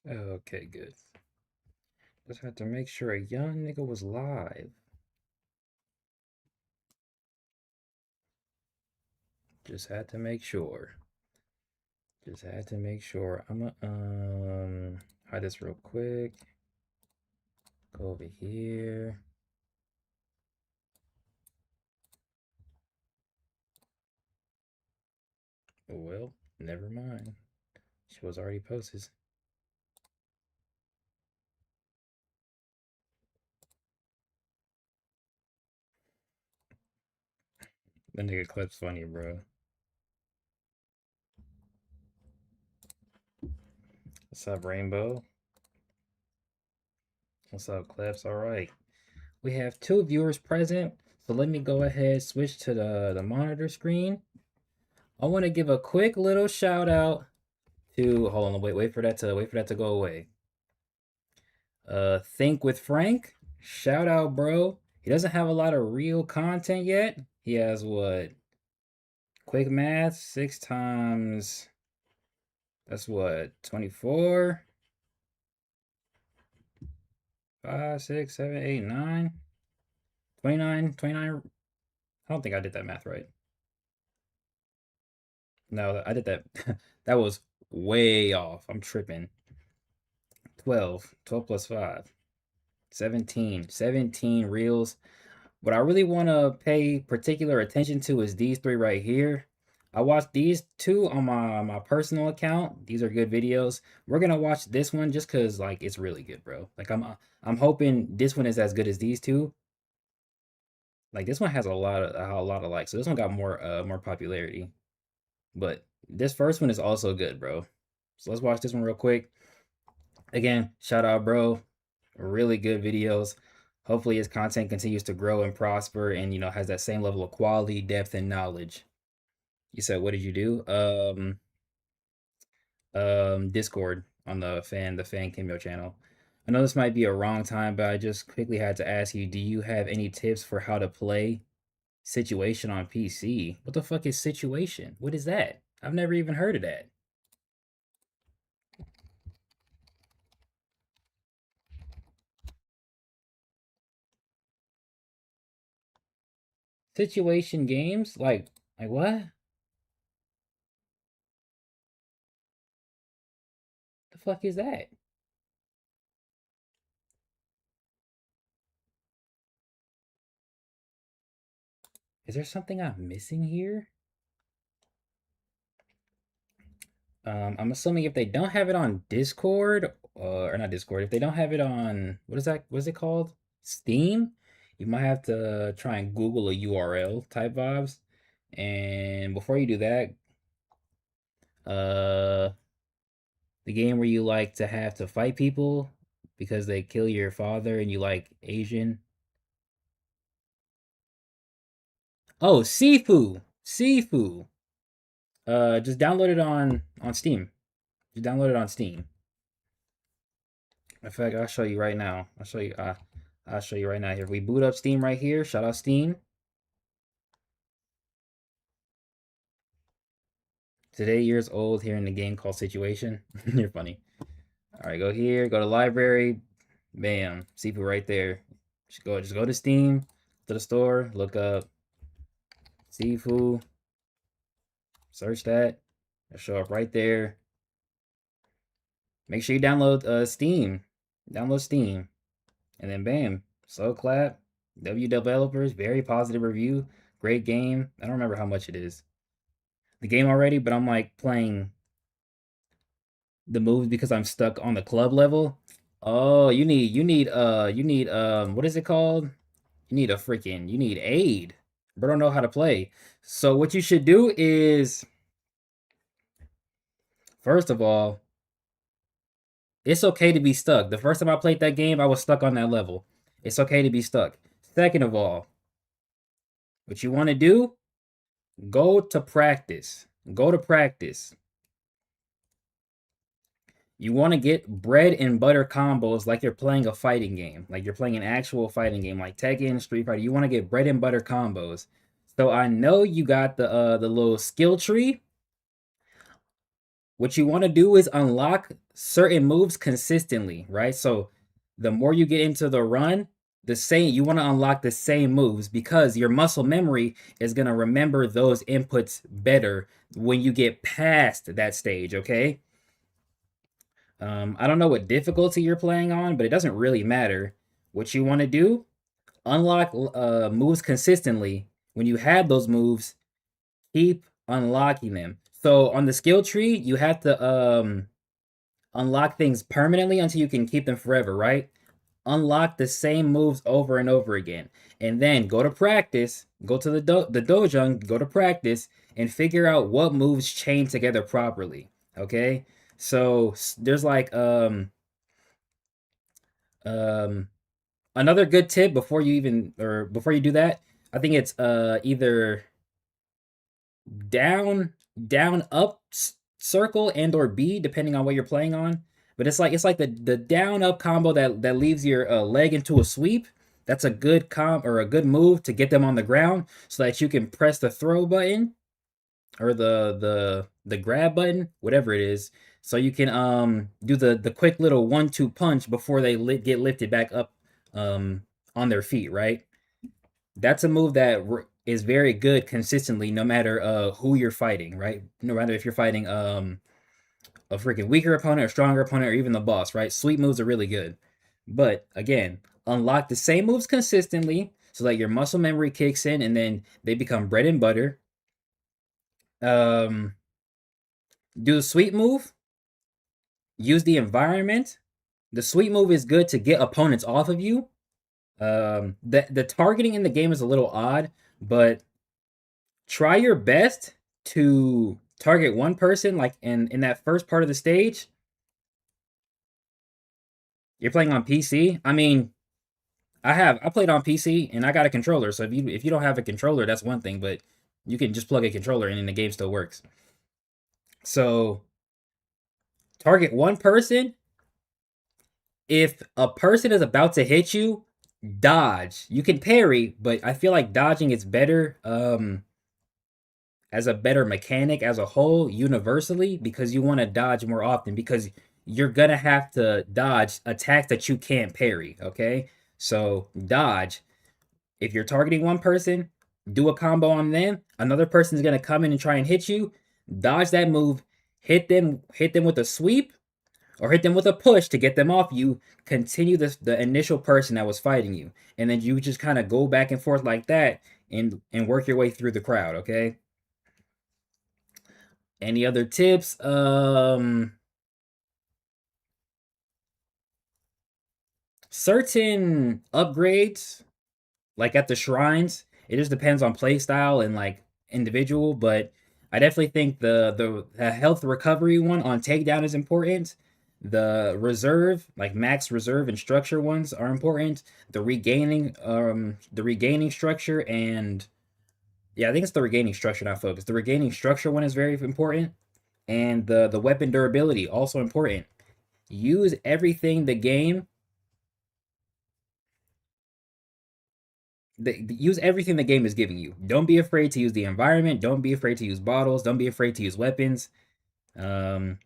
Okay, good. Just had to make sure a young nigga was live. Just had to make sure. Just had to make sure. I'm gonna hide this real quick. Go over here. Well, never mind. She was already posted. The nigga clip's funny, bro. What's up, Rainbow? What's up, Clips? All right. We have 2 viewers present, so let me go ahead switch to the monitor screen. I want to give a quick little shout out to hold on, wait for that to go away. Think with Frank. Shout out, bro. He doesn't have a lot of real content yet. He has what? Quick math, 6 times. That's what? 24. 5, 6, 7, 8, 9. 29. 29. I don't think I did that math right. No, I did that. That was way off. I'm tripping. 12. 12 plus 5. 17. 17 reels. What I really want to pay particular attention to is these 3 right here. I watched these 2 on my personal account. These are good videos. We're gonna watch this one just cause like it's really good, bro. Like I'm hoping this one is as good as these 2. Like this one has a lot of likes, so this one got more popularity. But this first one is also good, bro. So let's watch this one real quick. Again, shout out, bro. Really good videos. Hopefully his content continues to grow and prosper and has that same level of quality, depth, and knowledge. You said what did you do? Discord on the fan cameo channel. I know this might be a wrong time, but I just quickly had to ask you, do you have any tips for how to play Situation on PC? What the fuck is Situation? What is that? I've never even heard of that. Situation games? Like what? The fuck is that? Is there something I'm missing here? I'm assuming if they don't have it on Discord, or not Discord, if they don't have it on what is that? What is it called? Steam. You might have to try and Google a URL type vibes. And before you do that, uh, the game where you like to have to fight people because they kill your father and you like Asian. Oh, Sifu, Sifu. Just download it on Steam. Just download it on Steam. In fact, I'll show you right now. I'll show you right now here. If we boot up Steam right here, shout out Steam. Today years old here in the game called Situation. You're funny. All right, go here, go to library. Bam, Sifu right there. Just go to Steam, to the store, look up Sifu, search that. It'll show up right there. Make sure you download Steam. Download Steam. And then bam, slow clap. W developers, very positive review. Great game. I don't remember how much it is. The game already, but I'm like playing the moves because I'm stuck on the club level. Oh, you need what is it called? You need aid. But don't know how to play. So what you should do is first of all, it's okay to be stuck. The first time I played that game, I was stuck on that level. It's okay to be stuck. Second of all, what you want to do, go to practice. Go to practice. You want to get bread and butter combos like you're playing a fighting game, like you're playing an actual fighting game, like Tekken, Street Fighter. You want to get bread and butter combos. So I know you got the little skill tree. What you want to do is unlock certain moves consistently, right? So the more you get into the run, the same you want to unlock the same moves because your muscle memory is going to remember those inputs better when you get past that stage, okay? I don't know what difficulty you're playing on, but it doesn't really matter. What you want to do, unlock moves consistently. When you have those moves, keep unlocking them. So on the skill tree, you have to unlock things permanently until you can keep them forever, right? Unlock the same moves over and over again. And then go to practice, go to the dojang, go to practice and figure out what moves chain together properly, okay? So there's like um another good tip before you even or before you do that, I think it's either down, down, up circle and or B depending on what you're playing on. But it's like the down up combo that leaves your leg into a sweep. That's a good or a good move to get them on the ground so that you can press the throw button or the grab button, whatever it is, so you can do the quick little 1-2 punch before they get lifted back up um on their feet, right? That's a move that is very good consistently, no matter who you're fighting, right? No matter if you're fighting a freaking weaker opponent or stronger opponent or even the boss, right? Sweep moves are really good, but again, unlock the same moves consistently so that your muscle memory kicks in and then they become bread and butter. Um, do the sweep move. Use the environment. The sweep move is good to get opponents off of you. The targeting in the game is a little odd, but try your best to target one person like in that first part of the stage. You're playing on PC. I mean, I played on PC and I got a controller. So if you don't have a controller, that's one thing, but you can just plug a controller in and the game still works. So target one person. If a person is about to hit you, dodge. You can parry, but I feel like dodging is better as a better mechanic as a whole universally because you want to dodge more often because you're gonna have to dodge attacks that you can't parry, okay? So dodge. If you're targeting one person, do a combo on them, another person's gonna come in and try and hit you, dodge that move, hit them with a sweep or hit them with a push to get them off you, continue the initial person that was fighting you. And then you just kind of go back and forth like that and work your way through the crowd, okay? Any other tips? Certain upgrades, like at the shrines, it just depends on play style and like individual, but I definitely think the health recovery one on takedown is important. The reserve, like max reserve and structure ones are important. The regaining structure and yeah, I think it's the regaining structure, not focus. The regaining structure one is very important. And the weapon durability also important. Use everything the game use everything the game is giving you. Don't be afraid to use the environment. Don't be afraid to use bottles. Don't be afraid to use weapons. Um,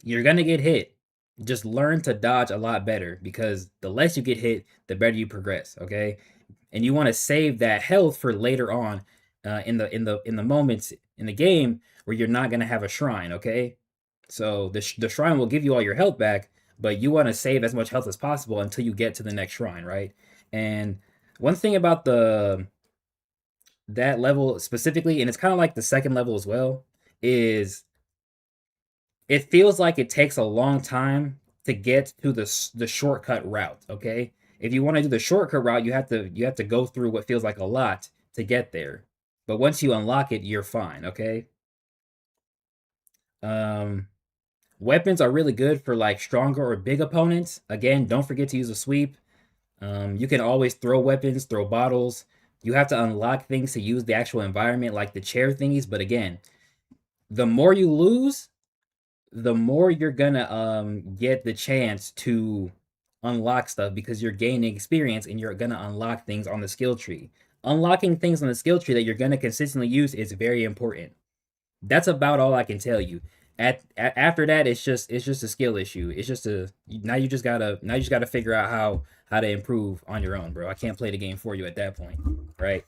you're gonna get hit. Just learn to dodge a lot better because the less you get hit, the better you progress. Okay, and you want to save that health for later on, in the moments in the game where you're not gonna have a shrine. Okay, so the shrine will give you all your health back, but you want to save as much health as possible until you get to the next shrine, right? And one thing about the that level specifically, and it's kind of like the second level as well, is it feels like it takes a long time to get to the shortcut route. Okay, if you want to do the shortcut route, you have to go through what feels like a lot to get there. But once you unlock it, you're fine. Okay. Um, Weapons are really good for like stronger or big opponents. Again, don't forget to use a sweep. You can always throw weapons, throw bottles. You have to unlock things to use the actual environment, like the chair thingies. But again, the more you lose, the more you're gonna get the chance to unlock stuff because you're gaining experience and you're gonna unlock things on the skill tree. Unlocking things on the skill tree that you're gonna consistently use is very important. That's about all I can tell you. After that, it's just a skill issue. It's just a now you just gotta figure out how to improve on your own, bro. I can't play the game for you at that point, right?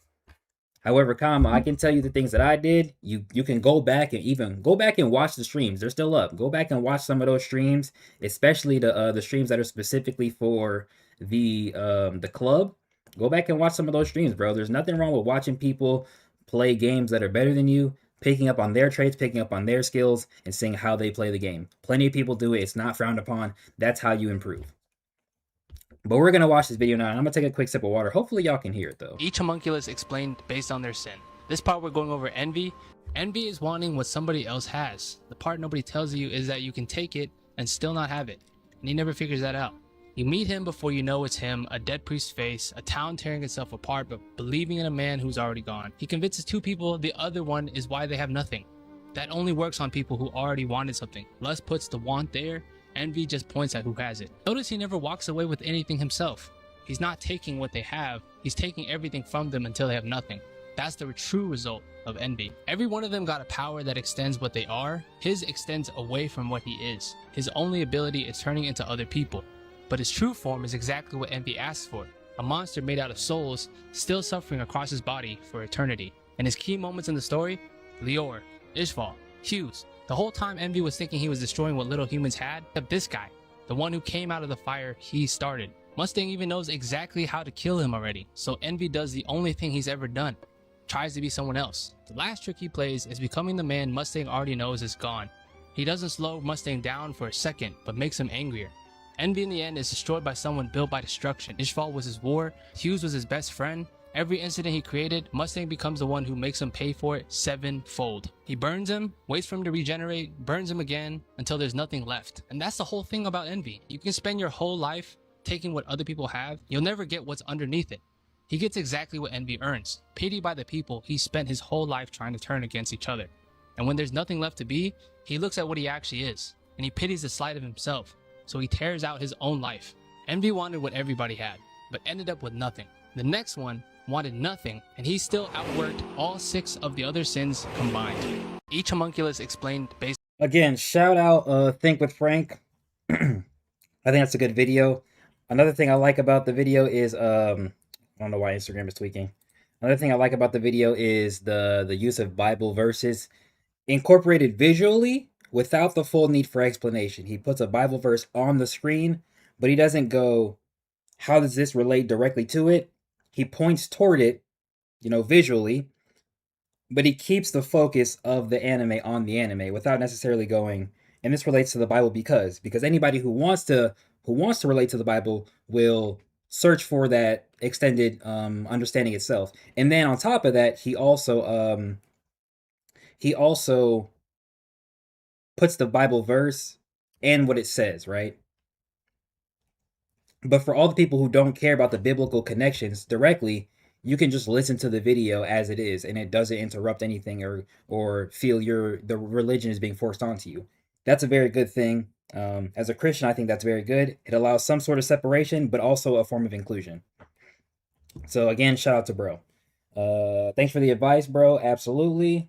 However, comma, I can tell you the things that I did. You can go back and even go back and watch the streams. They're still up. Go back and watch some of those streams, especially the streams that are specifically for the club. Go back and watch some of those streams, bro. There's nothing wrong with watching people play games that are better than you, picking up on their traits, picking up on their skills, and seeing how they play the game. Plenty of people do it. It's not frowned upon. That's how you improve. But we're gonna watch this video now, and I'm gonna take a quick sip of water. Hopefully, y'all can hear it though. Each homunculus explained based on their sin. This part we're going over envy. Envy is wanting what somebody else has. The part nobody tells you is that you can take it and still not have it. And he never figures that out. You meet him before you know it's him, a dead priest's face, a town tearing itself apart but believing in a man who's already gone. He convinces two people the other one is why they have nothing. That only works on people who already wanted something. Lust puts the want there, envy just points at who has it. Notice he never walks away with anything himself. He's not taking what they have, he's taking everything from them until they have nothing. That's the true result of envy. Every one of them got a power that extends what they are. His extends away from what he is. His only ability is turning into other people. But his true form is exactly what envy asks for. A monster made out of souls, still suffering across his body for eternity. And his key moments in the story? Lior, Ishval, Hughes. The whole time envy was thinking he was destroying what little humans had, except this guy, the one who came out of the fire he started. Mustang even knows exactly how to kill him already, so envy does the only thing he's ever done. Tries to be someone else. The last trick he plays is becoming the man Mustang already knows is gone. He doesn't slow Mustang down for a second, but makes him angrier. Envy in the end is destroyed by someone built by destruction. Ishval was his war, Hughes was his best friend. Every incident he created, Mustang becomes the one who makes him pay for it sevenfold. He burns him, waits for him to regenerate, burns him again, until there's nothing left. And that's the whole thing about envy. You can spend your whole life taking what other people have, you'll never get what's underneath it. He gets exactly what envy earns, pitied by the people he spent his whole life trying to turn against each other. And when there's nothing left to be, he looks at what he actually is, and he pities the slight of himself, so he tears out his own life. Envy wanted what everybody had, but ended up with nothing. The next one wanted nothing, and he still outworked all 6 of the other sins combined. Each homunculus explained based. Again, shout out Think with Frank. I think that's a good video. Another thing I like about the video is I don't know why Instagram is tweaking. Another thing I like about the video is the use of Bible verses incorporated visually without the full need for explanation. He puts a Bible verse on the screen, but he doesn't go, how does this relate directly to it? He points toward it, visually, but he keeps the focus of the anime on the anime without necessarily going, and this relates to the Bible because anybody who wants to relate to the Bible will search for that extended understanding itself. And then on top of that, he also puts the Bible verse and what it says, right? But for all the people who don't care about the biblical connections directly, you can just listen to the video as it is, and it doesn't interrupt anything or feel the religion is being forced onto you. That's a very good thing. As a Christian, I think that's very good. It allows some sort of separation, but also a form of inclusion. So again, shout out to bro. Thanks for the advice, bro. Absolutely.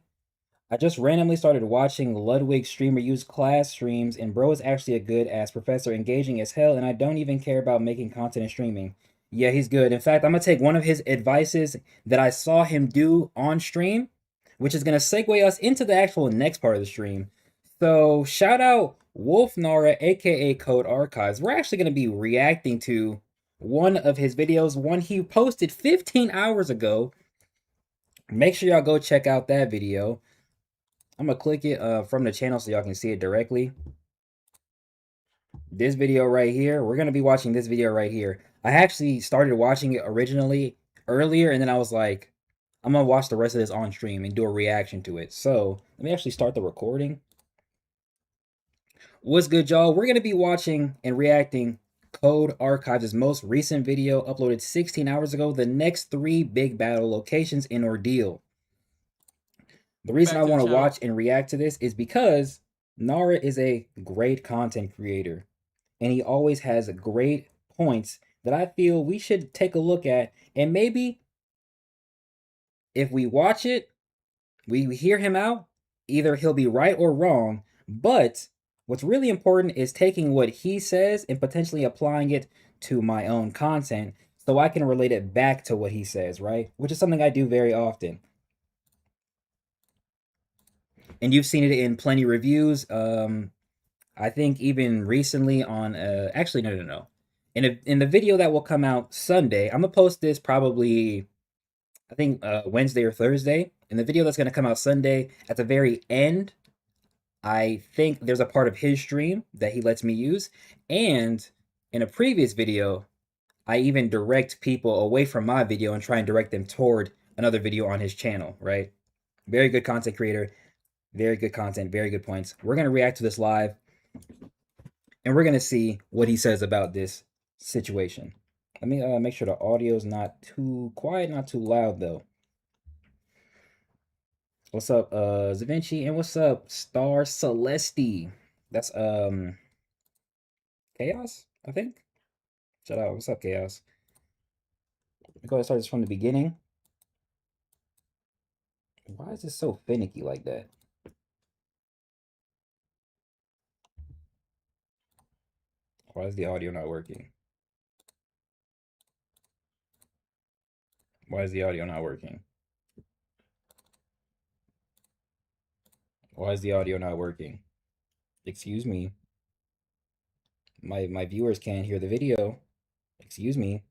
I just randomly started watching Ludwig streamer use class streams, and bro is actually a good ass professor, engaging as hell, and I don't even care about making content and streaming. Yeah, he's good. In fact, I'm gonna take one of his advices that I saw him do on stream, which is gonna segue us into the actual next part of the stream. So shout out Wolf Nara, aka Code Archives. We're actually gonna be reacting to one of his videos, one he posted 15 hours ago. Make sure y'all go check out that video. I'm gonna click it from the channel so y'all can see it directly. This video right here, we're gonna be watching this video right here. I actually started watching it originally earlier, and then I was like, I'm gonna watch the rest of this on stream and do a reaction to it. So let me actually start the recording. What's good, y'all? We're gonna be watching and reacting Code Archives' most recent video uploaded 16 hours ago, the next 3 big battle locations in Ordeal. The reason I want to watch and react to this is because Nara is a great content creator, and he always has great points that I feel we should take a look at, and maybe if we watch it, we hear him out, either he'll be right or wrong, But what's really important is taking what he says and potentially applying it to my own content so I can relate it back to what he says, right? Which is something I do very often. And you've seen it in plenty of reviews. I think even recently on actually no. In the video that will come out Sunday, I'm gonna post this probably I think Wednesday or Thursday. In the video that's gonna come out Sunday, at the very end, I think there's a part of his stream that he lets me use. And in a previous video, I even direct people away from my video and try and direct them toward another video on his channel, right? Very good content creator, very good content, very good points. We're going to react to this live and we're going to see what he says about this situation. Let me make sure the audio is not too quiet, not too loud though. What's up, Zavinci, and what's up, Star Celesti? That's Chaos, I think. Shout out. What's up, Chaos? Let me go ahead and start this from the beginning. Why is this so finicky like that? Why is the audio not working? Why is the audio not working? Why is the audio not working? Excuse me. My viewers can't hear the video. Excuse me.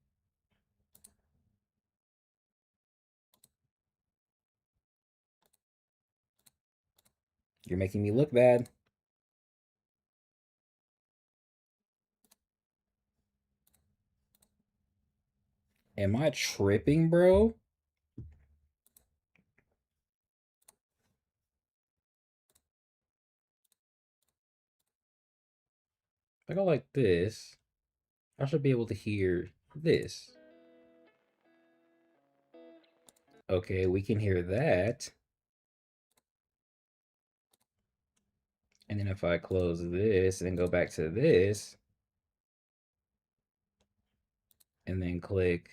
You're making me look bad. Am I tripping, bro? If I go like this, I should be able to hear this. Okay, we can hear that. And then if I close this and go back to this, and then click,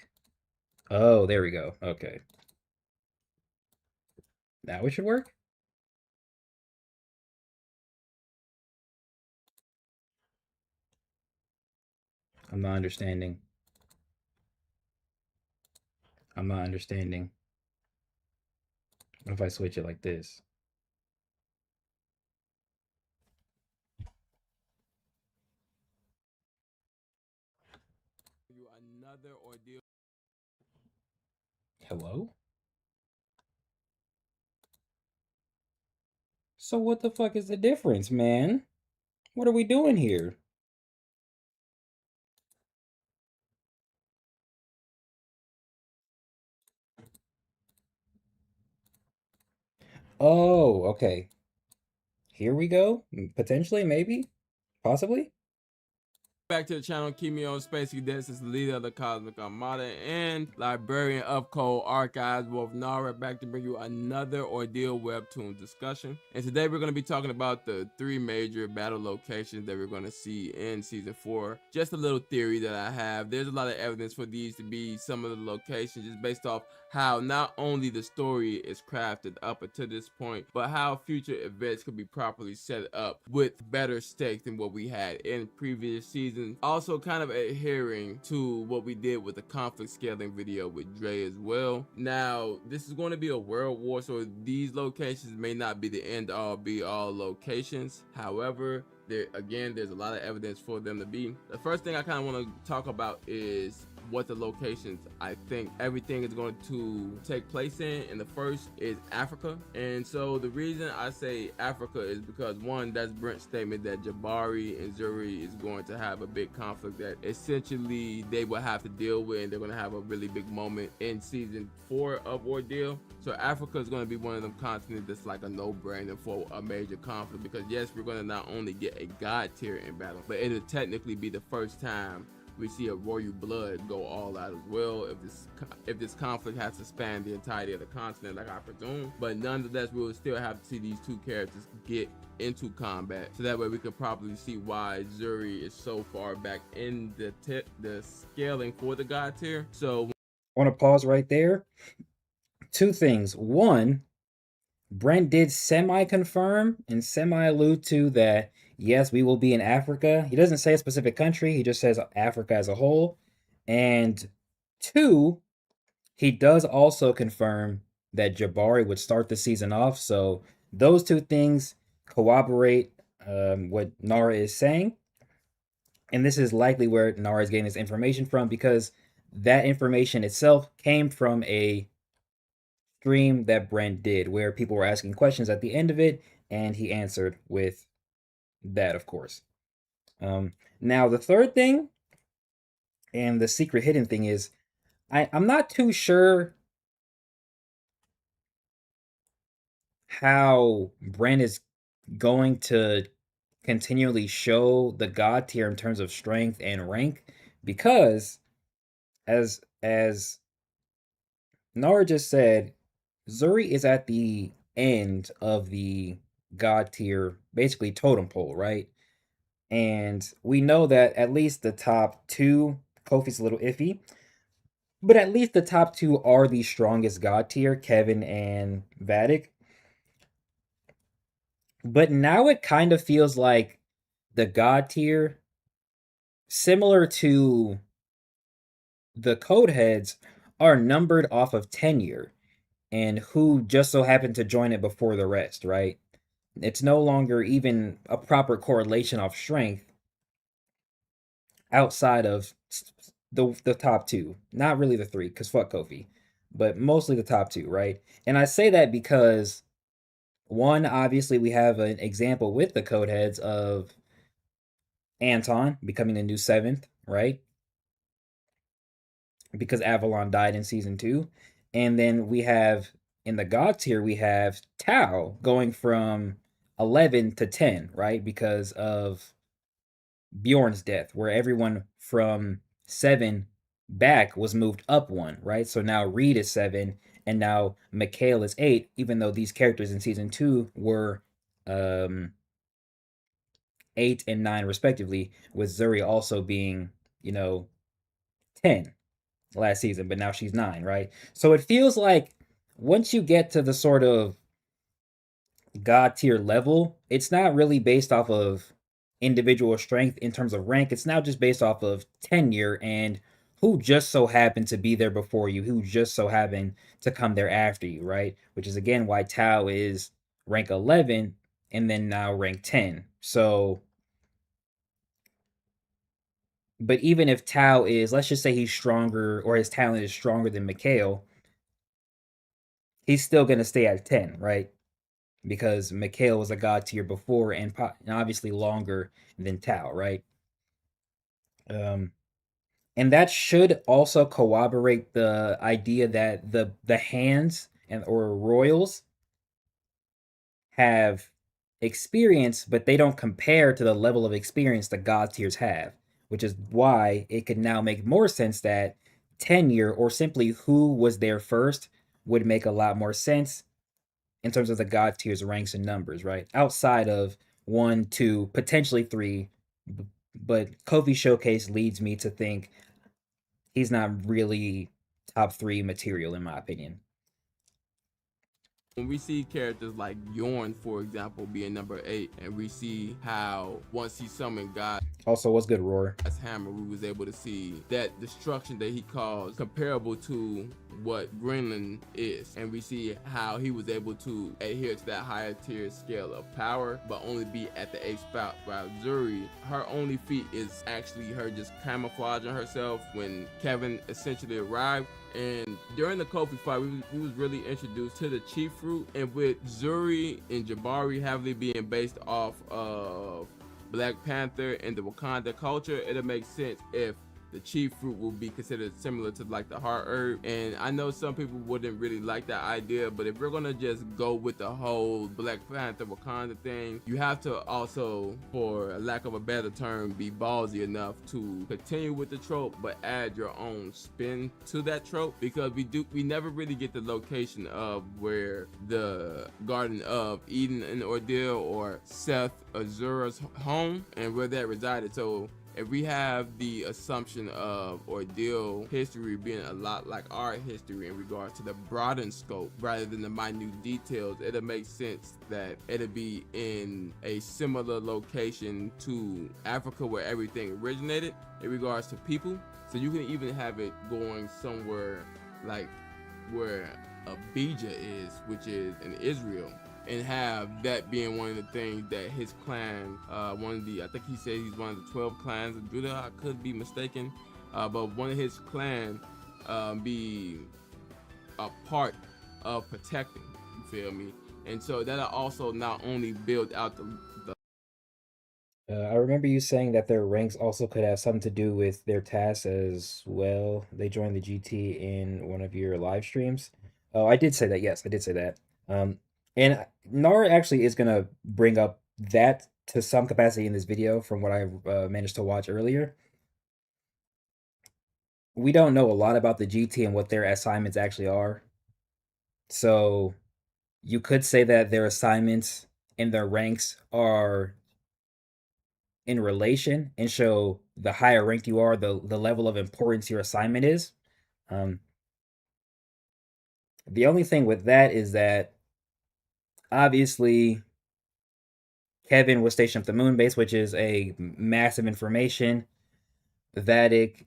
oh, there we go. Okay. Now it should work. I'm not understanding. I'm not understanding. What if I switch it like this? Another ordeal. Hello? So what the fuck is the difference, man? What are we doing here? Oh, okay. Here we go. Potentially, maybe, possibly. Back to the channel, keep me on Space Cadets is the leader of the Cosmic Armada and librarian of Code Archives, Wolf Nara, back to bring you another Ordeal webtoon discussion. And today we're going to be talking about the 3 major battle locations that we're going to see in season 4. Just a little theory that I have. There's a lot of evidence for these to be some of the locations just based off how not only the story is crafted up until this point, but how future events could be properly set up with better stakes than what we had in previous seasons. Also kind of adhering to what we did with the conflict scaling video with Dre as well. Now, this is going to be a world war, so these locations may not be the end all be all locations. However, there's a lot of evidence for them to be. The first thing I kind of want to talk about is what the locations I think everything is going to take place in, and the first is Africa. And so the reason I say Africa is because, one, that's Brent's statement that Jabari and Zuri is going to have a big conflict that essentially they will have to deal with, and they're going to have a really big moment in season 4 of Ordeal. So Africa is going to be one of them continents that's like a no-brainer for a major conflict, because yes, we're going to not only get a god tier in battle, but it'll technically be the first time we see a royal blood go all out as well, if this conflict has to span the entirety of the continent, like I presume. But nonetheless, we will still have to see these 2 characters get into combat, so that way we can properly see why Zuri is so far back in the scaling for the god tier. So I want to pause right there. 2 things. One, Brent did semi-confirm and semi-allude to that, yes, we will be in Africa. He doesn't say a specific country, he just says Africa as a whole. And two, he does also confirm that Jabari would start the season off. So those two things corroborate what Nara is saying. And this is likely where Nara is getting his information from, because that information itself came from a stream that Brent did where people were asking questions at the end of it, and he answered with that, of course. Now, the third thing and the secret hidden thing is I'm not too sure how Brent is going to continually show the god tier in terms of strength and rank, because as Nara just said, Zuri is at the end of the god tier, basically totem pole, right? And we know that at least the top two, Kofi's a little iffy, but at least the top two are the strongest god tier, Kevin and Vatic. But now it kind of feels like the god tier, similar to the code heads, are numbered off of tenure and who just so happened to join it before the rest, right? It's no longer even a proper correlation of strength outside of the top two. Not really the three, because fuck Kofi, but mostly the top two, right? And I say that because one, obviously, we have an example with the code heads of Anton becoming the new seventh, right? Because Avalon died in season two. And then we have in the God tier, we have Tao going from 11 to 10, right? Because of Bjorn's death, where everyone from 7 back was moved up one, right? So now Reed is 7 and now Mikhail is 8, even though these characters in season 2 were 8 and 9 respectively, with Zuri also being, 10 last season, but now she's 9, right? So it feels like once you get to the sort of god tier level, it's not really based off of individual strength in terms of rank. It's now just based off of tenure and who just so happened to be there before you, who just so happened to come there after you, right? Which is again why Tao is rank 11 and then now rank 10. So, but even if Tao is, let's just say he's stronger or his talent is stronger than Mikhail, he's still going to stay at 10, right? Because Mikhail was a god tier before and obviously longer than Tao, right? Um, and that should also corroborate the idea that the hands and or royals have experience, but they don't compare to the level of experience the god tiers have, which is why it could now make more sense that tenure or simply who was there first would make a lot more sense in terms of the god tiers ranks and numbers, right? Outside of 1, 2, potentially 3, but Kofi Showcase leads me to think he's not really top 3 material in my opinion. When we see characters like Bjorn, for example, being number 8, and we see how once he summoned God Also, what's good, Roar? as Hammer, we was able to see that destruction that he caused comparable to what Greenland is, and we see how he was able to adhere to that higher tier scale of power, but only be at the 8th spot, while Zuri, her only feat is actually her just camouflaging herself when Kevin essentially arrived. And during the Kofi fight, we was really introduced to the Chief Fruit, and with Zuri and Jabari heavily being based off of Black Panther and the Wakanda culture, it'll make sense if the Chief Fruit will be considered similar to like the heart herb. And I know some people wouldn't really like that idea, but if we're gonna just go with the whole Black Panther Wakanda thing, you have to also, for a lack of a better term, be ballsy enough to continue with the trope but add your own spin to that trope, because we never really get the location of where the Garden of Eden in Ordeal or Seth Azura's home and where that resided. So if we have the assumption of Ordeal history being a lot like our history in regards to the broadened scope rather than the minute details, it'll make sense that it'll be in a similar location to Africa where everything originated in regards to people. So you can even have it going somewhere like where Abijah is, which is in Israel, and have that being one of the things that his clan, I think he said he's one of the 12 clans of Judah. I could be mistaken, but one of his clan be a part of protecting. You feel me? And so that'll also not only build out the I remember you saying that their ranks also could have something to do with their tasks as well. They joined the GT in one of your live streams. Oh, I did say that. Yes, I did say that. And Nara actually is gonna bring up that to some capacity in this video from what I managed to watch earlier. We don't know a lot about the GT and what their assignments actually are. So you could say that their assignments and their ranks are in relation and show the higher ranked you are, the level of importance your assignment is. Um, the only thing with that is that obviously Kevin was stationed at the moon base, which is a massive information. Vatic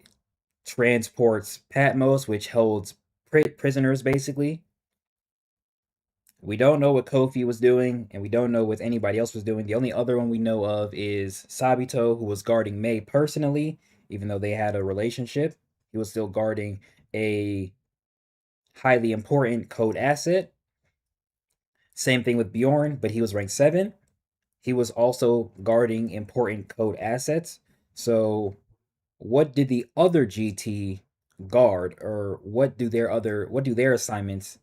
transports Patmos, which holds prisoners basically. We don't know what Kofi was doing, and we don't know what anybody else was doing. The only other one we know of is Sabito, who was guarding May personally, even though they had a relationship. He was still guarding a highly important code asset. Same thing with Bjorn, but he was ranked 7. He was also guarding important code assets. So, what did the other GT guard, or what do their assignments,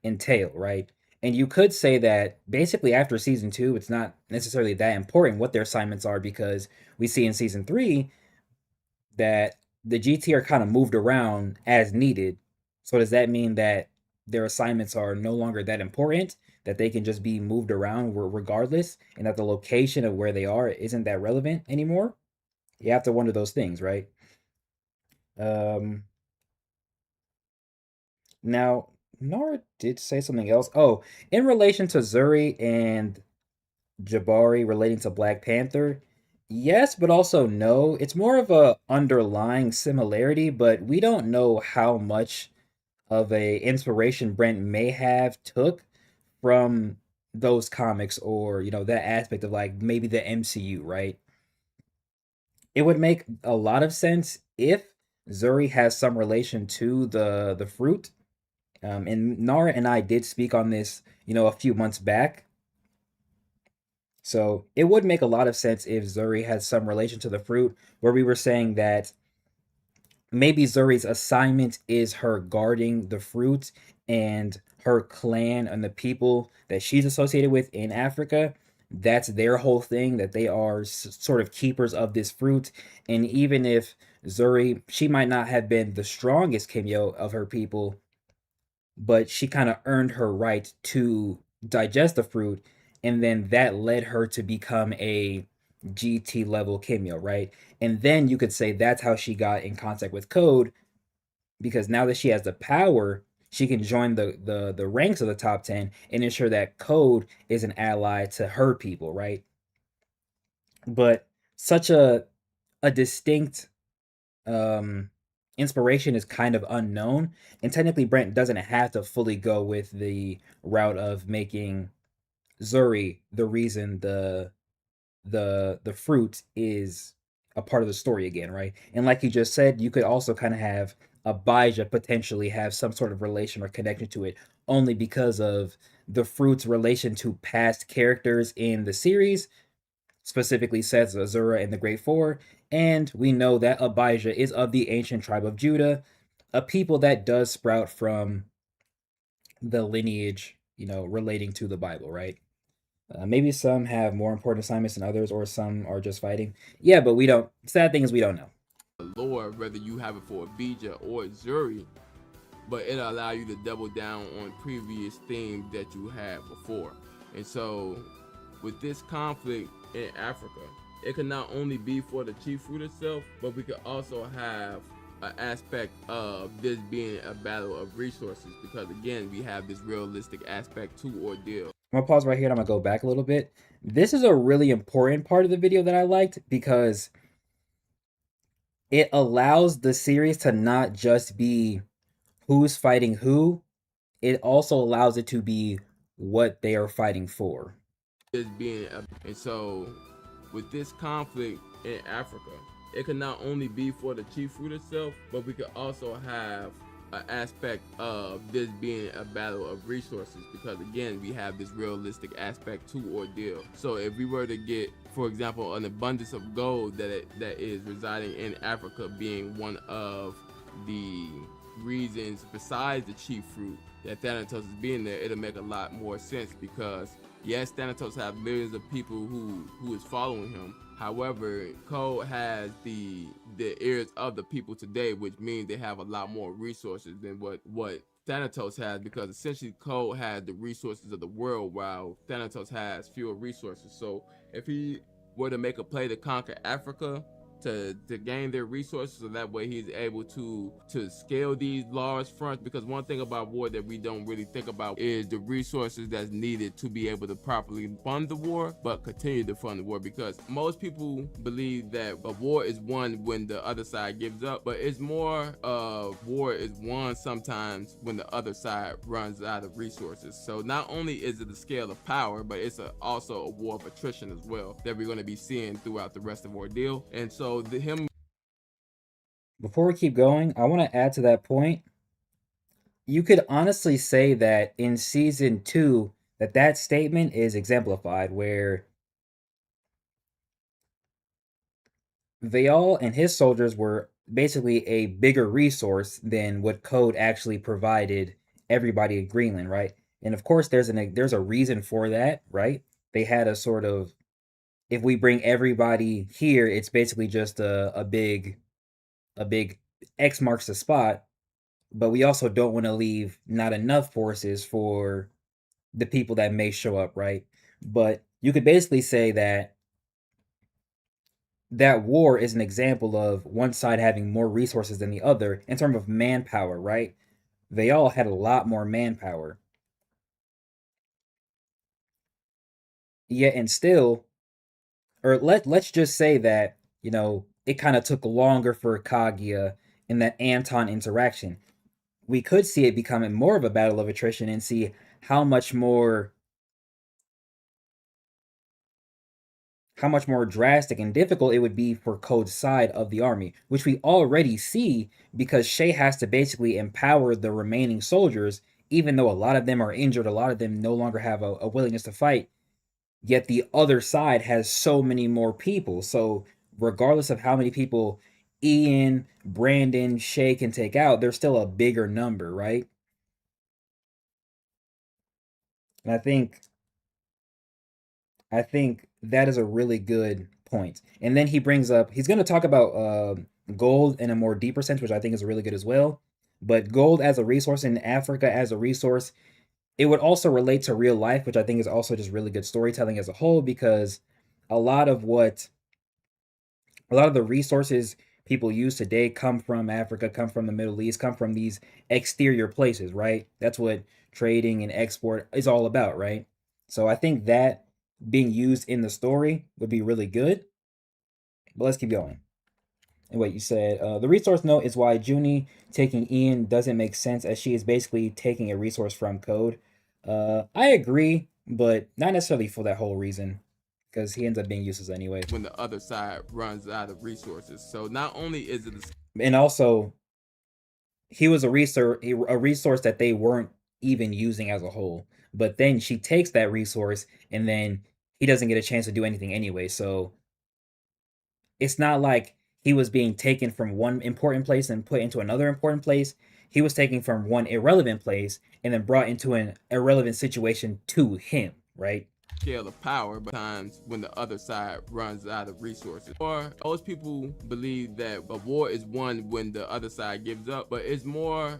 entail, right? And you could say that basically after season 2, it's not necessarily that important what their assignments are, because we see in season 3 that the GT are kind of moved around as needed. So does that mean that their assignments are no longer that important, that they can just be moved around regardless, and that the location of where they are isn't that relevant anymore? You have to wonder those things, right? Um, Now, Nora did say something else. Oh, in relation to Zuri and Jabari relating to Black Panther, yes, but also no. It's more of a underlying similarity, but we don't know how much of a inspiration Brent may have took from those comics, or that aspect of like maybe the MCU, right? It would make a lot of sense if Zuri has some relation to the fruit. And Nara and I did speak on this, a few months back. So it would make a lot of sense if Zuri has some relation to the fruit, where we were saying that maybe Zuri's assignment is her guarding the fruit, and her clan and the people that she's associated with in Africa, that's their whole thing, that they are sort of keepers of this fruit. And even if Zuri, she might not have been the strongest Kimyo of her people, but she kind of earned her right to digest the fruit, and then that led her to become a GT level Kimyo, right? And then you could say that's how she got in contact with Code, because now that she has the power, she can join the ranks of the top 10 and ensure that Code is an ally to her people, right? But such a distinct um inspiration is kind of unknown, and technically Brent doesn't have to fully go with the route of making Zuri the reason the fruit is a part of the story again, right? And like you just said, you could also kind of have Abijah potentially have some sort of relation or connection to it, only because of the fruit's relation to past characters in the series, specifically Seth, Azura, and the Great Four. And we know that Abijah is of the ancient tribe of Judah, a people that does sprout from the lineage, relating to the Bible, right? Maybe some have more important assignments than others, or some are just fighting. Yeah, but we don't. Sad thing is, we don't know. lore, whether you have it for Abijah or Zuri, but it'll allow you to double down on previous themes that you had before. And so with this conflict in Africa, it can not only be for the chief fruit itself, but we could also have an aspect of this being a battle of resources, because again we have this realistic aspect to Ordeal. I'm gonna pause right here and I'm gonna go back a little bit. This is a really important part of the video that I liked because it allows the series to not just be who's fighting who, it also allows it to be what they are fighting for. And so with this conflict in Africa, it can not only be for the chief fruit itself, but we could also have an aspect of this being a battle of resources, because again we have this realistic aspect to Ordeal. So if we were to get, for example, an abundance of gold that is residing in Africa being one of the reasons besides the chief fruit that Thanatos is being there, it'll make a lot more sense, because yes, Thanatos have millions of people who is following him. However, Code has the ears of the people today, which means they have a lot more resources than what Thanatos has, because essentially Code has the resources of the world while Thanatos has fewer resources. So if he were to make a play to conquer Africa, to gain their resources, so that way he's able to scale these large fronts, because one thing about war that we don't really think about is the resources that's needed to be able to properly fund the war but continue to fund the war, because most people believe that a war is won when the other side gives up, but it's more of war is won sometimes when the other side runs out of resources. So not only is it the scale of power, but it's also a war of attrition as well that we're going to be seeing throughout the rest of Ordeal. And so Before we keep going, I want to add to that point. You could honestly say that in season 2, that statement is exemplified, where Vayal and his soldiers were basically a bigger resource than what Code actually provided everybody in Greenland, right? And of course, there's a reason for that, right? They had a sort of, if we bring everybody here, it's basically just a big X marks the spot. But we also don't want to leave not enough forces for the people that may show up, right? But you could basically say that war is an example of one side having more resources than the other in terms of manpower, right? They all had a lot more manpower. Yet and still, or let's just say that, it kind of took longer for Kaguya in that Anton interaction. We could see it becoming more of a battle of attrition and see how much more drastic and difficult it would be for Code's side of the army, which we already see because Shay has to basically empower the remaining soldiers, even though a lot of them are injured, a lot of them no longer have a willingness to fight, yet the other side has so many more people. So regardless of how many people Ian, Brandon, Shay can take out, there's still a bigger number, right? And I think that is a really good point. And then he brings up, he's going to talk about gold in a more deeper sense, which I think is really good as well. But gold as a resource in Africa as a resource, it would also relate to real life, which I think is also just really good storytelling as a whole, because a lot of the resources people use today come from Africa, come from the Middle East, come from these exterior places, right? That's what trading and export is all about, right? So I think that being used in the story would be really good. But let's keep going. And wait, you said the resource note is why Junie taking Ian doesn't make sense, as she is basically taking a resource from Code. I agree, but not necessarily for that whole reason, because he ends up being useless anyway. When the other side runs out of resources. So not only is it and also he was a resource that they weren't even using as a whole. But then she takes that resource and then he doesn't get a chance to do anything anyway. So it's not like he was being taken from one important place and put into another important place. He was taken from one irrelevant place and then brought into an irrelevant situation to him, right? scale of power, but times when the other side runs out of resources. Or most people believe that a war is won when the other side gives up, but it's more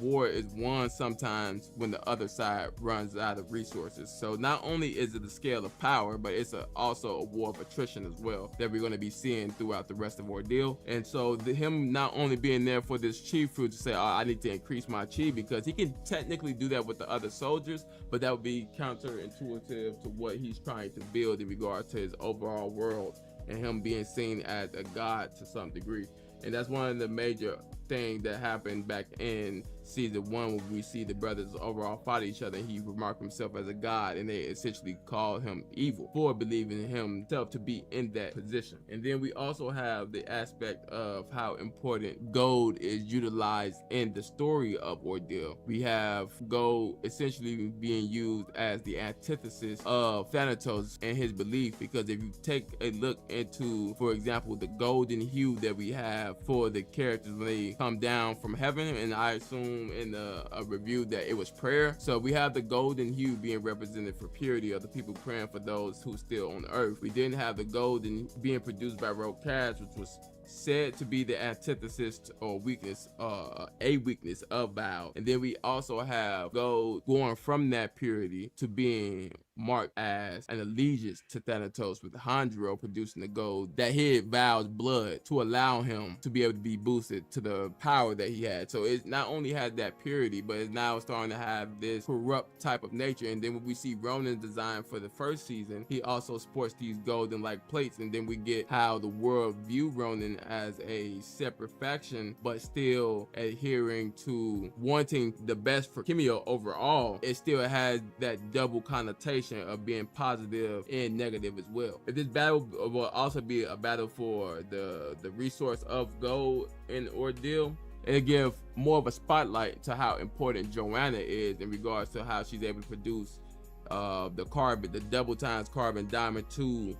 war is won sometimes when the other side runs out of resources. So not only is it a scale of power, but it's also a war of attrition as well that we're going to be seeing throughout the rest of Ordeal. And so him not only being there for this chi fruit to say, oh, I need to increase my chi, because he can technically do that with the other soldiers, but that would be counterintuitive to what he's trying to build in regard to his overall world and him being seen as a god to some degree. And that's one of the major things that happened back in season 1 when we see the brothers overall fight each other. He remarked himself as a god, and they essentially called him evil for believing in himself to be in that position. And then we also have the aspect of how important gold is utilized in the story of Ordeal. We have gold essentially being used as the antithesis of Thanatos and his belief, because if you take a look into, for example, the golden hue that we have for the characters when they come down from heaven, and I assume in a review that it was prayer. So we have the golden hue being represented for purity, of the people praying for those who still on earth. We didn't have the golden being produced by Rokaz, which was said to be the antithesis or weakness, a weakness of vow. And then we also have gold going from that purity to being marked as an allegiance to Thanatos, with Hondro producing the gold that hid Val's blood to allow him to be able to be boosted to the power that he had. So it not only had that purity, but it's now starting to have this corrupt type of nature. And then when we see Ronan's design for the first season, he also sports these golden like plates, and then we get how the world view Ronan as a separate faction, but still adhering to wanting the best for Kimio overall. It still has that double connotation of being positive and negative as well. If this battle will also be a battle for the resource of gold in Ordeal, it'll give more of a spotlight to how important Joanna is in regards to how she's able to produce the carbon, the double times carbon diamond 2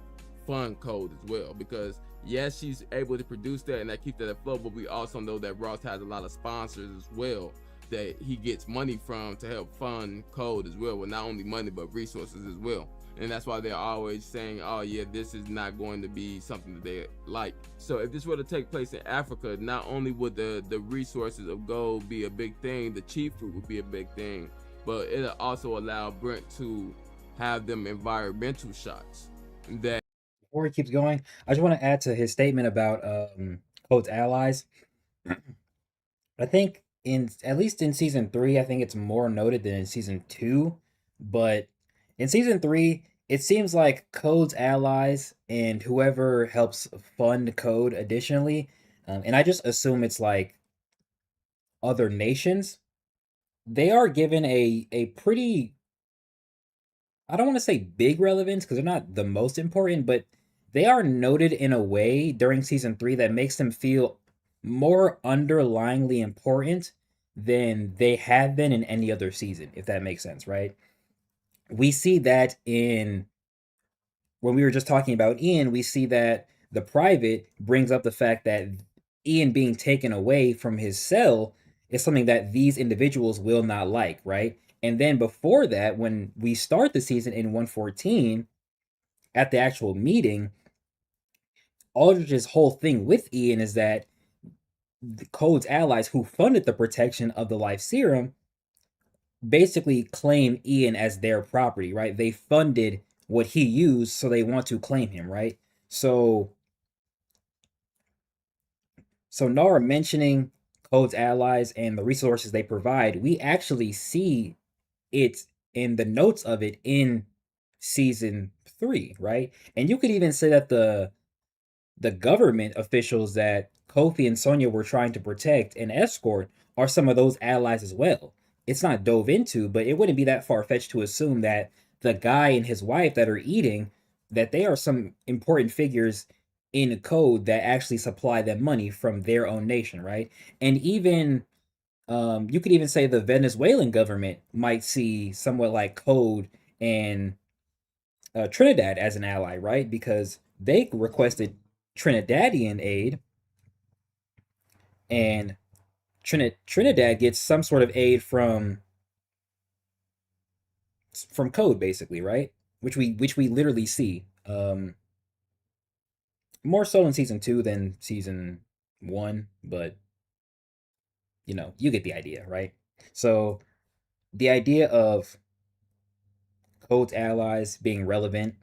fun code as well, because yes, she's able to produce that and that keeps that afloat, but we also know that Ross has a lot of sponsors as well that he gets money from to help fund code as well, with not only money but resources as well. And that's why they're always saying, oh yeah, this is not going to be something that they like. So if this were to take place in Africa, not only would the resources of gold be a big thing, the chi fruit would be a big thing, but it'll also allow Brent to have them environmental shots that Before he keeps going, I just want to add to his statement about Code's allies. I think in at least in season 3, I think it's more noted than in season 2. But in season 3, it seems like Code's allies and whoever helps fund Code additionally, and I just assume it's like other nations, they are given a pretty, I don't want to say big relevance because they're not the most important, but they are noted in a way during season 3 that makes them feel more underlyingly important than they have been in any other season, if that makes sense, right? We see that in when we were just talking about Ian, we see that the private brings up the fact that Ian being taken away from his cell is something that these individuals will not like, right? And then before that, when we start the season in 114, at the actual meeting, Aldrich's whole thing with Ian is that the Code's allies who funded the protection of the life serum basically claim Ian as their property, right? They funded what he used, so they want to claim him, right? So Nara mentioning Code's allies and the resources they provide, we actually see it in the notes of it in season 3, right? And you could even say that the government officials that Kofi and Sonya were trying to protect and escort are some of those allies as well. It's not dove into, but it wouldn't be that far-fetched to assume that the guy and his wife that are eating, that they are some important figures in code that actually supply them money from their own nation, right? And even you could even say the Venezuelan government might see somewhat like code and Trinidad as an ally, right? Because they requested Trinidadian aid, and Trinidad gets some sort of aid from Code, basically, right? which we literally see. More so in season 2 than season 1, but you get the idea, right? So the idea of Code's allies being relevant,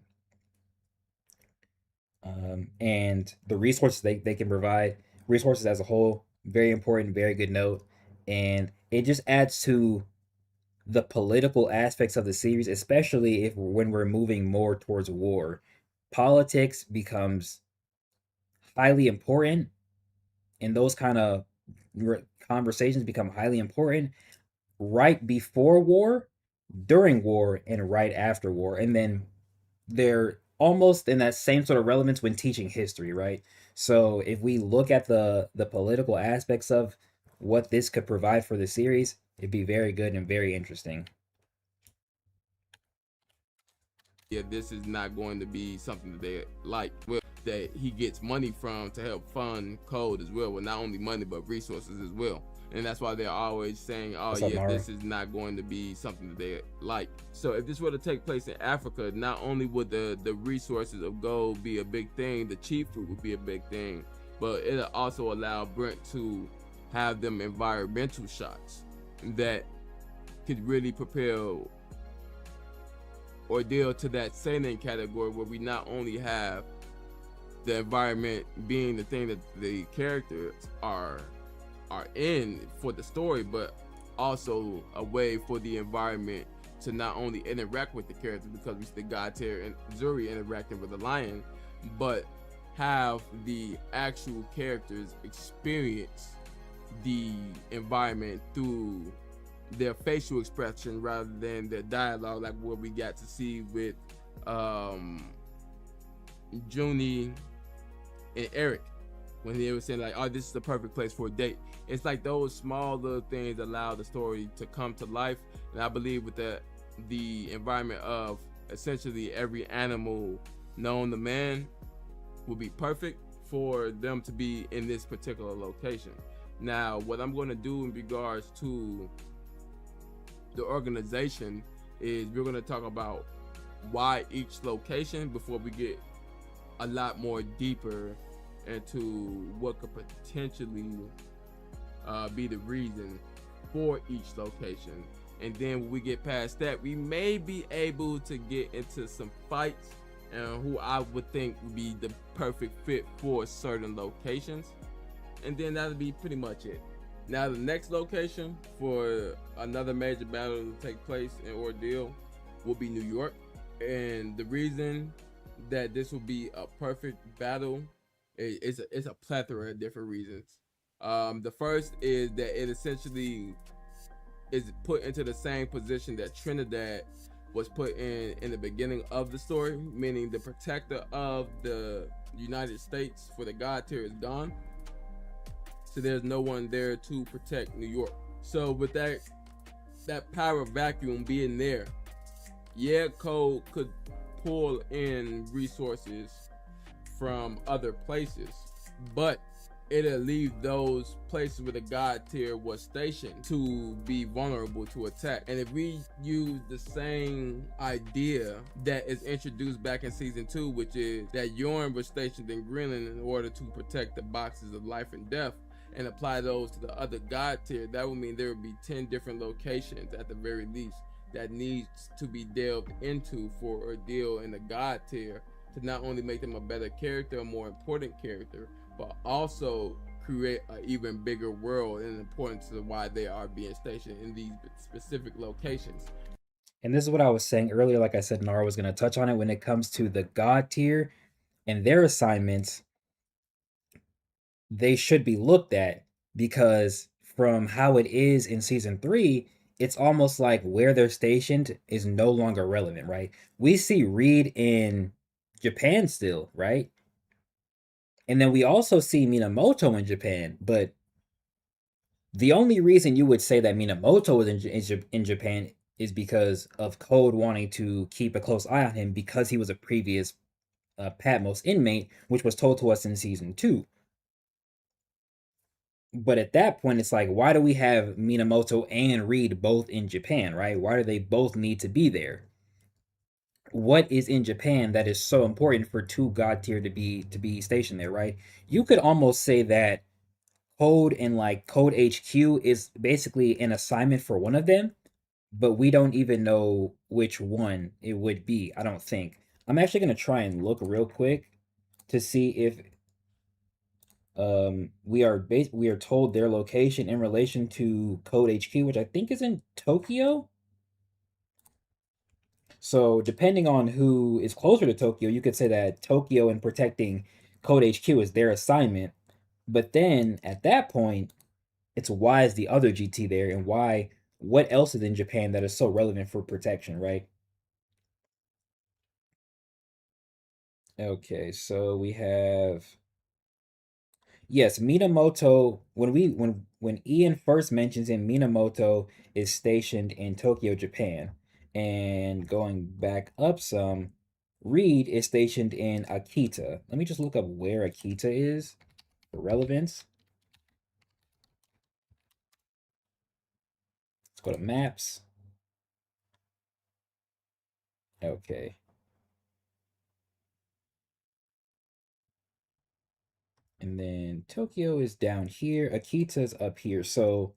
and the resources they can provide, resources as a whole, very important, very good note. And it just adds to the political aspects of the series, especially if when we're moving more towards war. Politics becomes highly important, and those kind of conversations become highly important right before war, during war, and right after war. And then they're almost in that same sort of relevance when teaching history, right? So if we look at the political aspects of what this could provide for the series, it'd be very good and very interesting. Yeah, this is not going to be something that they like. Well, that he gets money from to help fund Code as well. Well, not only money but resources as well. And that's why they're always saying, "Oh What's up, yeah, Nara? this is not going to be something that they like." So if this were to take place in Africa, not only would the resources of gold be a big thing, the chief fruit would be a big thing, but it'll also allow Brent to have them environmental shots that could really propel Ordeal to that seinen category, where we not only have the environment being the thing that the characters are in for the story, but also a way for the environment to not only interact with the characters, because we see God tier and Zuri interacting with the lion, but have the actual characters experience the environment through their facial expression rather than their dialogue, like what we got to see with Junie and Eric when they were saying like, "Oh, this is the perfect place for a date." It's like those small little things allow the story to come to life, and I believe with the environment of essentially every animal known to man will be perfect for them to be in this particular location. Now, what I'm going to do in regards to the organization is we're going to talk about why each location before we get a lot more deeper into what could potentially be the reason for each location. And then when we get past that, we may be able to get into some fights and who I would think would be the perfect fit for certain locations. And then that'll be pretty much it. Now the next location for another major battle to take place in Ordeal will be New York. And the reason that this will be a perfect battle is a plethora of different reasons. The first is that it essentially is put into the same position that Trinidad was put in the beginning of the story, meaning the protector of the United States for the God tier is gone. So there's no one there to protect New York. So with that power vacuum being there, yeah, Code could pull in resources from other places, but it'll leave those places where the God tier was stationed to be vulnerable to attack. And if we use the same idea that is introduced back in season 2, which is that Yorn was stationed in Greenland in order to protect the boxes of life and death, and apply those to the other God tier, that would mean there would be 10 different locations at the very least that needs to be delved into for Ordeal in the God tier to not only make them a better character, a more important character, but also create an even bigger world and importance of why they are being stationed in these specific locations. And this is what I was saying earlier. Like I said, Nara was going to touch on it when it comes to the God tier and their assignments. They should be looked at because from how it is in season 3, it's almost like where they're stationed is no longer relevant, right? We see Reed in Japan still, right? And then we also see Minamoto in Japan, but the only reason you would say that Minamoto is in Japan is because of Code wanting to keep a close eye on him because he was a previous Patmos inmate, which was told to us in season 2. But at that point, it's like, why do we have Minamoto and Reed both in Japan, right? Why do they both need to be there? what is in Japan that is so important for two god tier to be stationed there, right? You could almost say that Code and like Code HQ is basically an assignment for one of them, but we don't even know which one it would be, I don't think. I'm actually going to try and look real quick to see if we are told their location in relation to Code HQ, which I think is in Tokyo. So depending on who is closer to Tokyo, you could say that Tokyo and protecting Code HQ is their assignment. But then at that point, it's why is the other GT there, and why what else is in Japan that is so relevant for protection, right? Okay, so we have, yes, Minamoto. When Ian first mentions him, Minamoto is stationed in Tokyo, Japan. And going back up some, Reed is stationed in Akita. Let me just look up where Akita is for relevance. Let's go to maps. Okay. And then Tokyo is down here. Akita's up here. So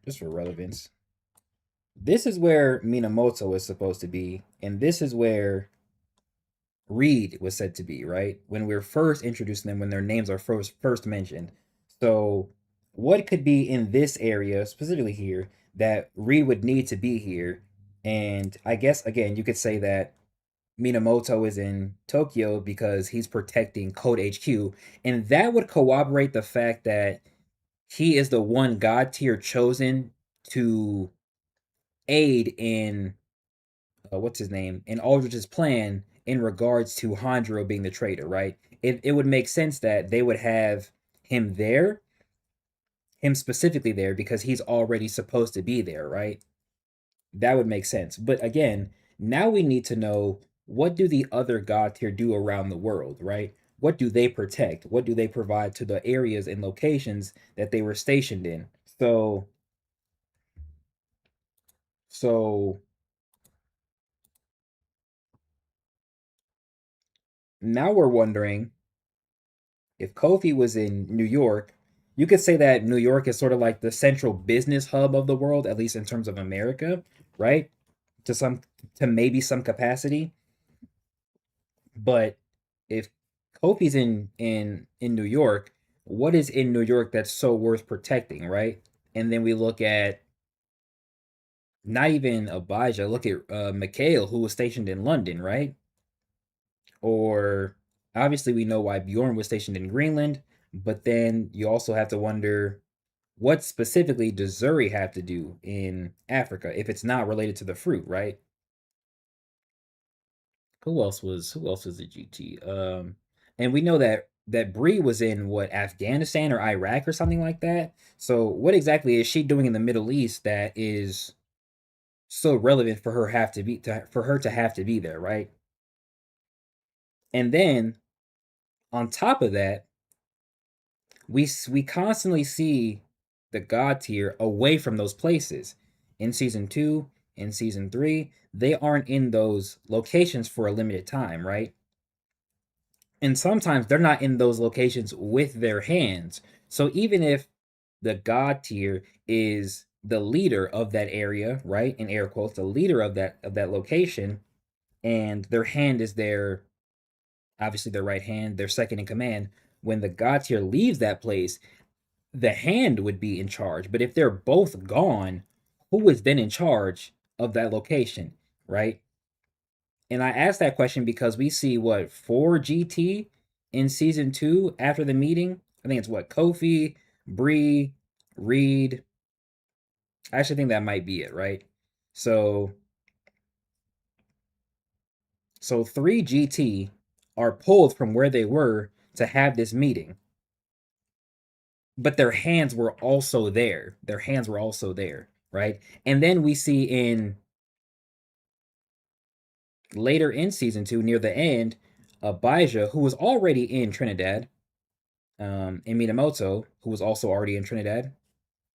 just for relevance, this is where Minamoto is supposed to be, and this is where Reed was said to be, right? When we're first introducing them, when their names are first mentioned. So what could be in this area, specifically here, that Reed would need to be here? And I guess again, you could say that Minamoto is in Tokyo because he's protecting Code HQ, and that would corroborate the fact that he is the one god tier chosen to aid in what's his name in Aldrich's plan in regards to Hondro being the traitor, right? It would make sense that they would have him there, him specifically there, because he's already supposed to be there, right? That would make sense. But again, now we need to know, what do the other god tier do around the world, right? What do they protect? What do they provide to the areas and locations that they were stationed in? So now we're wondering, if Kofi was in New York, you could say that New York is sort of like the central business hub of the world, at least in terms of America, right? To some, to maybe some capacity. But if Kofi's in New York, what is in New York that's so worth protecting, right? And then we look at not even Abijah, look at Mikhail, who was stationed in London, right? Or obviously we know why Bjorn was stationed in Greenland, but then you also have to wonder, what specifically does Zuri have to do in Africa if it's not related to the fruit, right? Who else was a GT? And we know that Bree was in what, Afghanistan or Iraq or something like that. So what exactly is she doing in the Middle East that is so relevant for her for her to have to be there, right? And then on top of that, we constantly see the god tier away from those places. In season 2, in season 3, they aren't in those locations for a limited time, right? And sometimes they're not in those locations with their hands. So even if the god tier is the leader of that area, right? In air quotes, the leader of that location, and their hand is their, obviously their right hand, their second in command. When the god tier leaves that place, the hand would be in charge. But if they're both gone, who is then in charge of that location, right? And I asked that question because we see what, 4 GT in season 2 after the meeting. I think it's what, Kofi, Bree, Reed. I actually think that might be it, right? So so 3 GT are pulled from where they were to have this meeting, but their hands were also there. Their hands were also there, right? And then we see in later in season 2, near the end, Abijah, who was already in Trinidad, and Minamoto, who was also already in Trinidad.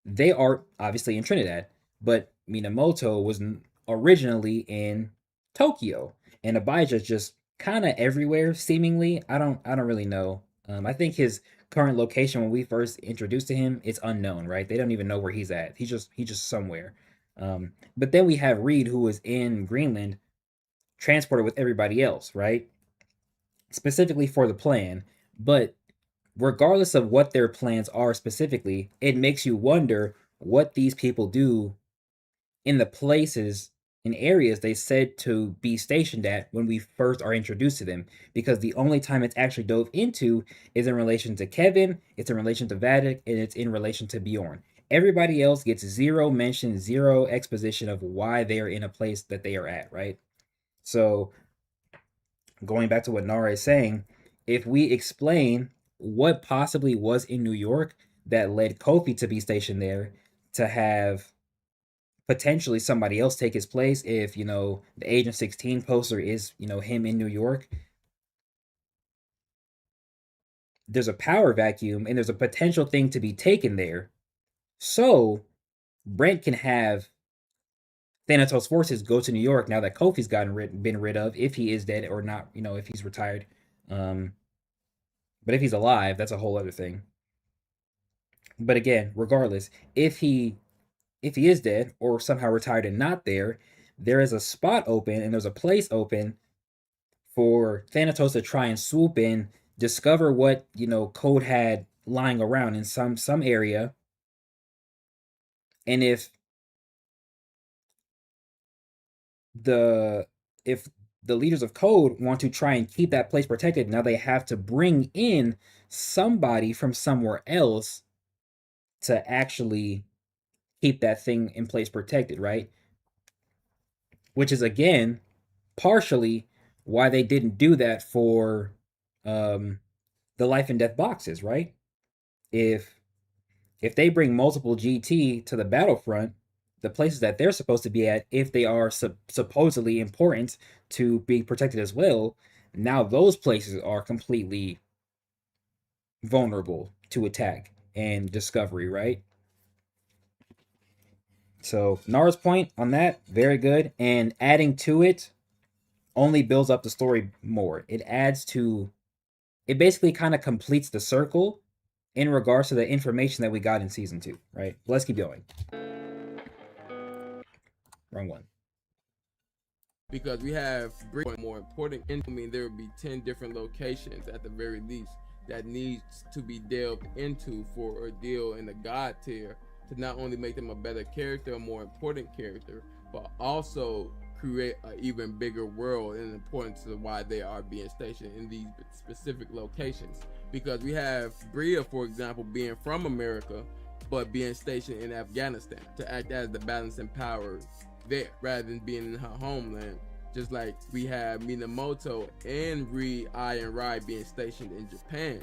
they are obviously in Trinidad, but Minamoto was originally in Tokyo, and Abijah's just kind of everywhere seemingly. I don't really know. I think his current location when we first introduced to him, it's unknown, right? They don't even know where he's at. He's just somewhere. But then we have Reed, who is in Greenland, transported with everybody else, right? Specifically for the plan. But regardless of what their plans are specifically, it makes you wonder what these people do in the places and areas they said to be stationed at when we first are introduced to them. Because the only time it's actually dove into is in relation to Kevin, it's in relation to Vadik, and it's in relation to Bjorn. Everybody else gets zero mention, zero exposition of why they are in a place that they are at, right? So going back to what Nara is saying, if we explain what possibly was in New York that led Kofi to be stationed there, to have potentially somebody else take his place, if the Agent 16 poster is him in New York, there's a power vacuum and there's a potential thing to be taken there. So Brent can have Thanatos forces go to New York now that Kofi's been rid of, if he is dead or not, if he's retired. Um, but if he's alive, that's a whole other thing. But again, regardless, if he is dead or somehow retired and not there, there is a spot open and there's a place open for Thanatos to try and swoop in, discover what Code had lying around in some area, and the if the leaders of Code want to try and keep that place protected, now they have to bring in somebody from somewhere else to actually keep that thing in place protected, right? Which is again partially why they didn't do that for um, the life and death boxes, right? If they bring multiple GT to the battlefront, the places that they're supposed to be at, if they are supposedly important to be protected as well, now those places are completely vulnerable to attack and discovery, right? So Nara's point on that, very good. And adding to it only builds up the story more. It basically kind of completes the circle in regards to the information that we got in season 2, right? Let's keep going. Wrong one. Because we have more important. I mean, there would be 10 different locations at the very least that needs to be delved into for Ordeal in the God tier to not only make them a better character, a more important character, but also create an even bigger world and importance to why they are being stationed in these specific locations. Because we have Bria, for example, being from America, but being stationed in Afghanistan to act as the balancing power there rather than being in her homeland. Just like we have Minamoto and Ai and Rai being stationed in Japan,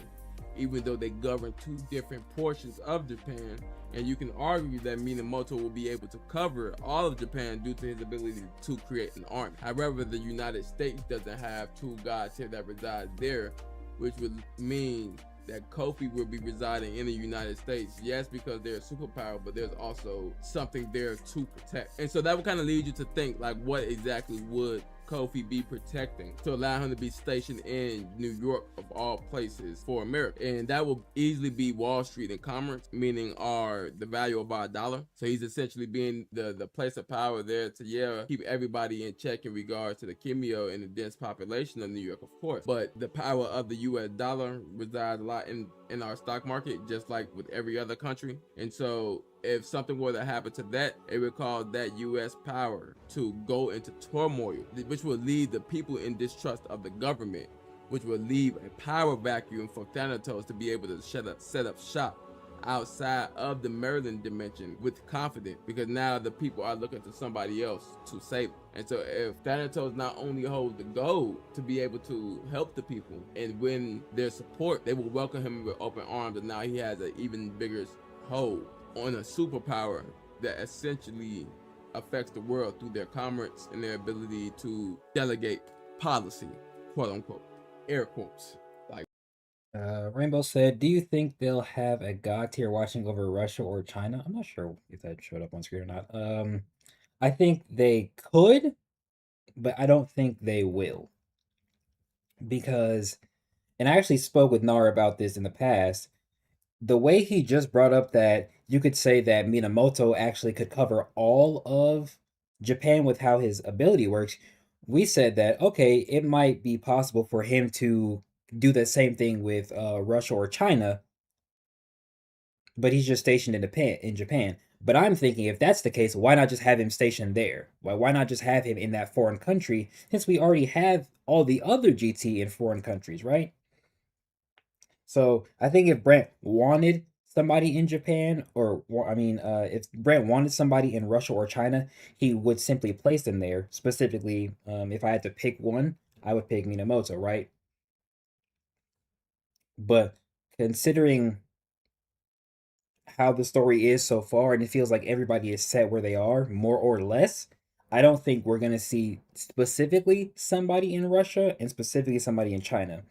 even though they govern two different portions of Japan. And you can argue that Minamoto will be able to cover all of Japan due to his ability to create an army. However, the United States doesn't have two gods here that reside there, which would mean that Kofi will be residing in the United States. Yes, because they're a superpower, but there's also something there to protect. And so that would kind of lead you to think, like, what exactly would Kofi be protecting to allow him to be stationed in New York of all places for America? And that will easily be Wall Street and commerce, meaning the value of our dollar. So he's essentially being the place of power there to keep everybody in check in regards to the Kimio and the dense population of New York, of course. But the power of the US dollar resides a lot in our stock market, just like with every other country. And so if something were to happen to that, it would cause that U.S. power to go into turmoil, which will lead the people in distrust of the government, which will leave a power vacuum for Thanatos to be able to set up shop outside of the Maryland dimension with confidence, because now the people are looking to somebody else to save them. And so if Thanatos not only holds the gold to be able to help the people and win their support, they will welcome him with open arms, and now he has an even bigger hold on a superpower that essentially affects the world through their commerce and their ability to delegate policy, quote unquote, air quotes. Like, Rainbow said, "Do you think they'll have a god tier watching over Russia or China?" I'm not sure if that showed up on screen or not. I think they could, but I don't think they will because, and I actually spoke with Nar about this in the past. The way he just brought up that you could say that Minamoto actually could cover all of Japan with how his ability works, we said that okay, it might be possible for him to do the same thing with Russia or China, but he's just stationed in Japan. But I'm thinking if that's the case, why not just have him stationed there? Why not just have him in that foreign country since we already have all the other GT in foreign countries, right? So I think if Brent wanted somebody in Japan, or I mean, if Brent wanted somebody in Russia or China, he would simply place them there. Specifically, if I had to pick one, I would pick Minamoto, right? But considering how the story is so far, and it feels like everybody is set where they are, more or less. I don't think we're gonna see specifically somebody in Russia and specifically somebody in China.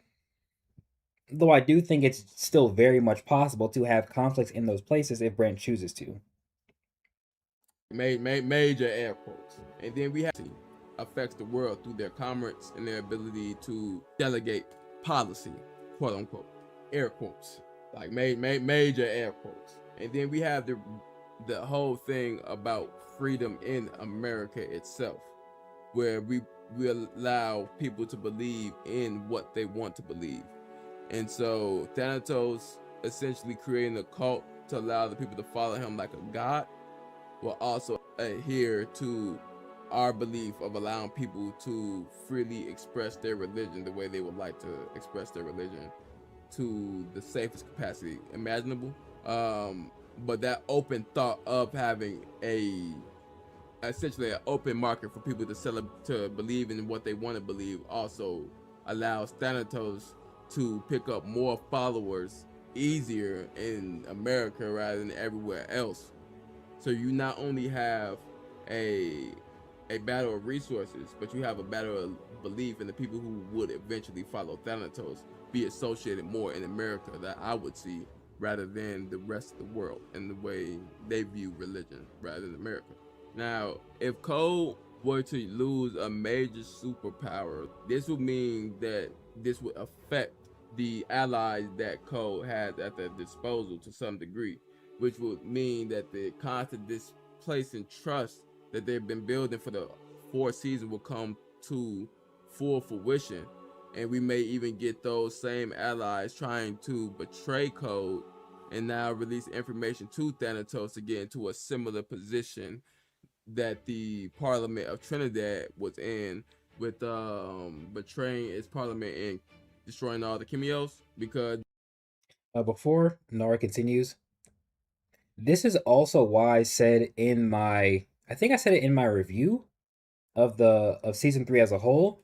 Though I do think it's still very much possible to have conflicts in those places if Brent chooses to. Major air quotes. And then we have affects the world through their commerce and their ability to delegate policy, quote unquote, air quotes, like major air quotes. And then we have the whole thing about freedom in America itself, where we allow people to believe in what they want to believe. And so Thanatos essentially creating a cult to allow the people to follow him like a god will also adhere to our belief of allowing people to freely express their religion the way they would like to express their religion to the safest capacity imaginable. But that open thought of having essentially an open market for people to believe in what they want to believe also allows Thanatos to pick up more followers easier in America rather than everywhere else. So you not only have a battle of resources, but you have a battle of belief in the people who would eventually follow Thanatos be associated more in America that I would see rather than the rest of the world and the way they view religion rather than America. Now, if Cole were to lose a major superpower, this would mean that this would affect the allies that Cole has at their disposal to some degree, which would mean that the constant displacing trust that they've been building for the 4 seasons will come to full fruition. And we may even get those same allies trying to betray Code and now release information to Thanatos to get into a similar position that the Parliament of Trinidad was in with betraying its parliament and destroying all the Kimios. Because Before Nora continues, this is also why I said in my, I think I said it in my review of season 3 as a whole,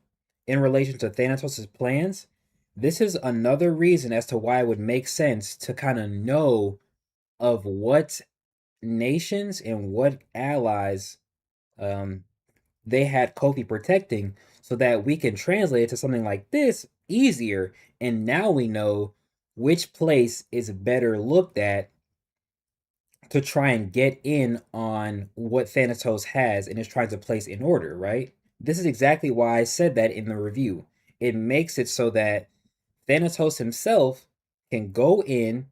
in relation to Thanatos' plans. This is another reason as to why it would make sense to kind of know of what nations and what allies um, they had Kofi protecting, so that we can translate it to something like this easier. And now we know which place is better looked at to try and get in on what Thanatos has and is trying to place in order, right? This is exactly why I said that in the review. It makes it so that Thanatos himself can go in,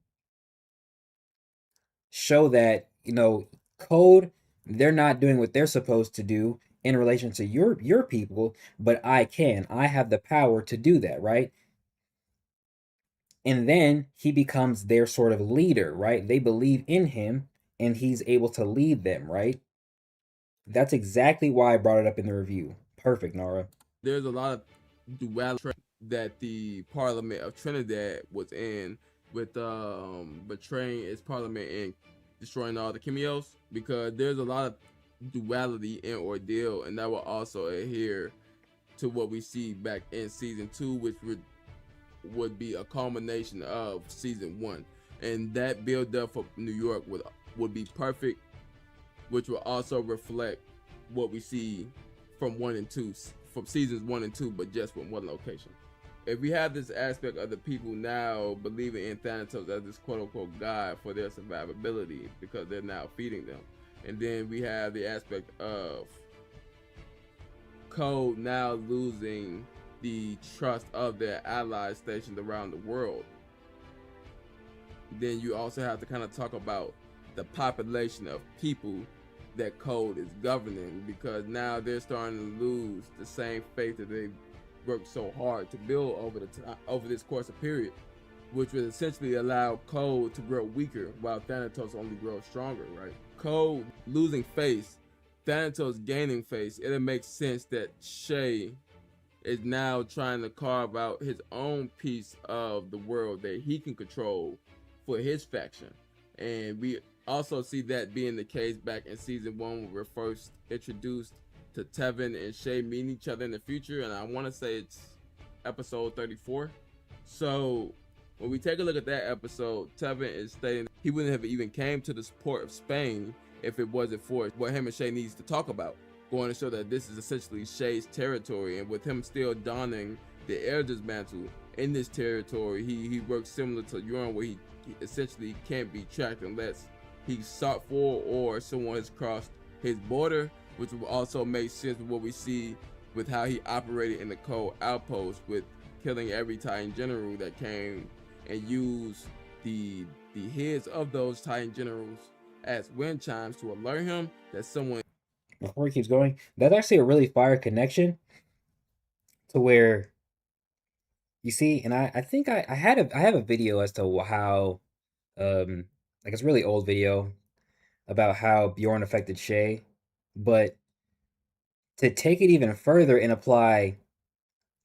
show that, Code, they're not doing what they're supposed to do in relation to your people, but I can. I have the power to do that, right? And then he becomes their sort of leader, right? They believe in him and he's able to lead them, right? That's exactly why I brought it up in the review. Perfect, Nara. there's a lot of duality that the Parliament of Trinidad was in with betraying its parliament and destroying all the Kimios, because there's a lot of duality in Ordeal, and that will also adhere to what we see back in season 2, which would be a culmination of season 1, and that build up for New York would be perfect, which will also reflect what we see from 1 and 2, from seasons 1 and 2, but just from one location. if we have this aspect of the people now believing in Thanatos as this quote unquote god for their survivability because they're now feeding them, and then we have the aspect of Code now losing the trust of their allies stationed around the world, then you also have to kind of talk about the population of people that Code is governing, because now they're starting to lose the same faith that they worked so hard to build over this course of period, which would essentially allow Code to grow weaker while Thanatos only grows stronger, right? Code losing face, Thanatos gaining face. It'll make sense that Shay is now trying to carve out his own piece of the world that he can control for his faction. And we also see that being the case back in season 1 when we're first introduced to Tevin and Shay meeting each other in the future, and I want to say it's episode 34. So when we take a look at that episode, Tevin is stating he wouldn't have even came to the port of Spain if it wasn't for what him and Shay needs to talk about, going to show that this is essentially Shay's territory, and with him still donning the Elder's mantle in this territory, he works similar to Euron, where he essentially can't be tracked unless he's sought for or someone has crossed his border, which will also make sense with what we see with how he operated in the Cold Outpost, with killing every Titan general that came and used the heads of those Titan generals as wind chimes to alert him that someone. Before he keeps going, that's actually a really fire connection to where you see, and I think I have a video as to how like it's a really old video about how Bjorn affected Shay, but to take it even further and apply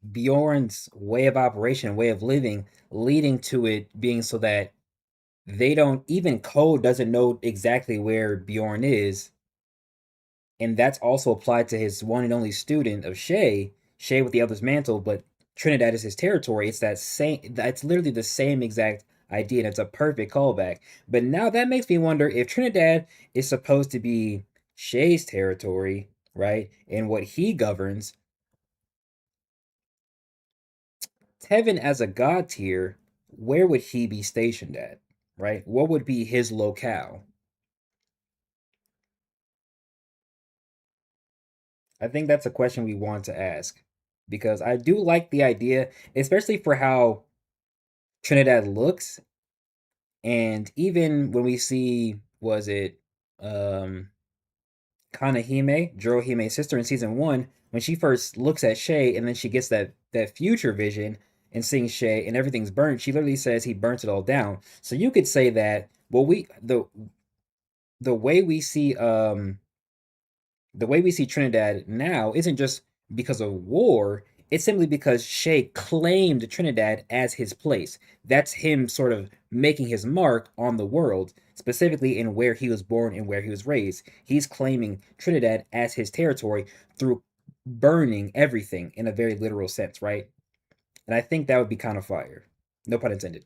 Bjorn's way of operation, way of living, leading to it being so that they don't even Code doesn't know exactly where Bjorn is, and that's also applied to his one and only student of Shay, Shay with the Elder's Mantle, but Trinidad is his territory. It's that same. That's literally the same exact idea, and it's a perfect callback. But now that makes me wonder if Trinidad is supposed to be Shay's territory, right, and what he governs. Tevin as a god tier, where would he be stationed at, right? What would be his locale? I think that's a question we want to ask because I do like the idea, especially for how Trinidad looks. And even when we see, was it Kanahime, Jorohime's sister in season 1, when she first looks at Shay and then she gets that future vision and seeing Shay and everything's burnt, she literally says he burnt it all down. So you could say that, well, the way we see the way we see Trinidad now isn't just because of war, it's simply because Shay claimed Trinidad as his place. That's him sort of making his mark on the world, specifically in where he was born and where he was raised. He's claiming Trinidad as his territory through burning everything in a very literal sense, right? And I think that would be kind of fire. No pun intended.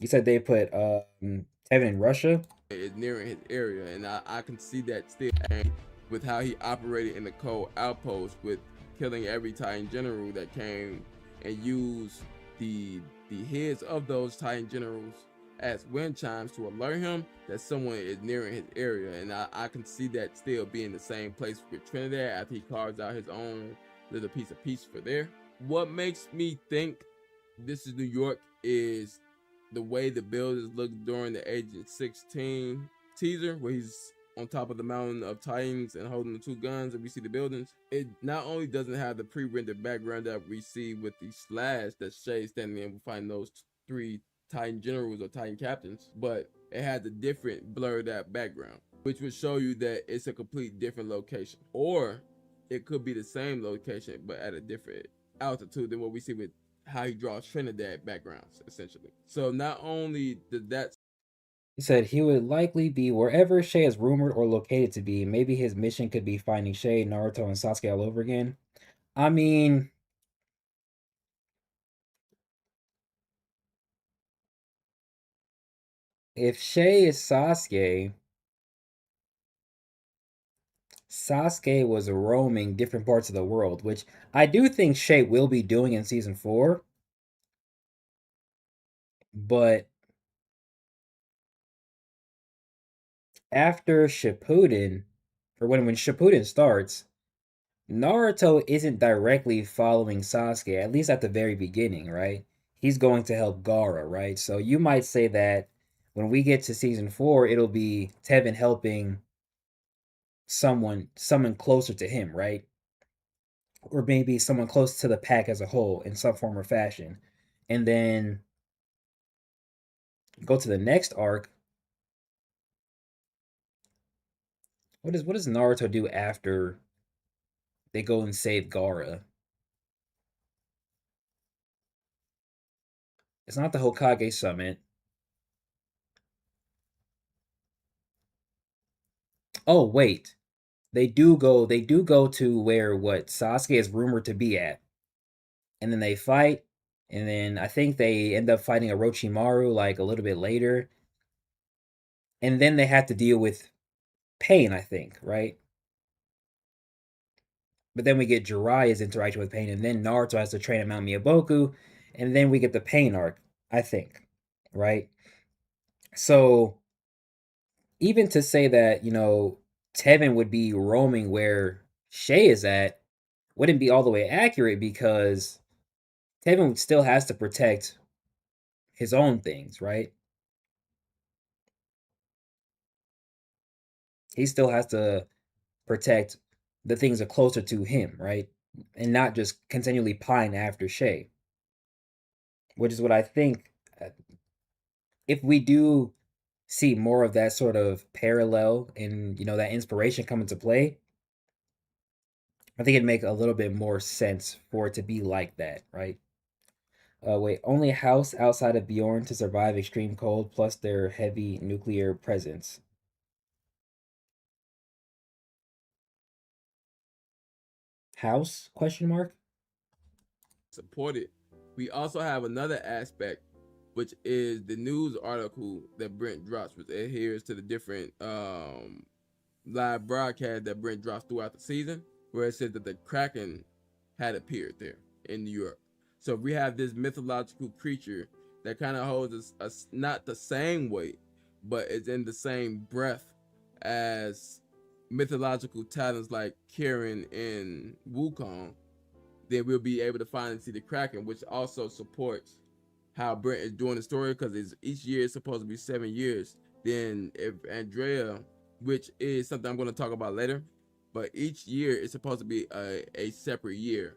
You said they put Tevin in Russia. Is nearing his area, and I can see that still with how he operated in the Cold Outpost, with killing every Titan general that came and used the heads of those Titan generals as wind chimes to alert him that someone is nearing his area. And I can see that still being the same place with Trinidad after he carves out his own little piece of peace for there. What makes me think this is New York is the way the buildings look during the Agent 16 teaser, where he's on top of the mountain of Titans and holding the 2 guns, and we see the buildings. It not only doesn't have the pre-rendered background that we see with the slash that Shay standing in, we find those 3 Titan generals or Titan captains, but it had the different blurred out background, which would show you that it's a complete different location, or it could be the same location but at a different altitude than what we see with how he draws Trinidad backgrounds, essentially. So not only did that. He said he would likely be wherever Shay is rumored or located to be. Maybe his mission could be finding Shay, Naruto, and Sasuke all over again. I mean, if Shay is Sasuke, Sasuke was roaming different parts of the world, which I do think Shay will be doing in season 4. But after Shippuden, or when Shippuden starts, Naruto isn't directly following Sasuke, at least at the very beginning, right? He's going to help Gaara, right? So you might say that when we get to season 4, it'll be Tevin helping someone closer to him, right? Or maybe someone close to the pack as a whole in some form or fashion. And then go to the next arc. What does Naruto do after they go and save Gaara? It's not the Hokage summit. Oh wait, they do go to where what Sasuke is rumored to be at, and then they fight, and then I think they end up fighting Orochimaru like a little bit later, and then they have to deal with Pain, I think, right? But then we get Jiraiya's interaction with Pain, and then Naruto has to train at Mount Miyaboku, and then we get the Pain arc, I think, right? So even to say that, Tevin would be roaming where Shay is at wouldn't be all the way accurate because Tevin still has to protect his own things, right? He still has to protect the things that are closer to him, right? And not just continually pine after Shay, which is what I think. If we do see more of that sort of parallel and that inspiration come into play, I think it'd make a little bit more sense for it to be like that, right? Wait, only house outside of Bjorn to survive extreme cold, plus their heavy nuclear presence. House? Question mark. Supported. We also have another aspect, which is the news article that Brent drops, which adheres to the different live broadcasts that Brent drops throughout the season, where it said that the Kraken had appeared there in New York. So we have this mythological creature that kind of holds us not the same weight, but it's in the same breath as mythological talents like Kirin and Wukong. Then we'll be able to finally see the Kraken, which also supports how Brent is doing the story, because each year is supposed to be 7 years. Then if Andrea, which is something I'm going to talk about later, but each year is supposed to be a separate year.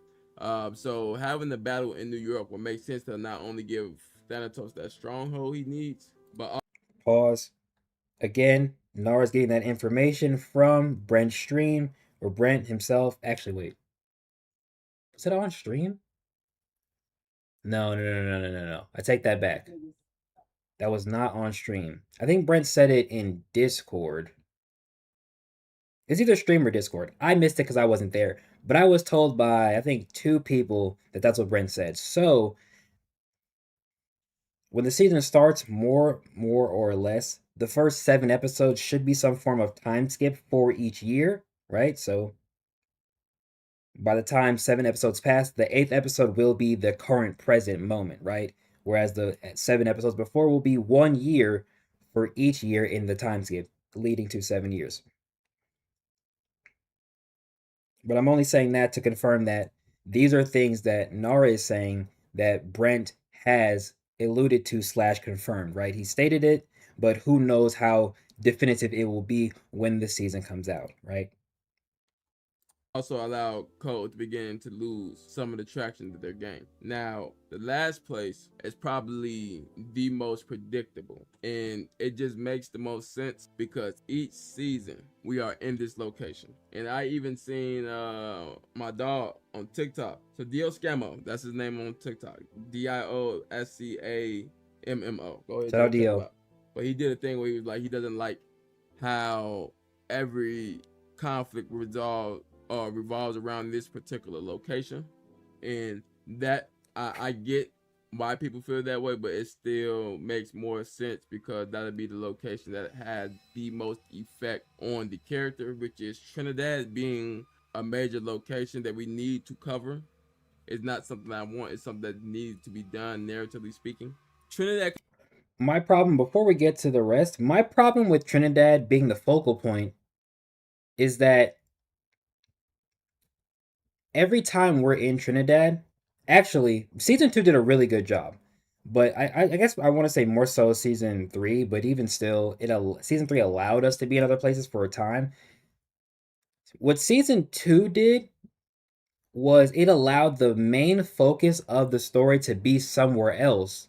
So having the battle in New York will make sense to not only give Thanatos that stronghold he needs, but Pause. Again, Nara's getting that information from Brent's stream, or Brent himself. Actually, wait. Is it on stream? No, no, no, no, no, no, no. I take that back. That was not on stream. I think Brent said it in Discord. It's either stream or Discord. I missed it because I wasn't there. But I was told by, I think, 2 people that that's what Brent said. So when the season starts, more or less, the first 7 episodes should be some form of time skip for each year, right? So by the time 7 episodes pass, the 8th episode will be the current present moment, right? Whereas the 7 episodes before will be 1 year for each year in the time skip, leading to 7 years. But I'm only saying that to confirm that these are things that Nara is saying that Brent has alluded to / confirmed, right? He stated it, but who knows how definitive it will be when the season comes out, right? also allow Code to begin to lose some of the traction that they're gaining. Now, the last place is probably the most predictable, and it just makes the most sense because each season we are in this location. And I even seen my dog on TikTok. So Dio Scammo, that's his name on TikTok. DIOSCAMMO. Go ahead Shout out and check him Dio. out. But he did a thing where he was like, he doesn't like how every conflict revolves around this particular location, and that I get why people feel that way, but it still makes more sense because that'll be the location that has the most effect on the character, which is Trinidad being a major location that we need to cover. It's not something I want, it's something that needs to be done narratively speaking. Trinidad. My problem, before we get to the rest, my problem with Trinidad being the focal point is that every time we're in Trinidad, actually, season two did a really good job. But I guess I want to say more so season three, but even still, season three allowed us to be in other places for a time. What season two did was it allowed the main focus of the story to be somewhere else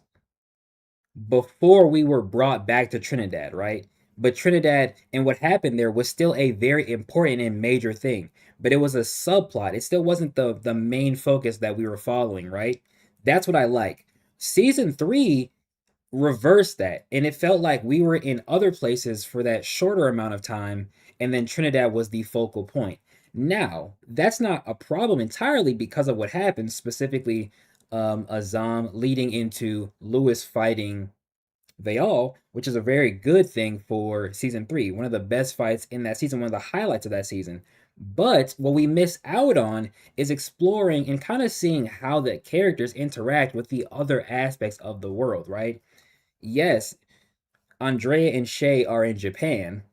before we were brought back to Trinidad, right? But Trinidad and what happened there was still a very important and major thing, but it was a subplot. It still wasn't the main focus that we were following, right? That's what I like. Season 3 reversed that, and it felt like we were in other places for that shorter amount of time, and then Trinidad was the focal point. Now, that's not a problem entirely because of what happened, specifically Azam leading into Lewis fighting Vayal, which is a very good thing for season 3. One of the best fights in that season, one of the highlights of that season. But what we miss out on is exploring and kind of seeing how the characters interact with the other aspects of the world, right? Yes, Andrea and Shay are in Japan,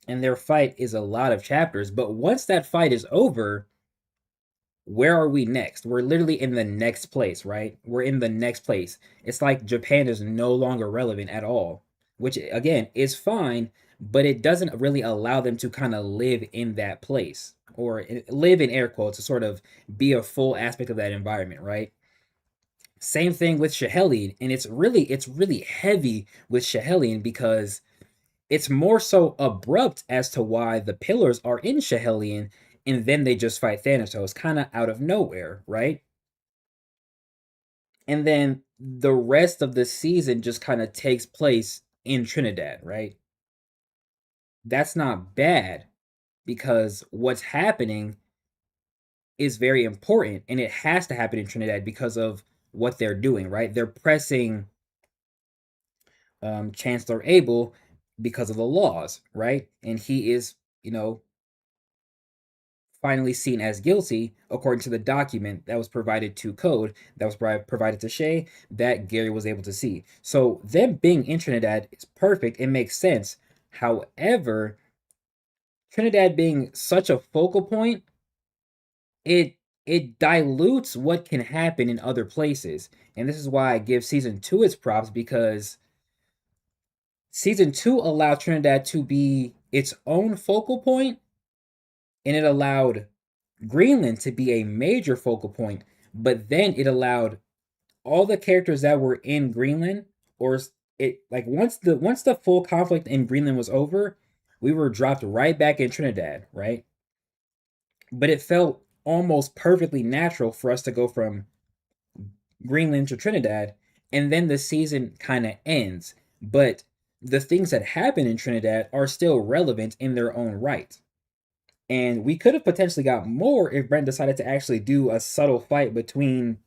and their fight is a lot of chapters, but once that fight is over, where are we next? We're literally in the next place, right? We're in the next place. It's like Japan is no longer relevant at all, which again is fine, but it doesn't really allow them to kind of live in that place or live in air quotes to sort of be a full aspect of that environment, right? Same thing with Schehelian, and it's really heavy with Schehelian because it's more so abrupt as to why the pillars are in Schehelian, and then they just fight Thanatos kind of out of nowhere, right? And then the rest of the season just kind of takes place in Trinidad, right? That's not bad because what's happening is very important and it has to happen in Trinidad because of what they're doing, right? They're pressing Chancellor Abel because of the laws, right? And he is, finally seen as guilty according to the document that was provided to Code, that was provided to Shay, that Gary was able to see. So them being in Trinidad is perfect. It makes sense. However, Trinidad being such a focal point, it it dilutes what can happen in other places. And this is why I give season 2 its props because season 2 allowed Trinidad to be its own focal point and it allowed Greenland to be a major focal point, but then it allowed all the characters that were in Greenland, or it like once the full conflict in Greenland was over, we were dropped right back in Trinidad, right? But it felt almost perfectly natural for us to go from Greenland to Trinidad, and then the season kind of ends. But the things that happen in Trinidad are still relevant in their own right. And we could have potentially got more if Brent decided to actually do a subtle fight between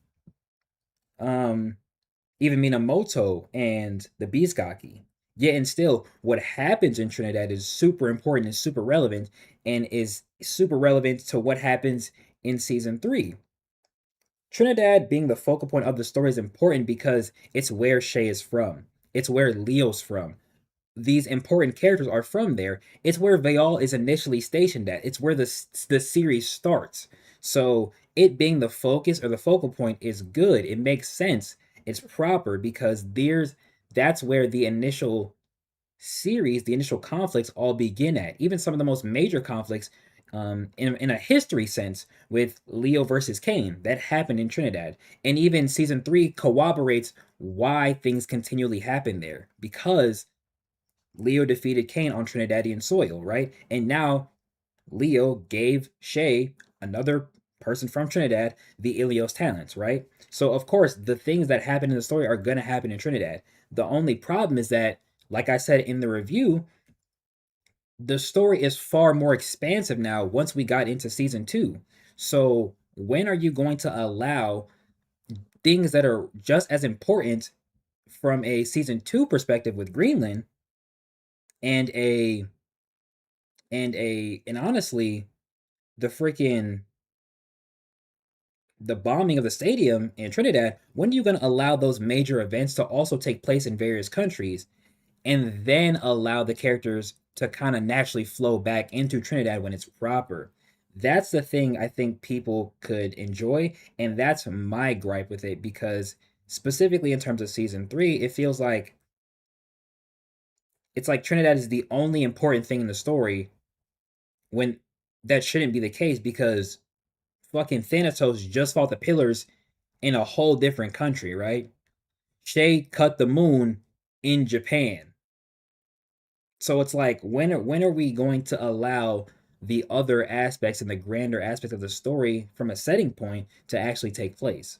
um even Minamoto and the Bisgaki. Yet and still, what happens in Trinidad is super important and super relevant, and is super relevant to what happens in season 3. Trinidad being the focal point of the story is important because it's where Shay is from. It's where Leo's from. These important characters are from there. It's where Vayal is initially stationed at. It's where the series starts. So it being the focus or the focal point is good. It makes sense. It's proper because that's where the initial series, the initial conflicts all begin at. Even some of the most major conflicts, in a history sense, with Leo versus Kane, that happened in Trinidad. And even season 3 corroborates why things continually happen there because Leo defeated Kane on Trinidadian soil, right? And now Leo gave Shay, another person from Trinidad, the Ilios talents, right? So of course, the things that happen in the story are gonna happen in Trinidad. The only problem is that, like I said in the review, the story is far more expansive now once we got into season 2. So when are you going to allow things that are just as important from a season 2 perspective with Greenland and and honestly, the freaking the bombing of the stadium in Trinidad, when are you going to allow those major events to also take place in various countries and then allow the characters to kind of naturally flow back into Trinidad when it's proper? That's the thing I think people could enjoy, and that's my gripe with it because specifically in terms of season 3, it feels like it's like Trinidad is the only important thing in the story when that shouldn't be the case because fucking Thanatos just fought the pillars in a whole different country, right? Shay cut the moon in Japan. So it's like when are we going to allow the other aspects and the grander aspects of the story from a setting point to actually take place?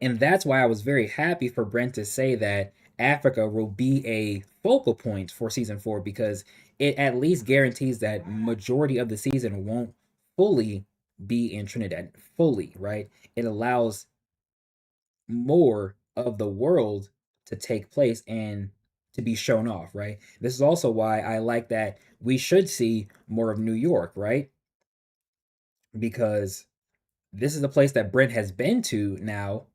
And that's why I was very happy for Brent to say that Africa will be a focal point for season 4 because it at least guarantees that majority of the season won't fully be in Trinidad fully, right? It allows more of the world to take place and to be shown off, right? This is also why I like that we should see more of New York, right? Because this is a place that Brent has been to now,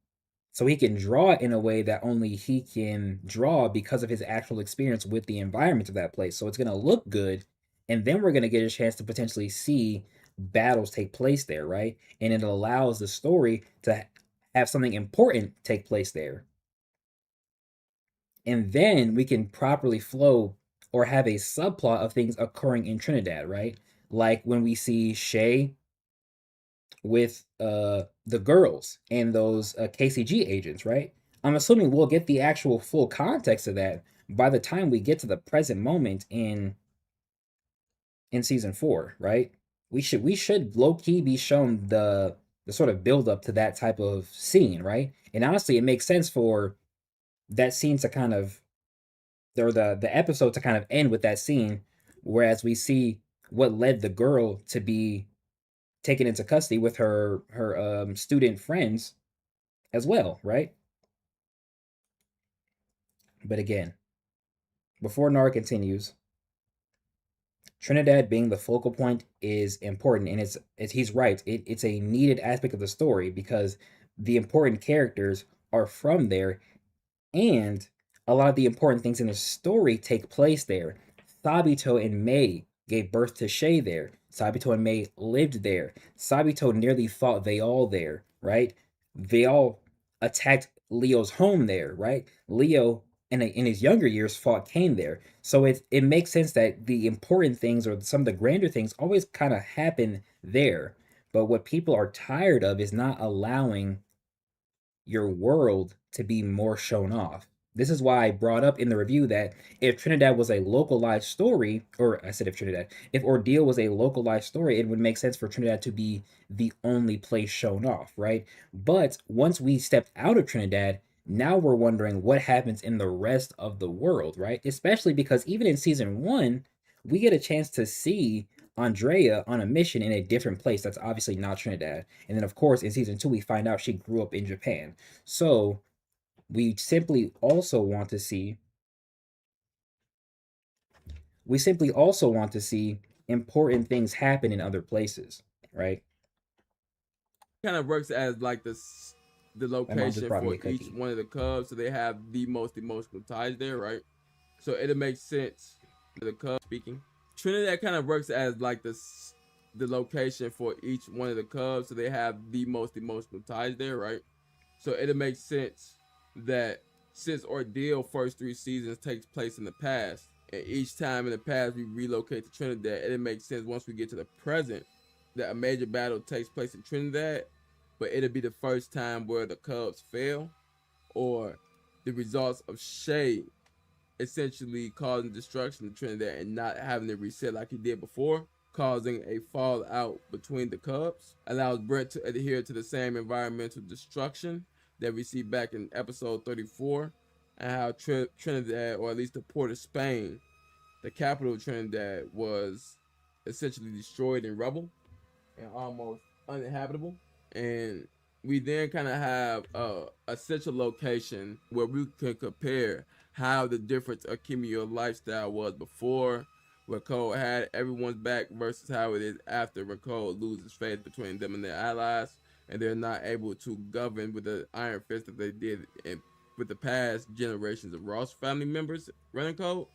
so he can draw in a way that only he can draw because of his actual experience with the environment of that place. So it's going to look good, and then we're going to get a chance to potentially see battles take place there, right? And it allows the story to have something important take place there. And then we can properly flow or have a subplot of things occurring in Trinidad, right? Like when we see Shay with the girls and those KCG agents, right? I'm assuming we'll get the actual full context of that by the time we get to the present moment in season 4, right? We should low key be shown the sort of build up to that type of scene, right? And honestly, it makes sense for that scene to kind of or the episode to kind of end with that scene, whereas we see what led the girl to be taken into custody with her student friends as well, right? But again, before Nara continues, Trinidad being the focal point is important, and it's he's right. It's a needed aspect of the story because the important characters are from there, and a lot of the important things in the story take place there. Sabito and May gave birth to Shay there. Sabito and May lived there. Sabito nearly fought they all there, right? They all attacked Leo's home there, right? Leo in his younger years fought Kane there. So it makes sense that the important things or some of the grander things always kind of happen there. But what people are tired of is not allowing your world to be more shown off. This is why I brought up in the review that if Trinidad was a localized story, or I said if Trinidad, if Ordeal was a localized story, it would make sense for Trinidad to be the only place shown off, right? But once we stepped out of Trinidad, now we're wondering what happens in the rest of the world, right? Especially because even in season 1, we get a chance to see Andrea on a mission in a different place that's obviously not Trinidad. And then, of course, in season 2, we find out she grew up in Japan. So we simply also want to see important things happen in other places, right? Kind of works as like the My mom just location brought me for a each cookie. one of the Cubs, so they have the most emotional ties there, right? So it'll make sense. The Cubs speaking, Trinidad kind of works as like the location for each one of the Cubs, so they have the most emotional ties there, right? So it'll make sense that since Ordeal first 3 seasons takes place in the past, and each time in the past we relocate to Trinidad, it'll make sense once we get to the present that a major battle takes place in Trinidad, but it'll be the first time where the Cubs fail, or the results of Shay essentially causing destruction in Trinidad and not having to reset like he did before, causing a fallout between the Cubs, allows Brent to adhere to the same environmental destruction that we see back in episode 34, and how Trinidad, or at least the port of Spain, the capital of Trinidad, was essentially destroyed in rubble and almost uninhabitable. And we then kind of have a central location where we can compare how the difference of Kimio lifestyle was before Rakoa had everyone's back versus how it is after Rakoa loses faith between them and their allies, and they're not able to govern with the iron fist that they did with the past generations of Ross family members running code.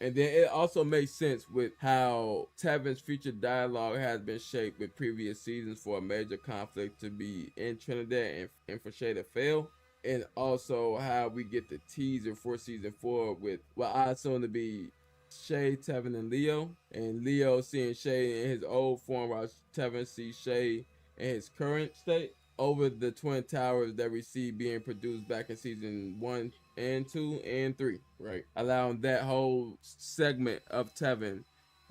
And then it also makes sense with how Tevin's future dialogue has been shaped with previous seasons for a major conflict to be in Trinidad and for Shay to fail. And also how we get the teaser for season 4 with what I assume to be Shay, Tevin, and Leo. And Leo seeing Shay in his old form while Tevin sees Shay in his current state over the Twin Towers that we see being produced back in season 1 and 2 and 3, right? Allowing that whole segment of Tevin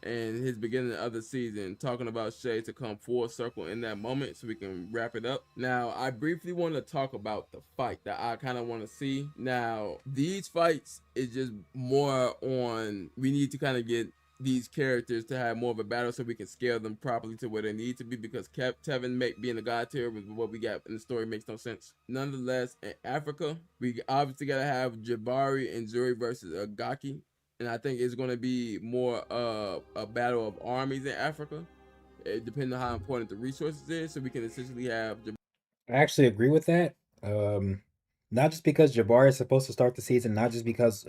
and his beginning of the season talking about Shay to come full circle in that moment so we can wrap it up. Now, I briefly want to talk about the fight that I kind of want to see. Now, these fights is just more on, we need to kind of get these characters to have more of a battle so we can scale them properly to where they need to be, because Tevin being a god tier with what we got in the story makes no sense. Nonetheless, in Africa, we obviously got to have Jabari and Zuri versus Agaki. And I think it's going to be more of a battle of armies in Africa, depending on how important the resources is. So we can essentially have I actually agree with that. Not just because Jabari is supposed to start the season, not just because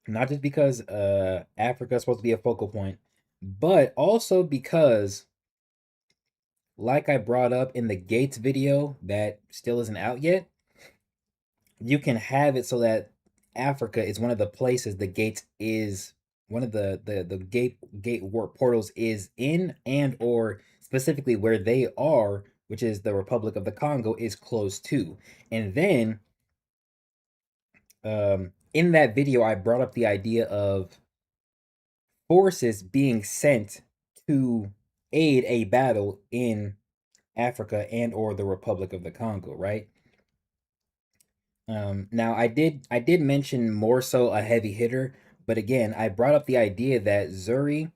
not just because Africa is supposed to be a focal point, but also because, like I brought up in the Gates video that still isn't out yet, you can have it so that Africa is one of the places the Gates is one of the gate warp portals is in, and or specifically where they are, which is the Republic of the Congo, is close to. And then in that video I brought up the idea of forces being sent to aid a battle in Africa and or the Republic of the Congo, right? Now I did mention more so a heavy hitter, but again, I brought up the idea that Zuri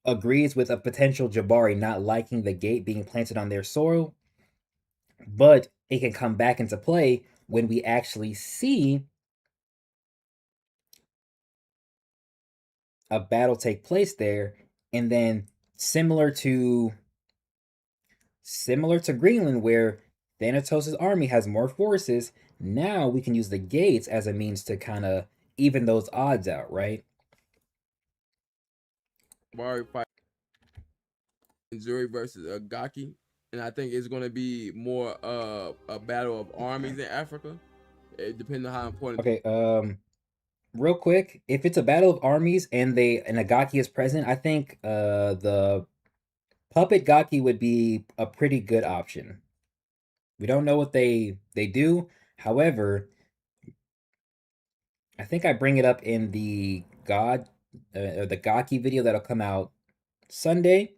agrees with a potential Jabari not liking the gate being planted on their soil, but it can come back into play when we actually see a battle take place there, and then similar to similar to Greenland, where Thanatos' army has more forces, now we can use the gates as a means to kind of even those odds out, right? Jabari fight Zuri versus Agaki. And I think it's going to be more of a battle of armies in Africa, depending on how important. Okay, real quick, if it's a battle of armies and Agaki is present, I think the puppet Gaki would be a pretty good option. We don't know what they do. However, I think I bring it up in the the Gaki video that'll come out Sunday.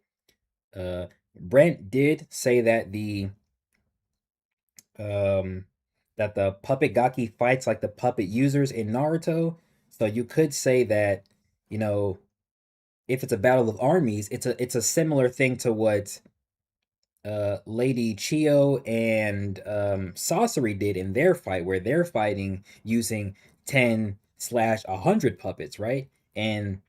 Brent did say that um the puppet Gaki fights like the puppet users in Naruto. So you could say that, you know, if it's a battle of armies, it's a similar thing to what Lady Chio and Sorcery did in their fight, where they're fighting using 10/100 puppets, right? And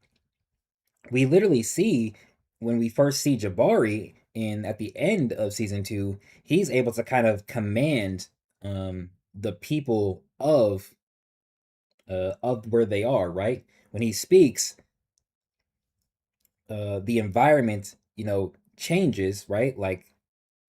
we literally see when we first see Jabari in at the end of season 2, he's able to kind of command the people of where they are, right? When he speaks, the environment, changes, right? Like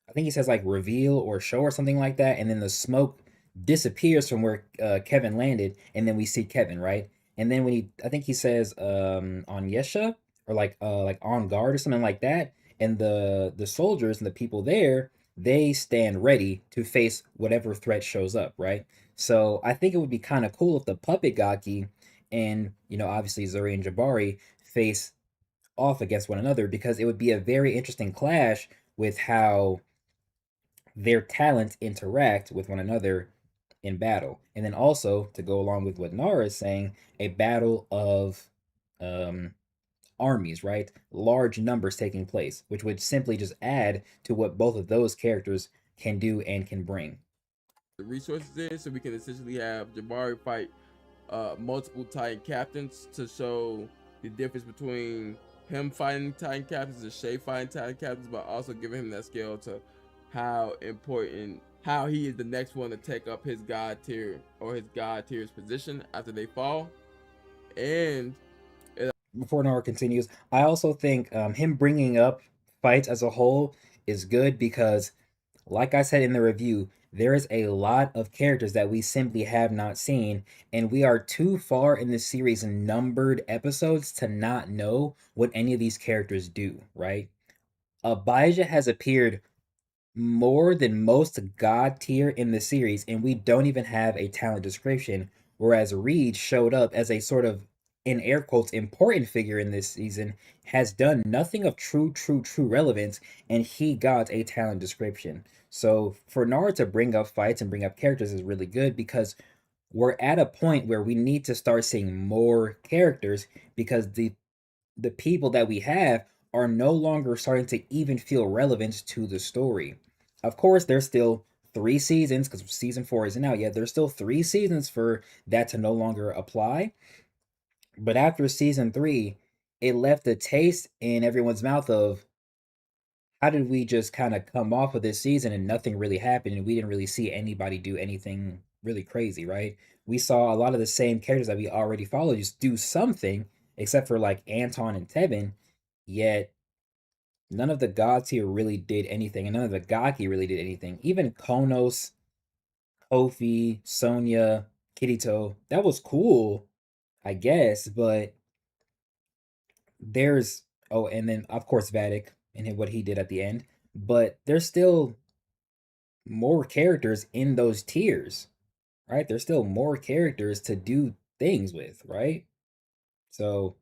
I think he says like reveal or show or something like that, and then the smoke disappears from where Kevin landed, and then we see Kevin, right? And then when I think he says on Yesha or like on guard or something like that, and the soldiers and the people there, they stand ready to face whatever threat shows up, right? So I think it would be kind of cool if the puppet Gaki and obviously Zuri and Jabari face off against one another, because it would be a very interesting clash with how their talents interact with one another in battle. And then also, to go along with what Nara is saying, a battle of um armies, right? Large numbers taking place, which would simply just add to what both of those characters can do and can bring. The resources is so we can essentially have Jabari fight multiple Titan captains to show the difference between him fighting Titan captains and Shay fighting Titan captains, but also giving him that scale to how important, how he is the next one to take up his god tier or his god tier's position after they fall. And Before Nora continues, I also think him bringing up fights as a whole is good because, like I said in the review, there is a lot of characters that we simply have not seen, and we are too far in the series' numbered episodes to not know what any of these characters do, right? Abijah has appeared more than most god tier in the series, and we don't even have a talent description. Whereas Reed showed up as a sort of, in air quotes, important figure in this season, has done nothing of true relevance, and he got a talent description. So for Nara to bring up fights and bring up characters is really good because we're at a point where we need to start seeing more characters because the people that we have are no longer starting to even feel relevant to the story. Of course, there's still 3 seasons because season 4 isn't out yet. There's still 3 seasons for that to no longer apply. But after season 3, it left a taste in everyone's mouth of how did we just kind of come off of this season and nothing really happened and we didn't really see anybody do anything really crazy, right? We saw a lot of the same characters that we already followed just do something, except for like Anton and Tevin, yet none of the gods here really did anything, and none of the Gaki really did anything. Even Konos, Kofi, Sonya, Kirito, that was cool, I guess, but there's oh, and then of course Vatic and what he did at the end, but there's still more characters in those tiers, right? There's still more characters to do things with, right? So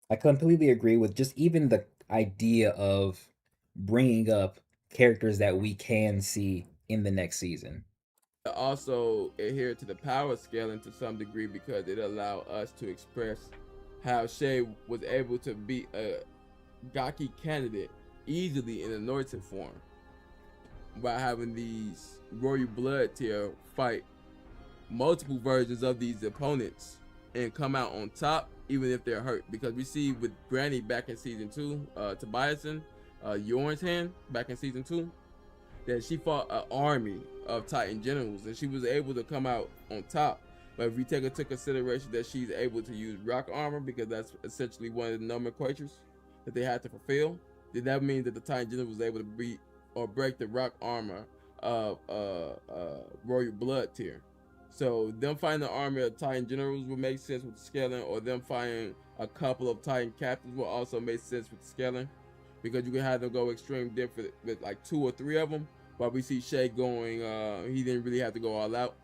I completely agree with just even the idea of bringing up characters that we can see in the next season. also adhere to the power scaling to some degree because it allowed us to express how Shay was able to beat a Gaki candidate easily in anointed form by having these royal blood tier fight multiple versions of these opponents and come out on top even if they're hurt, because we see with Granny back in season 2, Tobiasen, Yorn's hand back in season 2, that she fought an army of Titan generals and she was able to come out on top. But if we take into consideration that she's able to use rock armor because that's essentially one of the nomenclatures that they had to fulfill, then that means that the Titan general was able to beat or break the rock armor of royal blood tier. So them fighting the army of Titan generals would make sense with the scaling, or them fighting a couple of Titan captains will also make sense with the scaling, because you can have them go extreme different with like 2 or 3 of them. While we see Shay going, he didn't really have to go all out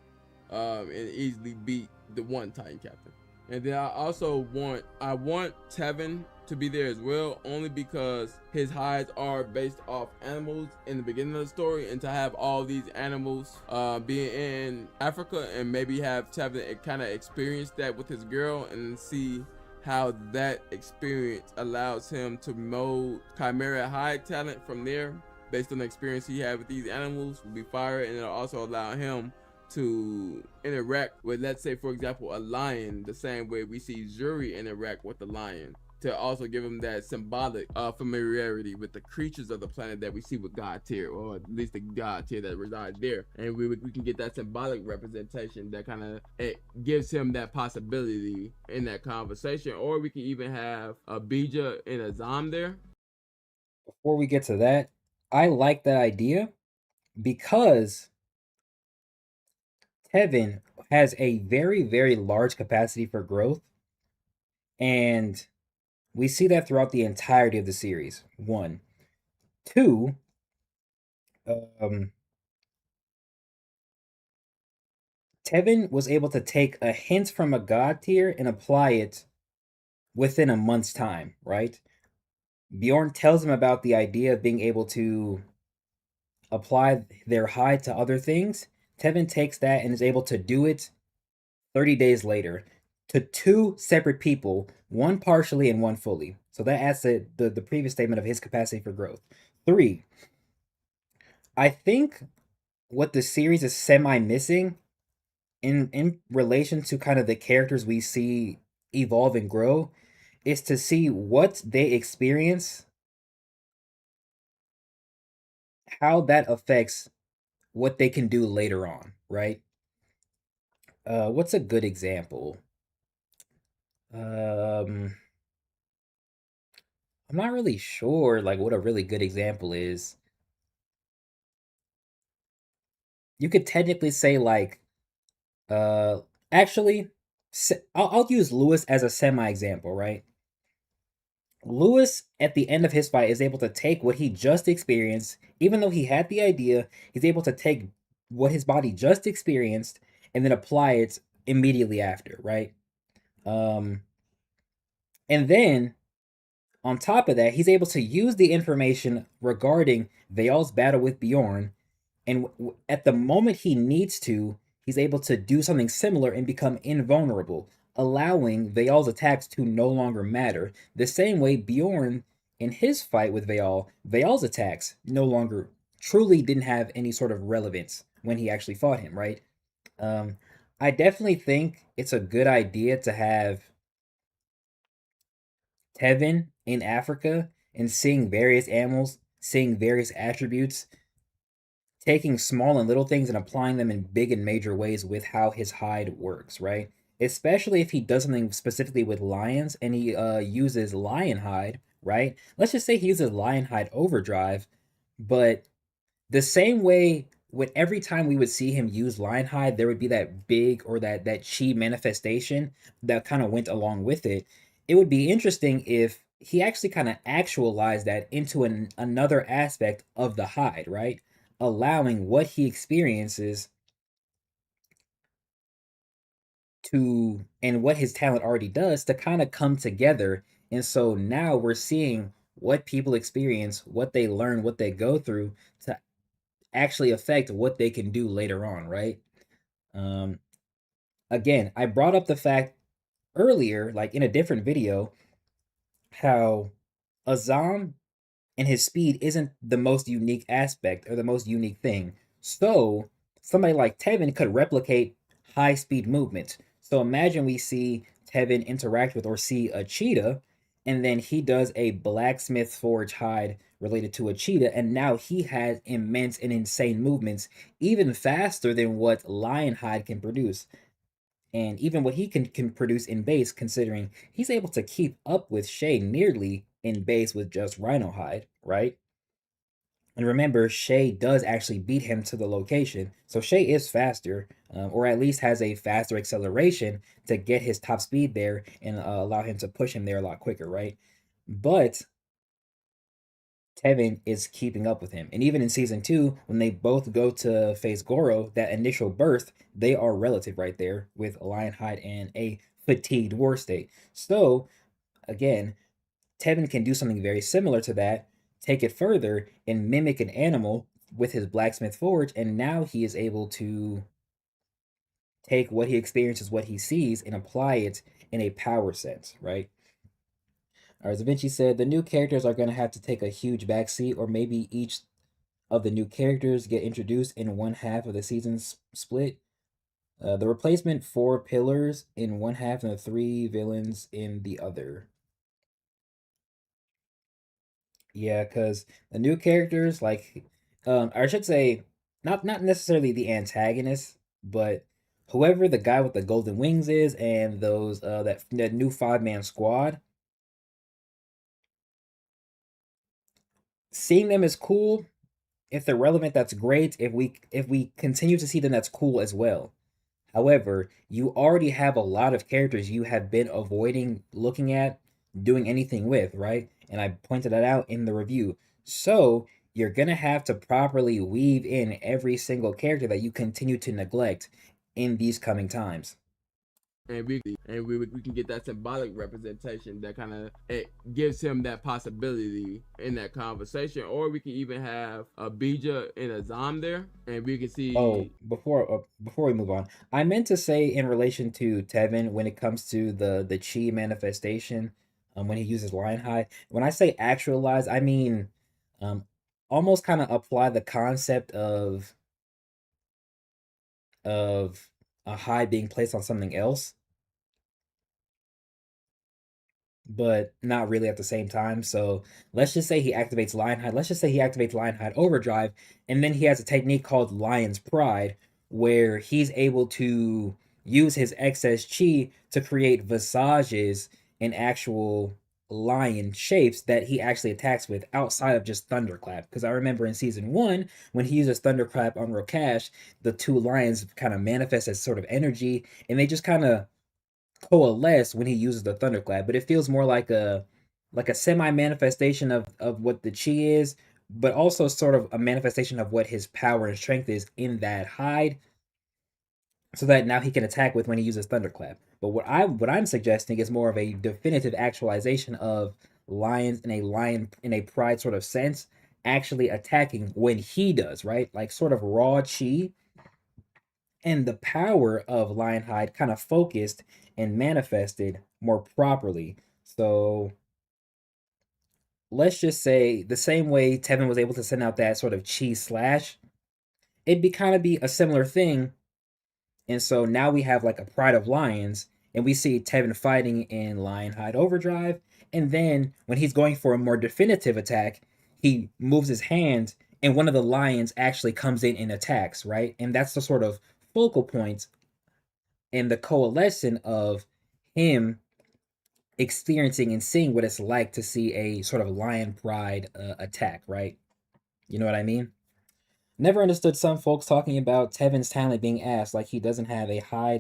and easily beat the one Titan captain. And then I want Tevin to be there as well, only because his hides are based off animals in the beginning of the story, and to have all these animals being in Africa and maybe have Tevin kind of experience that with his girl and see how that experience allows him to mold Chimera hide talent from there based on the experience he had with these animals will be fire, and it'll also allow him to interact with, let's say for example, a lion the same way we see Zuri interact with the lion, to also give him that symbolic familiarity with the creatures of the planet that we see with God tier, or at least the God tier that resides there, and we can get that symbolic representation that kind of it gives him that possibility in that conversation. Or we can even have a Bija and a Zam there. Before we get to that, I like that idea because Tevin has a very large capacity for growth, and we see that throughout the entirety of the series. One, two, um, Tevin was able to take a hint from a god tier and apply it within a month's time, right? Bjorn tells him about the idea of being able to apply their hide to other things. Tevin takes that and is able to do it 30 days later to 2 separate people one partially and one fully. So that adds to the previous statement of his capacity for growth. Three, I think what the series is semi missing in relation to kind of the characters we see evolve and grow is to see what they experience, how that affects what they can do later on, right? What's a good example? Um, I'm not really sure like what a really good example is. You could technically say like uh actually I'll use Lewis as a semi example, right? Lewis at the end of his fight is able to take what he just experienced, even though he had the idea, he's able to take what his body just experienced and then apply it immediately after, right? Um and then on top of that, he's able to use the information regarding Veal's battle with Bjorn, and at the moment he needs to, he's able to do something similar and become invulnerable, allowing Veal's attacks to no longer matter. The same way Bjorn, in his fight with Veal's attacks no longer truly didn't have any sort of relevance when he actually fought him, right? Um, I definitely think it's a good idea to have Tevin in Africa and seeing various animals, seeing various attributes, taking small and little things and applying them in big and major ways with how his hide works, right? Especially if he does something specifically with lions and he uses lion hide, right? Let's just say he uses lion hide overdrive, but the same way when every time we would see him use Lionhide, there would be that big or that chi manifestation that kind of went along with it. It would be interesting if he actually kind of actualized that into another aspect of the hide, right? Allowing what he experiences to and what his talent already does to kind of come together. And so now we're seeing what people experience, what they learn, what they go through to actually affect what they can do later on, right? Um, Again, I brought up the fact earlier, like in a different video, how Azam and his speed isn't the most unique aspect or the most unique thing. So somebody like Tevin could replicate high speed movement. So imagine we see Tevin interact with or see a cheetah, and then he does a blacksmith forge hide related to a cheetah, and now he has immense and insane movements, even faster than what lion hide can produce. And even what he can produce in base, considering he's able to keep up with Shay nearly in base with just Rhino hide, right? And remember, Shay does actually beat him to the location. So Shay is faster, or at least has a faster acceleration to get his top speed there and allow him to push him there a lot quicker, right? But Tevin is keeping up with him. And even in season 2, when they both go to face Goro, that initial burst, they are relative right there with Lionhide and a fatigued war state. So, again, Tevin can do something very similar to that, take it further, and mimic an animal with his blacksmith forge, and now he is able to take what he experiences, what he sees, and apply it in a power sense, right? As Vinci said, the new characters are going to have to take a huge backseat, or maybe each of the new characters get introduced in one half of the season's split. The replacement 4 pillars in one half and the 3 villains in the other. Yeah, because the new characters, like, I should say, not necessarily the antagonist, but whoever the guy with the golden wings is, and those that new 5-man squad, seeing them is cool. If they're relevant, that's great. If we continue to see them, that's cool as well. However, you already have a lot of characters you have been avoiding looking at, doing anything with, right? And I pointed that out in the review. So you're gonna have to properly weave in every single character that you continue to neglect in these coming times. we can get that symbolic representation that kind of it gives him that possibility in that conversation, or we can even have a Bija and a Zom there, and we can Oh, see. before we move on, I meant to say in relation to Tevin when it comes to the chi manifestation, when he uses lion hide. When I say actualize, I mean, um, almost kind of apply the concept of a hide being placed on something else, but not really at the same time. So let's just say he activates Lionhide. Let's just say he activates Lionhide Overdrive, and then he has a technique called Lion's Pride, where he's able to use his excess chi to create visages and actual lion shapes that he actually attacks with outside of just Thunderclap. Because I remember in season one, when he uses Thunderclap on Rokash, the two lions kind of manifest as sort of energy, and they just kind of coalesce when he uses the thunderclap, but it feels more like a semi manifestation of what the chi is, but also sort of a manifestation of what his power and strength is in that hide, so that now he can attack with when he uses thunderclap. But what I'm suggesting is more of a definitive actualization of lions in a pride sort of sense, actually attacking when he does, right? Like sort of raw chi and the power of Lionhide kind of focused and manifested more properly. So let's just say the same way Tevin was able to send out that sort of chi slash, it'd be kind of be a similar thing. And so now we have like a Pride of Lions, and we see Tevin fighting in Lionhide Overdrive. And then when he's going for a more definitive attack, he moves his hand, and one of the lions actually comes in and attacks, right? And that's the sort of focal point and the coalescence of him experiencing and seeing what it's like to see a sort of lion pride attack, right? You know what I mean? Never understood some folks talking about Tevin's talent being asked like he doesn't have a high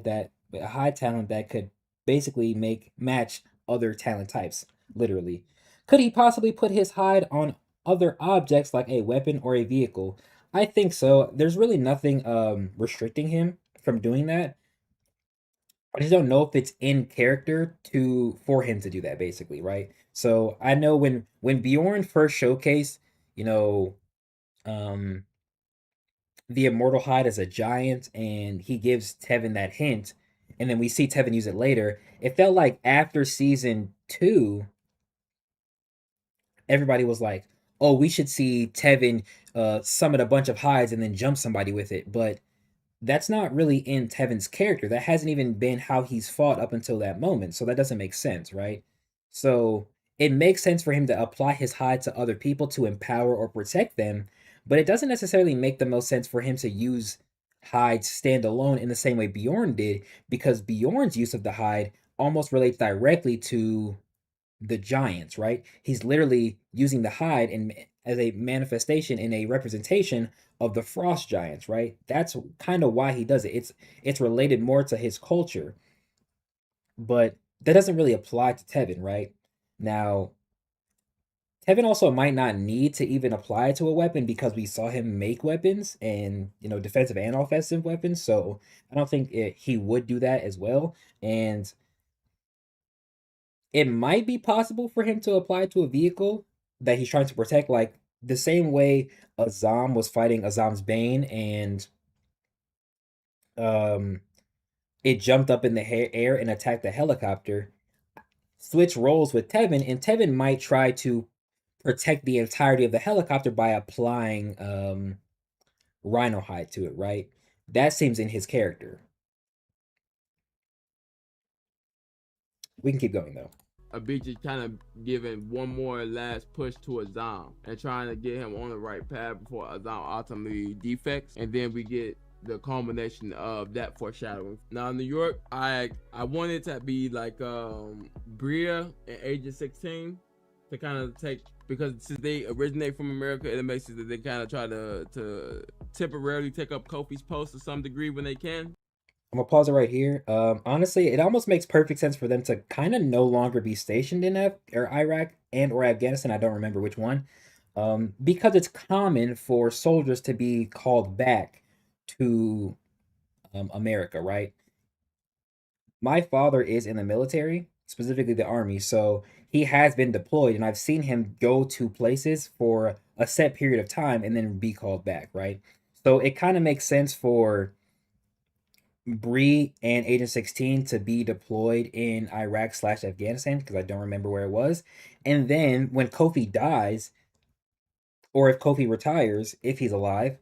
talent that could basically make match other talent types, literally. Could he possibly put his hide on other objects like a weapon or a vehicle? I think so. There's really nothing restricting him from doing that. I just don't know if it's in character to for him to do that, basically, right? So I know when Bjorn first showcased, you know, um, the immortal hide as a giant, and he gives Tevin that hint, and then we see Tevin use it later. It felt like after season two, everybody was like, "Oh, we should see Tevin summon a bunch of hides and then jump somebody with it," but that's not really in Tevin's character. That hasn't even been how he's fought up until that moment. So that doesn't make sense, right? So it makes sense for him to apply his hide to other people to empower or protect them, but it doesn't necessarily make the most sense for him to use hide standalone in the same way Bjorn did, because Bjorn's use of the hide almost relates directly to the giants, right? He's literally using the hide in as a manifestation and a representation of the frost giants, right? That's kind of why he does it. It's related more to his culture, but that doesn't really apply to Tevin, right? Now, Tevin also might not need to even apply it to a weapon because we saw him make weapons and, defensive and offensive weapons. So I don't think he would do that as well. And it might be possible for him to apply to a vehicle that he's trying to protect, like the same way Azam was fighting Azam's Bane, and um, it jumped up in the air and attacked the helicopter. Switch roles with Tevin, and Tevin might try to protect the entirety of the helicopter by applying Rhino hide to it. Right? That seems in his character. We can keep going though. Beach is kind of giving one more last push to Azam and trying to get him on the right path before Azam ultimately defects, and then we get the culmination of that foreshadowing. Now in New York, I wanted to be like Bria and Agent 16 to kind of take, because since they originate from America, it makes it that they kind of try to temporarily take up Kofi's post to some degree when they can. I'm gonna pause it right here. Honestly, it almost makes perfect sense for them to kind of no longer be stationed in Iraq and or Afghanistan. I don't remember which one. Because it's common for soldiers to be called back to America, right? my father is in the military, specifically the army, so he has been deployed, and I've seen him go to places for a set period of time and then be called back, right? So it kind of makes sense for Bree and Agent 16 to be deployed in Iraq slash Afghanistan because I don't remember where it was. And then when Kofi dies, or if Kofi retires, if he's alive,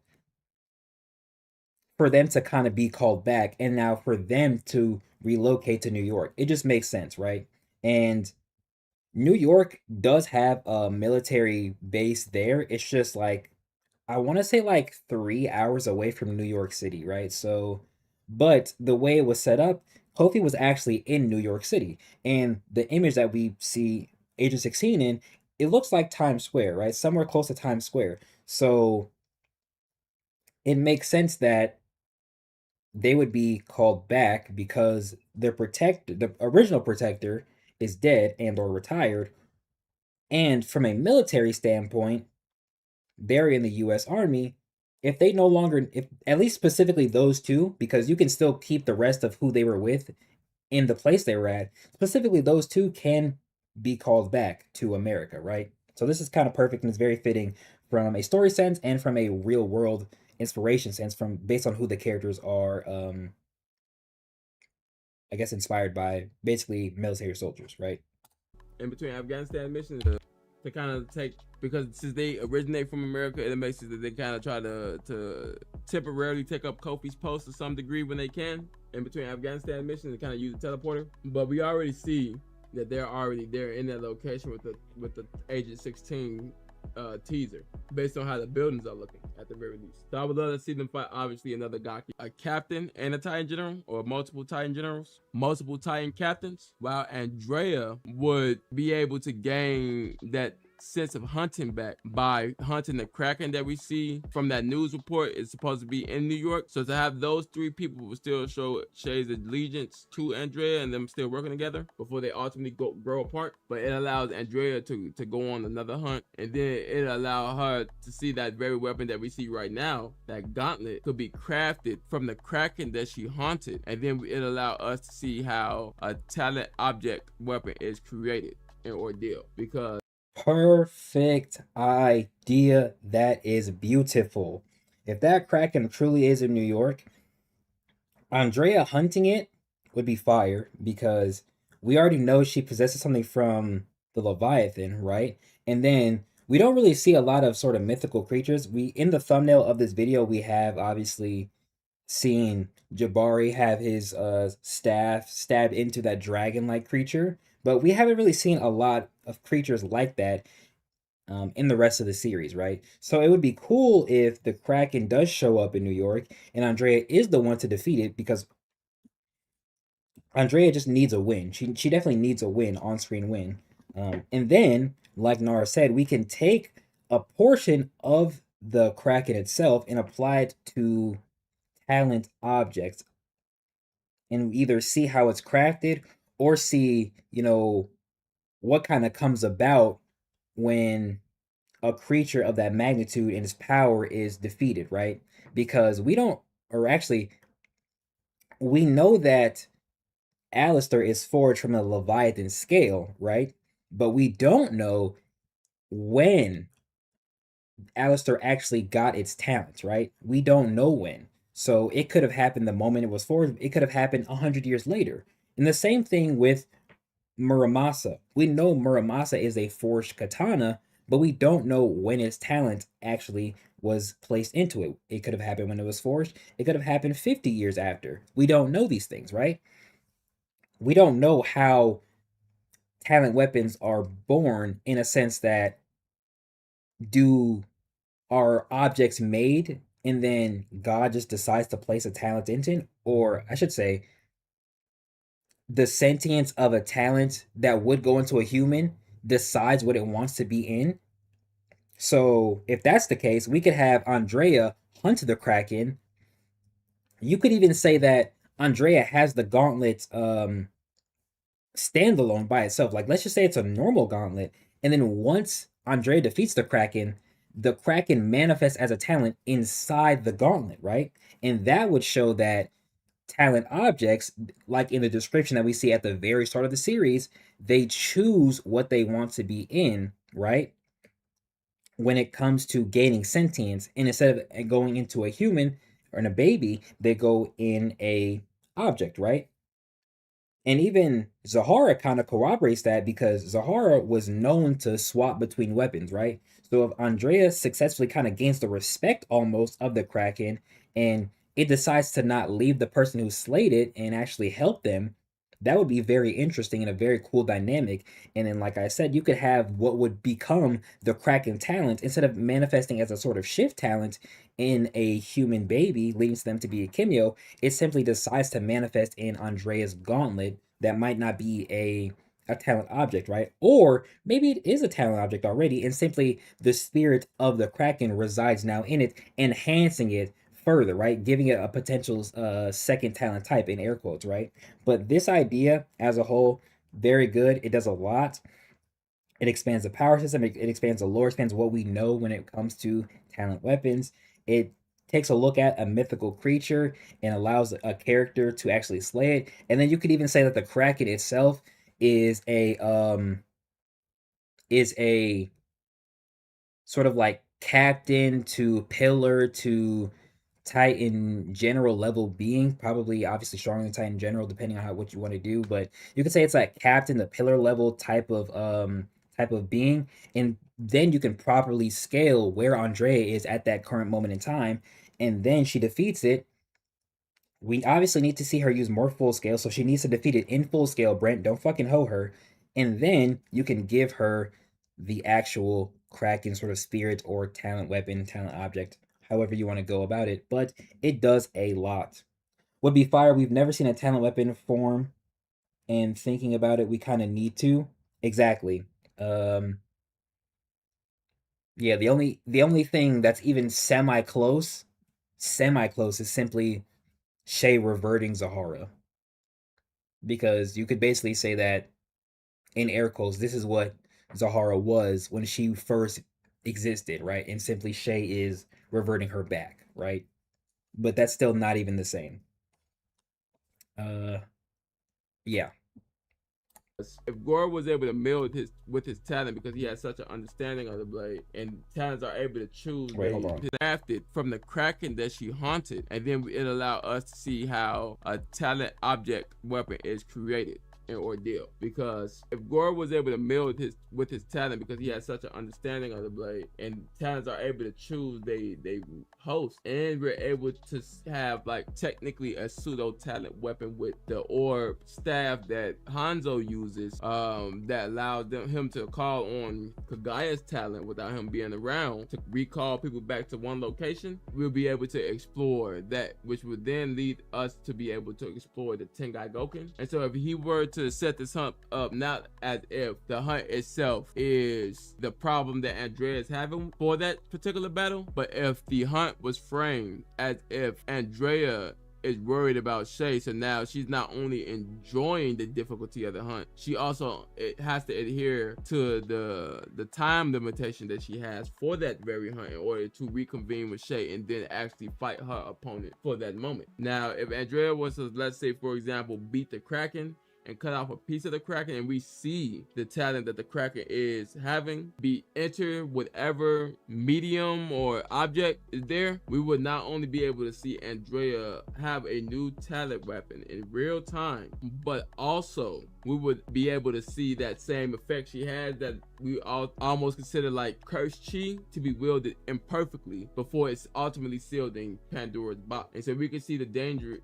for them to kind of be called back and now for them to relocate to New York. It just makes sense, right? And New York does have a military base there. It's just like I want to say like 3 hours away from New York City, right? So, but the way it was set up, Kofi was actually in New York City, and the image that we see Agent 16 in, it looks like Times Square, right? Somewhere close to Times Square. So it makes sense that they would be called back because the original protector is dead and or retired, and from a military standpoint they're in the US Army. If they no longer, if at least specifically those two, because you can still keep the rest of who they were with in the place they were at, specifically those two can be called back to America, right? So this is kind of perfect and it's very fitting from a story sense and from a real world inspiration sense, from based on who the characters are, I guess inspired by basically military soldiers, right? In between Afghanistan missions to kind of take, because since they originate from America, it makes it that they kind of try to temporarily take up Kofi's post to some degree when they can in between Afghanistan missions and kind of use the teleporter. But we already see that they're already there in that location with the Agent 16 teaser, based on how the buildings are looking at the very least. So I would love to see them fight obviously another Gaki, a captain and a Titan general, or multiple Titan generals, multiple Titan captains, while Andrea would be able to gain that sense of hunting back by hunting the Kraken that we see from that news report is supposed to be in New York. So to have those three people will still show Shay's allegiance to Andrea and them still working together before they ultimately grow apart. But it allows Andrea to go on another hunt, and then it allows her to see that very weapon that we see right now, that gauntlet, could be crafted from the Kraken that she haunted, and then it allow us to see how a talent object weapon is created in Ordeal. Because Perfect idea. That is beautiful. If that Kraken truly is in New York, Andrea hunting it would be fire because we already know she possesses something from the Leviathan, right? And then we don't really see a lot of sort of mythical creatures. We in the thumbnail of this video we have obviously seen Jabari have his staff stabbed into that dragon-like creature, but we haven't really seen a lot of creatures like that in the rest of the series, right? So it would be cool if the Kraken does show up in New York and Andrea is the one to defeat it because Andrea just needs a win. She definitely needs a win, on-screen win. And then, like Nara said, we can take a portion of the Kraken itself and apply it to talent objects and either see how it's crafted or see, what kind of comes about when a creature of that magnitude and its power is defeated, right? Because we don't, or actually, we know that Alistair is forged from a Leviathan scale, right? But we don't know when Alistair actually got its talents, right? We don't know when. So it could have happened the moment it was forged. It could have happened 100 years later. And the same thing with Muramasa. We know Muramasa is a forged katana, but we don't know when its talent actually was placed into it. It could have happened when it was forged. It could have happened 50 years after. We don't know these things, right? We don't know how talent weapons are born in a sense that do are objects made and then God just decides to place a talent into it, or I should say the sentience of a talent that would go into a human decides what it wants to be in. So if that's the case, we could have Andrea hunt the Kraken. You could even say that Andrea has the gauntlet standalone by itself. Like let's just say it's a normal gauntlet, and then once Andrea defeats the Kraken manifests as a talent inside the gauntlet, right? And that would show that talent objects, like in the description that we see at the very start of the series, they choose what they want to be in, right? When it comes to gaining sentience, and instead of going into a human or in a baby, they go in a object, right? And even Zahara kind of corroborates that because Zahara was known to swap between weapons, right? So if Andrea successfully kind of gains the respect almost of the Kraken and it decides to not leave the person who slayed it and actually help them, that would be very interesting and a very cool dynamic. And then, like I said, you could have what would become the Kraken talent instead of manifesting as a sort of shift talent in a human baby, leading them to be a Kimio. It simply decides to manifest in Andrea's gauntlet that might not be a talent object, right? Or maybe it is a talent object already, and simply the spirit of the Kraken resides now in it, enhancing it further, right? Giving it a potential second talent type in air quotes, right? But this idea as a whole, very good. It does a lot. It expands the power system. It expands the lore, expands what we know when it comes to talent weapons. It takes a look at a mythical creature and allows a character to actually slay it. And then you could even say that the Kraken itself is a sort of like captain to pillar to Titan general level being, probably obviously stronger than Titan general, depending on what you want to do. But you could say it's like captain, the pillar level type of being, and then you can properly scale where Andrea is at that current moment in time, and then she defeats it. We obviously need to see her use more full scale, so she needs to defeat it in full scale. Brent, don't fucking hoe her, and then you can give her the actual Kraken sort of spirit or talent weapon, talent object, however you want to go about it. But it does a lot. Would be fire. We've never seen a talent weapon form, and thinking about it, we kind of need to. Exactly. Um, yeah. The only thing that's even semi close is simply Shay reverting Zahara, because you could basically say that in air quotes, this is what Zahara was when she first existed, right? And simply Shay is reverting her back, right? But that's still not even the same. Uh, yeah. If Gore was able to meld his talent because he has such an understanding of the blade, and talents are able to choose, Wait, hold on. crafted from the Kraken that she haunted, and then it allowed us to see how a talent object weapon is created in Ordeal. Because if Gore was able to meld his talent because he has such an understanding of the blade, and talents are able to choose they host, and we're able to have like technically a pseudo talent weapon with the orb staff that Hanzo uses, that allows him to call on Kagaya's talent without him being around to recall people back to one location. We'll be able to explore that, which would then lead us to be able to explore the Tengai Goken. And so if he were to set this hunt up, not as if the hunt itself is the problem that Andrea is having for that particular battle, but if the hunt was framed as if Andrea is worried about Shay, so now she's not only enjoying the difficulty of the hunt, she also has to adhere to the time limitation that she has for that very hunt in order to reconvene with Shay and then actually fight her opponent for that moment. Now, if Andrea was to, let's say for example, beat the Kraken and cut off a piece of the Kraken, and we see the talent that the Kraken is having be enter whatever medium or object is there, we would not only be able to see Andrea have a new talent weapon in real time, but also we would be able to see that same effect she has that we almost consider like cursed chi to be wielded imperfectly before it's ultimately sealed in Pandora's box. And so we can see the danger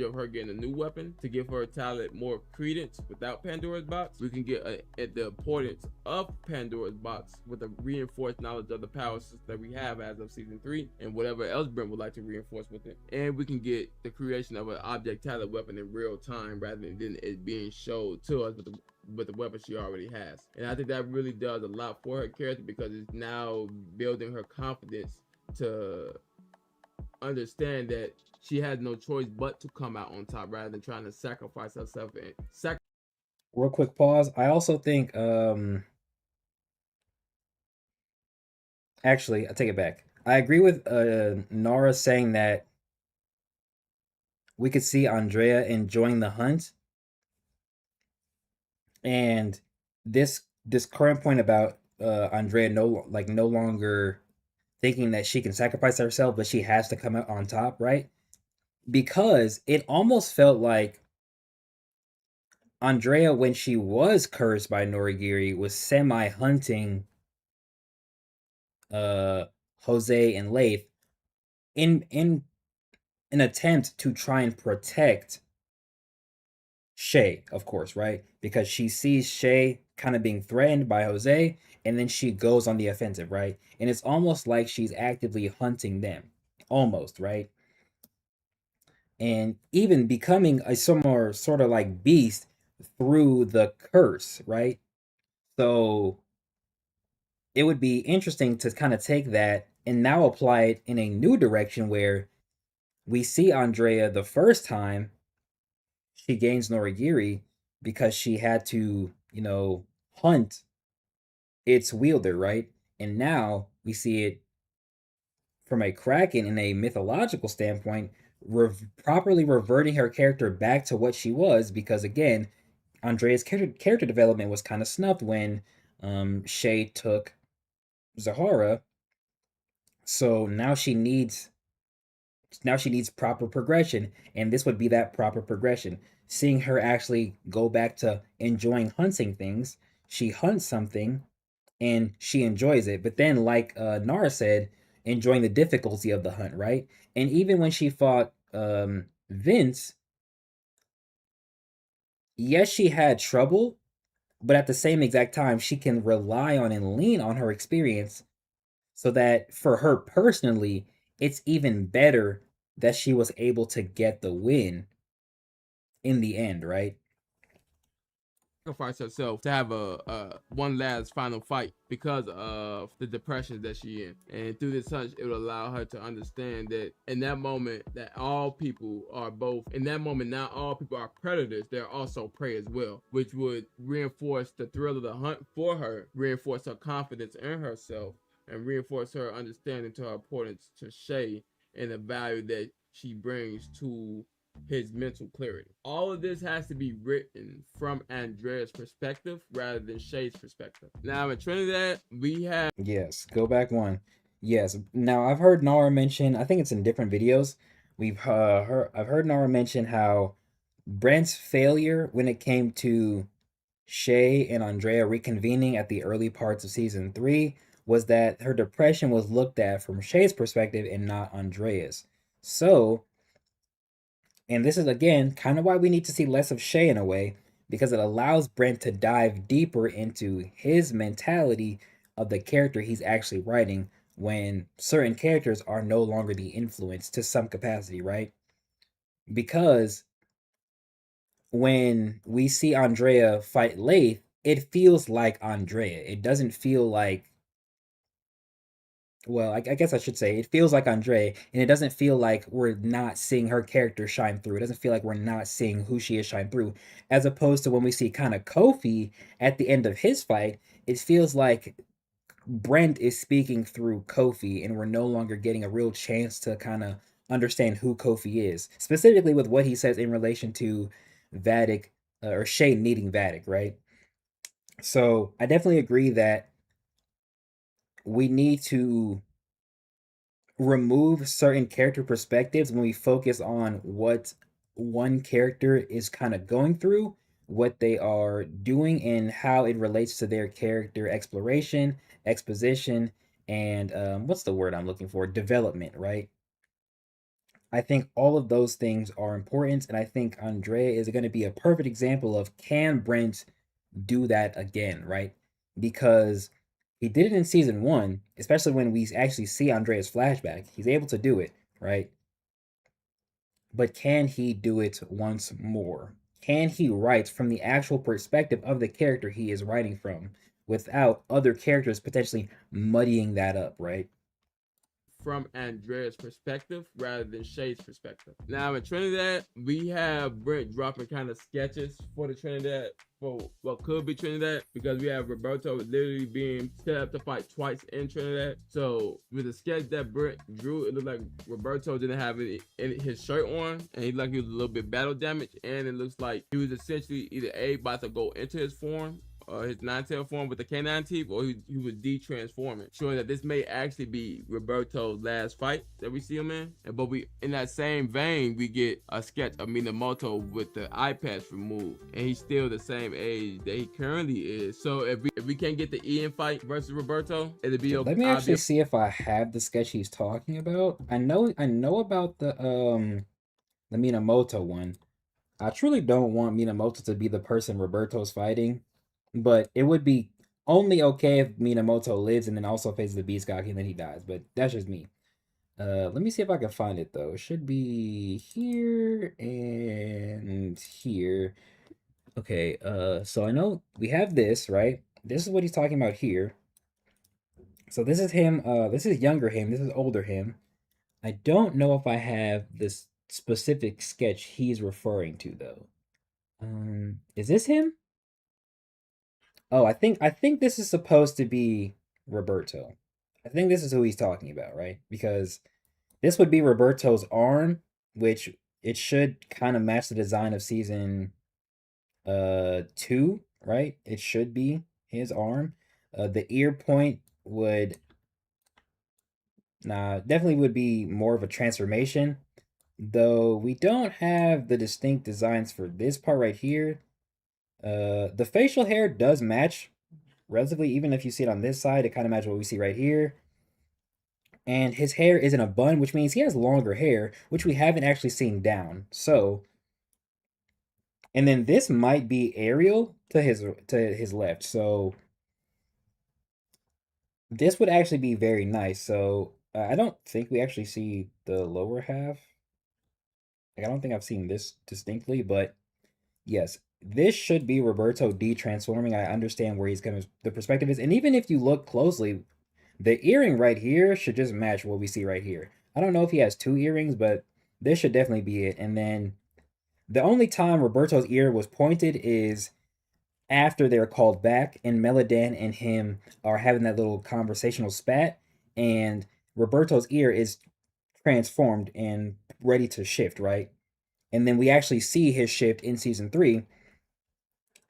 of her getting a new weapon to give her talent more credence without Pandora's box. We can get the importance of Pandora's box with a reinforced knowledge of the power system that we have as of season 3 and whatever else Brent would like to reinforce with it. And we can get the creation of an object talent weapon in real time rather than it being showed to us with the weapon she already has. And I think that really does a lot for her character because it's now building her confidence to understand that she has no choice but to come out on top rather than trying to sacrifice herself and Real quick pause. I also think actually I take it back. I agree with Nara saying that we could see Andrea enjoying the hunt, and this current point about Andrea no longer thinking that she can sacrifice herself, but she has to come out on top, right? Because it almost felt like Andrea, when she was cursed by Norigiri, was semi hunting uh Jose and Leif in an attempt to try and protect Shay, of course, right? Because she sees Shay kind of being threatened by Jose, and then she goes on the offensive, right? And it's almost like she's actively hunting them, almost, right? And even becoming a similar sort of like beast through the curse, right? So it would be interesting to kind of take that and now apply it in a new direction where we see Andrea the first time she gains Norigiri because she had to, hunt its wielder, right? And now we see it from a Kraken in a mythological standpoint, properly reverting her character back to what she was because, again, Andrea's character development was kind of snuffed when Shay took Zahara. So now she needs proper progression, and this would be that proper progression. Seeing her actually go back to enjoying hunting things, she hunts something and she enjoys it. But then, like Nara said, enjoying the difficulty of the hunt, right? And even when she fought Vince, yes, she had trouble, but at the same exact time, she can rely on and lean on her experience so that for her personally, it's even better that she was able to get the win in the end, right? Sacrifice herself to have a one last final fight because of the depression that she in, and through this hunch it would allow her to understand that in that moment that all people are both in that moment not all people are predators, they're also prey as well, which would reinforce the thrill of the hunt for her, reinforce her confidence in herself, and reinforce her understanding to her importance to Shay and the value that she brings to his mental clarity. All of this has to be written from Andrea's perspective rather than Shay's perspective. Now in Trinidad, we have Yes, go back one. Yes. Now I've heard Nara mention, I think it's in different videos. I've heard Nara mention how Brent's failure when it came to Shay and Andrea reconvening at the early parts of season 3 was that her depression was looked at from Shay's perspective and not Andrea's. So, and this is again kind of why we need to see less of Shay in a way, because it allows Brent to dive deeper into his mentality of the character he's actually writing when certain characters are no longer the influence to some capacity, right? Because when we see Andrea fight Leith, it feels like Andrea. It doesn't feel like, well, I guess I should say it feels like Andre, and it doesn't feel like we're not seeing her character shine through. It doesn't feel like we're not seeing who she is shine through. As opposed to when we see kind of Kofi at the end of his fight, it feels like Brent is speaking through Kofi, and we're no longer getting a real chance to kind of understand who Kofi is, specifically with what he says in relation to Vatic or Shay needing Vatic, right? So I definitely agree that we need to remove certain character perspectives when we focus on what one character is kind of going through, what they are doing, and how it relates to their character exploration, exposition, and what's the word I'm looking for? Development, right? I think all of those things are important, and I think Andrea is going to be a perfect example of can Brent do that again, right? Because he did it in season 1, especially when we actually see Andrea's flashback. He's able to do it, right? But can he do it once more? Can he write from the actual perspective of the character he is writing from without other characters potentially muddying that up, right? from Andrea's perspective rather than Shay's perspective. Now in Trinidad, we have Brent dropping kind of sketches for the Trinidad, for what could be Trinidad, because we have Roberto literally being set up to fight twice in Trinidad. So with the sketch that Brent drew, it looked like Roberto didn't have any his shirt on, and he looked like he was a little bit battle damaged, and it looks like he was essentially either about to go into his form, his nine-tail form with the canine teeth, or he was de-transforming, showing that this may actually be Roberto's last fight that we see him in. But we, in that same vein, we get a sketch of Minamoto with the eye patch removed, and he's still the same age that he currently is. So if we can't get the Ian fight versus Roberto, it'll be okay. Let me actually see if I have the sketch he's talking about. I know about the Minamoto one. I truly don't want Minamoto to be the person Roberto's fighting, but it would be only okay if Minamoto lives and then also faces the Beast God and then he dies. But that's just me. Let me see if I can find it though. It should be here and here. Okay, so I know we have this, right? This is what he's talking about here. So this is him, this is younger him, this is older him. I don't know if I have this specific sketch he's referring to though. Is this him? Oh, I think this is supposed to be Roberto. I think this is who he's talking about, right? Because this would be Roberto's arm, which it should kind of match the design of season 2, right? It should be his arm. The ear point would definitely would be more of a transformation, though we don't have the distinct designs for this part right here. The facial hair does match relatively, even if you see it on this side, it kind of matches what we see right here. And his hair is in a bun, which means he has longer hair, which we haven't actually seen down. So, and then this might be Ariel to his left. So this would actually be very nice. So I don't think we actually see the lower half. Like, I don't think I've seen this distinctly, but yes, this should be Roberto de-transforming. I understand where he's coming, the perspective is. And even if you look closely, the earring right here should just match what we see right here. I don't know if he has 2 earrings, but this should definitely be it. And then the only time Roberto's ear was pointed is after they're called back, and Meladan and him are having that little conversational spat, and Roberto's ear is transformed and ready to shift, right? And then we actually see his shift in season 3.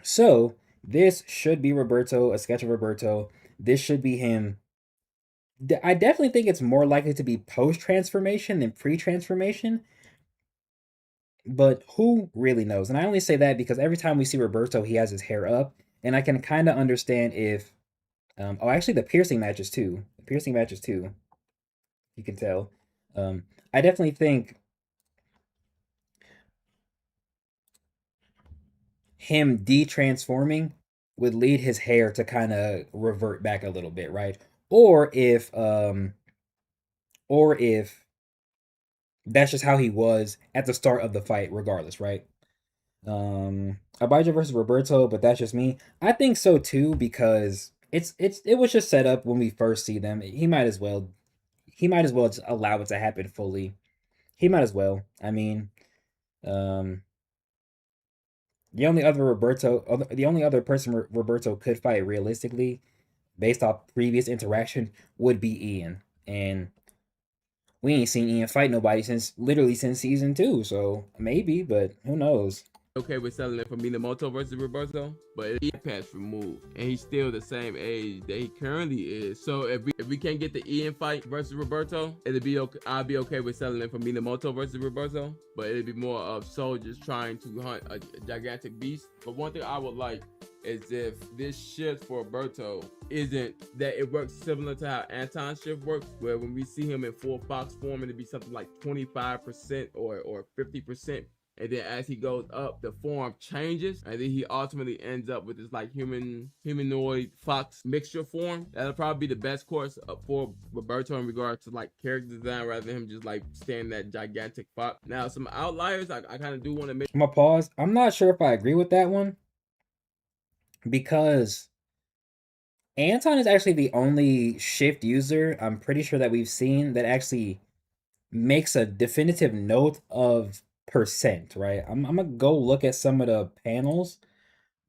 So this should be Roberto, a sketch of Roberto. This should be him. I definitely think it's more likely to be post-transformation than pre-transformation, but who really knows? And I only say that because every time we see Roberto, he has his hair up, and I can kind of understand if, oh, actually the piercing matches too. The piercing matches too. You can tell. I definitely think him de-transforming would lead his hair to kind of revert back a little bit, right? Or if that's just how he was at the start of the fight, regardless, right? Abijah versus Roberto, but that's just me. I think so too, because it was just set up when we first see them. He might as well just allow it to happen fully. He might as well. I mean, the only other person Roberto could fight realistically, based off previous interaction, would be Ian, and we ain't seen Ian fight nobody since season 2. So maybe, but who knows? Okay with selling it for Minamoto versus Roberto, but the patch removed, and he's still the same age that he currently is. So if we can't get the Ian fight versus Roberto, it'll be okay. I'll be okay with selling it for Minamoto versus Roberto, but it'll be more of soldiers trying to hunt a gigantic beast. But one thing I would like is if this shift for Roberto isn't that it works similar to how Anton's shift works, where when we see him in full fox form, it'll be something like 25% or 50%. And then as he goes up, the form changes, and then he ultimately ends up with this like humanoid fox mixture form. That'll probably be the best course for Roberto in regards to like character design, rather than him just like staying that gigantic fox. Now, some outliers I kind of do want to make. I'm gonna pause. I'm not sure if I agree with that one, because Anton is actually the only shift user I'm pretty sure that we've seen that actually makes a definitive note of percent, right? I'm gonna go look at some of the panels,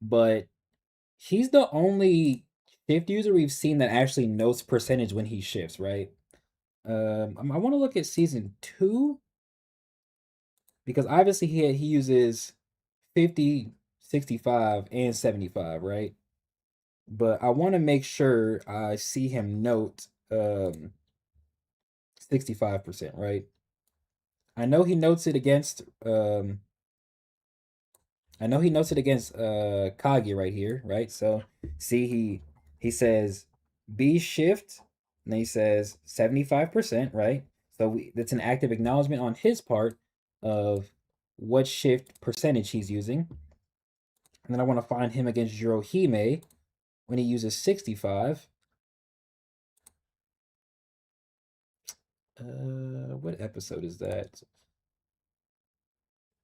but he's the only shift user we've seen that actually notes percentage when he shifts, right? I want to look at season 2 because obviously he uses 50, 65, and 75, right? But I want to make sure I see him note 65%, right? I know he notes it against Kage right here, right? So see he says B shift, and then he says 75%, right? So that's an active acknowledgement on his part of what shift percentage he's using. And then I want to find him against Jirohime when he uses 65. What episode is that?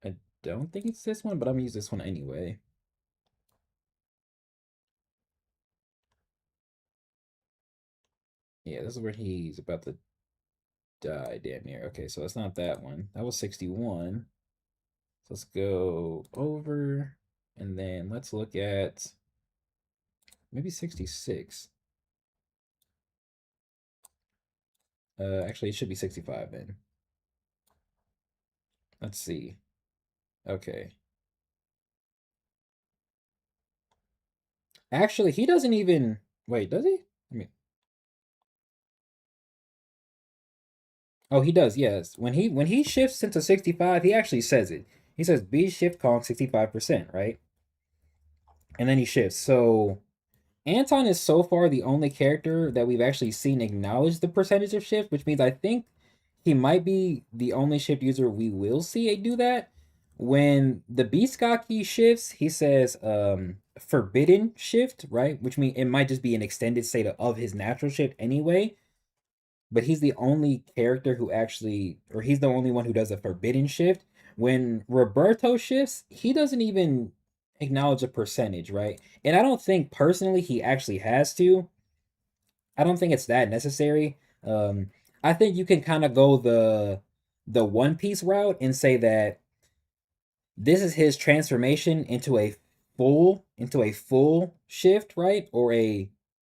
I don't think it's this one, but I'm gonna use this one anyway. Yeah, this is where he's about to die damn near. Okay, so it's not that one. That was 61. So let's go over and then let's look at maybe 66. Actually, it should be 65 then. Let's see. Okay. Actually, he doesn't even wait, does he? I mean, oh, he does. Yes. When he shifts into 65, he actually says it. He says B shift Kong 65%, right? And then he shifts. So Anton is so far the only character that we've actually seen acknowledge the percentage of shift, which means I think he might be the only shift user we will see do that. When the Biscaki shifts, he says forbidden shift, right? Which means it might just be an extended state of his natural shift anyway. But he's the only character who actually, or he's the only one who does a forbidden shift. When Roberto shifts, he doesn't even acknowledge a percentage, right? And I don't think personally he actually has to. I don't think it's that necessary. I think you can kind of go the One Piece route and say that this is his transformation into a full shift, right? Or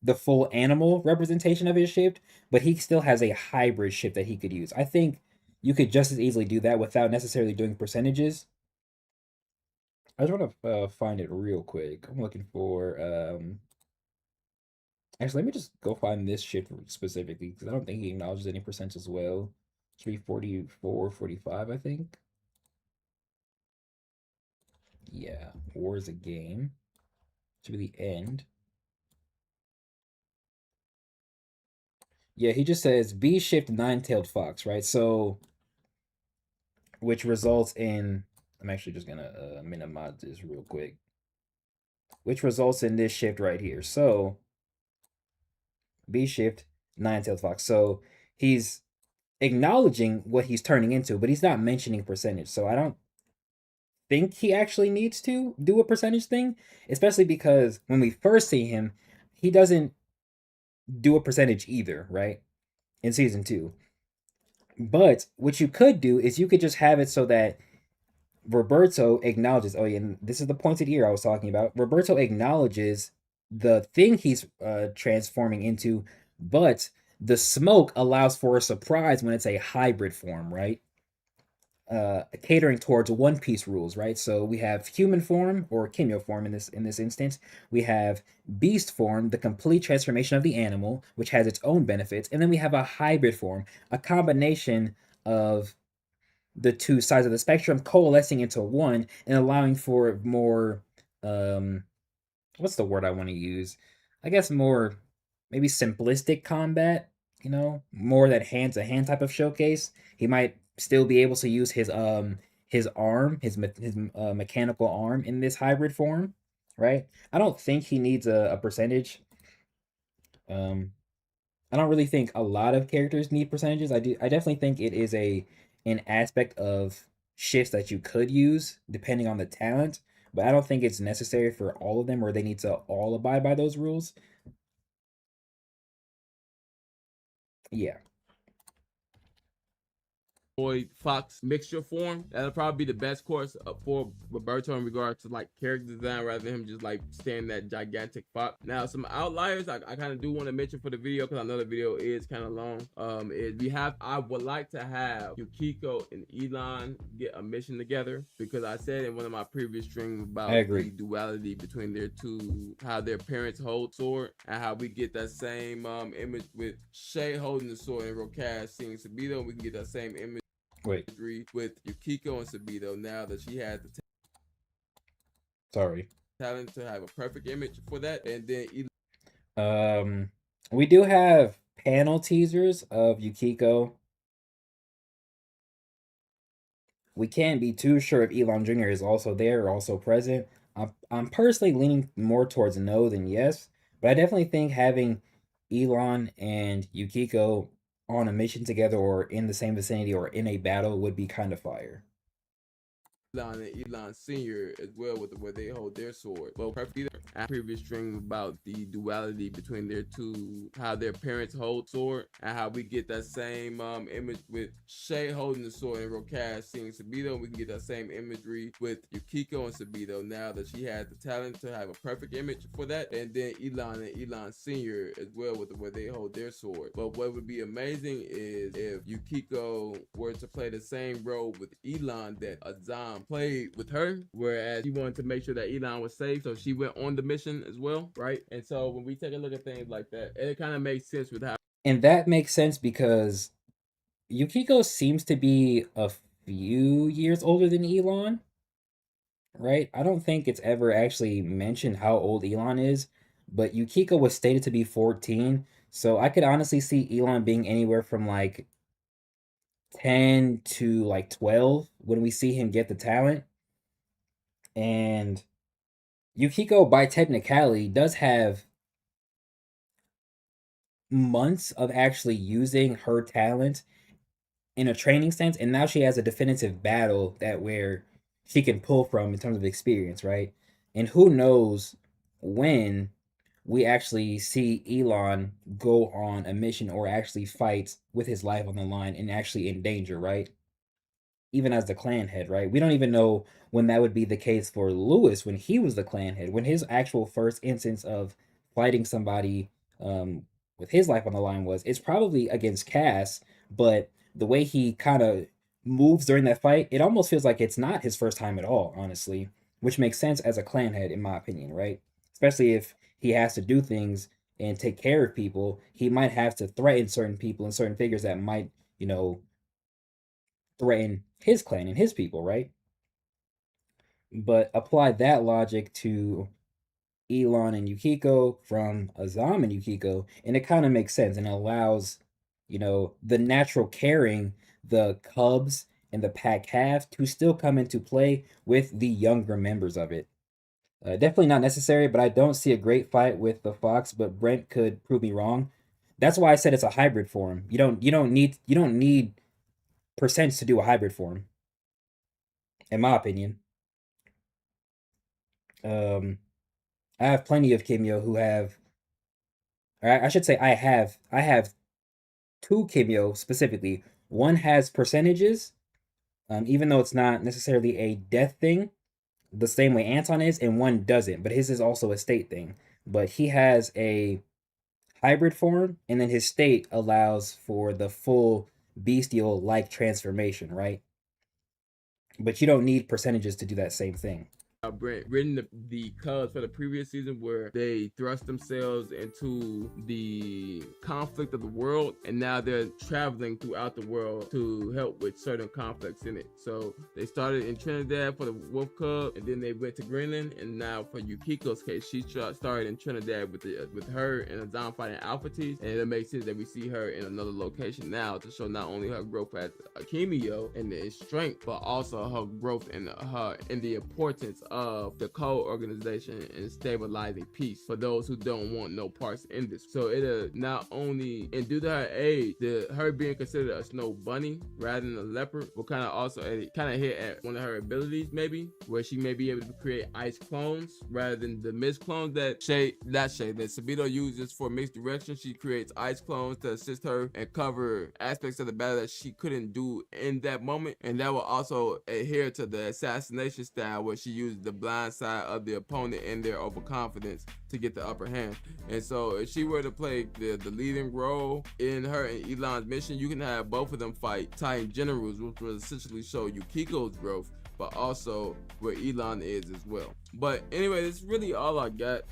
the full animal representation of his shift, but he still has a hybrid shift that he could use. I think you could just as easily do that without necessarily doing percentages. I just want to find it real quick. I'm looking for actually, let me just go find this shift specifically because I don't think he acknowledges any percents as well. Should be 44, 45, I think. Yeah, war is a game. Should be the end. Yeah, he just says B shift nine-tailed fox, right? So, which results in, I'm actually just gonna minimize this real quick, which results in this shift right here. So, B shift nine-tailed fox. So, he's acknowledging what he's turning into, but he's not mentioning percentage. So, I don't think he actually needs to do a percentage thing, especially because when we first see him, he doesn't do a percentage either, right? In season 2. But what you could do is you could just have it so that Roberto acknowledges, oh, yeah, and this is the pointed ear I was talking about. Roberto acknowledges the thing he's transforming into, but the smoke allows for a surprise when it's a hybrid form, right? Catering towards One Piece rules, right? So we have human form or Kimyo form in this instance. We have beast form, the complete transformation of the animal, which has its own benefits, and then we have a hybrid form, a combination of the two sides of the spectrum coalescing into one and allowing for more what's the word I want to use? I guess more maybe simplistic combat, more that hand to hand type of showcase. He might still be able to use his arm, his mechanical arm in this hybrid form, right? I don't think he needs a percentage. Um I don't really think a lot of characters need percentages. I definitely think it is an aspect of shifts that you could use depending on the talent, but I don't think it's necessary for all of them or they need to all abide by those rules. Yeah. Fox mixture form. That'll probably be the best course for Roberto in regards to like character design, rather than him just like staying that gigantic fox. Now, some outliers I kind of do want to mention for the video, because I know the video is kind of long. Is I would like to have Yukiko and Elon get a mission together, because I said in one of my previous streams I about agree. the duality between their two, how their parents hold sword, and how we get that same image with Shay holding the sword and Rokaz seeing Sabito. We can get that same image with Yukiko and Sabito, now that she has the talent to have a perfect image for that. And then we do have panel teasers of Yukiko. We can't be too sure if Elon Jr. is also there or also present. I'm personally leaning more towards no than yes, but I definitely think having Elon and Yukiko on a mission together or in the same vicinity or in a battle would be kind of fire. Elon and Elon Sr. as well, with where they hold their sword. Well, I previous stream about the duality between their two, how their parents hold sword, and how we get that same image with Shay holding the sword and Rokaz seeing Sabito. We can get that same imagery with Yukiko and Sabito, now that she has the talent to have a perfect image for that. And then Elon and Elon Sr. as well, with where they hold their sword. But what would be amazing is if Yukiko were to play the same role with Elon that Azam played with her, whereas she wanted to make sure that Elon was safe, so she went on the mission as well, right? And so when we take a look at things like that, it kind of makes sense with how. And that makes sense because Yukiko seems to be a few years older than Elon, right? I don't think it's ever actually mentioned how old Elon is, but Yukiko was stated to be 14, so I could honestly see Elon being anywhere from like 10 to like 12 when we see him get the talent. And Yukiko, by technicality, does have months of actually using her talent in a training sense, and now she has a definitive battle that where she can pull from in terms of experience, right? And who knows when we actually see Elon go on a mission or actually fight with his life on the line and actually in danger, right? Even as the clan head, right? We don't even know when that would be the case for Lewis when he was the clan head, when his actual first instance of fighting somebody with his life on the line was. It's probably against Cass, but the way he kind of moves during that fight, it almost feels like it's not his first time at all, honestly, which makes sense as a clan head, in my opinion, right? Especially if he has to do things and take care of people, he might have to threaten certain people and certain figures that might, threaten his clan and his people, right? But apply that logic to Elon and Yukiko from Azam and Yukiko, and it kind of makes sense and allows, the natural caring the Cubs and the pack have to still come into play with the younger members of it. Definitely not necessary, but I don't see a great fight with the Fox. But Brent could prove me wrong. That's why I said it's a hybrid form. You don't need percents to do a hybrid form, in my opinion. Um, I have plenty of Kimyo who have, or I should say, I have two Kimyo specifically. One has percentages, even though it's not necessarily a death thing, the same way Anton is, and one doesn't. But his is also a state thing. But he has a hybrid form, and then his state allows for the full bestial like transformation, right? But you don't need percentages to do that same thing. Brent written the Cubs for the previous season, where they thrust themselves into the conflict of the world, and now they're traveling throughout the world to help with certain conflicts in it. So they started in Trinidad for the Wolf Cub, and then they went to Greenland, and now for Yukiko's case, she started in Trinidad with her and Azam fighting Alphates, and it makes sense that we see her in another location now to show not only her growth as a Kimio and the strength, but also her growth in the importance of of the code organization and stabilizing peace for those who don't want no parts in this. So it'll not only, and due to her age, her being considered a snow bunny rather than a leopard will kind of also kind of hit at one of her abilities, maybe, where she may be able to create ice clones rather than the mist clones that Sabito uses for mixed direction. She creates ice clones to assist her and cover aspects of the battle that she couldn't do in that moment, and that will also adhere to the assassination style where she uses the blind side of the opponent and their overconfidence to get the upper hand. And so if she were to play the leading role in her and Elon's mission, you can have both of them fight Titan Generals, which will essentially show Yukiko's growth, but also where Elon is as well. But anyway, that's really all I got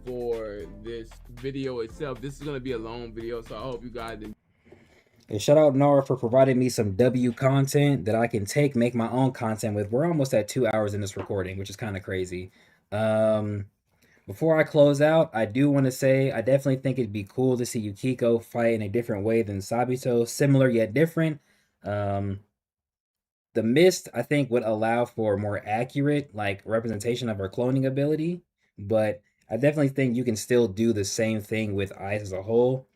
for this video itself. This is going to be a long video, so I hope you guys enjoy. And shout out Nara for providing me some W content that I can make my own content with. We're almost at 2 hours in this recording, which is kind of crazy. Before I close out, I do want to say I definitely think it'd be cool to see Yukiko fight in a different way than Sabito, similar yet different. The mist, I think, would allow for more accurate representation of her cloning ability, but I definitely think you can still do the same thing with ice as a whole.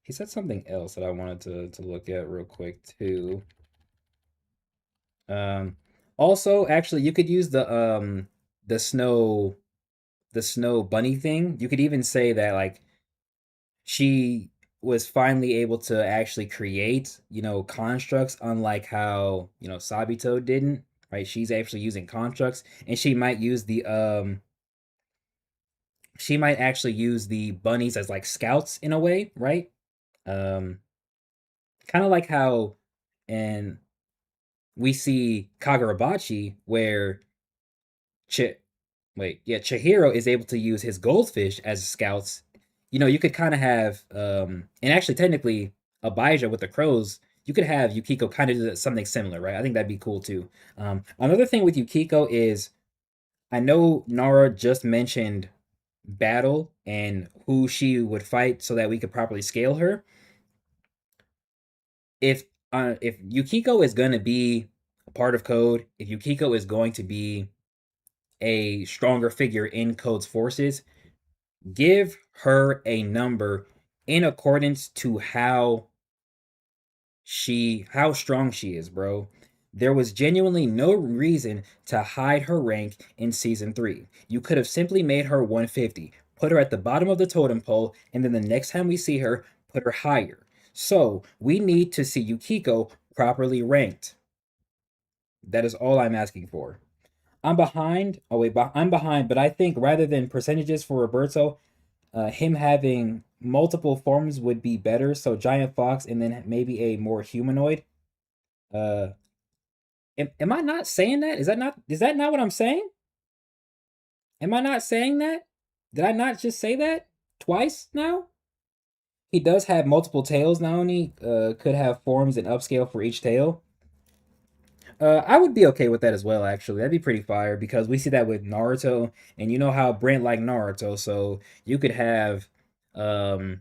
He said something else that I wanted to look at real quick too. Also, actually, you could use the snow bunny thing. You could even say that she was finally able to actually create, constructs, unlike how, Sabito didn't, right? She's actually using constructs, and she might actually use the bunnies as scouts in a way, right? Kind of like how and we see Kagurabachi where Chihiro is able to use his goldfish as scouts. You could kind of have and actually technically Abijah with the crows, you could have Yukiko kind of do something similar, right? I think that'd be cool too. Another thing with Yukiko is I know Nara just mentioned battle and who she would fight so that we could properly scale her. If Yukiko is going to be a part of Code, if Yukiko is going to be a stronger figure in Code's forces, give her a number in accordance to how strong she is, bro. There was genuinely no reason to hide her rank in season 3. You could have simply made her 150, put her at the bottom of the totem pole, and then the next time we see her, put her higher. So, we need to see Yukiko properly ranked. That is all I'm asking for. I'm behind. Oh, wait, I'm behind, but I think rather than percentages for Roberto, him having multiple forms would be better. So, Giant Fox and then maybe a more humanoid. Am I not saying that? Is that not what I'm saying? Am I not saying that? Did I not just say that twice now? He does have multiple tails. Not only could have forms and upscale for each tail. I would be okay with that as well, actually. That'd be pretty fire because we see that with Naruto, and you know how Brent like Naruto, so you could have the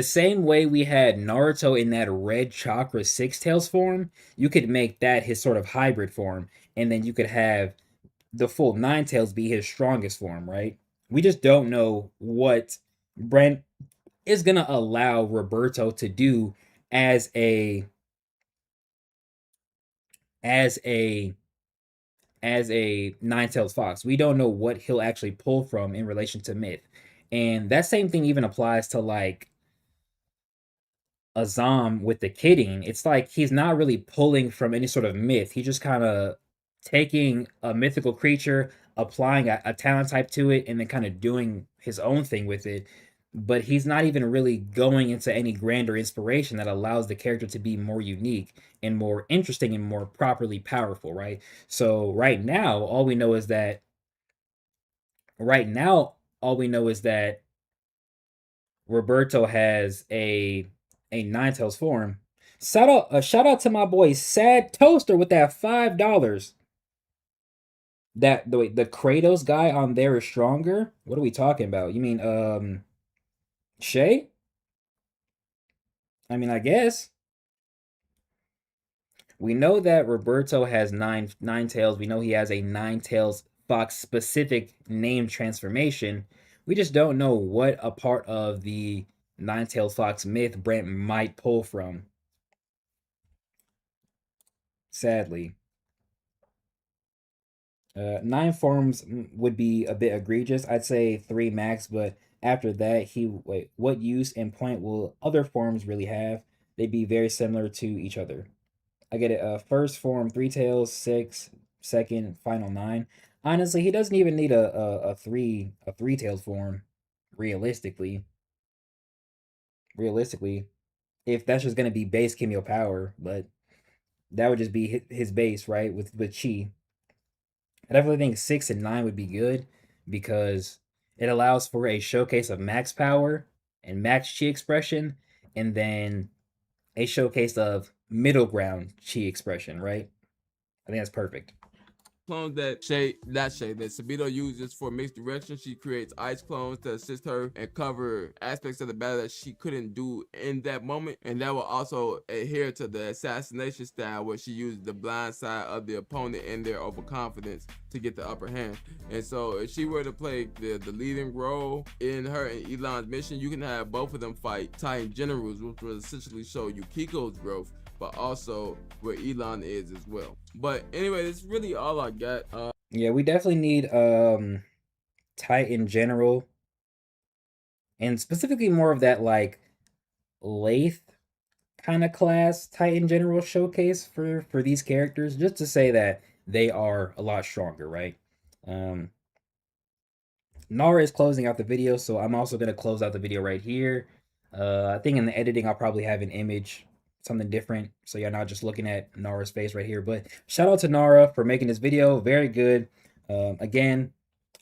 same way we had Naruto in that red chakra six tails form, you could make that his sort of hybrid form, and then you could have the full nine tails be his strongest form, right? We just don't know what Brent is gonna allow Roberto to do as a as a nine tails fox. We don't know what he'll actually pull from in relation to myth. And that same thing even applies to Azam with the kidding. It's like he's not really pulling from any sort of myth. He's just kind of taking a mythical creature, applying a talent type to it, and then kind of doing his own thing with it. But he's not even really going into any grander inspiration that allows the character to be more unique and more interesting and more properly powerful, right? So right now, all we know is that Roberto has a Ninetales form. Shout out to my boy Sad Toaster with that $5. That the Kratos guy on there is stronger. What are we talking about? You mean Shay? I mean, I guess. We know that Roberto has nine tails. We know he has a nine tails fox specific name transformation. We just don't know what a part of the nine tails fox myth Brent might pull from. Sadly. Nine forms would be a bit egregious. I'd say three max, but after that, what use and point will other forms really have? They'd be very similar to each other. I get it. First form, three tails, six. Second, final nine. Honestly, he doesn't even need a three tails form. Realistically, realistically, if that's just gonna be base Kimio power, but that would just be his base, right? With chi. I definitely think 6 and 9 would be good because it allows for a showcase of max power and max chi expression, and then a showcase of middle ground chi expression, right? I think that's perfect. Clones that Sabito uses for mixed direction. She creates ice clones to assist her and cover aspects of the battle that she couldn't do in that moment, and that will also adhere to the assassination style where she uses the blind side of the opponent and their overconfidence to get the upper hand. And so if she were to play the leading role in her and Elon's mission, you can have both of them fight Titan generals, which will essentially show Yukiko's growth, but also where Elon is as well. But anyway, that's really all I got. Yeah, we definitely need Titan general, and specifically more of that like Lathe kind of class Titan general showcase for these characters, just to say that they are a lot stronger, right? Um Nara is closing out the video, so I'm also gonna close out the video right here. I think in the editing I'll probably have an image, something different, so you're not just looking at Nara's face right here. But shout out to Nara for making this video, very good. Again,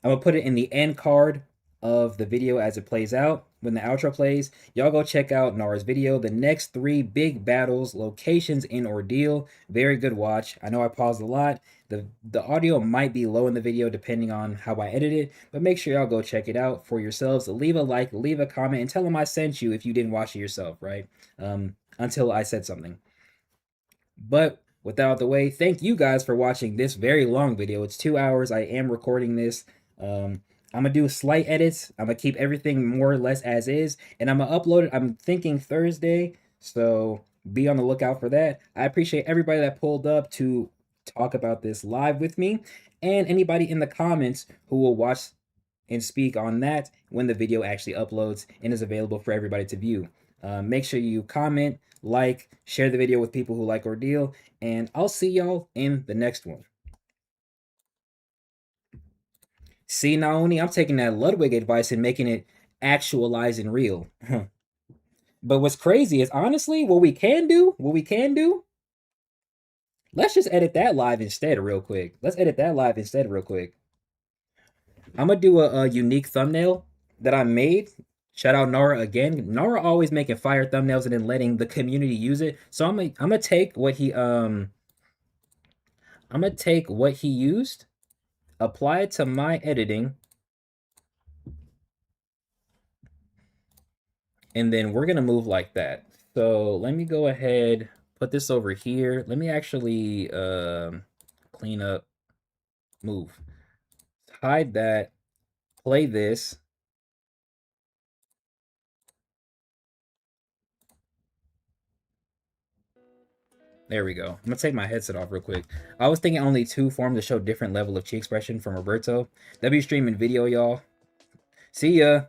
I'm gonna put it in the end card of the video as it plays out. When the outro plays, y'all go check out Nara's video. The next 3 big battles, locations in Ordeal. Very good watch. I know I paused a lot. The audio might be low in the video depending on how I edit it, but make sure y'all go check it out for yourselves. Leave a like, leave a comment, and tell them I sent you if you didn't watch it yourself, right? Until I said something. But with that out of the way, thank you guys for watching this very long video. It's 2 hours. I am recording this. I'm gonna do slight edits. I'm gonna keep everything more or less as is, and I'm gonna upload it. I'm thinking Thursday, so be on the lookout for that. I appreciate everybody that pulled up to talk about this live with me, and anybody in the comments who will watch and speak on that when the video actually uploads and is available for everybody to view. Make sure you comment, like, share the video with people who like Ordeal, and I'll see y'all in the next one. See, Naoni, I'm taking that Ludwig advice and making it actualize and real. But what's crazy is honestly, what we can do, let's just edit that live instead real quick. Let's edit that live instead real quick. I'm gonna do a unique thumbnail that I made. Shout out Nara again. Nara always making fire thumbnails and then letting the community use it. So I'm gonna take what he used, apply it to my editing, and then we're gonna move like that. So let me go ahead, put this over here. Let me actually clean up, move, hide that, play this. There we go. I'm gonna take my headset off real quick. I was thinking only 2 forms to show different level of chi expression from Roberto. W streaming video, y'all. See ya.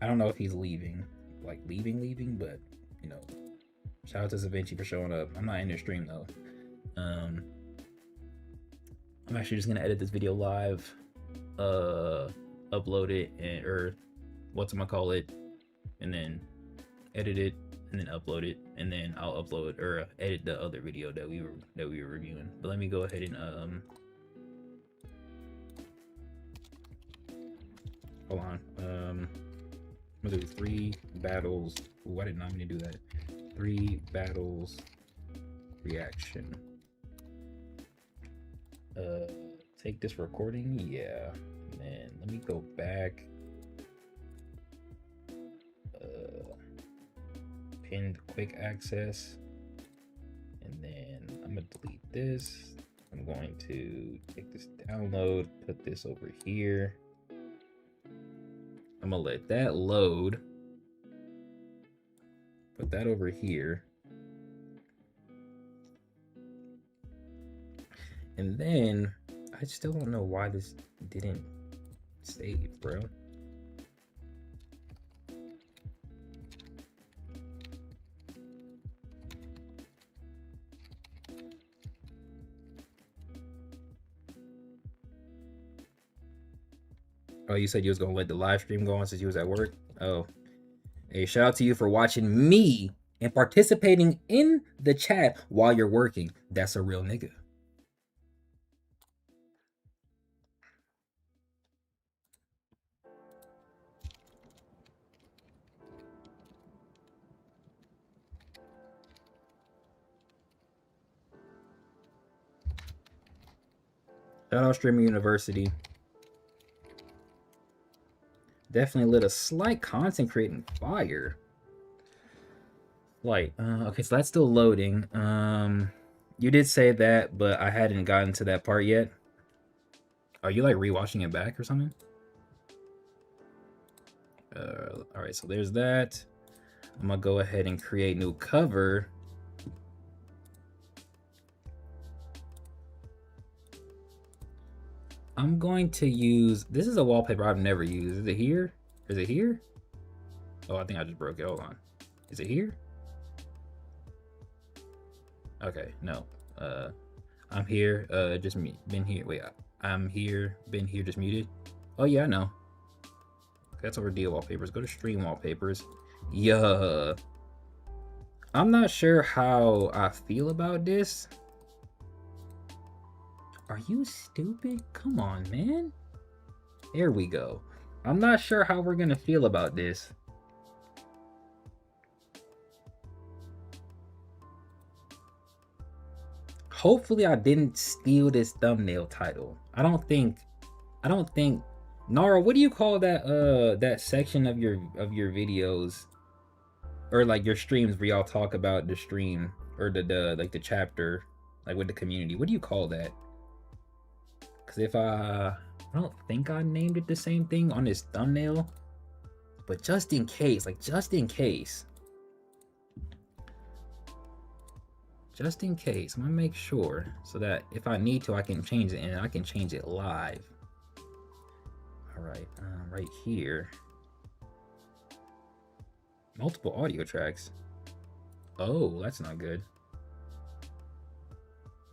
I don't know if he's leaving, like leaving, but you know, shout out to Zavinci for showing up. I'm not in their stream though. I'm actually just gonna edit this video live, upload it, or call it, and then edit it, and then upload it, and then I'll upload or edit the other video that we were reviewing. But let me go ahead and hold on. I'm gonna do 3 battles. Ooh, I did not mean to do that. 3 battles reaction. Take this recording, yeah. And then let me go back. pinned quick access. And then I'm gonna delete this. I'm going to take this download, put this over here. I'm gonna let that load. Put that over here. And then I still don't know why this didn't save, bro. Oh, you said you was gonna let the live stream go on since you was at work? Oh. Hey, shout out to you for watching me and participating in the chat while you're working. That's a real nigga. Shout out Streamer University. Definitely lit a slight content creating fire. Like, okay, so that's still loading. You did say that, but I hadn't gotten to that part yet. Are you like rewatching it back or something? All right, so there's that. I'm gonna go ahead and create new cover. I'm going to use, this is a wallpaper I've never used. Is it here? Is it here? Oh, I think I just broke it. Hold on. Is it here? Okay, no. I'm here. Just been here. Wait, I'm here. Been here. Just muted. Oh yeah, I know. That's Ordeal wallpapers. Go to stream wallpapers. Yeah. I'm not sure how I feel about this. Are you stupid? Come on, man. There we go. I'm not sure how we're gonna feel about this. Hopefully I didn't steal this thumbnail title. I don't think Nara, what do you call that that section of your videos or like your streams where y'all talk about the stream or the like the chapter like with the community? What do you call that? Cuz if I don't think I named it the same thing on this thumbnail, but just in case, like just in case, I'm gonna make sure so that if I need to, I can change it and I can change it live. All right, right here. Multiple audio tracks. Oh, that's not good.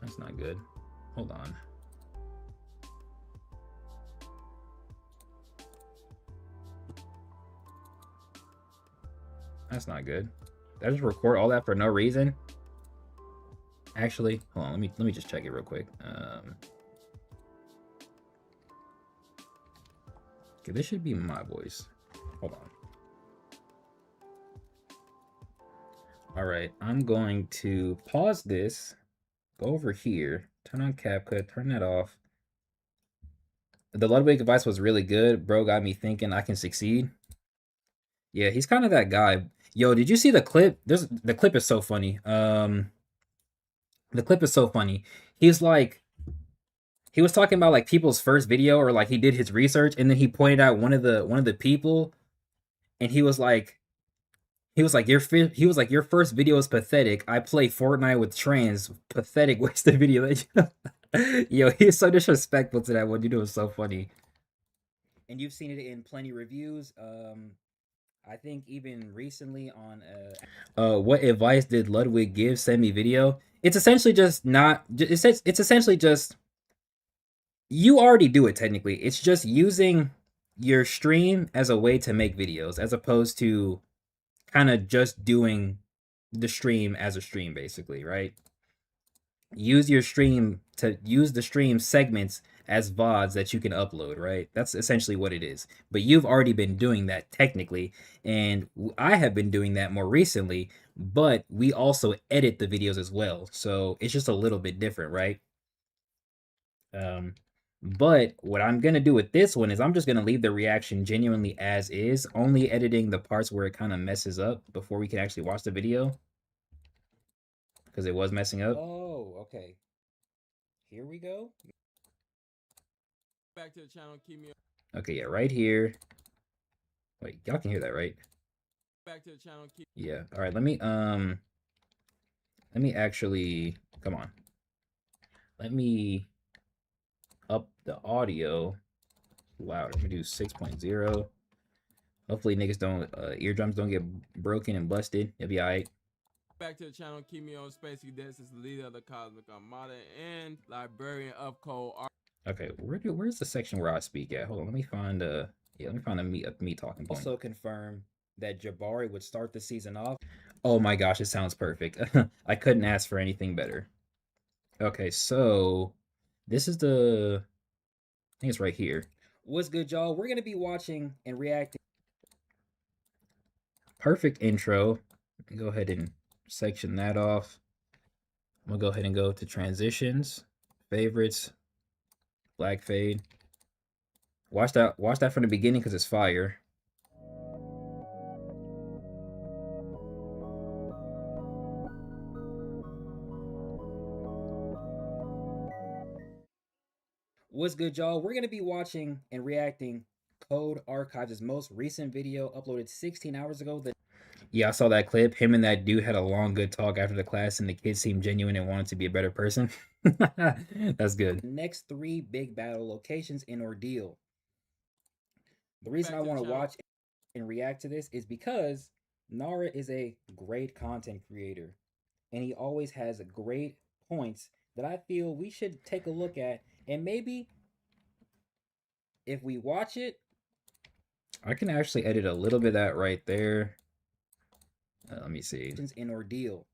That's not good. Hold on. That's not good. Did I just record all that for no reason? Actually, hold on. Let me just check it real quick. Okay, this should be my voice. Hold on. All right, I'm going to pause this. Go over here. Turn on CapCut. Turn that off. The Ludwig advice was really good. Bro got me thinking I can succeed. Yeah, he's kind of that guy. Yo, did you see the clip? The clip is so funny. The clip is so funny. He's like, he was talking about like people's first video, or like he did his research, and then he pointed out one of the people, and he was like your first video is pathetic. I play Fortnite with trans. Pathetic waste of video. Yo, he's so disrespectful to that one. You know, it's so funny. And you've seen it in plenty reviews. I think even recently on what advice did Ludwig give? Send me video. It's essentially just not. It's essentially just you already do it technically. It's just using your stream as a way to make videos, as opposed to kind of just doing the stream as a stream, basically, right? Use your stream to use the stream segments as VODs that you can upload, right? That's essentially what it is. But you've already been doing that technically, and I have been doing that more recently, but we also edit the videos as well. So it's just a little bit different, right? But what I'm gonna do with this one is I'm just gonna leave the reaction genuinely as is, only editing the parts where it kind of messes up before we can actually watch the video because it was messing up. Oh, okay. Here we go. Back to the channel, keep me Okay, yeah, right here. Wait, y'all can hear that, right? back to the channel, keep Yeah. All right, let me actually come on. Let me up the audio loud. Let me do 6.0. Hopefully niggas don't eardrums don't get broken and busted. It'll be alright. back to the channel, keep me on Spacey. This is the leader of the Cosmic Armada and librarian of Code Art. Okay, where's the section where I speak at? Hold on, let me find let me find a me talking point. Also confirm that Jabari would start the season off. Oh my gosh, it sounds perfect. I couldn't ask for anything better. Okay, so this is I think it's right here. What's good, y'all? We're gonna be watching and reacting. Perfect intro. Go ahead and section that off. I'm gonna go ahead and go to transitions, favorites, black fade. Watch that from the beginning because it's fire. What's good, y'all? We're gonna be watching and reacting Code Archives' most recent video uploaded 16 hours ago. Yeah, I saw that clip. Him and that dude had a long, good talk after the class, and the kid seemed genuine and wanted to be a better person. That's good. Next 3 big battle locations in Ordeal. The reason I want to watch and react to this is because Nara is a great content creator, and he always has great points that I feel we should take a look at, and maybe if we watch it, I can actually edit a little bit of that right there. Let me see. In Ordeal.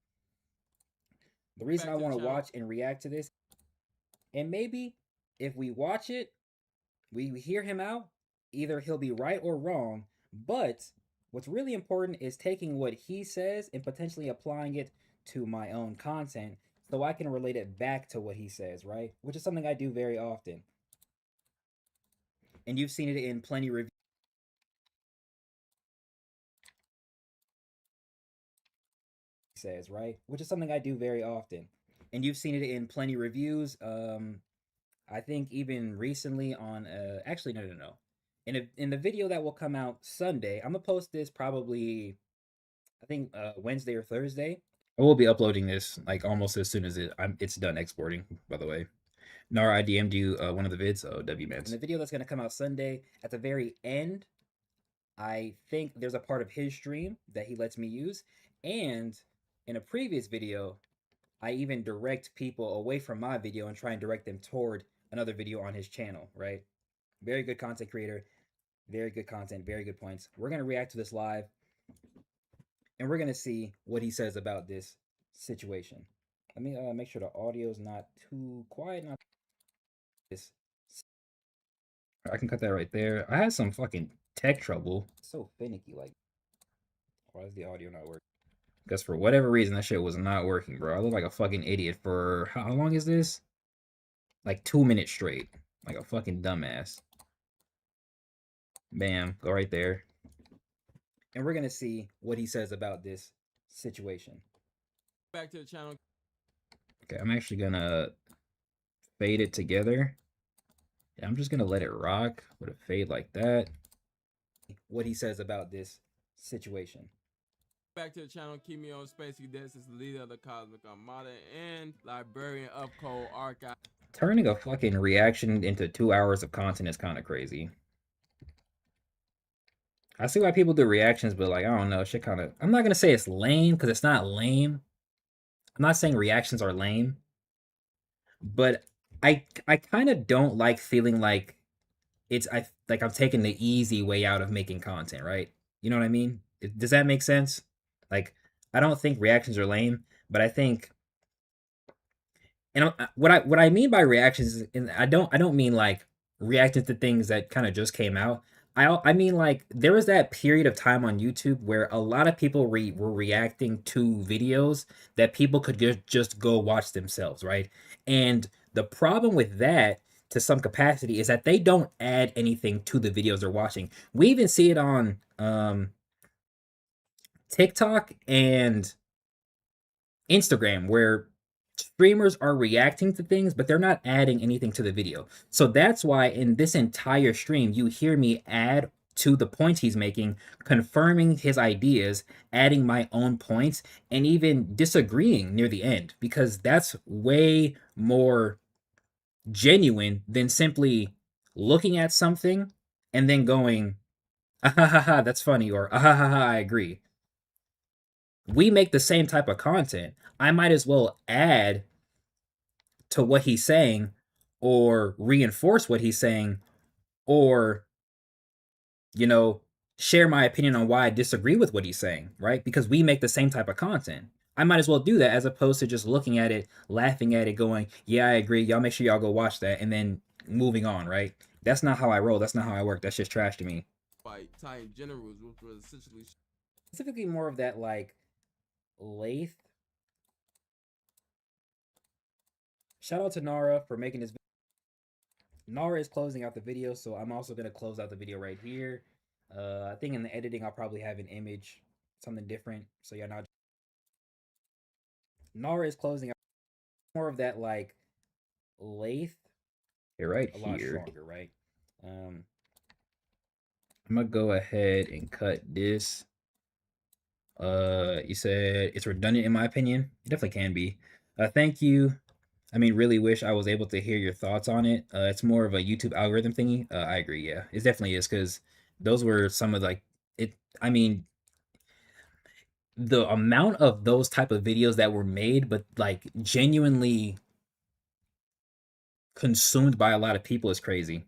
The reason I want to watch and react to this, and maybe if we watch it, we hear him out, either he'll be right or wrong, but what's really important is taking what he says and potentially applying it to my own content so I can relate it back to what he says, right? Which is something I do very often. And you've seen it in plenty of reviews. Says, right? Which is something I do very often. And you've seen it in plenty of reviews. I think even recently on actually no. In the video that will come out Sunday, I'm gonna post this probably I think Wednesday or Thursday. I will be uploading this like almost as soon as it's done exporting, by the way. Nara, I DM'd you one of the vids. Oh, W-Mans. In the video that's gonna come out Sunday, at the very end, I think there's a part of his stream that he lets me use. And in a previous video, I even direct people away from my video and try and direct them toward another video on his channel, right? Very good content creator, very good content, very good points. We're going to react to this live, and we're going to see what he says about this situation. Let me make sure the audio is not too quiet. Not this. I can cut that right there. I had some fucking tech trouble. So finicky, like, why is the audio not working? Because for whatever reason, that shit was not working, bro. I look like a fucking idiot for how long is this? Like 2 minutes straight. Like a fucking dumbass. Bam. Go right there. And we're going to see what he says about this situation. back to the channel. Okay, I'm actually going to fade it together. Yeah, I'm just going to let it rock with a fade like that. What he says about this situation. Back to the channel, keep me on Spacey. This is the leader of the Cosmic Armada and librarian of Code Archive. Turning a fucking reaction into 2 hours of content is kind of crazy. I see why people do reactions, but like, I don't know, shit kind of... I'm not going to say it's lame, because it's not lame. I'm not saying reactions are lame. But I kind of don't like feeling like I'm taking the easy way out of making content, right? You know what I mean? Does that make sense? Like, I don't think reactions are lame, but I think... And what I mean by reactions is, and I don't mean like reacting to things that kind of just came out. I mean like there was that period of time on YouTube where a lot of people were reacting to videos that people could just go watch themselves, right? And the problem with that to some capacity is that they don't add anything to the videos they're watching. We even see it on TikTok and Instagram where streamers are reacting to things, but they're not adding anything to the video. So that's why in this entire stream, you hear me add to the points he's making, confirming his ideas, adding my own points, and even disagreeing near the end, because that's way more genuine than simply looking at something and then going, ah, ha, ha, ha, that's funny, or ah, ha, ha, ha, I agree. We make the same type of content. I might as well add to what he's saying or reinforce what he's saying or, you know, share my opinion on why I disagree with what he's saying, right? Because we make the same type of content. I might as well do that as opposed to just looking at it, laughing at it, going, yeah, I agree. Y'all make sure y'all go watch that and then moving on, right? That's not how I roll. That's not how I work. That's just trash to me. Fight Titan Generals, which was essentially Specifically more of that like Lathe. Shout out to Nara for making this. Nara is closing out the video, so I'm also going to close out the video right here. I think in the editing, I'll probably have an image, something different, so you're not. Nara is closing out more of that like Lathe. Here, right a lot here. Stronger, right? I'm gonna go ahead and cut this. You said it's redundant in my opinion. It definitely can be. Thank you. I mean, really wish I was able to hear your thoughts on it. It's more of a YouTube algorithm thingy. I agree. Yeah, it definitely is because those were some of like it. I mean, the amount of those type of videos that were made, but like genuinely consumed by a lot of people is crazy.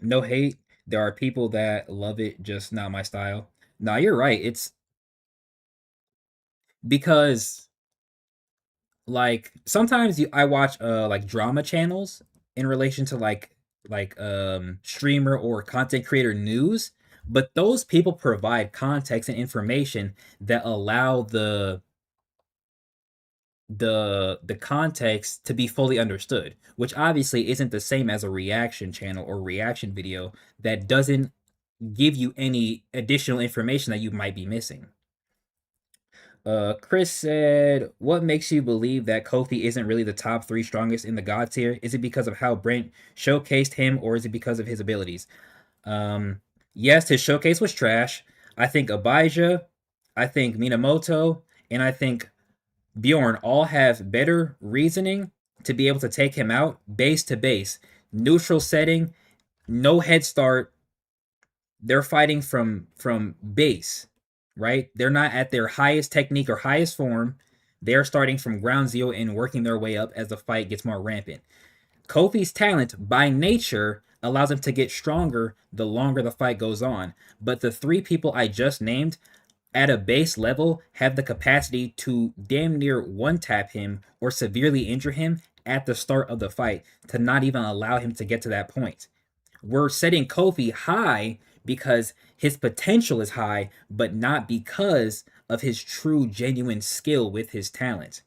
No hate. There are people that love it, just not my style. Nah, you're right. It's because like sometimes I watch like drama channels in relation to streamer or content creator news, but those people provide context and information that allow the context to be fully understood, which obviously isn't the same as a reaction channel or reaction video that doesn't give you any additional information that you might be missing. Chris said, "What makes you believe that Kofi isn't really the top 3 strongest in the God tier? Is it because of how Brent showcased him, or is it because of his abilities?" Yes, his showcase was trash. I think Abijah, I think Minamoto, and I think Bjorn all have better reasoning to be able to take him out base to base, neutral setting, no head start. They're fighting from base, right? They're not at their highest technique or highest form. They're starting from ground zero and working their way up as the fight gets more rampant. Kofi's talent by nature allows him to get stronger the longer the fight goes on. But the 3 people I just named at a base level have the capacity to damn near one tap him or severely injure him at the start of the fight to not even allow him to get to that point. We're setting Kofi high because his potential is high, but not because of his true, genuine skill with his talent.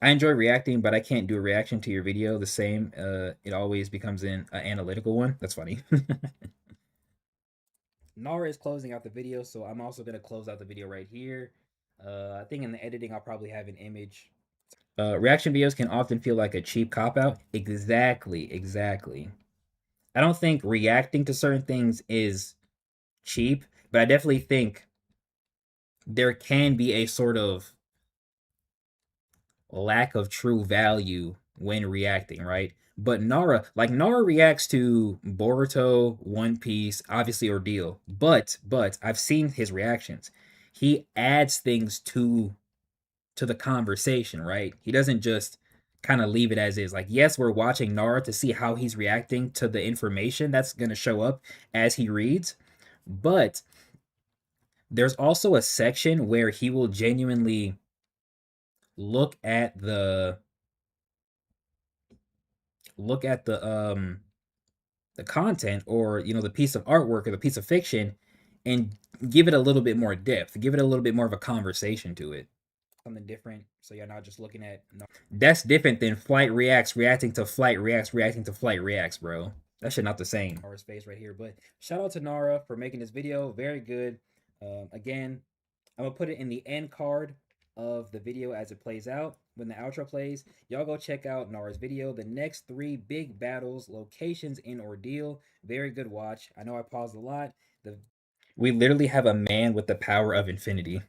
I enjoy reacting, but I can't do a reaction to your video the same. It always becomes an analytical one. That's funny. Nara is closing out the video, so I'm also going to close out the video right here. I think in the editing, I'll probably have an image. Reaction videos can often feel like a cheap cop-out. Exactly. I don't think reacting to certain things is cheap, but I definitely think there can be a sort of lack of true value when reacting, right? But Nara reacts to Boruto, One Piece, obviously Ordeal. But I've seen his reactions. He adds things to the conversation, right? He doesn't just kind of leave it as is. Like, yes, we're watching Nara to see how he's reacting to the information that's going to show up as he reads, but there's also a section where he will genuinely look at the content, or the piece of artwork or the piece of fiction, and give it a little bit more depth, give it a little bit more of a conversation to it. something different, so you're not just looking at. That's different than Flight Reacts reacting to Flight Reacts reacting to Flight Reacts, bro. That shit not the same. Nara's face right here, but shout out to Nara for making this video. Very good. Again, I'm gonna put it in the end card of the video as it plays out. When the outro plays, y'all go check out Nara's video. The next 3 big battles, locations in Ordeal. Very good watch. I know I paused a lot. We literally have a man with the power of infinity.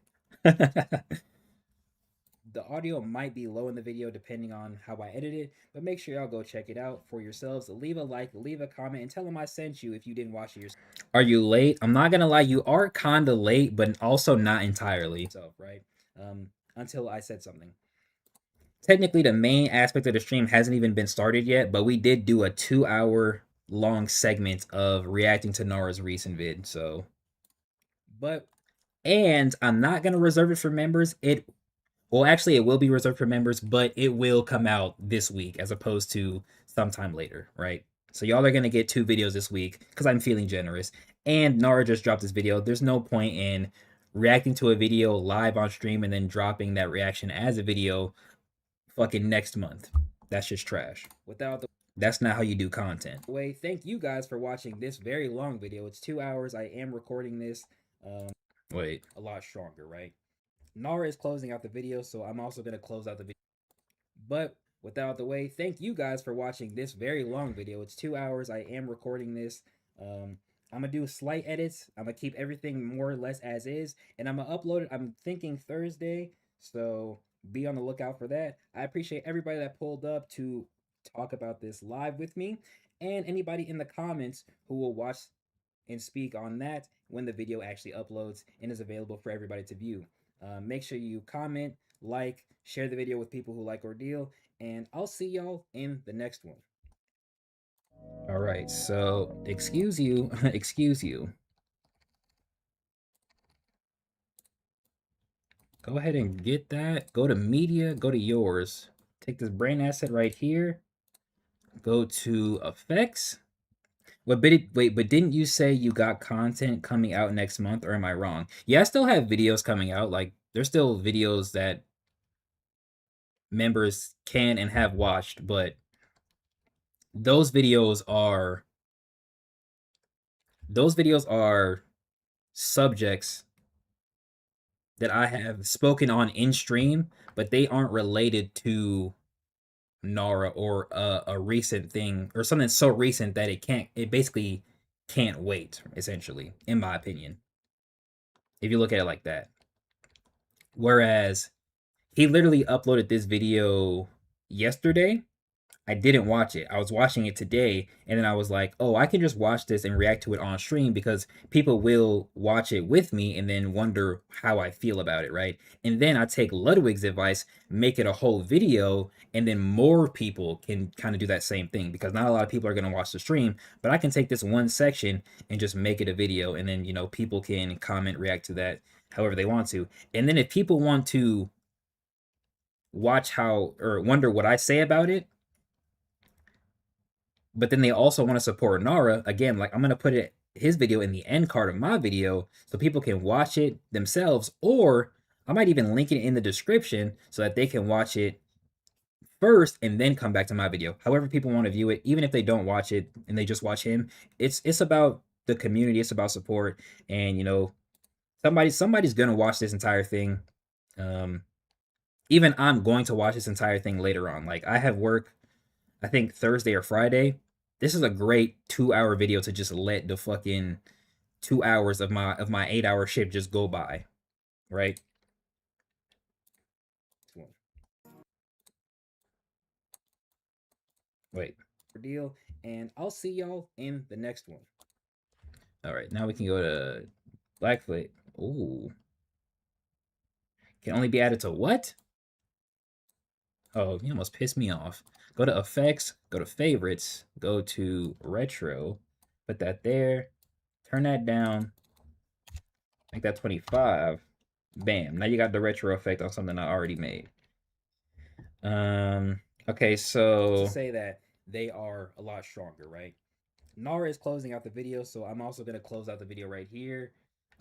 The audio might be low in the video depending on how I edit it, but make sure y'all go check it out for yourselves. Leave a like, leave a comment, and tell them I sent you if you didn't watch it yourself. Are you late? I'm not gonna lie, you are kinda late, but also not entirely. So, right? Until I said something. Technically, the main aspect of the stream hasn't even been started yet, but we did do a 2-hour long segment of reacting to Nara's recent vid, so. And I'm not gonna reserve it for members. Well, actually, it will be reserved for members, but it will come out this week as opposed to sometime later, right? So y'all are gonna get 2 videos this week because I'm feeling generous. And Nara just dropped this video. There's no point in reacting to a video live on stream and then dropping that reaction as a video fucking next month. That's just trash. That's not how you do content. Thank you guys for watching this very long video. It's 2 hours. I am recording this a lot stronger, right? Nara is closing out the video, so I'm also going to close out the video. But without the way, thank you guys for watching this very long video. It's 2 hours. I am recording this. I'm going to do slight edits. I'm going to keep everything more or less as is, and I'm going to upload it, I'm thinking Thursday, so be on the lookout for that. I appreciate everybody that pulled up to talk about this live with me, and anybody in the comments who will watch and speak on that when the video actually uploads and is available for everybody to view. Make sure you comment, like, share the video with people who like Ordeal, and I'll see y'all in the next one. All right, so excuse you, excuse you. Go ahead and get that. Go to media, go to yours. Take this brain asset right here. Go to effects. But didn't you say you got content coming out next month, or am I wrong? Yeah, I still have videos coming out. Like, there's still videos that members can and have watched, but those videos are subjects that I have spoken on in stream, but they aren't related to Nara or a recent thing or something so recent that it basically can't wait, essentially, in my opinion. If you look at it like that. Whereas he literally uploaded this video yesterday. I didn't watch it. I was watching it today, and then I was like, oh, I can just watch this and react to it on stream because people will watch it with me and then wonder how I feel about it, right? And then I take Ludwig's advice, make it a whole video, and then more people can kind of do that same thing because not a lot of people are going to watch the stream, but I can take this one section and just make it a video, and then, you know, people can comment, react to that however they want to. And then if people want to watch how or wonder what I say about it, but then they also want to support Nara, again, like I'm going to put his video in the end card of my video so people can watch it themselves, or I might even link it in the description so that they can watch it first and then come back to my video. However people want to view it, even if they don't watch it and they just watch him, it's about the community, it's about support, and, you know, somebody's going to watch this entire thing. Even I'm going to watch this entire thing later on. Like, I have work, I think Thursday or Friday. This is a great 2-hour video to just let the fucking 2 hours of my 8-hour shift just go by, right? Wait. Deal, and I'll see y'all in the next one. All right, now we can go to Blackfoot. Ooh. Can only be added to what? Oh, you almost pissed me off. Go to effects, go to favorites, go to retro, put that there, turn that down, make that 25. Bam, now you got the retro effect on something I already made. Okay, so to say that they are a lot stronger, right? Nara is closing out the video, so I'm also gonna close out the video right here.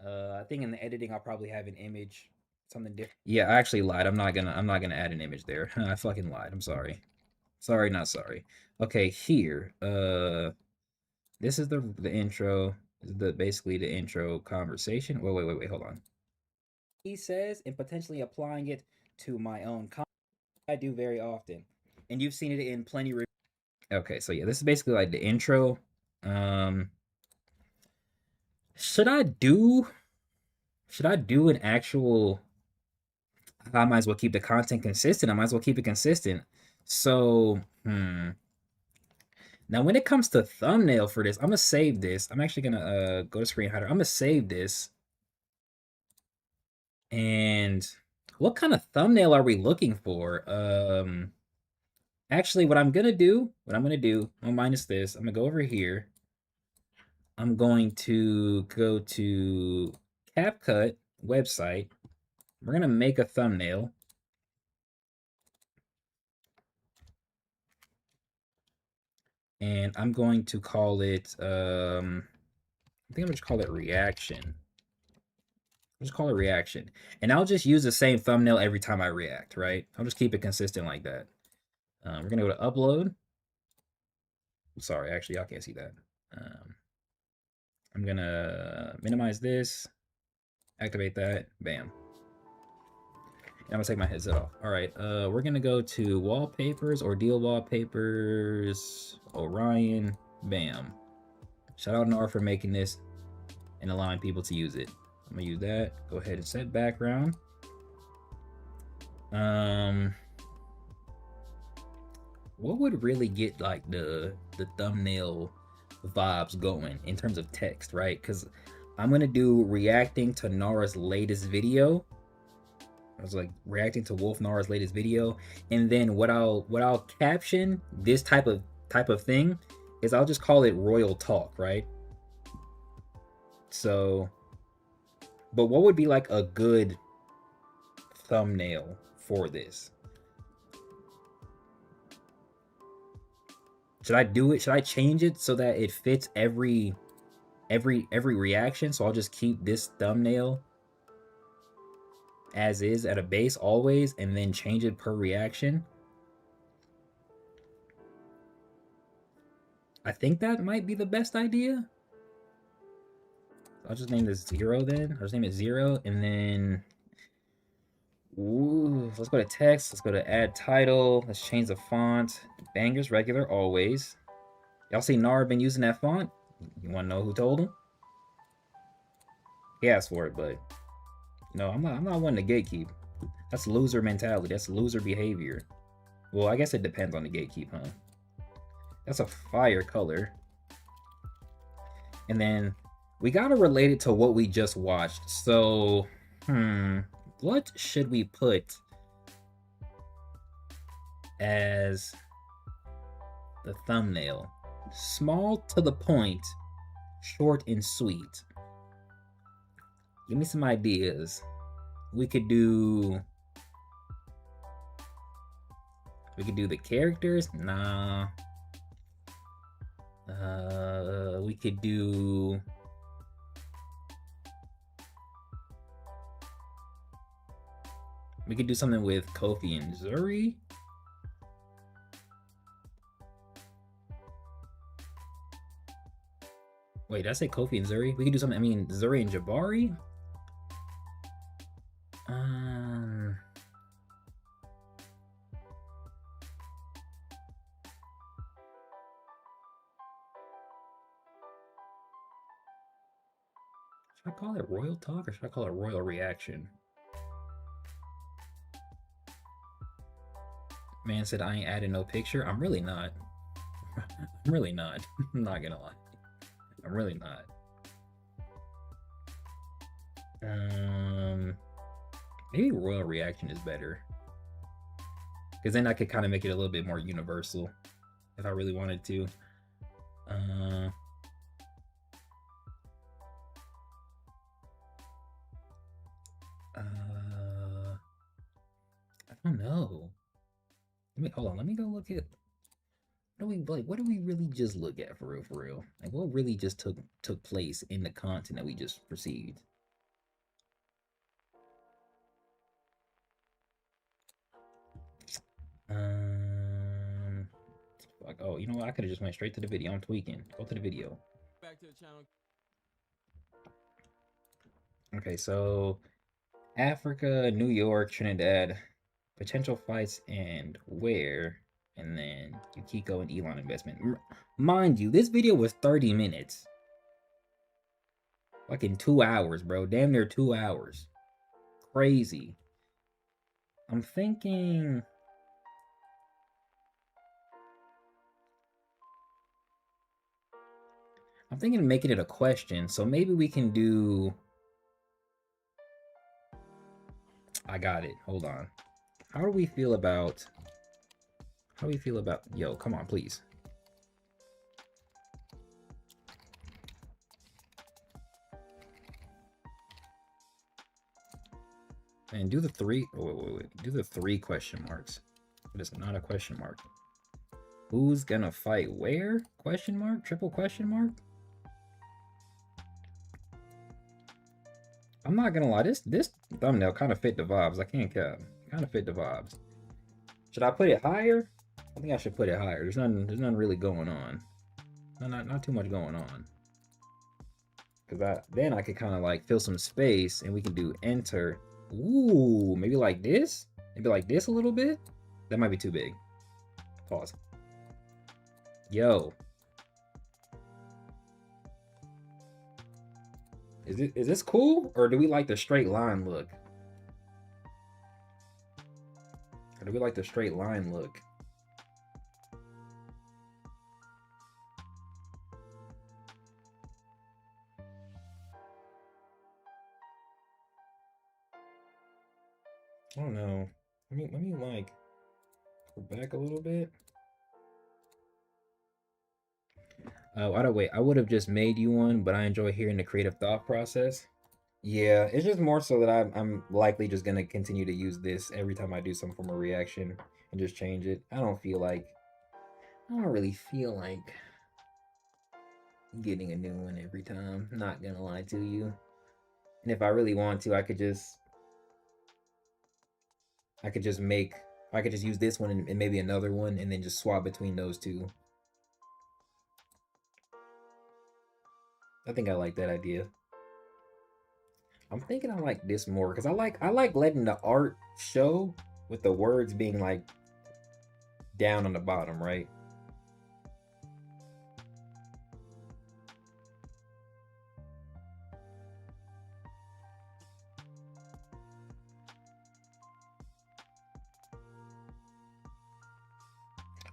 I think in the editing I'll probably have an image something different. Yeah, I actually lied. I'm not gonna add an image there. I fucking lied. I'm sorry. Sorry, not sorry. Okay, here. This is the intro. This is basically the intro conversation. Wait, hold on. He says, and potentially applying it to my own content. I do very often. And you've seen it in plenty of. Okay, so yeah, this is basically like the intro. Um should I do an actual I might as well keep the content consistent. I might as well keep it consistent. So, now when it comes to thumbnail for this, I'm gonna save this. I'm actually gonna go to screen hider. I'm gonna save this. And what kind of thumbnail are we looking for? Actually, what I'm gonna do, I'll minus this. I'm gonna go over here. I'm going to go to CapCut website. We're gonna make a thumbnail. And I'm going to call it, I think I'm gonna just call it reaction. I'll just call it reaction. And I'll just use the same thumbnail every time I react, right? I'll just keep it consistent like that. We're gonna go to upload. Sorry, actually, y'all can't see that. I'm gonna minimize this, activate that, bam. And I'm gonna take my headset off. All right, we're gonna go to wallpapers, Ordeal wallpapers, Orion, bam. Shout out Nora for making this and allowing people to use it. I'm gonna use that. Go ahead and set background. What would really get like the thumbnail vibes going in terms of text, right? Because I'm gonna do reacting to Nara's latest video. I was like reacting to Wolf Nara's latest video, and then what I'll caption this type of thing is I'll just call it Royal Talk, right? So, but what would be like a good thumbnail for this? Should I do it? Should I change it so that it fits every reaction? So I'll just keep this thumbnail as is at a base always, and then change it per reaction. I think that might be the best idea. I'll just name this 0 then. I'll just name it 0, and then let's go to text. Let's go to add title. Let's change the font. Bangers regular always. Y'all see Nara been using that font? You want to know who told him? He asked for it, but no, I'm not one to gatekeep. That's loser mentality. That's loser behavior. Well, I guess it depends on the gatekeep, huh? That's a fire color. And then we gotta relate it to what we just watched. So, what should we put as the thumbnail? Small to the point, short and sweet. Give me some ideas. We could do the characters. Nah. We could do something with Kofi and Zuri. Wait, did I say Kofi and Zuri? We could do something, I mean, Zuri and Jabari? Should I call it Royal Talk or should I call it Royal Reaction? Man said I ain't adding no picture. I'm really not. I'm really not. I'm not gonna lie. I'm really not. Maybe Royal Reaction is better. Because then I could kind of make it a little bit more universal if I really wanted to. I don't know. Hold on. Let me go look at. What do we really just look at for real? Like, what really just took place in the content that we just received? Like, oh, you know what? I could have just went straight to the video. I'm tweaking. Go to the video. Back to the channel. Okay, so Africa, New York, Trinidad, potential fights and where, and then Yukiko and Elon investment. Mind you, this video was 30 minutes. Like in 2 hours, bro. Damn near 2 hours. Crazy. I'm thinking... of making it a question, so maybe we can do... I got it. Hold on. How do we feel about... Yo, come on, please. And do the three... wait. Do the 3 question marks. But it's not a question mark. Who's gonna fight where? Question mark? Triple question mark? I'm not gonna lie, this thumbnail kind of fit the vibes. I can't cap. Kind of fit the vibes. Should I put it higher? I think I should put it higher. There's none really going on. Not too much going on. Cause then I could kind of like fill some space and we can do enter. Ooh, maybe like this? Maybe like this a little bit? That might be too big. Pause. Yo. Is this cool? Or do we like the straight line look? Or do we like the straight line look? I don't know. Let me like go back a little bit. Oh, wait. I would have just made you one, but I enjoy hearing the creative thought process. Yeah, it's just more so that I'm likely just gonna continue to use this every time I do some form of reaction and just change it. I don't really feel like getting a new one every time. Not gonna lie to you. And if I really want to, I could just use this one and maybe another one and then just swap between those two. I think I like that idea. I'm thinking I like this more because I like letting the art show with the words being like down on the bottom, right?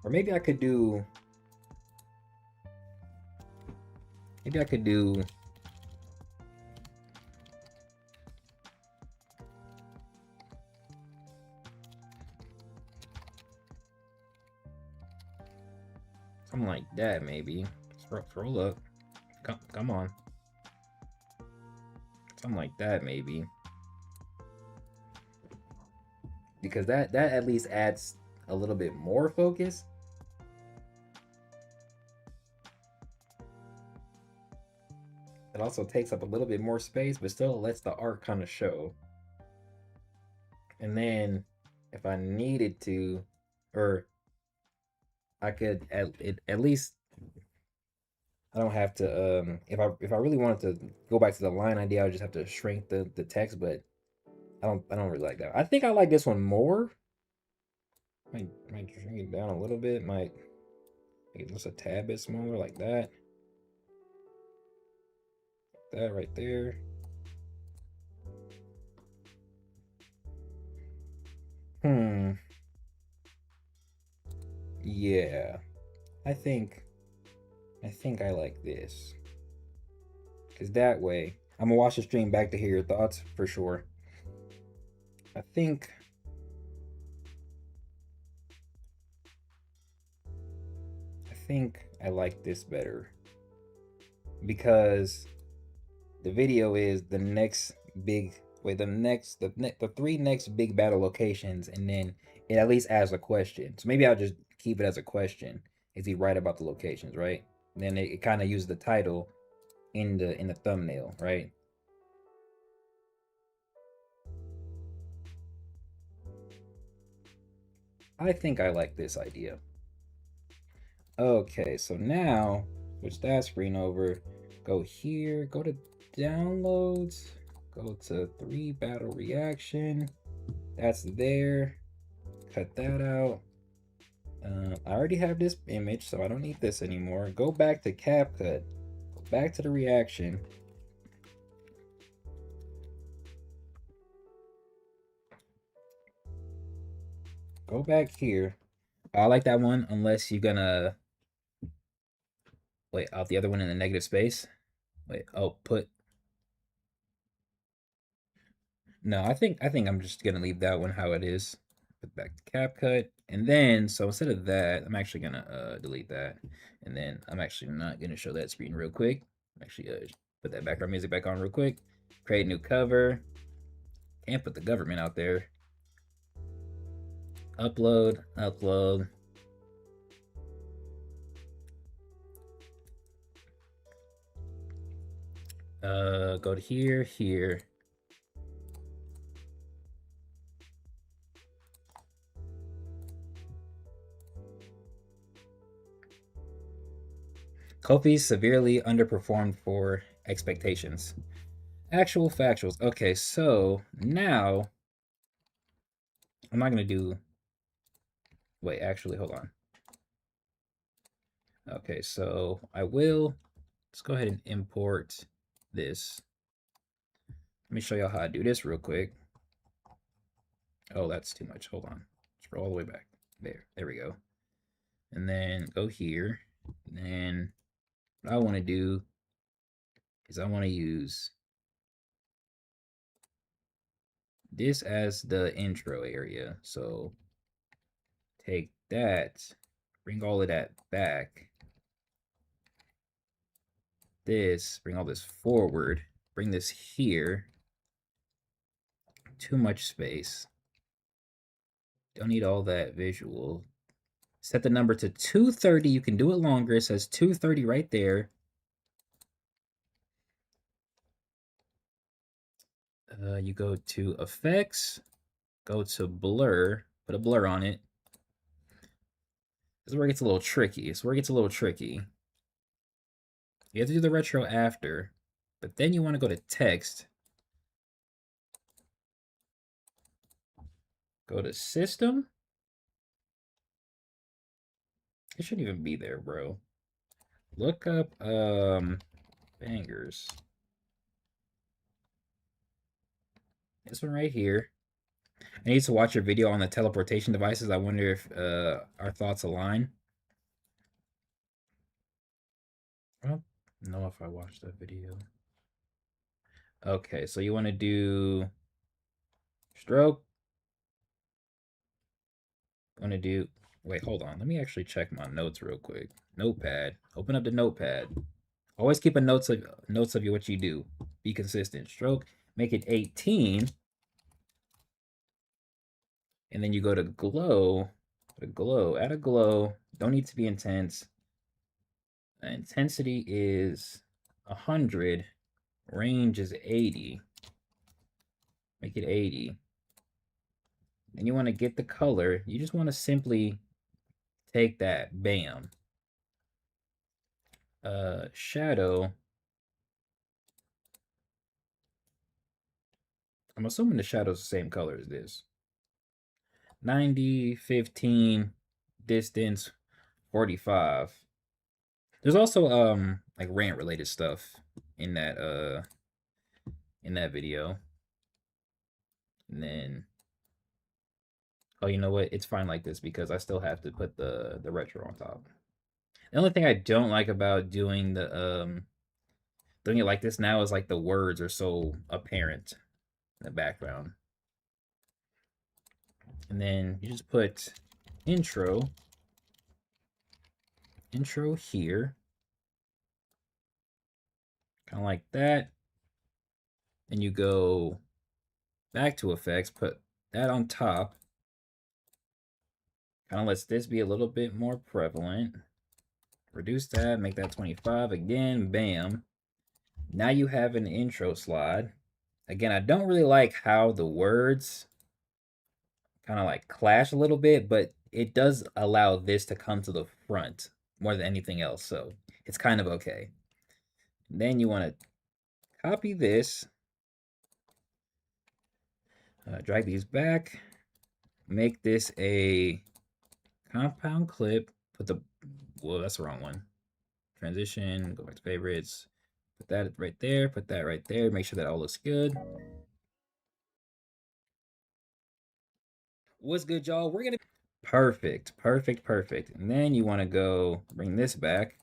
Or maybe I could do something like that, maybe. Scroll up. Come on. Something like that, maybe. Because that at least adds a little bit more focus. It also takes up a little bit more space, but still lets the art kind of show. And then if I needed to, or I could at least, I don't have to, if I really wanted to go back to the line idea, I would just have to shrink the text, but I don't really like that. I think I like this one more. Might shrink it down a little bit, might make it just a tad bit smaller like that. That right there. Yeah. I think I like this. Cause that way, I'm gonna watch the stream back to hear your thoughts for sure. I think I like this better. Because the video is the next big the 3 next big battle locations, and then it at least asks a question. So maybe I'll just keep it as a question. Is he right about the locations, right? And then it kind of uses the title in the thumbnail, right? I think I like this idea. Okay, so now switch that screen over. Go here, go to downloads, go to 3 battle reaction. That's there. Cut that out. I already have this image, so I don't need this anymore. Go back to CapCut. Go back to the reaction. Go back here. I like that one unless you're gonna wait out the other one in the negative space. Wait, oh, put no, I think I'm just gonna leave that one how it is. Put back to CapCut. And then so instead of that, I'm actually gonna delete that. And then I'm actually not gonna show that screen real quick. Actually put that background music back on real quick. Create a new cover. Can't put the government out there. Upload, upload. Go to here, here. Kofi severely underperformed for expectations. Actual factuals. Okay, so now I'm not gonna do. Wait, actually, hold on. Okay, so I will. Let's go ahead and import this. Let me show y'all how I do this real quick. Oh, that's too much. Hold on. Scroll all the way back. There we go. And then go here. And then what I want to do is I want to use this as the intro area. So take that, bring all of that back. This, bring all this forward, bring this here. Too much space. Don't need all that visual. Set the number to 230. You can do it longer. It says 230 right there. You go to effects, go to blur, put a blur on it. This is where it gets a little tricky. You have to do the retro after, but then you want to go to text. Go to system. It shouldn't even be there, bro. Look up bangers. This one right here. I need to watch your video on the teleportation devices. I wonder if our thoughts align. I don't know if I watched that video. Okay, so you want to do stroke. Want to do, wait, hold on. Let me actually check my notes real quick. Notepad. Open up the notepad. Always keep a notes of what you do. Be consistent. Stroke. Make it 18. And then you go to glow. Add a glow. Don't need to be intense. Intensity is 100. Range is 80. Make it 80. And you want to get the color. You just want to simply take that. Bam. Shadow. I'm assuming the shadow's the same color as this. 90, 15, distance, 45. There's also like rant related stuff in that video. And then oh, you know what? It's fine like this because I still have to put the retro on top. The only thing I don't like about doing doing it like this now is like the words are so apparent in the background. And then you just put intro here. Kind of like that. And you go back to effects, put that on top. Kind of lets this be a little bit more prevalent. Reduce that, make that 25 again, bam. Now you have an intro slide. Again, I don't really like how the words kind of like clash a little bit, but it does allow this to come to the front more than anything else, so it's kind of okay. Then you want to copy this, drag these back, make this a compound clip, put the, well, that's the wrong one. Transition, go back to favorites, put that right there, put that right there, make sure that all looks good. What's good, y'all? We're gonna perfect, perfect, perfect. And then you want to go bring this back,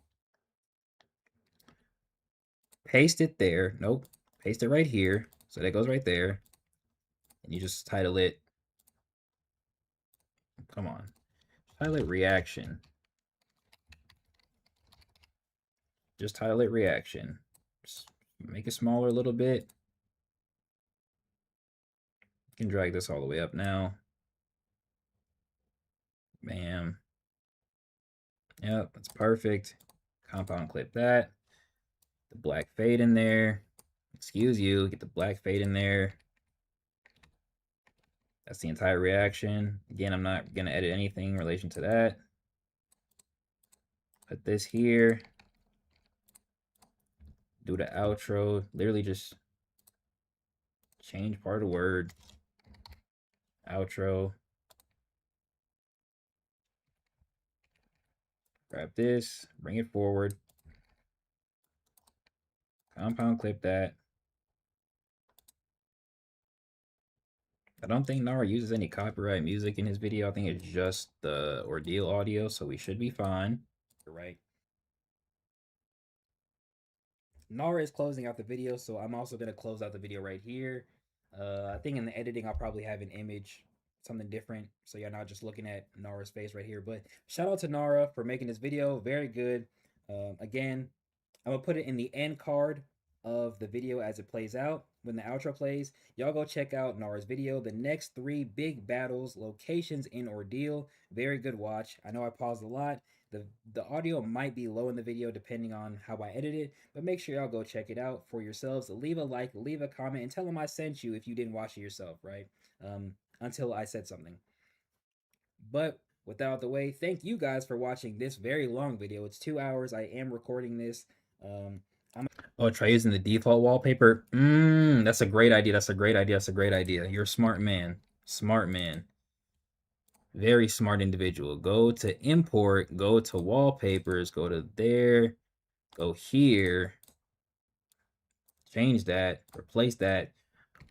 paste it there. Nope, paste it right here. So that goes right there. And you just title it, come on, title it reaction. Just title it reaction. Just make it smaller a little bit. You can drag this all the way up now. Bam. Yep, that's perfect. Compound clip that. The black fade in there. Excuse you, get the black fade in there. That's the entire reaction. Again, I'm not gonna edit anything in relation to that. Put this here. Do the outro. Literally just change part of the word. Outro. Grab this, bring it forward. Compound clip that. I don't think Nara uses any copyright music in his video. I think it's just the Ordeal audio, so we should be fine. You're right. Nara is closing out the video, so I'm also going to close out the video right here. I think in the editing, I'll probably have an image, something different, so you're not just looking at Nara's face right here. But shout out to Nara for making this video. Very good. Again, I'm going to put it in the end card of the video as it plays out. When the outro plays, y'all go check out Nara's video. The next 3 big battles, locations in Ordeal. Very good watch. I know I paused a lot. The audio might be low in the video depending on how I edit it, but make sure y'all go check it out for yourselves. Leave a like, leave a comment, and tell them I sent you if you didn't watch it yourself, right? Until I said something. But with that out of the way, thank you guys for watching this very long video. It's 2 hours. I am recording this. Oh, try using the default wallpaper. That's a great idea. That's a great idea. That's a great idea. You're a smart man. Smart man. Very smart individual. Go to import, go to wallpapers, go to there, go here, change that, replace that.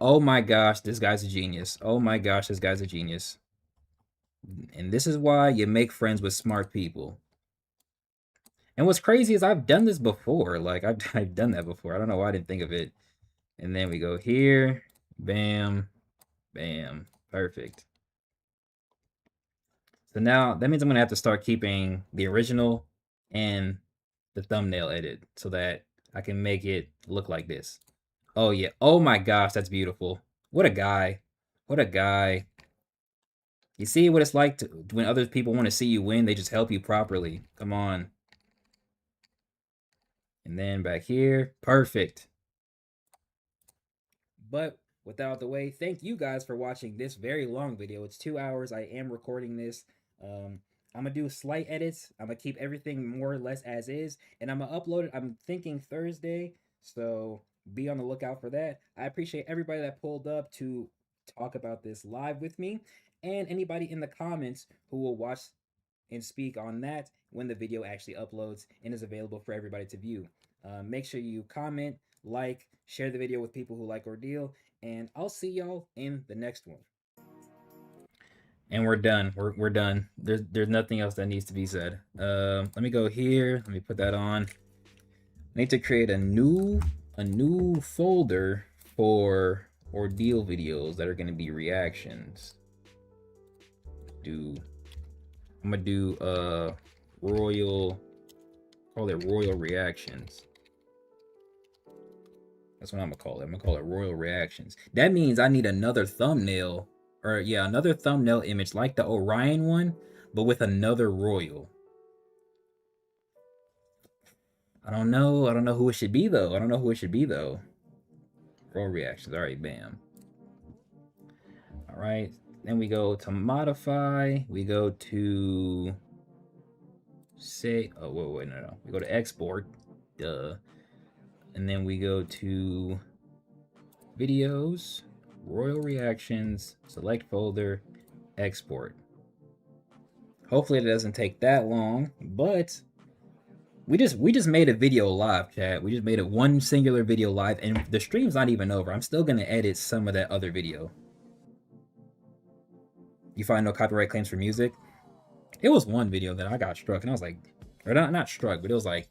Oh my gosh, this guy's a genius. Oh my gosh, this guy's a genius. And this is why you make friends with smart people. And what's crazy is I've done this before. Like, I've done that before. I don't know why I didn't think of it. And then we go here. Bam. Bam. Perfect. So now that means I'm going to have to start keeping the original and the thumbnail edit so that I can make it look like this. Oh, yeah. Oh, my gosh. That's beautiful. What a guy. What a guy. You see what it's like when other people want to see you win? They just help you properly. Come on. And then back here. Perfect. But with that out of the way, thank you guys for watching this very long video. It's 2 hours. I am recording this. I'm gonna do slight edits. I'm gonna keep everything more or less as is, and I'm gonna upload it. I'm thinking Thursday, so be on the lookout for that. I appreciate everybody that pulled up to talk about this live with me, and anybody in the comments who will watch and speak on that when the video actually uploads and is available for everybody to view. Make sure you comment, like, share the video with people who like Ordeal, and I'll see y'all in the next one. And we're done. We're done. There's nothing else that needs to be said. Let me go here. Let me put that on. I need to create a new folder for Ordeal videos that are going to be reactions. I'm gonna do royal, call it royal reactions. That's what I'm gonna call it. I'm gonna call it royal reactions. That means I need another thumbnail, or yeah, another thumbnail image like the Orion one, but with another royal. I don't know who it should be though. I don't know who it should be though. Royal reactions. All right, bam. All right. Then we go to modify. We go to say, oh, wait, no. We go to export, duh. And then we go to videos, royal reactions, select folder, export. Hopefully it doesn't take that long, but we just made a video live, chat. We just made it one singular video live, and the stream's not even over. I'm still gonna edit some of that other video. You find no copyright claims for music? It was one video that I got struck, and I was like, or not struck, but it was like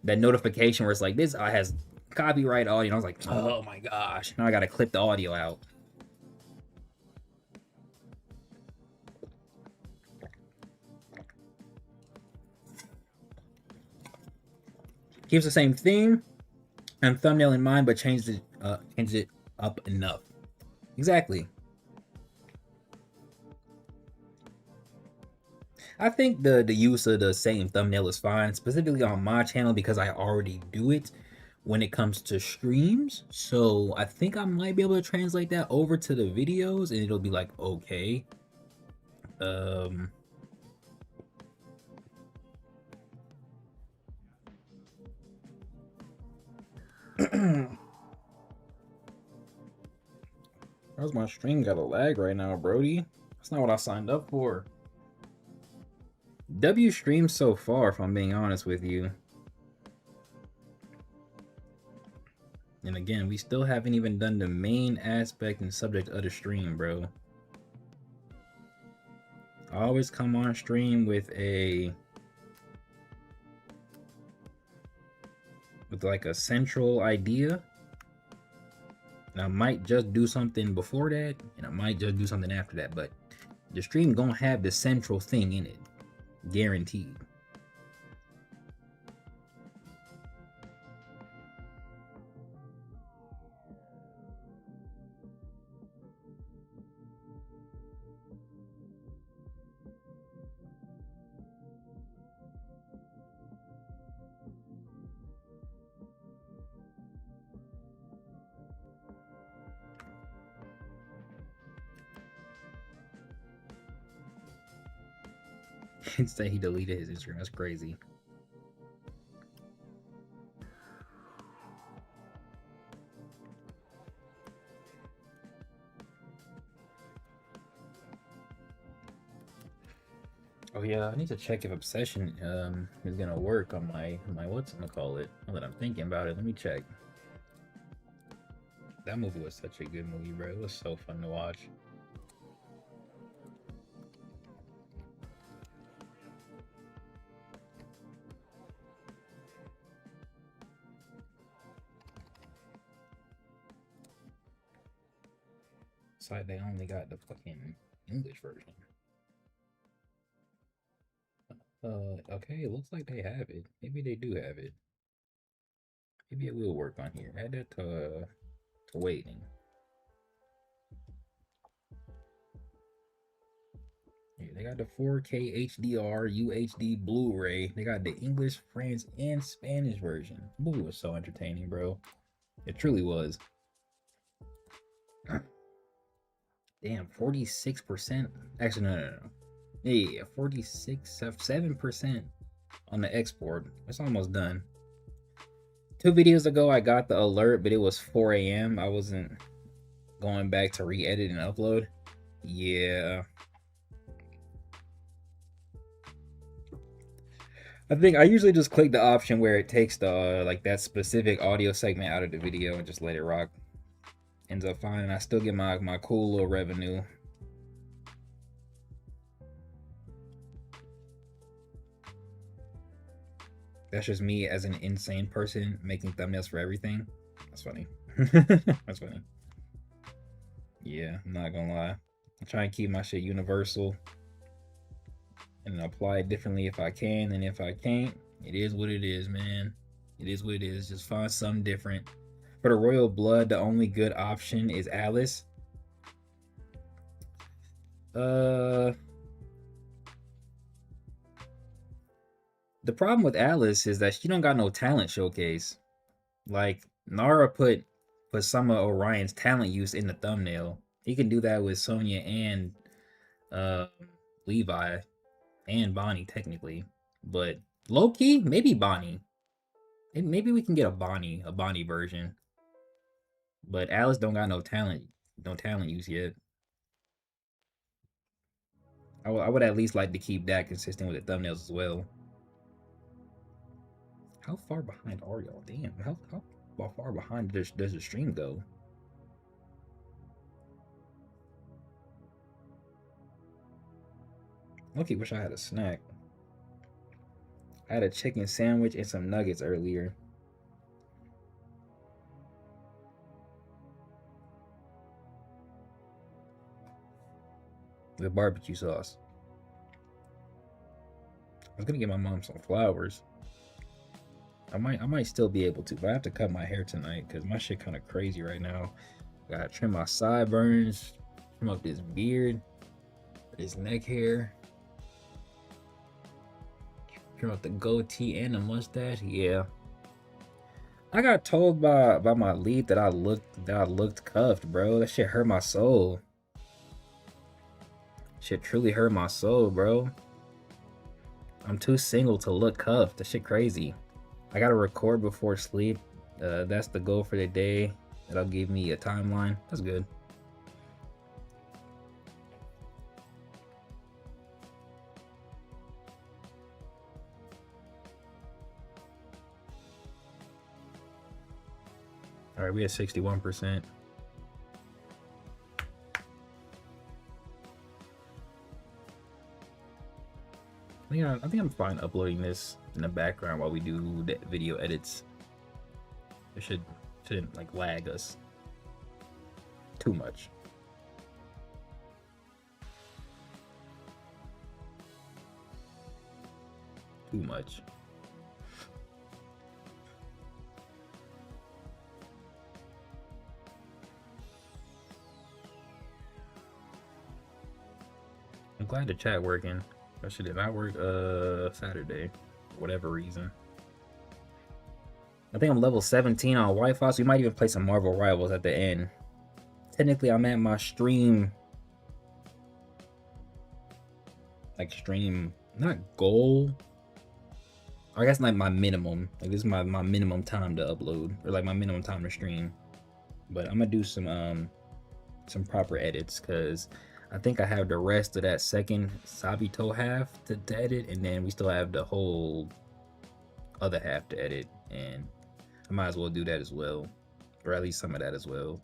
that notification where it's like, this has copyright audio, and I was like, oh my gosh, now I gotta clip the audio out. Keeps the same theme and thumbnail in mind, but changed it up enough. Exactly. I think the use of the same thumbnail is fine, specifically on my channel because I already do it when it comes to streams. So I think I might be able to translate that over to the videos and it'll be like, okay. How's my stream got a lag right now, Brody? That's not what I signed up for. W streams so far, if I'm being honest with you. And again, we still haven't even done the main aspect and subject of the stream, bro. I always come on stream with like a central idea. And I might just do something before that, and I might just do something after that, but the stream gonna have the central thing in it. Guaranteed. Say he deleted his Instagram. That's crazy. Oh yeah, I need to check if Obsession is gonna work on my what's gonna call it. Now that I'm thinking about it, let me check. That movie was such a good movie, bro. It was so fun to watch. It's like they only got the fucking English version. Okay, it looks like they have it. Maybe they do have it. Maybe it will work on here. Add that to waiting. Yeah, they got the 4K HDR UHD Blu-ray. They got the English, French, and Spanish version. The movie was so entertaining, bro. It truly was. Damn, 46%. Actually, no. Yeah, 7% on the export. It's almost done. 2 videos ago, I got the alert, but it was 4 a.m. I wasn't going back to re-edit and upload. Yeah. I think I usually just click the option where it takes the like that specific audio segment out of the video and just let it rock. Ends up fine, and I still get my cool little revenue. That's just me as an insane person making thumbnails for everything. That's funny. That's funny. Yeah, I'm not gonna lie. I try and keep my shit universal and apply it differently if I can, and if I can't, it is what it is, man. It is what it is. Just find something different. For the royal blood, the only good option is Alice. The problem with Alice is that she don't got no talent showcase. Like, Nara put some of Orion's talent use in the thumbnail. He can do that with Sonya and Levi and Bonnie, technically. But low key, maybe Bonnie. Maybe we can get a Bonnie version. But Alice don't got no talent use yet. I would at least like to keep that consistent with the thumbnails as well. How far behind are y'all? Damn, how far behind does the stream go? Lucky wish I had a snack. I had a chicken sandwich and some nuggets earlier. With barbecue sauce. I was gonna get my mom some flowers. I might still be able to, but I have to cut my hair tonight because my shit kind of crazy right now. Gotta trim my sideburns, trim up this beard, this neck hair, trim up the goatee and the mustache. Yeah, I got told by my lead that I looked cuffed, bro. That shit hurt my soul. Shit truly hurt my soul, bro. I'm too single to look cuffed. That shit crazy. I gotta record before sleep. That's the goal for the day. That'll give me a timeline. That's good. All right, we at 61%. I think I'm fine uploading this in the background while we do the video edits. It shouldn't like lag us too much. Too much. I'm glad the chat working. That shit did not work Saturday, for whatever reason. I think I'm level 17 on Wi-Fi, so we might even play some Marvel Rivals at the end. Technically, I'm at my stream, like not goal. I guess like my minimum. Like this is my minimum time to upload, or like my minimum time to stream. But I'm gonna do some proper edits because I think I have the rest of that second Sabito half to edit, and then we still have the whole other half to edit, and I might as well do that as well, or at least some of that as well.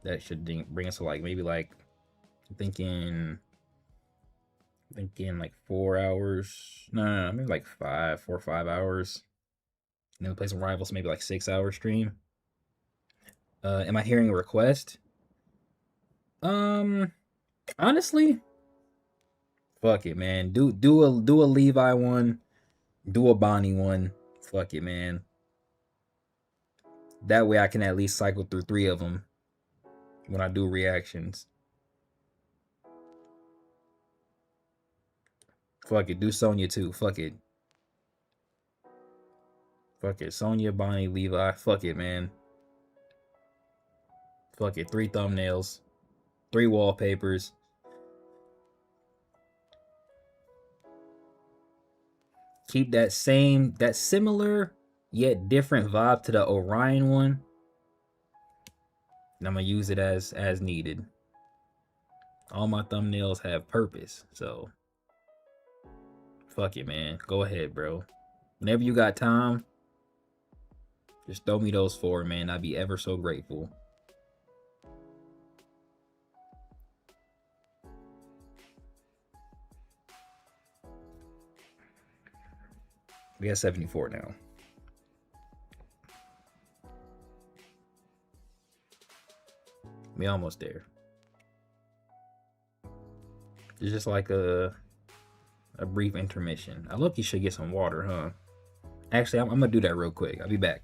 That should bring us to like maybe like thinking like 4 hours. No, maybe like 4 or 5 hours. And then we play some Rivals, maybe like 6 hour stream. Am I hearing a request? Honestly, fuck it, man. Do a Levi one, do a Bonnie one. Fuck it, man. That way I can at least cycle through 3 of them when I do reactions. Fuck it, do Sonya too. Fuck it. Fuck it, Sonya, Bonnie, Levi. Fuck it, man. Fuck it, 3 thumbnails, 3 wallpapers. Keep that similar yet different vibe to the Orion one. And I'm gonna use it as needed. All my thumbnails have purpose, so fuck it, man. Go ahead, bro. Whenever you got time, just throw me those 4, man. I'd be ever so grateful. We got 74 now. We almost there. It's just like a brief intermission. I look, you should get some water, huh? Actually, I'm gonna do that real quick. I'll be back.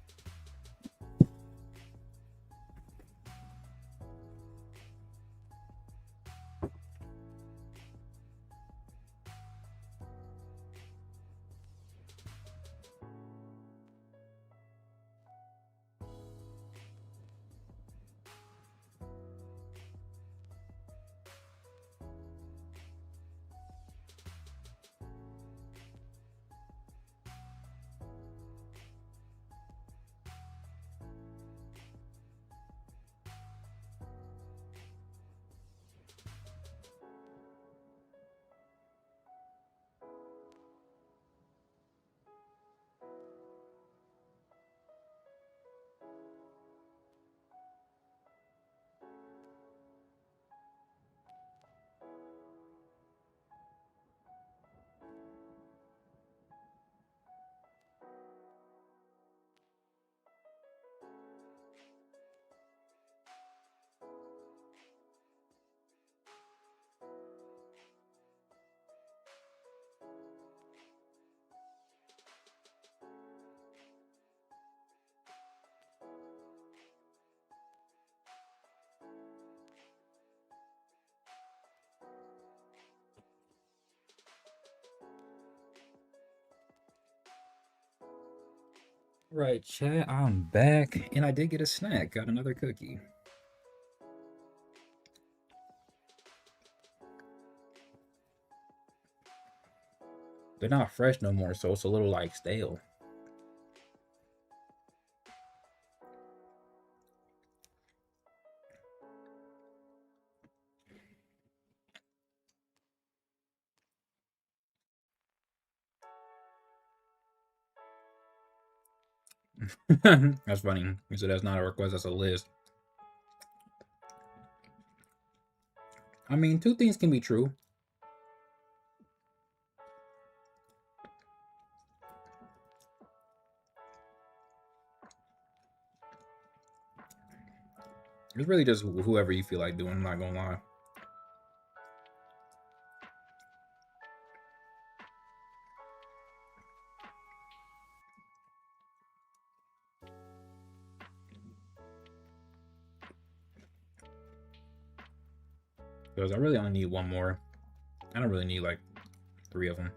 Right, chat, I'm back, and I did get a snack. Got another cookie. They're not fresh no more, so it's a little like stale. That's funny. You said that's not a request, that's a list. I mean, two things can be true. It's really just whoever you feel like doing, I'm not gonna lie. Because I really only need one more. I don't really need like 3 of them.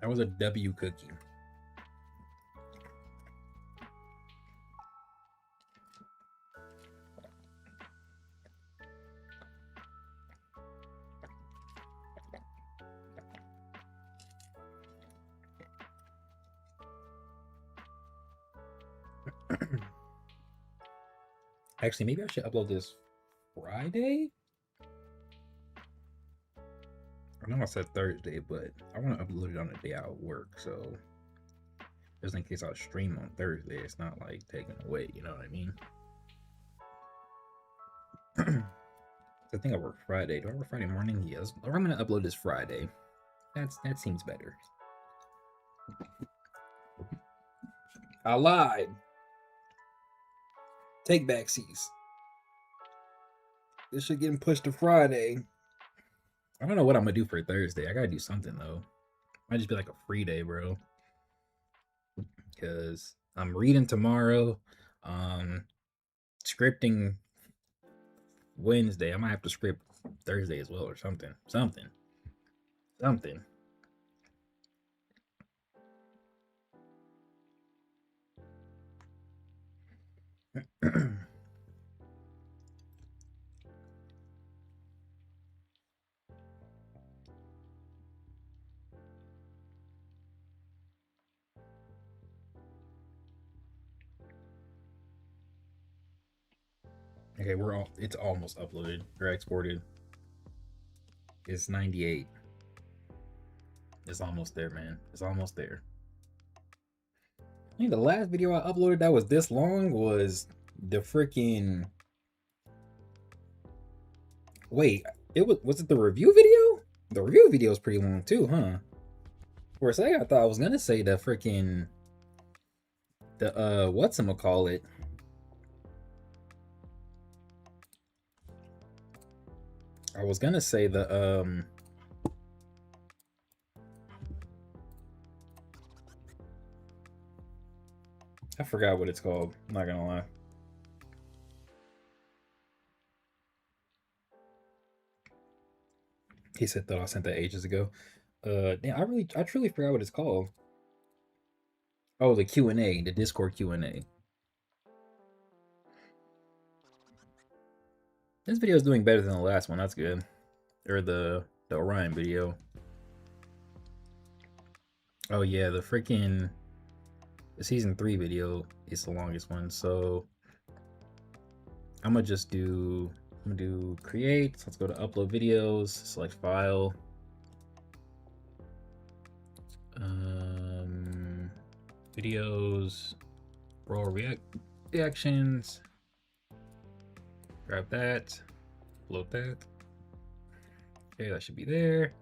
That was a W cookie. Actually, maybe I should upload this Friday? I know I said Thursday, but I want to upload it on the day I work, so just in case I stream on Thursday, it's not like taken away, you know what I mean? I think I work Friday. Do I work Friday morning? Yes. Or I'm gonna upload this Friday. That seems better. I lied. Take back seats. This shit getting pushed to Friday. I don't know what I'm gonna do for Thursday. I gotta do something though. Might just be like a free day, bro. Because I'm reading tomorrow. Scripting Wednesday. I might have to script Thursday as well or something. Something. Okay, it's almost uploaded or exported. It's 98. It's almost there, man. It's almost there. I think the last video I uploaded that was this long was the freaking. Wait, was it the review video? The review video is pretty long too, huh? For a second, I thought I was gonna say the freaking whatchamacallit. I was gonna say the I forgot what it's called. I'm not gonna lie. He said that I sent that ages ago. Damn, I truly forgot what it's called. Oh, the Q&A, the Discord Q&A. This video is doing better than the last one. That's good. Or the Orion video. Oh yeah, the season 3 video is the longest one. So I'm gonna do create. So let's go to upload videos, select file. Videos, raw reactions. Grab that, load that. Okay, that should be there.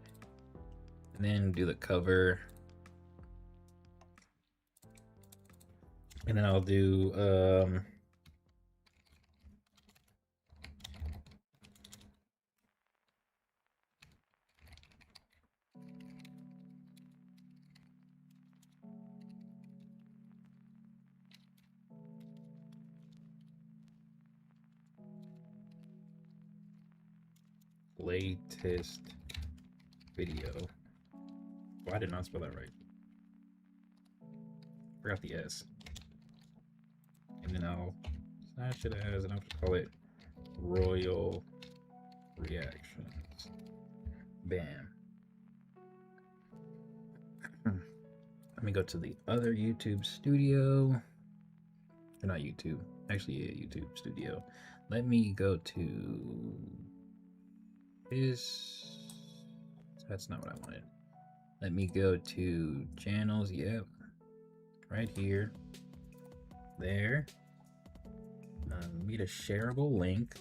And then do the cover. And then I'll do latest video. Why did I not spell that right? Forgot the S. And then I'll slash it as, and I'll just call it Royal Reactions. Bam. Let me go to the other YouTube studio. Or not YouTube. Actually, yeah, YouTube studio. Let me go to this. That's not what I wanted. Let me go to channels. Yep. Right here. There. Meet a shareable link.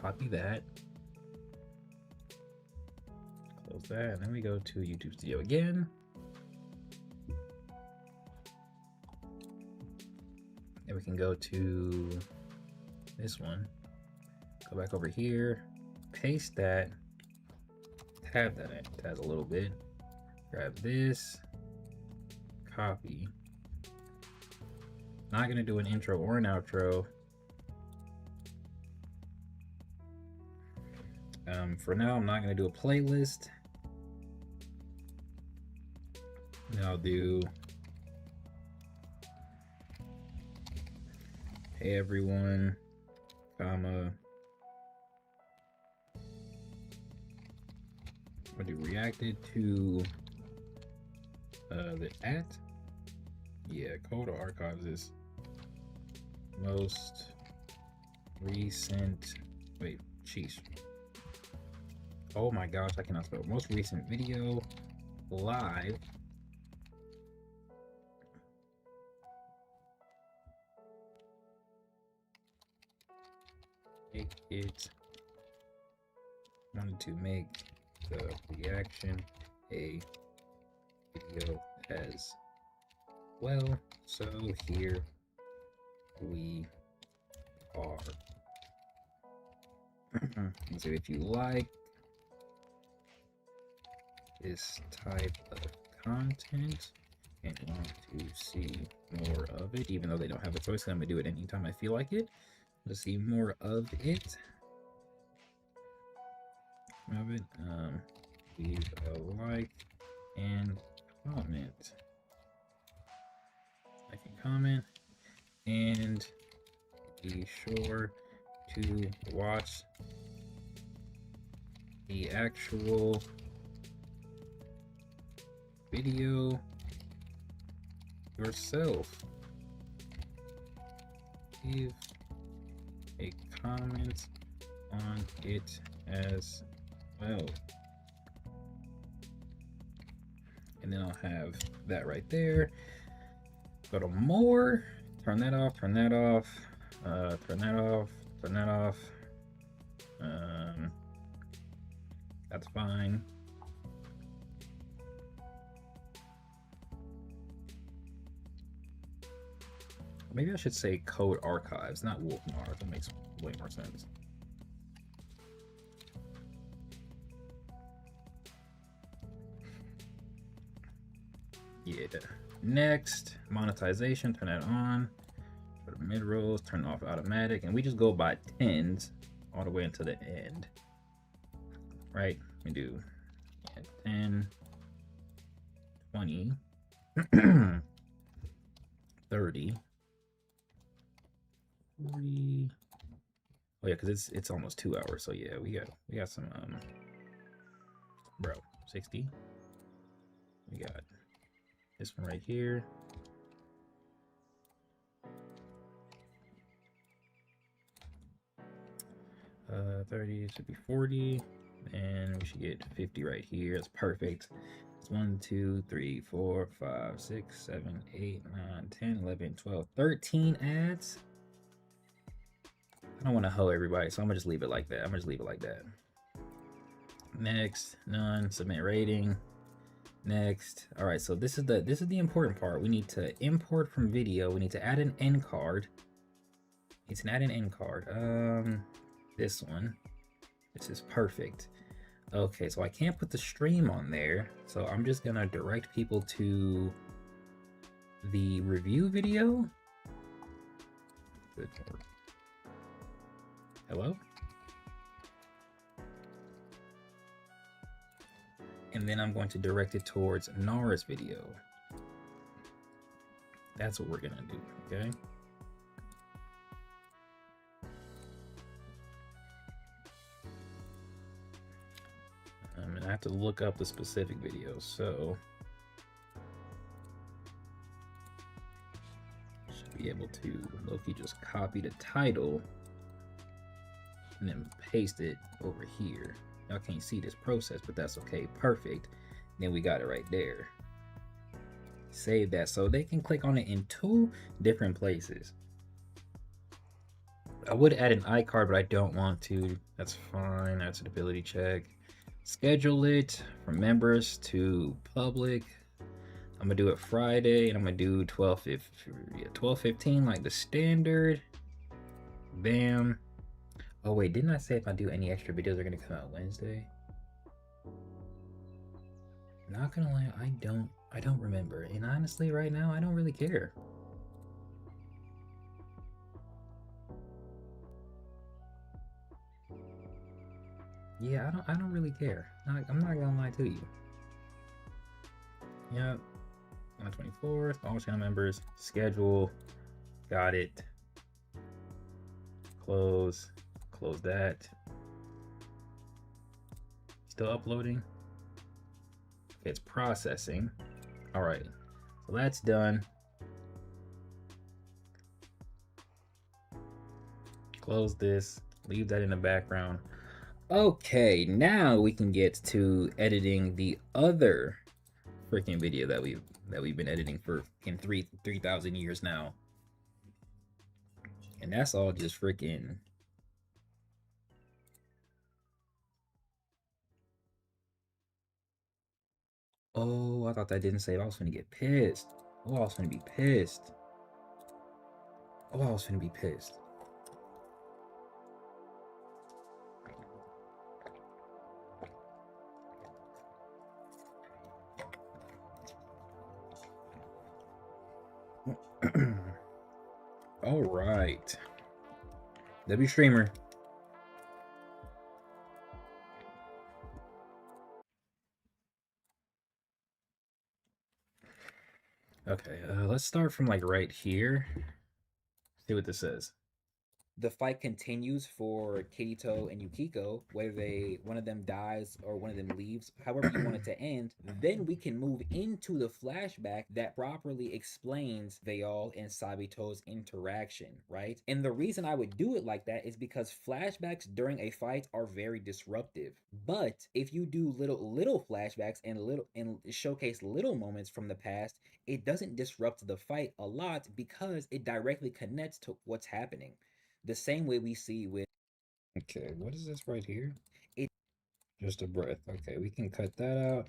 Copy that. Close that. And then we go to YouTube studio again. And we can go to this one. Go back over here. Paste that. Tab that. Tab a little bit. Grab this. Copy. Not gonna do an intro or an outro. For now, I'm not gonna do a playlist. And I'll do hey everyone, comma. I'll do reacted to the at. Yeah, Code Archives is most recent. Wait, sheesh. Oh my gosh, I cannot spell. Most recent video live. Wanted to make the reaction a video as well, so here we are. So if you like this type of content and want to see more of it, even though they don't have a choice, I'm gonna do it anytime I feel like it. To see more of it, leave a like and comment. Like and comment, and be sure to watch the actual video yourself. Leave a comment on it as well. And then I'll have that right there. Go to more, turn that off, turn that off, turn that off, turn that off. That's fine. Maybe I should say Code Archives, not Wolfmar. That makes way more sense. Yeah. Next, monetization, turn that on. Go to mid rolls, turn off automatic, and we just go by tens all the way until the end. Right? We do 10, 20, 30. 40. Oh yeah, because it's almost 2 hours. So yeah, we got some bro, 60. We got this one right here. Uh, 30 should be 40, and we should get 50 right here. That's perfect. It's 1, 2, 3, 4, 5, 6, 7, 8, 9, 10, 11, 12, 13 ads. I don't want to hoe everybody, so I'm gonna just leave it like that. I'm gonna just leave it like that. Next, none. Submit rating. Next. All right, so this is the important part. We need to import from video. We need to add an end card. It's not an end card. This one. This is perfect. Okay, so I can't put the stream on there, so I'm just gonna direct people to the review video. Good Lord. Hello? and then I'm going to direct it towards Nara's video. That's what we're gonna do, okay? And I have to look up the specific video, so should be able to Loki just copy the title and then paste it over here. Y'all can't see this process, but that's okay. Perfect. Then we got it right there. Save that so they can click on it in 2 different places. I would add an iCard, but I don't want to. That's fine. That's an ability check. Schedule it from members to public. I'm gonna do it Friday, and I'm gonna do 12:15 like the standard. Bam. Oh wait, didn't I say if I do any extra videos are gonna come out Wednesday? Not gonna lie, I don't remember. And honestly, right now, I don't really care. Yeah, I don't really care. I'm not gonna lie to you. Yep. On the 24th, all channel members, schedule, got it. Close that. Still uploading. Okay, it's processing. All right, so that's done. Close this, leave that in the background. Okay, now we can get to editing the other freaking video that we've been editing for in 3,000 years now. And that's all just freaking Oh, I thought that didn't save. I was gonna get pissed. Oh, I was gonna be pissed. Oh, I was gonna be pissed. All right. W streamer. Okay, let's start from like right here. See what this says. The fight continues for Kirito and Yukiko, whether one of them dies or one of them leaves, however you want it to end. Then we can move into the flashback that properly explains Vayal and Sabito's interaction, right? And the reason I would do it like that is because flashbacks during a fight are very disruptive. But if you do little flashbacks and showcase little moments from the past, it doesn't disrupt the fight a lot because it directly connects to what's happening. The same way we see with Okay, what is this right here? It just a breath. Okay, we can cut that out.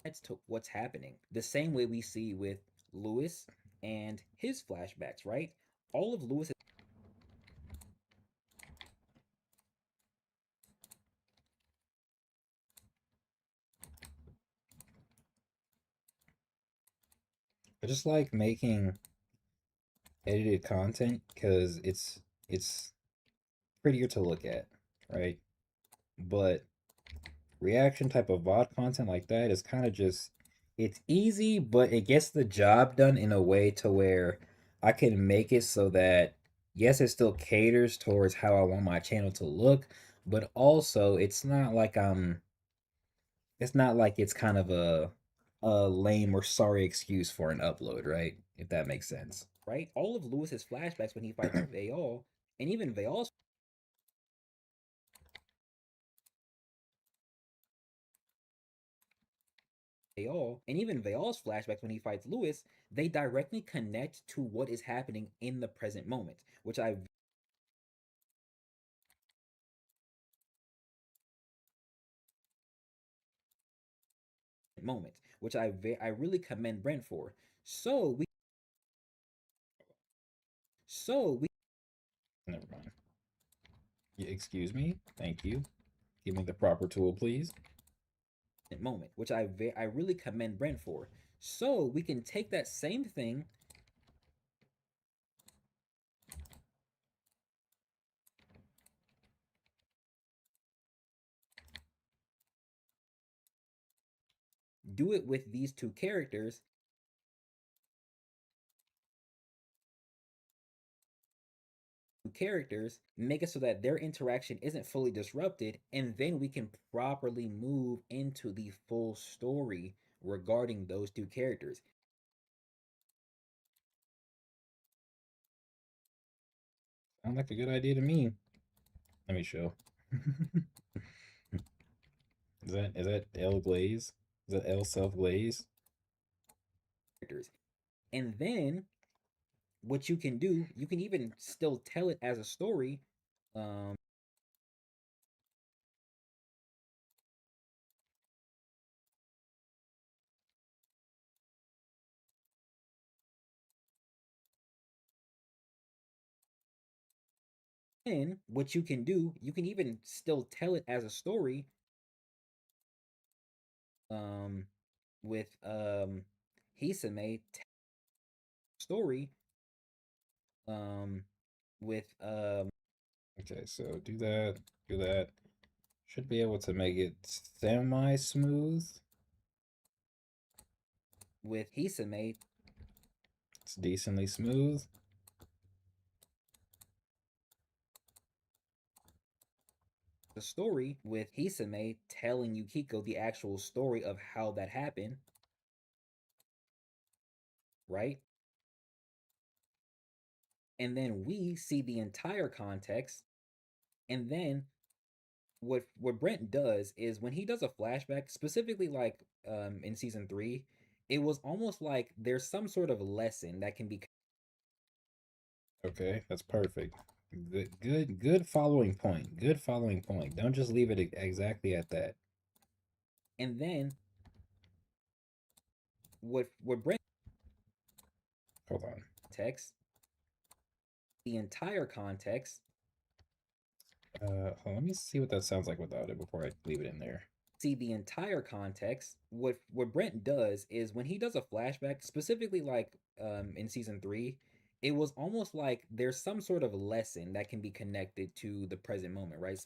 That's to what's happening. The same way we see with Lewis and his flashbacks, right? All of Lewis I just like making edited content because it's prettier to look at, right? But reaction type of VOD content like that is kind of just it's easy, but it gets the job done in a way to where I can make it so that yes, it still caters towards how I want my channel to look, but also it's not like it's kind of a lame or sorry excuse for an upload, right? If that makes sense. Right? All of Lewis's flashbacks when he fights Vayal, and even Vayal's flashbacks when he fights Lewis, they directly connect to what is happening in the present moment, which I really commend Brent for. So we never mind. Yeah, excuse me. Thank you. Give me the proper tool, please. Moment, which I really commend Brent for. So we can take that same thing do it with these two characters. Make it so that their interaction isn't fully disrupted, and then we can properly move into the full story regarding those two characters. Sounds like a good idea to me. Let me show. Is that L Glaze? Is that L Self Glaze? And then what you can do, you can even still tell it as a story. And what you can do, you can even still tell it as a story. With Hisame story. With Okay, so do that. Should be able to make it semi-smooth. with Hisame It's decently smooth. the story with Hisame telling Yukiko the actual story of how that happened, right? And then we see the entire context. And then what Brent does is when he does a flashback, specifically like in season 3, it was almost like there's some sort of lesson that can be Okay, that's perfect. Good following point. Good following point. Don't just leave it exactly at that. and then what Brent Hold on. text the entire context. Let me see what that sounds like without it before I leave it in there. See the entire context. What Brent does is when he does a flashback, specifically like in season 3, it was almost like there's some sort of lesson that can be connected to the present moment, right?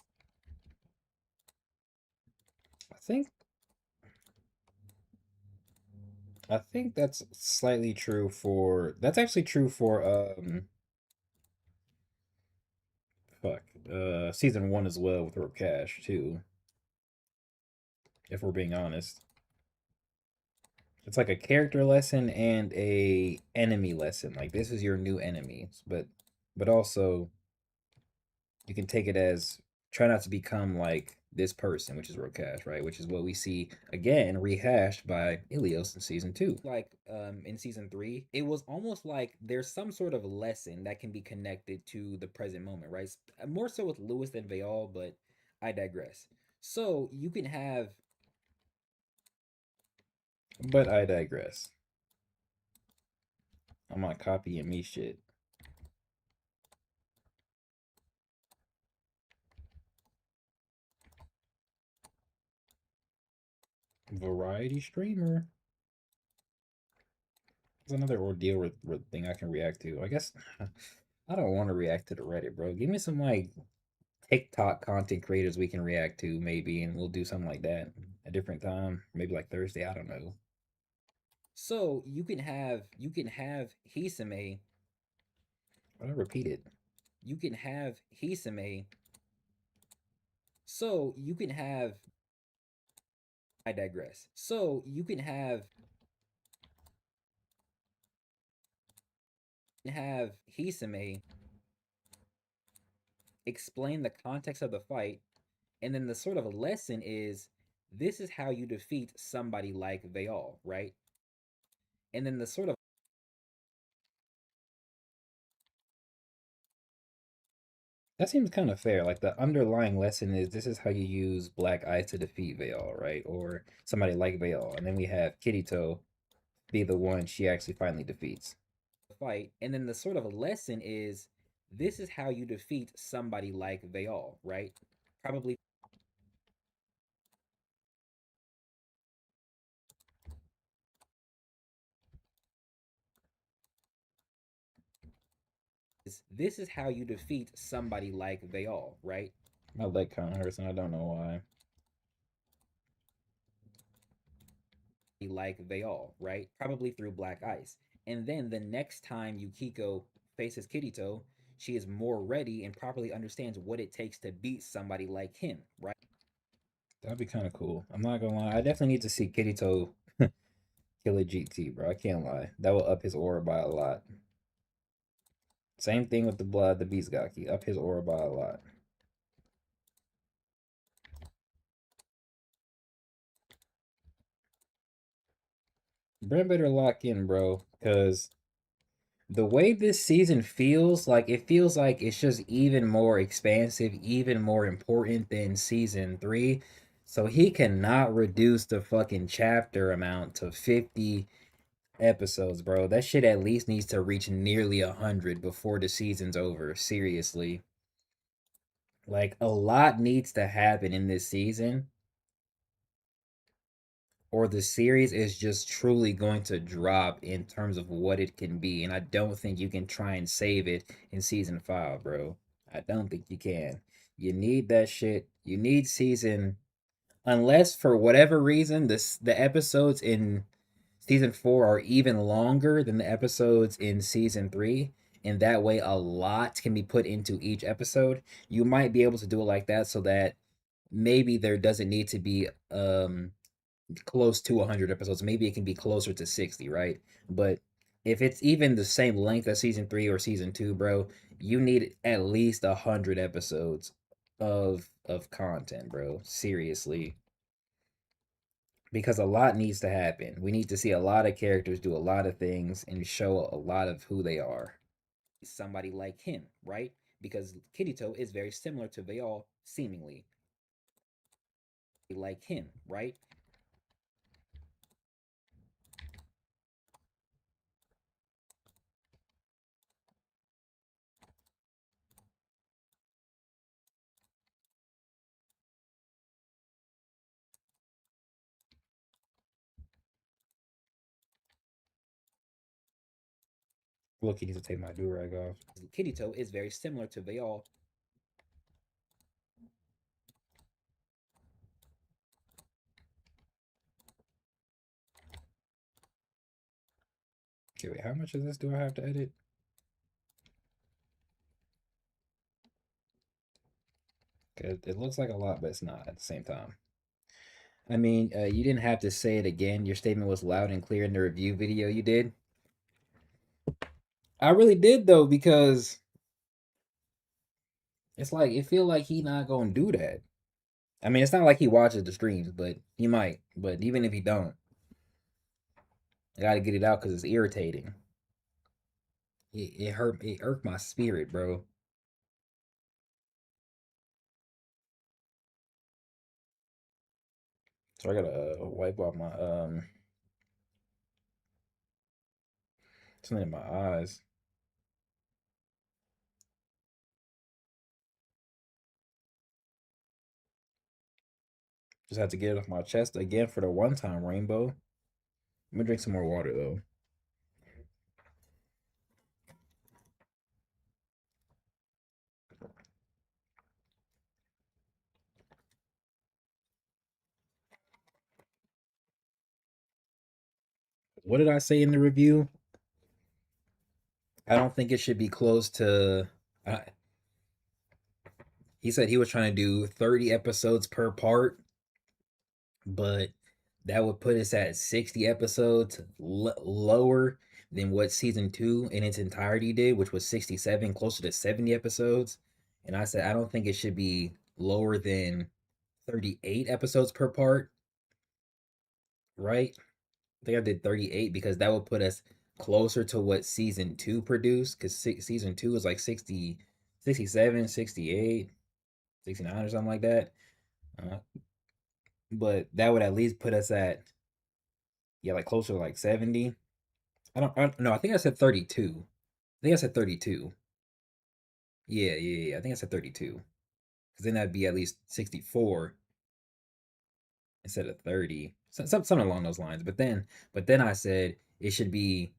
I think that's slightly true for that's actually true for season 1 as well with Rope Cash too. If we're being honest. It's like a character lesson and a enemy lesson. Like this is your new enemy, but also you can take it as try not to become like this person, which is Rokash, right? Which is what we see again rehashed by Ilios in season 2. Like in season 3, it was almost like there's some sort of lesson that can be connected to the present moment, right? More so with Lewis than Vayal, but I digress. So you can have But I digress. I'm not copying me shit. Variety streamer. There's another Ordeal thing I can react to. I guess I don't want to react to the Reddit, bro. Give me some like TikTok content creators we can react to, maybe, and we'll do something like that a different time. Maybe like Thursday. I don't know. so you can have Hisame. But I repeat it. You can have Hisame. So you can have I digress. So you can have Hisame explain the context of the fight, and then the sort of lesson is this is how you defeat somebody like Vayal, right? And then the sort of That seems kind of fair. Like the underlying lesson is this is how you use Black Eye to defeat Veil, right? Or somebody like Veil. And then we have Kirito be the one she actually finally defeats. fight, and then the sort of lesson is this is how you defeat somebody like Vayal, right? Probably this is how you defeat somebody like Vayal, right? My leg kind of hurts and I don't know why. like Veil, right? Probably through Black Ice. And then the next time Yukiko faces Kirito, she is more ready and properly understands what it takes to beat somebody like him, right? That'd be kind of cool. I'm not gonna lie. I definitely need to see Kirito kill a GT, bro. I can't lie. That will up his aura by a lot. Same thing with the blood, the Beastgaki. Up his aura by a lot. Brent better lock in, bro, because the way this season feels, like it feels like it's just even more expansive, even more important than season 3. So he cannot reduce the fucking chapter amount to 50 episodes, bro. That shit at least needs to reach nearly 100 before the season's over. Seriously. Like a lot needs to happen in this season or the series is just truly going to drop in terms of what it can be. And I don't think you can try and save it in season 5, bro. I don't think you can. You need that shit. You need season unless for whatever reason the episodes in season 4 are even longer than the episodes in season 3 and that way a lot can be put into each episode. You might be able to do it like that so that maybe there doesn't need to be close to 100 episodes. Maybe it can be closer to 60, right? But if it's even the same length as season 3 or season 2, bro, you need at least 100 episodes of content, bro. Seriously. Because a lot needs to happen. We need to see a lot of characters do a lot of things and show a lot of who they are. Somebody like him, right? Because Kirito is very similar to Veil, seemingly. Like him, right? Look, he needs to take my do-rag off. Kirito is very similar to Veil. Okay, wait, how much of this do I have to edit? Okay, it looks like a lot, but it's not at the same time. I mean, you didn't have to say it again. Your statement was loud and clear in the review video you did. I really did though, because it's like it feel like he not gonna do that. I mean, it's not like he watches the streams, but he might. But even if he don't, I gotta get it out because it's irritating. It irked my spirit, bro. So I gotta wipe off my something in my eyes. Just had to get it off my chest again for the one time rainbow. I'm gonna drink some more water though. What did I say in the review? I don't think it should be close to. Uh, he said he was trying to do 30 episodes per part, but that would put us at 60 episodes lower than what season 2 in its entirety did, which was 67, closer to 70 episodes. And I said, I don't think it should be lower than 38 episodes per part, right? I think I did 38 because that would put us closer to what season 2 produced because season 2 is like 60, 67, 68, 69 or something like that. Uh, but that would at least put us at, yeah, like closer to like 70. I don't no, I think I said 32. I think I said 32. Yeah, yeah, yeah. I think I said 32. Because then that'd be at least 64 instead of 30. Something along those lines. But then I said it should be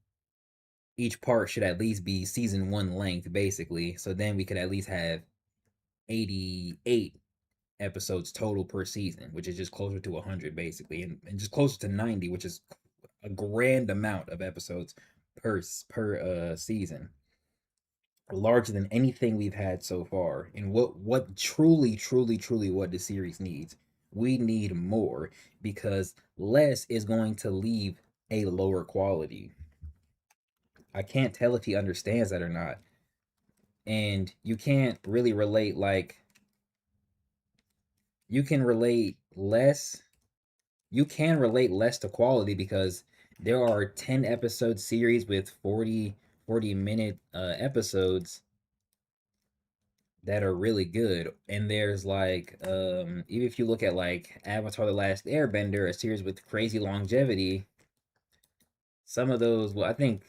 each part should at least be season 1 length, basically. So then we could at least have 88 episodes total per season, which is just closer to 100 basically, and just closer to 90, which is a grand amount of episodes per season, larger than anything we've had so far. And what truly what the series needs, we need more, because less is going to leave a lower quality. I can't tell if he understands that or not. And you can't really relate, like, you can relate less you can relate less to quality, because there are 10 episode series with 40 minute episodes that are really good. And there's like, even if you look at like Avatar: The Last Airbender, a series with crazy longevity, some of those, well, I think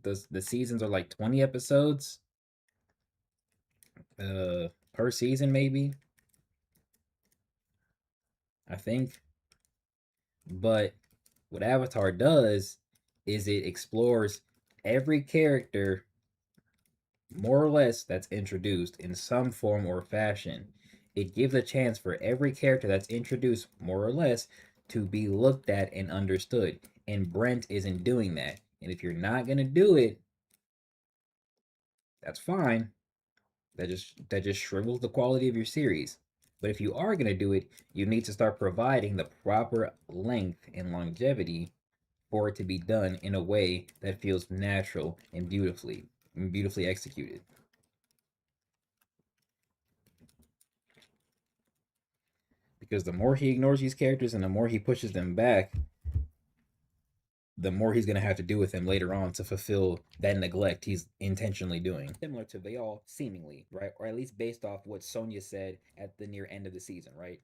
the seasons are like 20 episodes per season, maybe, I think. But what Avatar does is it explores every character, more or less, that's introduced in some form or fashion. It gives a chance for every character that's introduced, more or less, to be looked at and understood. And Brent isn't doing that. And if you're not gonna do it, that's fine. That just shrivels the quality of your series. But if you are gonna do it, you need to start providing the proper length and longevity for it to be done in a way that feels natural and beautifully executed. Because the more he ignores these characters and the more he pushes them back, the more he's going to have to do with them later on to fulfill that neglect he's intentionally doing. Similar to they all, seemingly, right? Or at least based off what Sonya said at the near end of the season, right?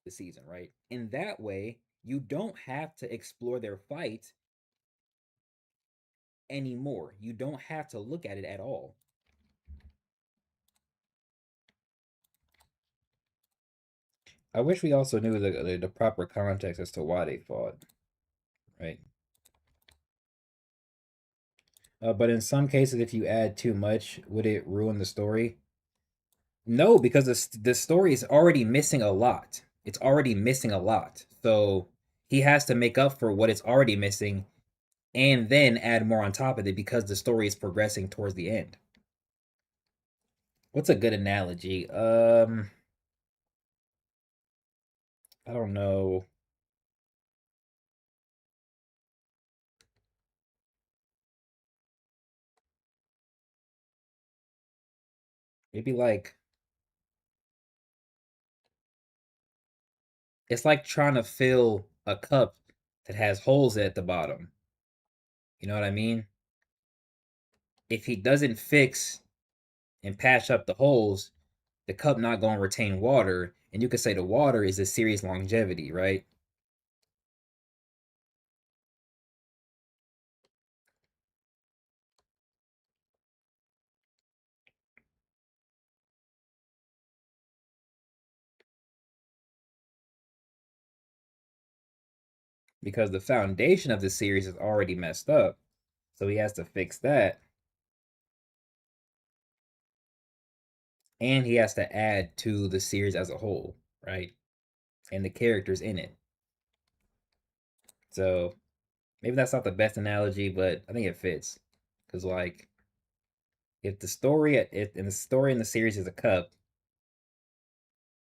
The season, right? In that way, you don't have to explore their fight anymore. You don't have to look at it at all. I wish we also knew the proper context as to why they fought, right? But in some cases, if you add too much, would it ruin the story? No, because the story is already missing a lot. It's already missing a lot. So he has to make up for what it's already missing and then add more on top of it, because the story is progressing towards the end. What's a good analogy? I don't know. Maybe like, it's like trying to fill a cup that has holes at the bottom. You know what I mean? If he doesn't fix and patch up the holes, the cup not going to retain water, and you could say the water is a series longevity, right? Because the foundation of the series is already messed up, so he has to fix that, and he has to add to the series as a whole, right? And the characters in it. So maybe that's not the best analogy, but I think it fits. Because like, if the story in the series is a cup,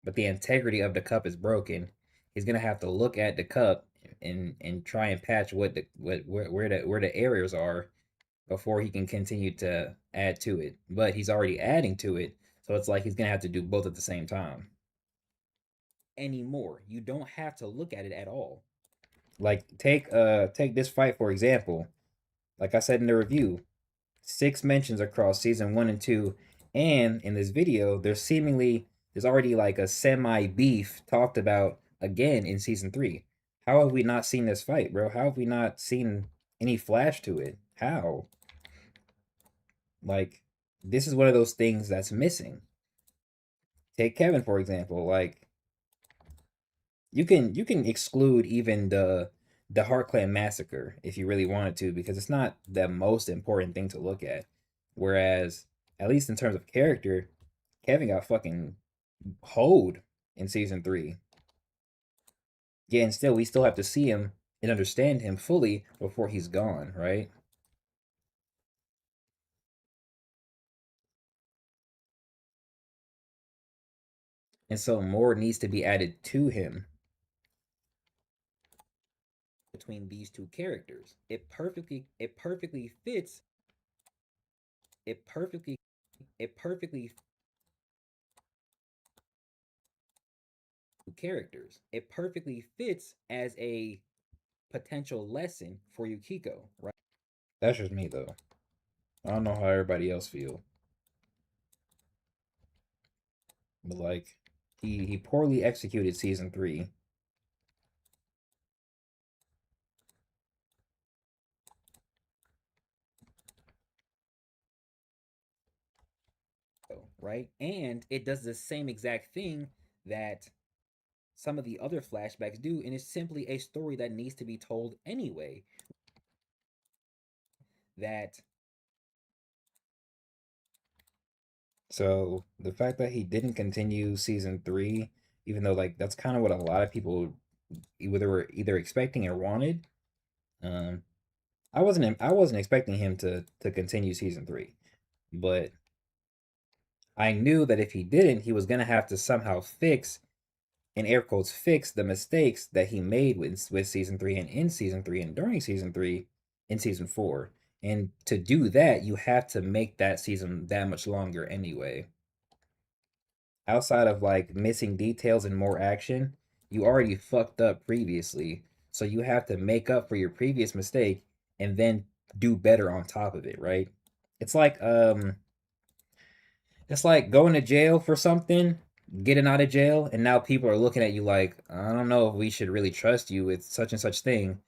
but the integrity of the cup is broken, he's gonna have to look at the cup and try and patch what the what where the areas are before he can continue to add to it. But he's already adding to it, so it's like he's gonna have to do both at the same time. Anymore, you don't have to look at it at all. Like, take this fight for example. Like I said in the review, 6 mentions across season 1 and 2, and in this video, there's already like a semi beef talked about again in season 3. How have we not seen this fight, bro? How have we not seen any flash to it? How? Like, this is one of those things that's missing. Take Kevin for example. Like, you can exclude even the Heart Clan massacre if you really wanted to, because it's not the most important thing to look at. Whereas, at least in terms of character, Kevin got fucking hoed in season 3. Yeah, and still we still have to see him and understand him fully before he's gone, right? And so more needs to be added to him between these two characters. It perfectly fits it perfectly characters. It perfectly fits as a potential lesson for Yukiko, right? That's just me though. I don't know how everybody else feel. But like he poorly executed season 3. Right? And it does the same exact thing that some of the other flashbacks do, and it's simply a story that needs to be told anyway. That So the fact that he didn't continue season 3, even though like that's kind of what a lot of people were either expecting or wanted. Um, I wasn't expecting him to continue season 3, but I knew that if he didn't, he was gonna have to somehow fix, in air quotes, fix the mistakes that he made with season 3 and in season 3 and during season 3 in season 4. And to do that, you have to make that season that much longer anyway. Outside of like missing details and more action, you already fucked up previously. So you have to make up for your previous mistake and then do better on top of it, right? It's like going to jail for something, getting out of jail, and now people are looking at you like, I don't know if we should really trust you with such and such thing.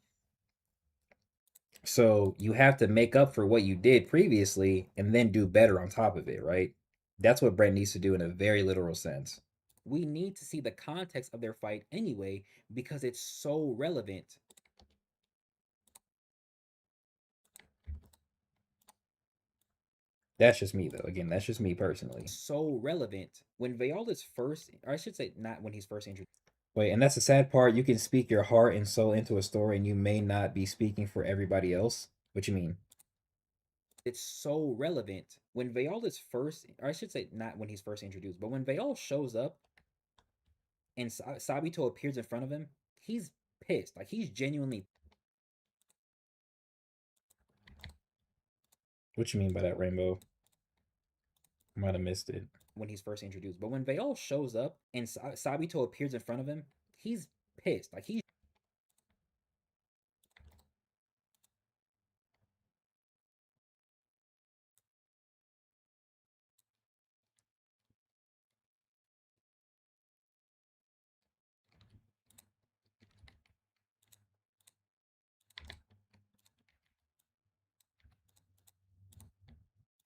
So you have to make up for what you did previously and then do better on top of it, right? That's what Brett needs to do in a very literal sense. We need to see the context of their fight anyway because it's so relevant. That's just me though. Again, that's just me personally. So relevant when Vale is first, or I should say, not when he's first introduced. Wait, and that's the sad part. You can speak your heart and soul into a story, and you may not be speaking for everybody else. What you mean? It's so relevant when Vale is first, or I should say, not when he's first introduced, but when Vale shows up and Sabito appears in front of him, he's pissed. Like he's genuinely. What you mean by that, Rainbow? I might have missed it. When he's first introduced, but when Vale shows up and Sabito appears in front of him, he's pissed. Like he's.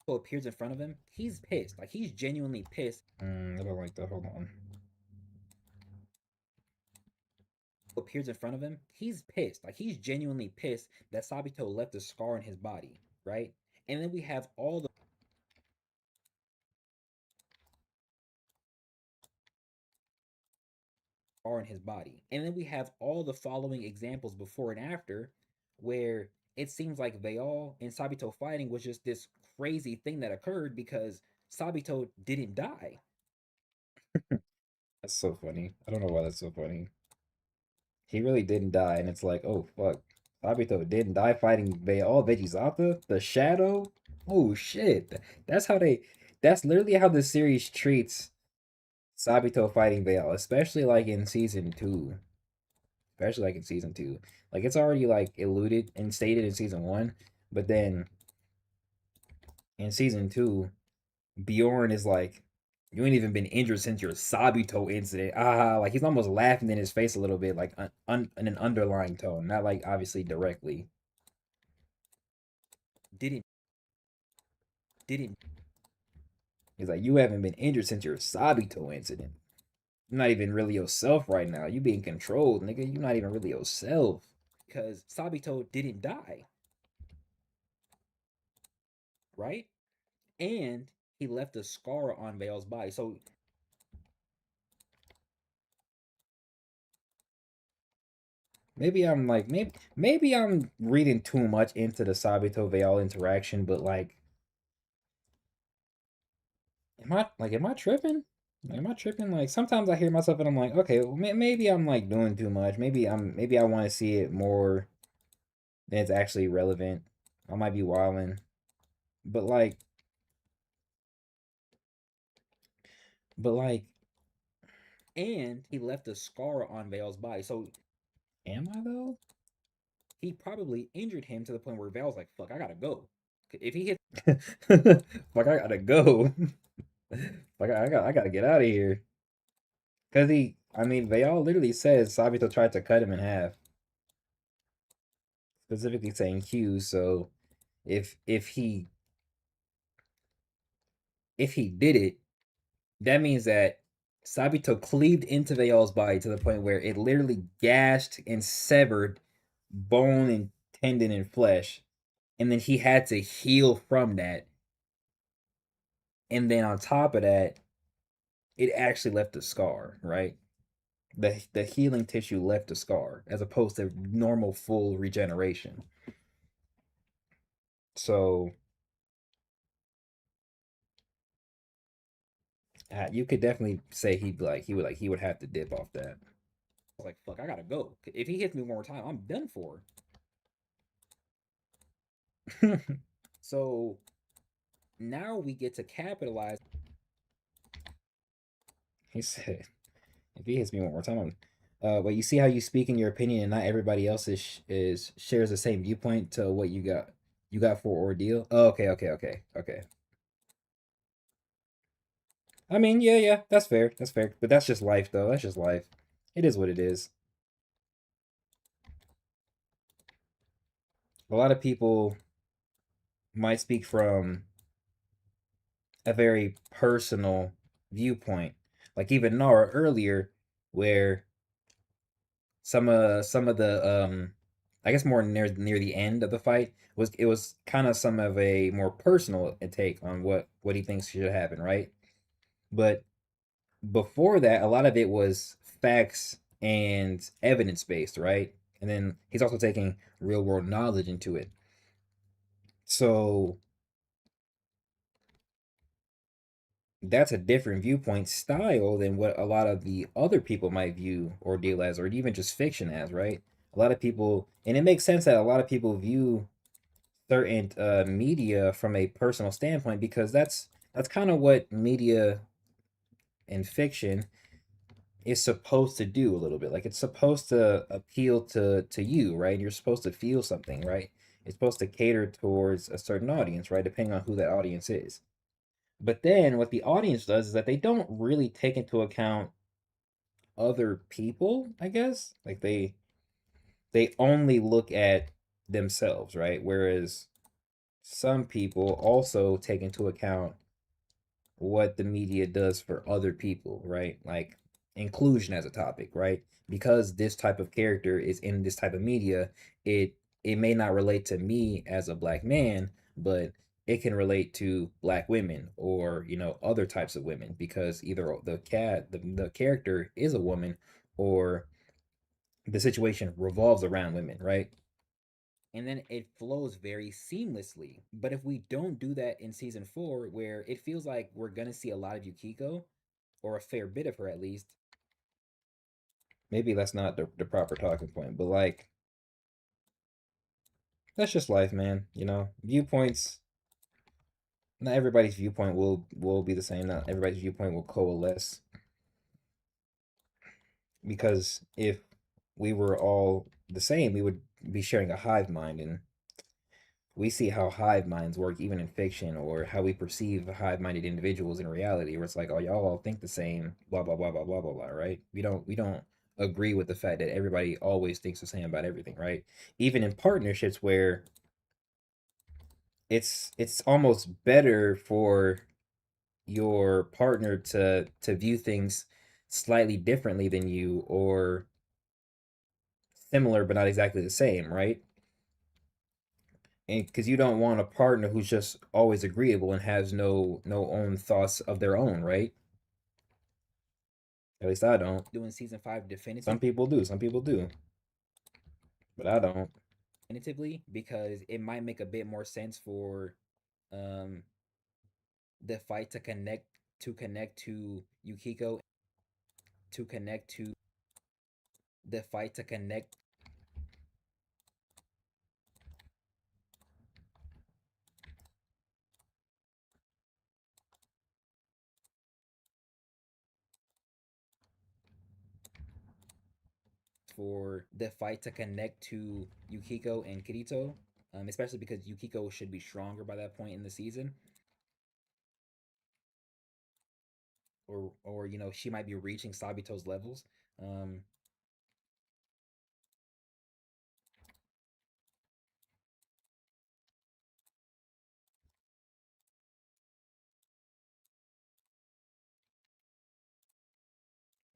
Appears in front of him, he's pissed. Like he's genuinely pissed. I don't like that. Hold on. Appears in front of him, he's pissed. Like he's genuinely pissed that Sabito left a scar in his body, right? And then we have all the scar in his body. And then we have all the following examples before and after where it seems like Vale and Sabito fighting was just this crazy thing that occurred because Sabito didn't die. That's so funny. I don't know why that's so funny. He really didn't die, and it's like, oh fuck. Sabito didn't die fighting Vegizata, the Shadow. Oh shit. That's how they that's literally how the series treats Sabito fighting Vale, especially like in season 2. Especially like in season 2. Like it's already like eluded and stated in season 1, but then in season 2, Bjorn is like, you ain't even been injured since your Sabito incident. Ah, like he's almost laughing in his face a little bit, like in an underlying tone, not like obviously directly. Didn't didn't. He's like, you haven't been injured since your Sabito incident. You're not even really yourself right now. You being controlled, nigga. You're not even really yourself. because Sabito didn't die, right? And he left a scar on Vale's body. So maybe I'm like maybe I'm reading too much into the Sabito Vale interaction, but like am I tripping? Am I tripping? Like sometimes I hear myself and I'm like, okay, well, maybe I'm like doing too much. Maybe I want to see it more than it's actually relevant. I might be wilding, but like, and he left a scar on Vale's body. So am I though? He probably injured him to the point where Val's like, "Fuck, I gotta go." If he hit, fuck, I gotta go. Like I gotta get out of here. Cause I mean, Val literally says Sabito tried to cut him in half, specifically saying Q. So if if he if he did it, that means that Sabito cleaved into Val's body to the point where it literally gashed and severed bone and tendon and flesh, and then he had to heal from that. And then on top of that, it actually left a scar, right? The healing tissue left a scar as opposed to normal full regeneration. So you could definitely say he would have to dip off that. I was like, fuck, I gotta go. If he hits me one more time, I'm done for. So now we get to capitalize. He said, if he hits me one more time, but you see how you speak in your opinion, and not everybody else is shares the same viewpoint to what you got for Ordeal. Oh, okay. I mean, yeah, that's fair. That's fair. But that's just life, though. That's just life. It is what it is. A lot of people might speak from a very personal viewpoint, like even Nara earlier, where some of the I guess more near the end of the fight was kind of some of a more personal take on what he thinks should happen, right? But before that, a lot of it was facts and evidence based, right? And then he's also taking real world knowledge into it. So that's a different viewpoint style than what a lot of the other people might view Ordeal as, or even just fiction as, right? A lot of people, and it makes sense that a lot of people view certain media from a personal standpoint because that's kind of what media and fiction is supposed to do a little bit. Like it's supposed to appeal to you, right? You're supposed to feel something, right? It's supposed to cater towards a certain audience, right? Depending on who that audience is. But then what the audience does is that they don't really take into account other people, I guess. Like they only look at themselves, right? Whereas some people also take into account what the media does for other people, right? Like inclusion as a topic, right? Because this type of character is in this type of media, it may not relate to me as a black man, but it can relate to black women or other types of women because either the character is a woman or the situation revolves around women, right? And then it flows very seamlessly. But if we don't do that in season 4, where it feels like we're gonna see a lot of Yukiko, or a fair bit of her at least, maybe that's not the proper talking point, but like that's just life, man. Viewpoints. Not everybody's viewpoint will be the same. Not everybody's viewpoint will coalesce because if we were all the same, we would be sharing a hive mind, and we see how hive minds work even in fiction or how we perceive hive-minded individuals in reality where it's like, oh, y'all all think the same, blah blah blah blah blah blah blah, right? We don't agree with the fact that everybody always thinks the same about everything, right? Even in partnerships where it's almost better for your partner to view things slightly differently than you or similar but not exactly the same, right? And because you don't want a partner who's just always agreeable and has no own thoughts of their own, right? At least I don't. Doing season 5 definitively. Some people do. Some people do, but I don't. Definitively, because it might make a bit more sense for um the fight to Yukiko to connect to the fight to connect for the fight to connect to Yukiko and Kirito, especially because Yukiko should be stronger by that point in the season, or she might be reaching Sabito's levels. Um,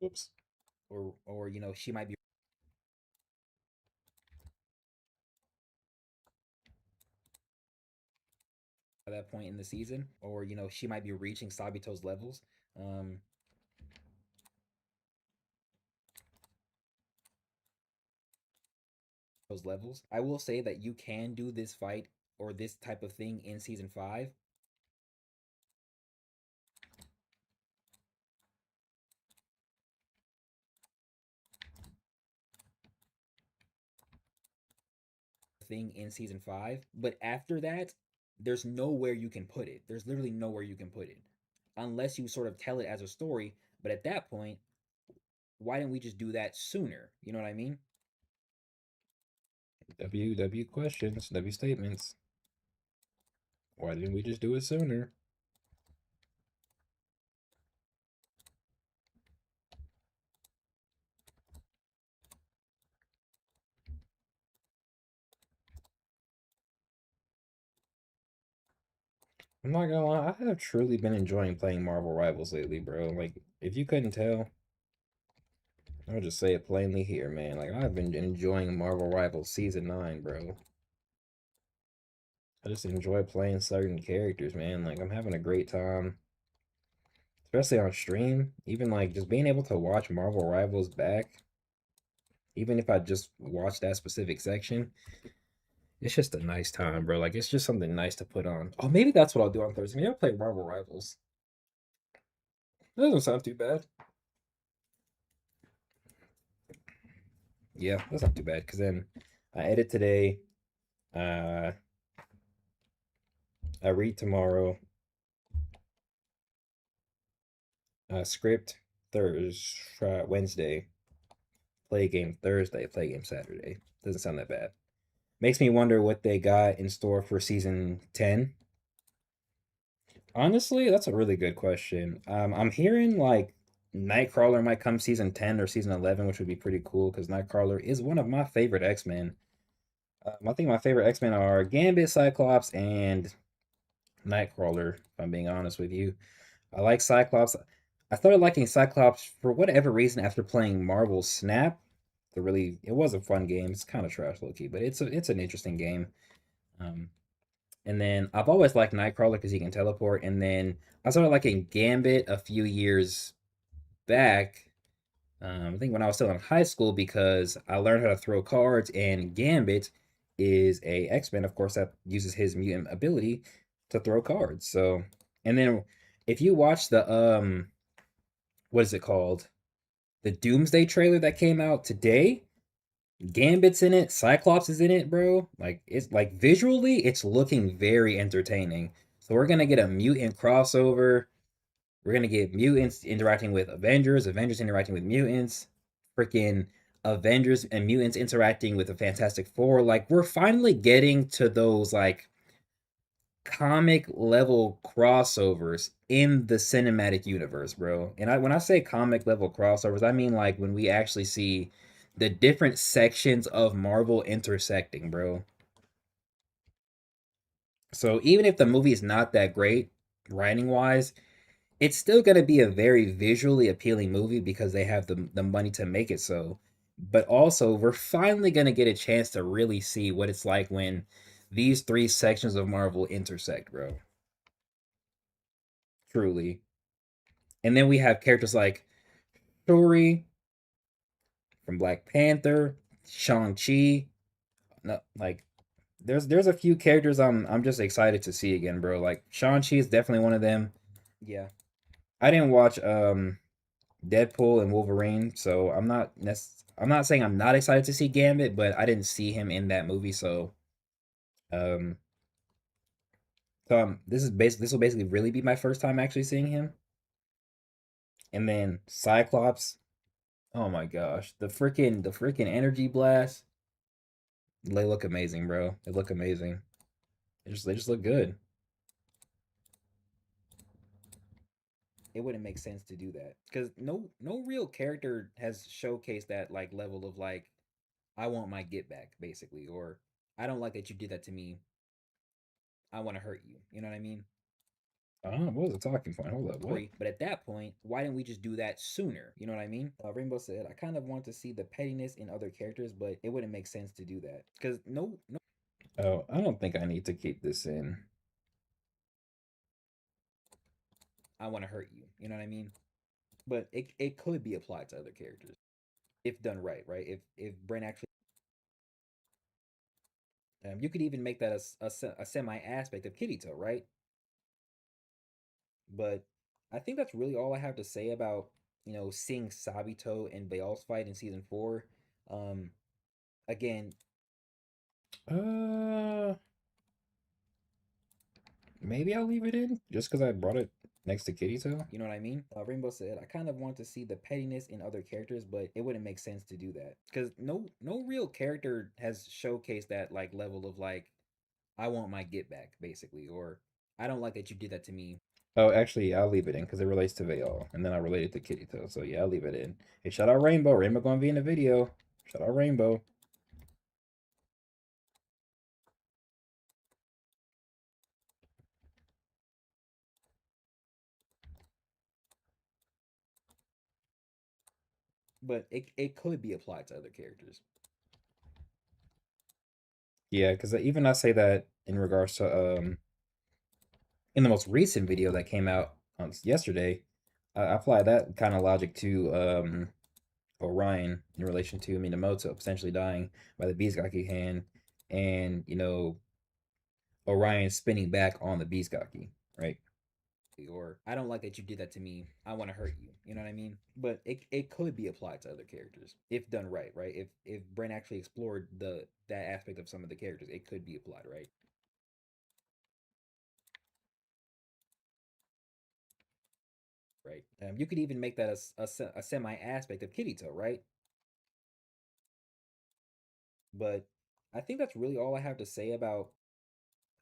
Oops. or she might be by that point in the season, or she might be reaching Sabito's levels. Um, those levels. I will say that you can do this fight or this type of thing in season 5. Thing in season 5, but after that, there's nowhere you can put it. There's literally nowhere you can put it unless you sort of tell it as a story. But at that point, why didn't we just do that sooner? You know what I mean? W questions, W statements. Why didn't we just do it sooner? I'm not gonna lie, I have truly been enjoying playing Marvel Rivals lately, bro. Like, if you couldn't tell, I'll just say it plainly here, man. Like, I've been enjoying Marvel Rivals Season 9, bro. I just enjoy playing certain characters, man. Like, I'm having a great time, especially on stream. Even, like, just being able to watch Marvel Rivals back, even if I just watch that specific section, it's just a nice time, bro. Like, it's just something nice to put on. Oh, maybe that's what I'll do on Thursday. Maybe I'll play Marvel Rivals. That doesn't sound too bad. Yeah, that's not too bad. Because then I edit today. Uh, I read tomorrow. Script Thursday, Wednesday. Play game Thursday. Play game Saturday. Doesn't sound that bad. Makes me wonder what they got in store for season 10. Honestly, that's a really good question. I'm hearing like Nightcrawler might come season 10 or season 11, which would be pretty cool because Nightcrawler is one of my favorite X-Men. I think my favorite X-Men are Gambit, Cyclops, and Nightcrawler, if I'm being honest with you. I like Cyclops. I started liking Cyclops for whatever reason after playing Marvel Snap. It was a fun game. It's kind of trash low key, but it's an interesting game. Um, and then I've always liked Nightcrawler because he can teleport. And then I started liking Gambit a few years back. I think when I was still in high school because I learned how to throw cards, and Gambit is a X-Men, of course, that uses his mutant ability to throw cards. So, and then if you watch the what is it called? The Doomsday trailer that came out today, Gambit's in it, Cyclops is in it, bro. Like it's like visually, it's looking very entertaining. So we're gonna get a mutant crossover. We're gonna get mutants interacting with Avengers, Avengers interacting with mutants, freaking Avengers and mutants interacting with the Fantastic Four. Like we're finally getting to those like comic level crossovers in the cinematic universe, bro. And when I say comic level crossovers, I mean like when we actually see the different sections of Marvel intersecting, bro. So even if the movie is not that great writing wise, it's still going to be a very visually appealing movie because they have the money to make it so. but also we're finally gonna get a chance to really see what it's like when these three sections of Marvel intersect, bro. Truly. And then we have characters like Shuri from Black Panther, Shang-Chi. No, like there's a few characters I'm just excited to see again, bro. Like Shang-Chi is definitely one of them. Yeah. I didn't watch Deadpool and Wolverine, so I'm not saying I'm not excited to see Gambit, but I didn't see him in that movie, um this will basically really be my first time actually seeing him. And then Cyclops, oh my gosh, the freaking energy blast. They look amazing, bro. They look amazing. They just look good. It wouldn't make sense to do that because no real character has showcased that like level of like I want my get back basically, or I don't like that you did that to me. I want to hurt you. You know what I mean? What was the talking point? Hold up, what? But at that point, why didn't we just do that sooner? You know what I mean? Rainbow said, I kind of want to see the pettiness in other characters, but it wouldn't make sense to do that because no. Oh, I don't think I need to keep this in. I want to hurt you. You know what I mean? But it could be applied to other characters if done right, right? If Brent actually, you could even make that a semi aspect of Kirito, right? But I think that's really all I have to say about seeing Sabito and Bayal's fight in season 4. Um, again, Uh, Maybe I'll leave it in just because I brought it next to Kirito. you know what I mean? Rainbow said, I kind of want to see the pettiness in other characters, but it wouldn't make sense to do that because no real character has showcased that like level of like I want my get back basically, or I don't like that you did that to me. Oh, actually, I'll leave it in because it relates to Vayal, and then I relate it to Kirito. So yeah, I'll leave it in. Hey, shout out Rainbow. Rainbow gonna be in the video. Shout out Rainbow. But it could be applied to other characters. Yeah, because even I say that in regards to in the most recent video that came out on yesterday, I apply that kind of logic to Orion in relation to Minamoto potentially dying by the Beastgaki hand, and Orion spinning back on the Beastgaki, right? Or I don't like that you did that to me. I want to hurt you. You know what I mean? But it could be applied to other characters if done right, right? If Brent actually explored that aspect of some of the characters, it could be applied, right? Right. You could even make that a semi aspect of Kirito, right? But I think that's really all I have to say about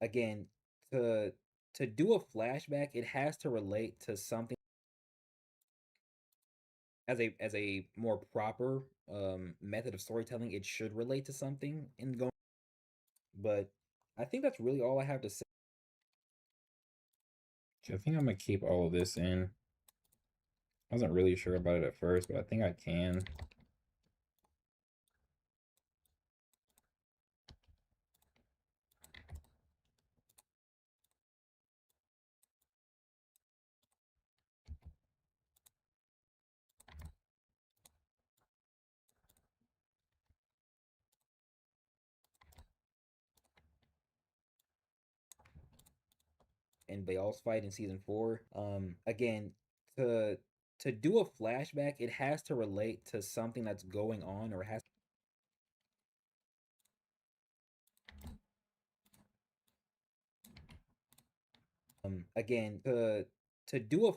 again to do a flashback. It has to relate to something as a more proper method of storytelling. It should relate to something in going. But I think that's really all I have to say. I think I'm gonna keep all of this in. I wasn't really sure about it at first, but I think I can. In Bayal's fight in season 4. Again, to do a flashback, it has to relate to something that's going on, or has again to do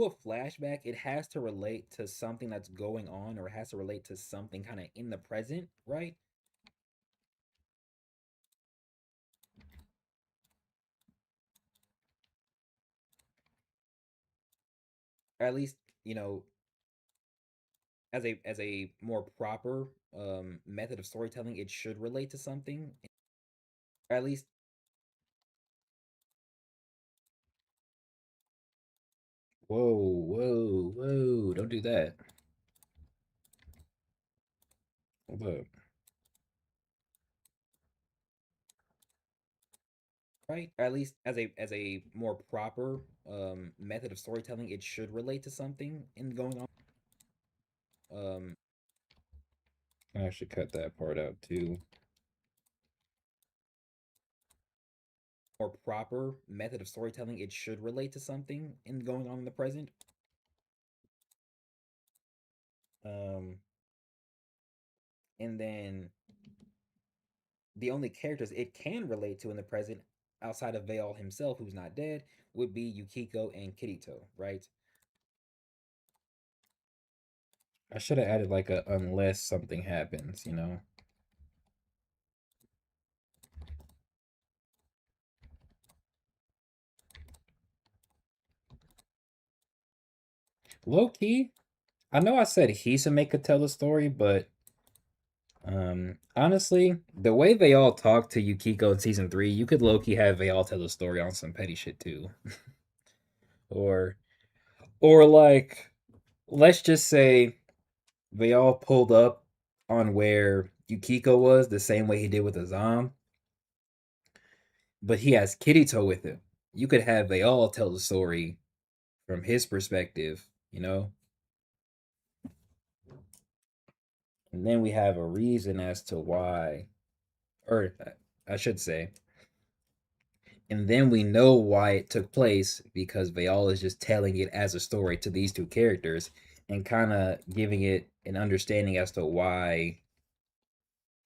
a flashback, it has to relate to something that's going on, or it has to relate to something kind of in the present, right? Or at least, as a more proper method of storytelling, it should relate to something. Or at least whoa, don't do that. Hold up. Right? Or at least as a more proper method of storytelling, it should relate to something in going on. I should cut that part out too. More proper method of storytelling, it should relate to something in going on in the present. Um, and then the only characters it can relate to in the present, outside of Veil himself, who's not dead, would be Yukiko and Kirito, right? I should have added like a unless something happens, you know? Low key, I know I said Hisame could tell the story, but honestly, the way they all talk to Yukiko in season 3, you could low key have they all tell the story on some petty shit too. or like let's just say they all pulled up on where Yukiko was the same way he did with Azam, but he has Kirito with him. You could have they all tell the story from his perspective, you know? And then we have a reason as to why, or I should say, and then we know why it took place because Vayal is just telling it as a story to these two characters and kind of giving it an understanding as to why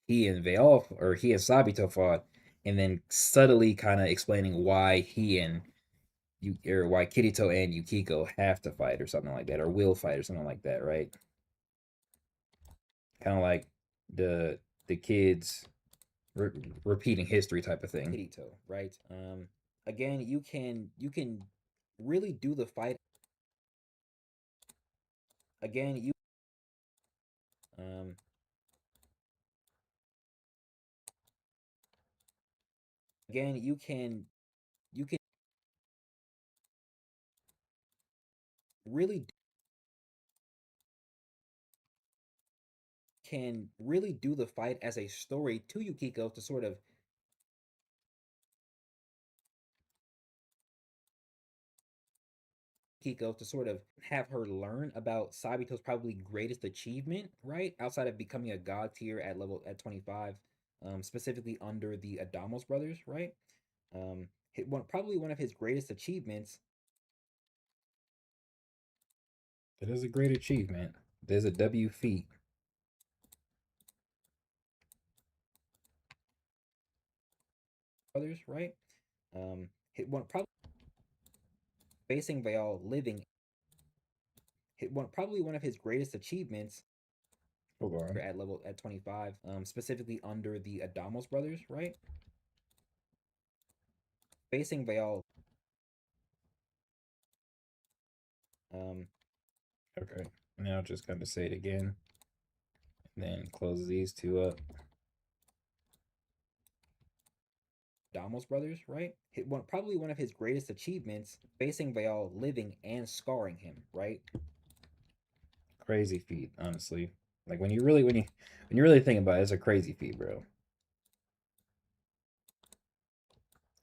he and Vayal or he and Sabito fought, and then subtly kind of explaining why he and you or why Kirito and Yukiko have to fight or something like that, or will fight or something like that, right? Kind of like the the kids repeating history type of thing. Kirito, right? Again, you can really do the fight. Again, um again you can really do the fight as a story to Yukiko to sort of have her learn about Sabito's probably greatest achievement, right? Outside of becoming a god tier at 25, specifically under the Adamos brothers, right? Probably one of his greatest achievements. That is a great achievement. There's a W feat. Brothers, right? Hit one probably facing Vayal living. Probably one of his greatest achievements. Hold on. At 25, specifically under the Adamos brothers, right? Facing Vayal. Okay. Now just kind of say it again, and then close these two up. Damos brothers, right? Probably one of his greatest achievements, facing Vayal living and scarring him, right? Crazy feat, honestly. Like when you really think about it, it's a crazy feat, bro.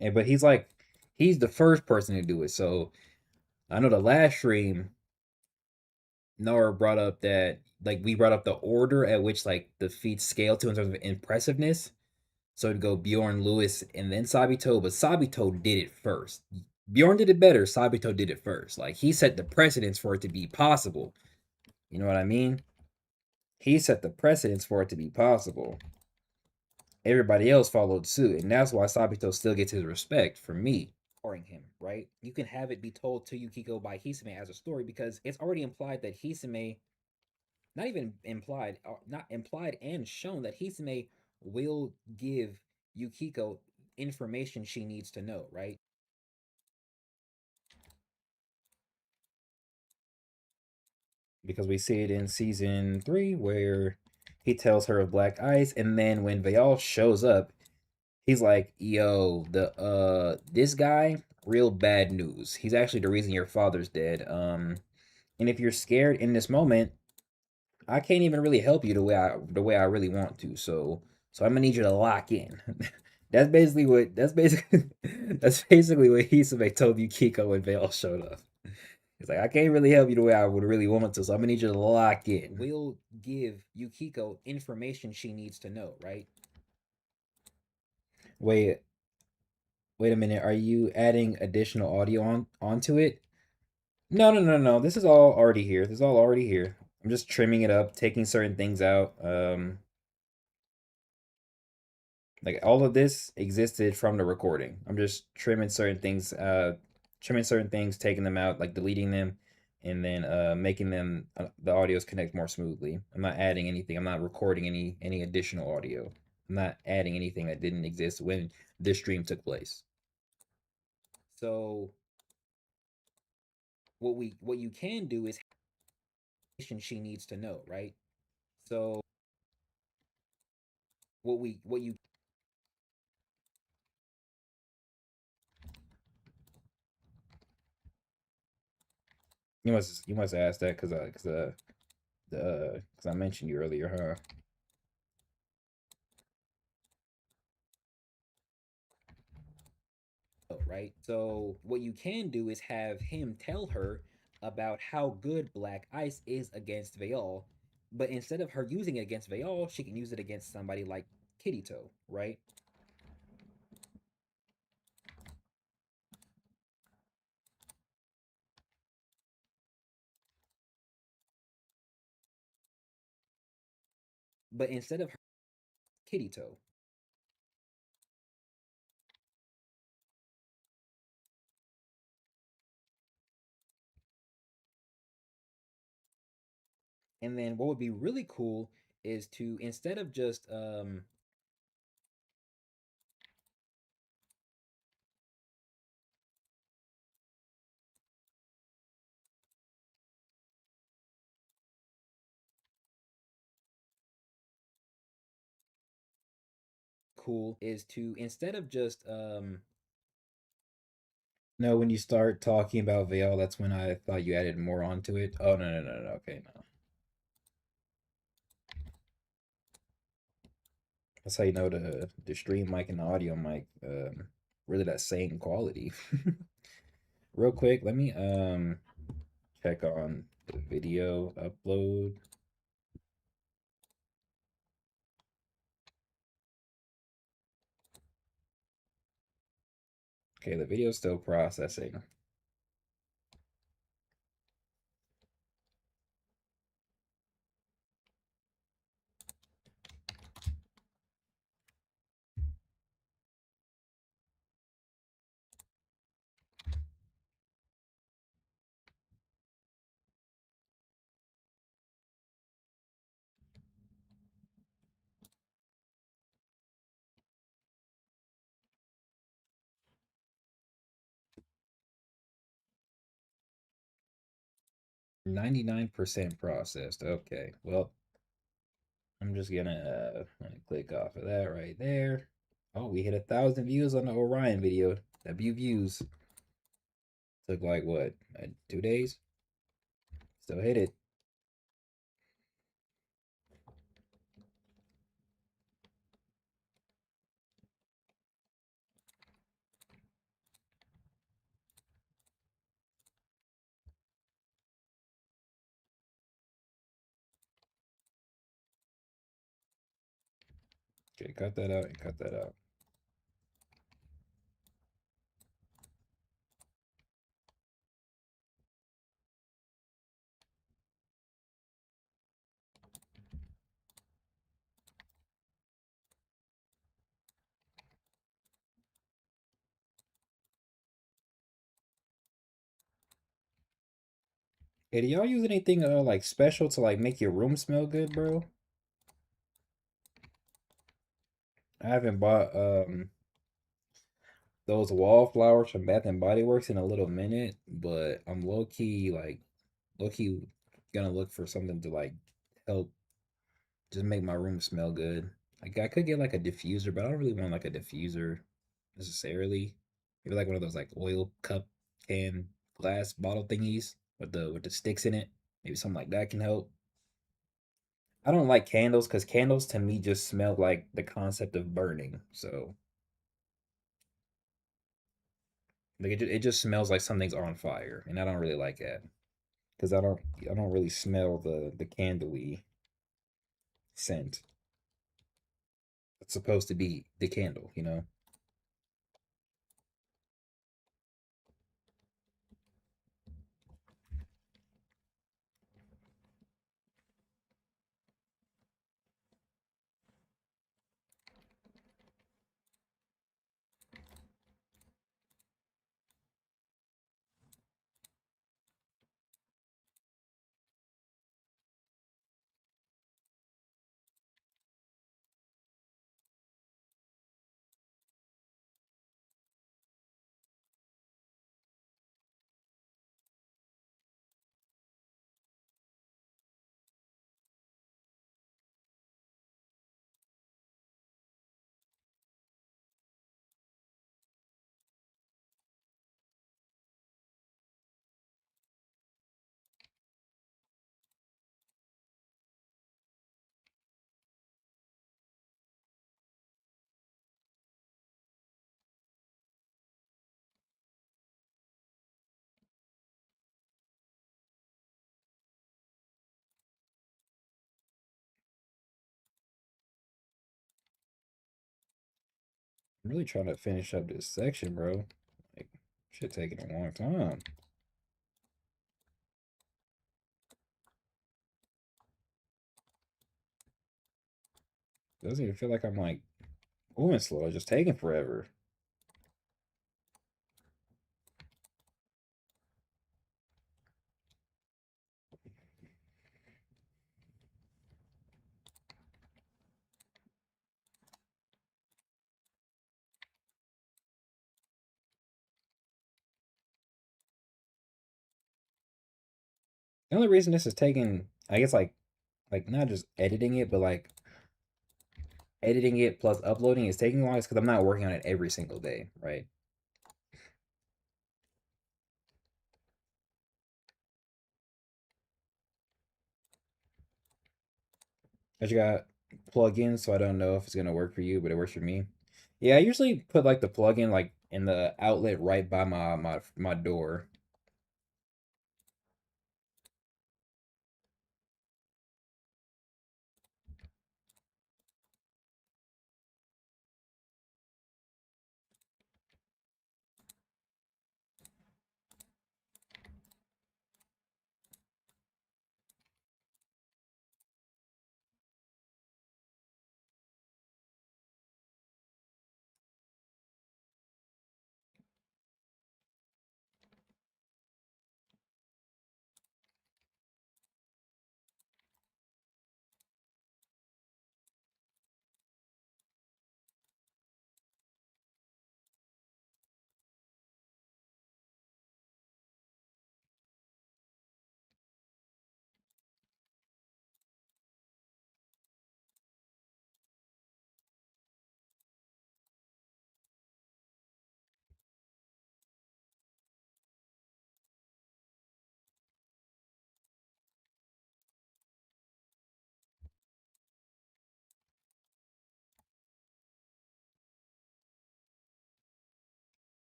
And but he's the first person to do it. So I know the last stream Nora brought up that like we brought up the order at which like the feats scale to in terms of impressiveness. So it'd go Bjorn, Lewis, and then Sabito, but Sabito did it first. Bjorn did it better. Sabito did it first. Like he set the precedence for it to be possible. You know what I mean? He set the precedence for it to be possible. Everybody else followed suit, and that's why Sabito still gets his respect from me. Him, right? You can have it be told to Yukiko by Hisame as a story because it's already implied that Hisame, not even implied, not implied and shown that Hisame will give Yukiko information she needs to know, right? Because we see it in season 3 where He tells her of Black Ice, and then when Vayal shows up, he's like, "Yo, this guy, real bad news. He's actually the reason your father's dead. And if you're scared in this moment, I can't even really help you the way I really want to. So I'm gonna need you to lock in." That's basically what Hisobe told Yukiko when Vale showed up. He's like, I can't really help you the way I would really want to, so I'm gonna need you to lock in. We'll give Yukiko information she needs to know, right? Wait, wait a minute. Are you adding additional audio onto it? No, no, no, no. This is all already here. This is all already here. I'm just trimming it up, taking certain things out. Like all of this existed from the recording. I'm just trimming certain things, taking them out, like deleting them, and then making them the audios connect more smoothly. I'm not adding anything. I'm not recording any additional audio. I'm not adding anything that didn't exist when this stream took place. So what you can do is she needs to know, right? So what you must ask that because I mentioned you earlier, huh? Right? So what you can do is have him tell her about how good Black Ice is against Veol, but instead of her using it against Veol, she can use it against somebody like Kirito, right? But instead of her, Kirito. And then what would be really cool is to instead of just no, when you start talking about Veil, that's when I thought you added more onto it. Oh no no no no okay no. That's how you know the stream mic and the audio mic really that same quality. Real quick, let me check on the video upload. Okay, the video's still processing. %99 processed. Okay, well, I'm just gonna click off of that right there. Oh, we hit 1,000 views on the Orion video. W views. Took like what, 2 days? Still hit it. Okay, cut that out and cut that out. Hey, do y'all use anything like special to like make your room smell good, bro? I haven't bought those wallflowers from Bath and Body Works in a little minute, but I'm low key gonna look for something to like help Just make my room smell good. Like I could get like a diffuser, but I don't really want like a diffuser necessarily. Maybe like one of those like oil cup can glass bottle thingies with the sticks in it. Maybe something like that can help. I don't like candles because candles to me just smell like the concept of burning. So like it just smells like something's on fire, and I don't really like that because I don't really smell the candly scent. It's supposed to be the candle, you know. I'm really trying to finish up this section, bro. Like, shit taking a long time. Doesn't even feel like I'm like moving slow. It's just taking forever. The only reason this is taking, I guess, like not just editing it, but like editing it plus uploading is taking long is because I'm not working on it every single day, right? I just got plugins, so I don't know if it's gonna work for you, but it works for me. Yeah, I usually put like the plugin like in the outlet right by my door.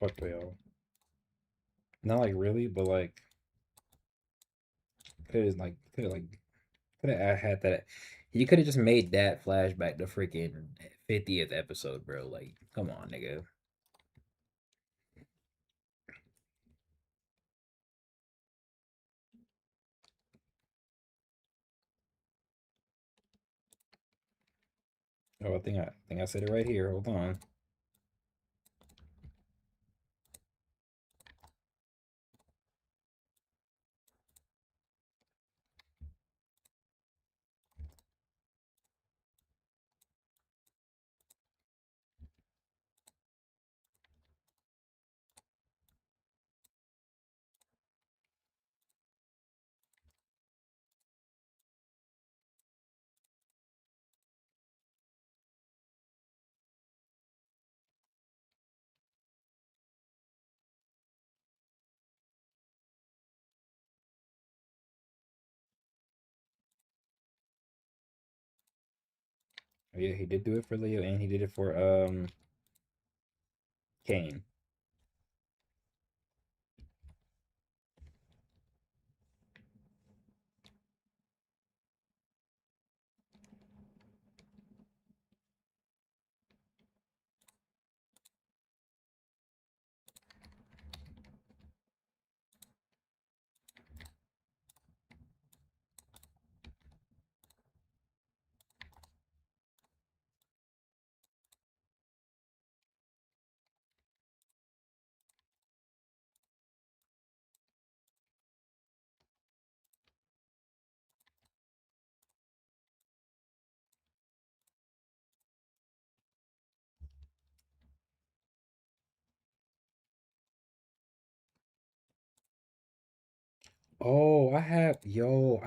Fuck they all. Not like really, but like could have had that. You could have just made that flashback the freaking 50th episode, bro. Like, come on, nigga. Oh, I think I said it right here. Hold on. Oh, yeah, he did do it for Leo, and he did it for Kane. Oh, I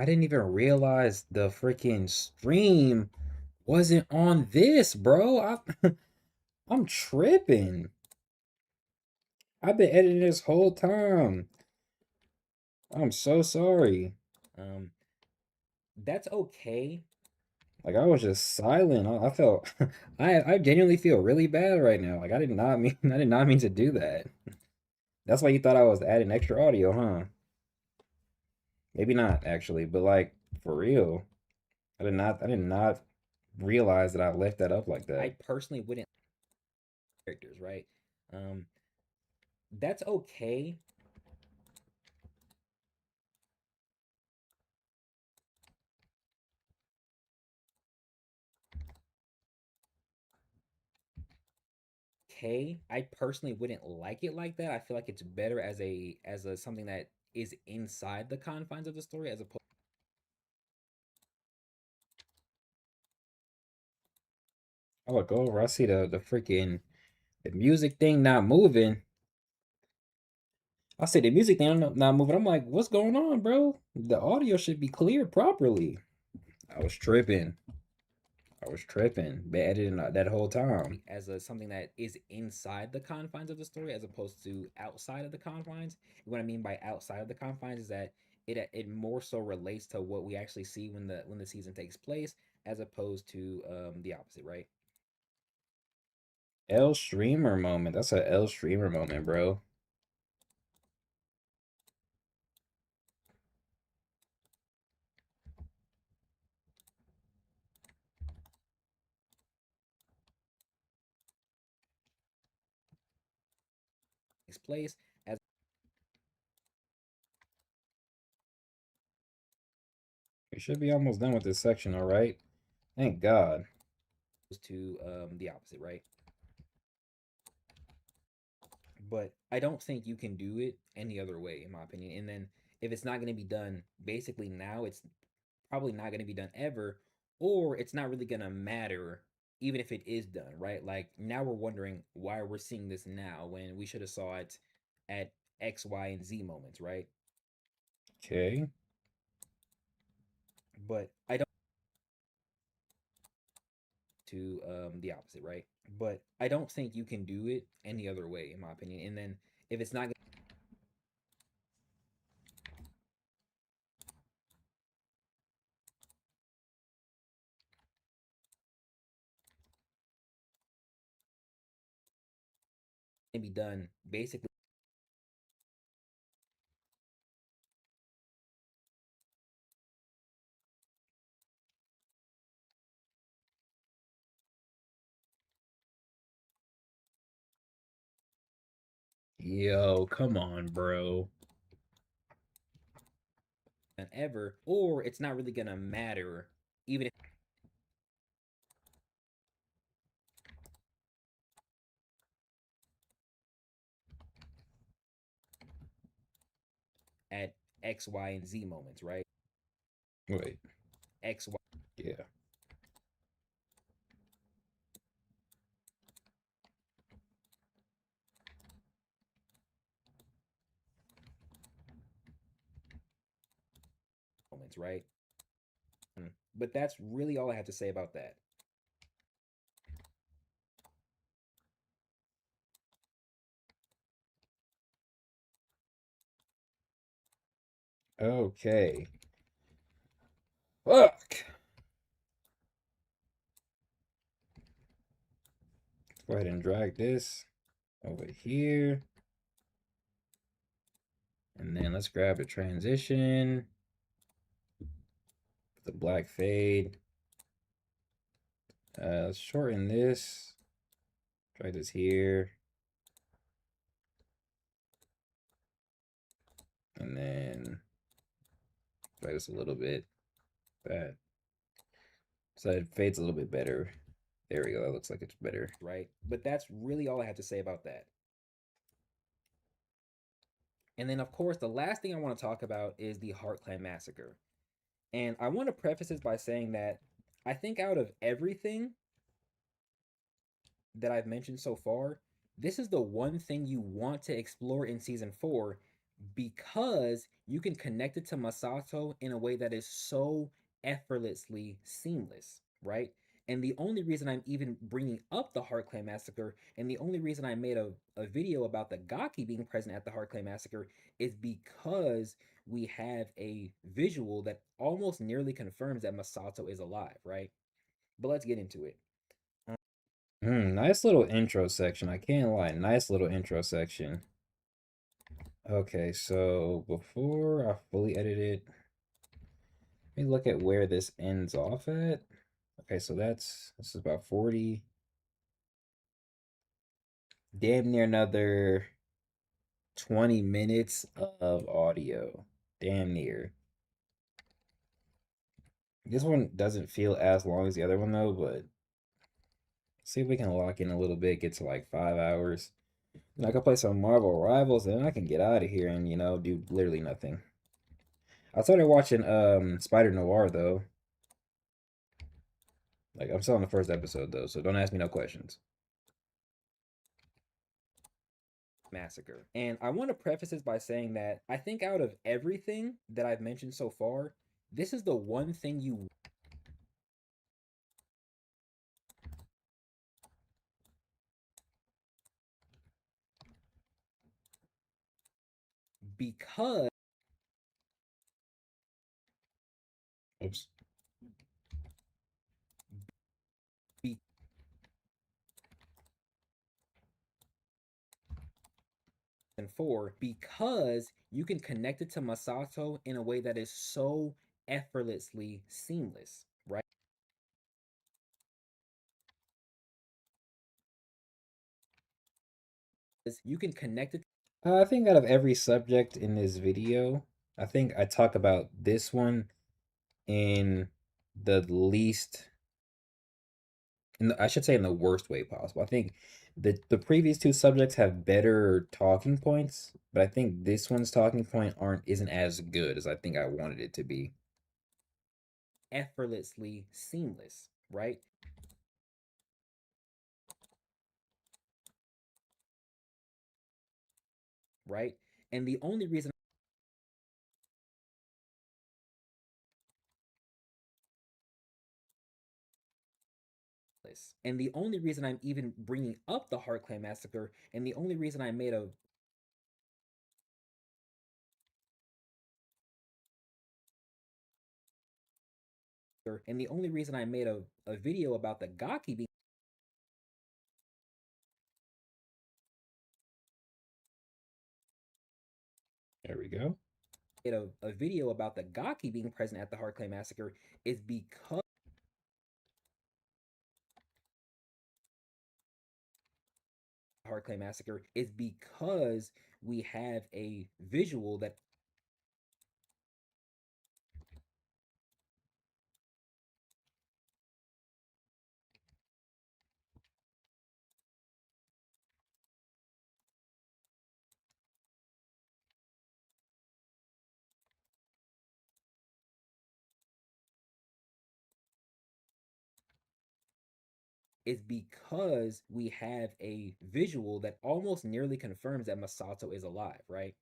didn't even realize the freaking stream wasn't on this, bro. I'm tripping. I've been editing this whole time. I'm so sorry. Um, that's okay. Like I was just silent. I felt I genuinely feel really bad right now. Like I did not mean to do that. That's why you thought I was adding extra audio, huh? Maybe not actually, but like for real. I did not realize that I left that up like that. I personally wouldn't characters, right? Um that's okay. Okay. I personally wouldn't like it like that. I feel like it's better as a something that is inside the confines of the story as opposed. I look over, I see the freaking the music thing not moving. I say the music thing not moving. I'm like, what's going on, bro? The audio should be cleared properly. I was tripping. I was tripping. Been editing that whole time. As a something that is inside the confines of the story as opposed to outside of the confines. What I mean by outside of the confines is that it more so relates to what we actually see when the season takes place as opposed to the opposite, right? L streamer moment. That's a L streamer moment, bro. Takes place as we should be almost done with this section, all right? Thank God. To the opposite, right? But I don't think you can do it any other way, in my opinion. And then if it's not going to be done basically now, it's probably not going to be done ever, or it's not really going to matter even if it is done, right? Like now we're wondering why we're seeing this now when we should have saw it at X, Y, and Z moments, right? Okay. But I don't to the opposite, right? But I don't think you can do it any other way, in my opinion. And then if it's not going to be done basically yo, come on, bro. Than ever, or it's not really gonna matter, even if at X, Y, and Z moments, right? Wait. X, Y. Yeah. Moments, right? But that's really all I have to say about that. Okay. Fuck. Go ahead and drag this over here. And then let's grab a transition. The black fade. Let's shorten this. Try this here. And then try this a little bit. That. So it fades a little bit better. There we go. That looks like it's better. Right? But that's really all I have to say about that. And then, of course, the last thing I want to talk about is the Heart Clan Massacre. And I want to preface this by saying that I think out of everything that I've mentioned so far, this is the one thing you want to explore in season 4 because you can connect it to Masato in a way that is so effortlessly seamless, right? And the only reason I'm even bringing up the Heart Clan Massacre, and the only reason I made a video about the Gaki being present at the Heart Clan Massacre, is because we have a visual that almost nearly confirms that Masato is alive, right? But let's get into it. Nice little intro section. I can't lie. Nice little intro section. Okay, so before I fully edit it, let me look at where this ends off at. Okay, so this is about 40. Damn near another 20 minutes of audio. Damn near. This one doesn't feel as long as the other one though, but see if we can lock in a little bit, get to like 5 hours. Then I can play some Marvel Rivals, and then I can get out of here and, do literally nothing. I started watching Spider Noir though. Like I'm still on the first episode though, so don't ask me no questions. Massacre. And I want to preface this by saying that I think out of everything that I've mentioned so far, this is the one thing you because oops. Be, and 4 because you can connect it to Masato in a way that is so effortlessly seamless, right? You can connect it. I think out of every subject in this video, I think I talk about this one in the least, I should say in the worst way possible. I think the previous two subjects have better talking points, but I think this one's talking point isn't as good as I think I wanted it to be. Effortlessly seamless, right? Right? And the only reason and the only reason I'm even bringing up the Heart Clan Massacre, and the only reason I made a and the only reason I made a video about the Gaki being there we go. Made a video about the Gaki being present at the Heart Clan Massacre is because Heart Clan Massacre is because we have a visual that is because we have a visual that almost nearly confirms that Masato is alive, right?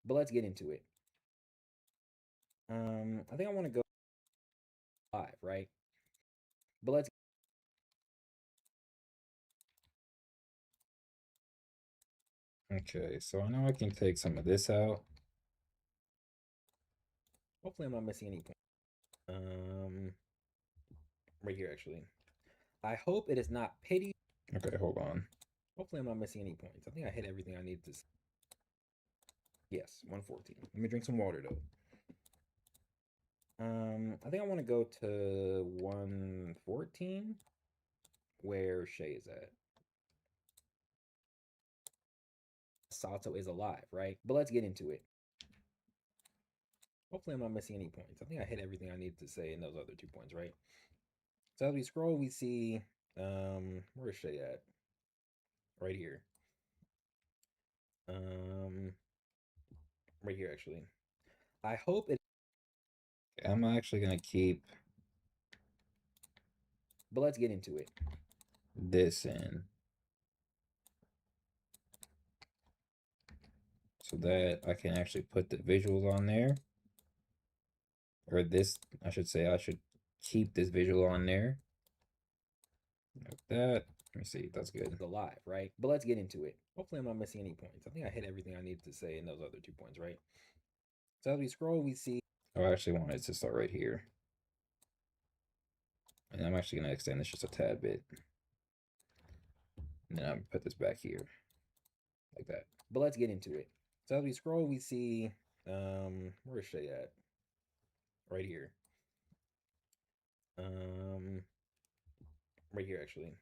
But let's get into it. I think I want to go live, right? But let's okay, so I know I can take some of this out. Hopefully I'm not missing any points. Right here actually. I hope it is not pity. Okay, hold on. Hopefully I'm not missing any points. I think I hit everything I needed to. Yes, 114. Let me drink some water though. I think I want to go to 114, where Shay is at. Sato is alive, right? But let's get into it. Hopefully I'm not missing any points. I think I hit everything I needed to say in those other 2 points, right? So as we scroll, we see where's Shay at? Right here. Right here actually. I hope it. I'm actually gonna keep. But let's get into it. This in. So that I can actually put the visuals on there. Or this, I should say, I should keep this visual on there. Like that. Let me see, that's good. It's alive, right? But let's get into it. Hopefully I'm not missing any points. I think I hit everything I needed to say in those other 2 points, right? So as we scroll, we see. Oh, I actually wanted to start right here. And I'm actually going to extend this just a tad bit. And then I'm going to put this back here. Like that. But let's get into it. So as we scroll, we see, where's Shay at? Right here. Right here, actually.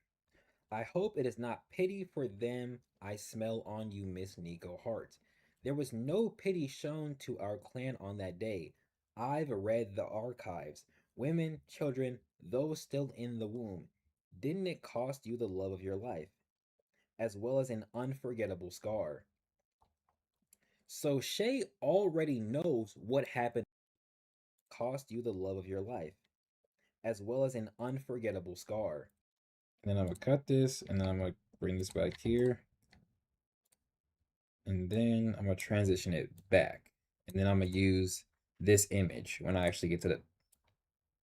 I hope it is not pity for them I smell on you, Miss Nico Hart. There was no pity shown to our clan on that day. I've read the archives. Women, children, those still in the womb. Didn't it cost you the love of your life, as well as an unforgettable scar? So Shay already knows what happened. Cost you the love of your life, as well as an unforgettable scar. And then I'm gonna cut this, and then I'm gonna bring this back here. And then I'm gonna transition it back. And then I'm gonna use this image when I actually get to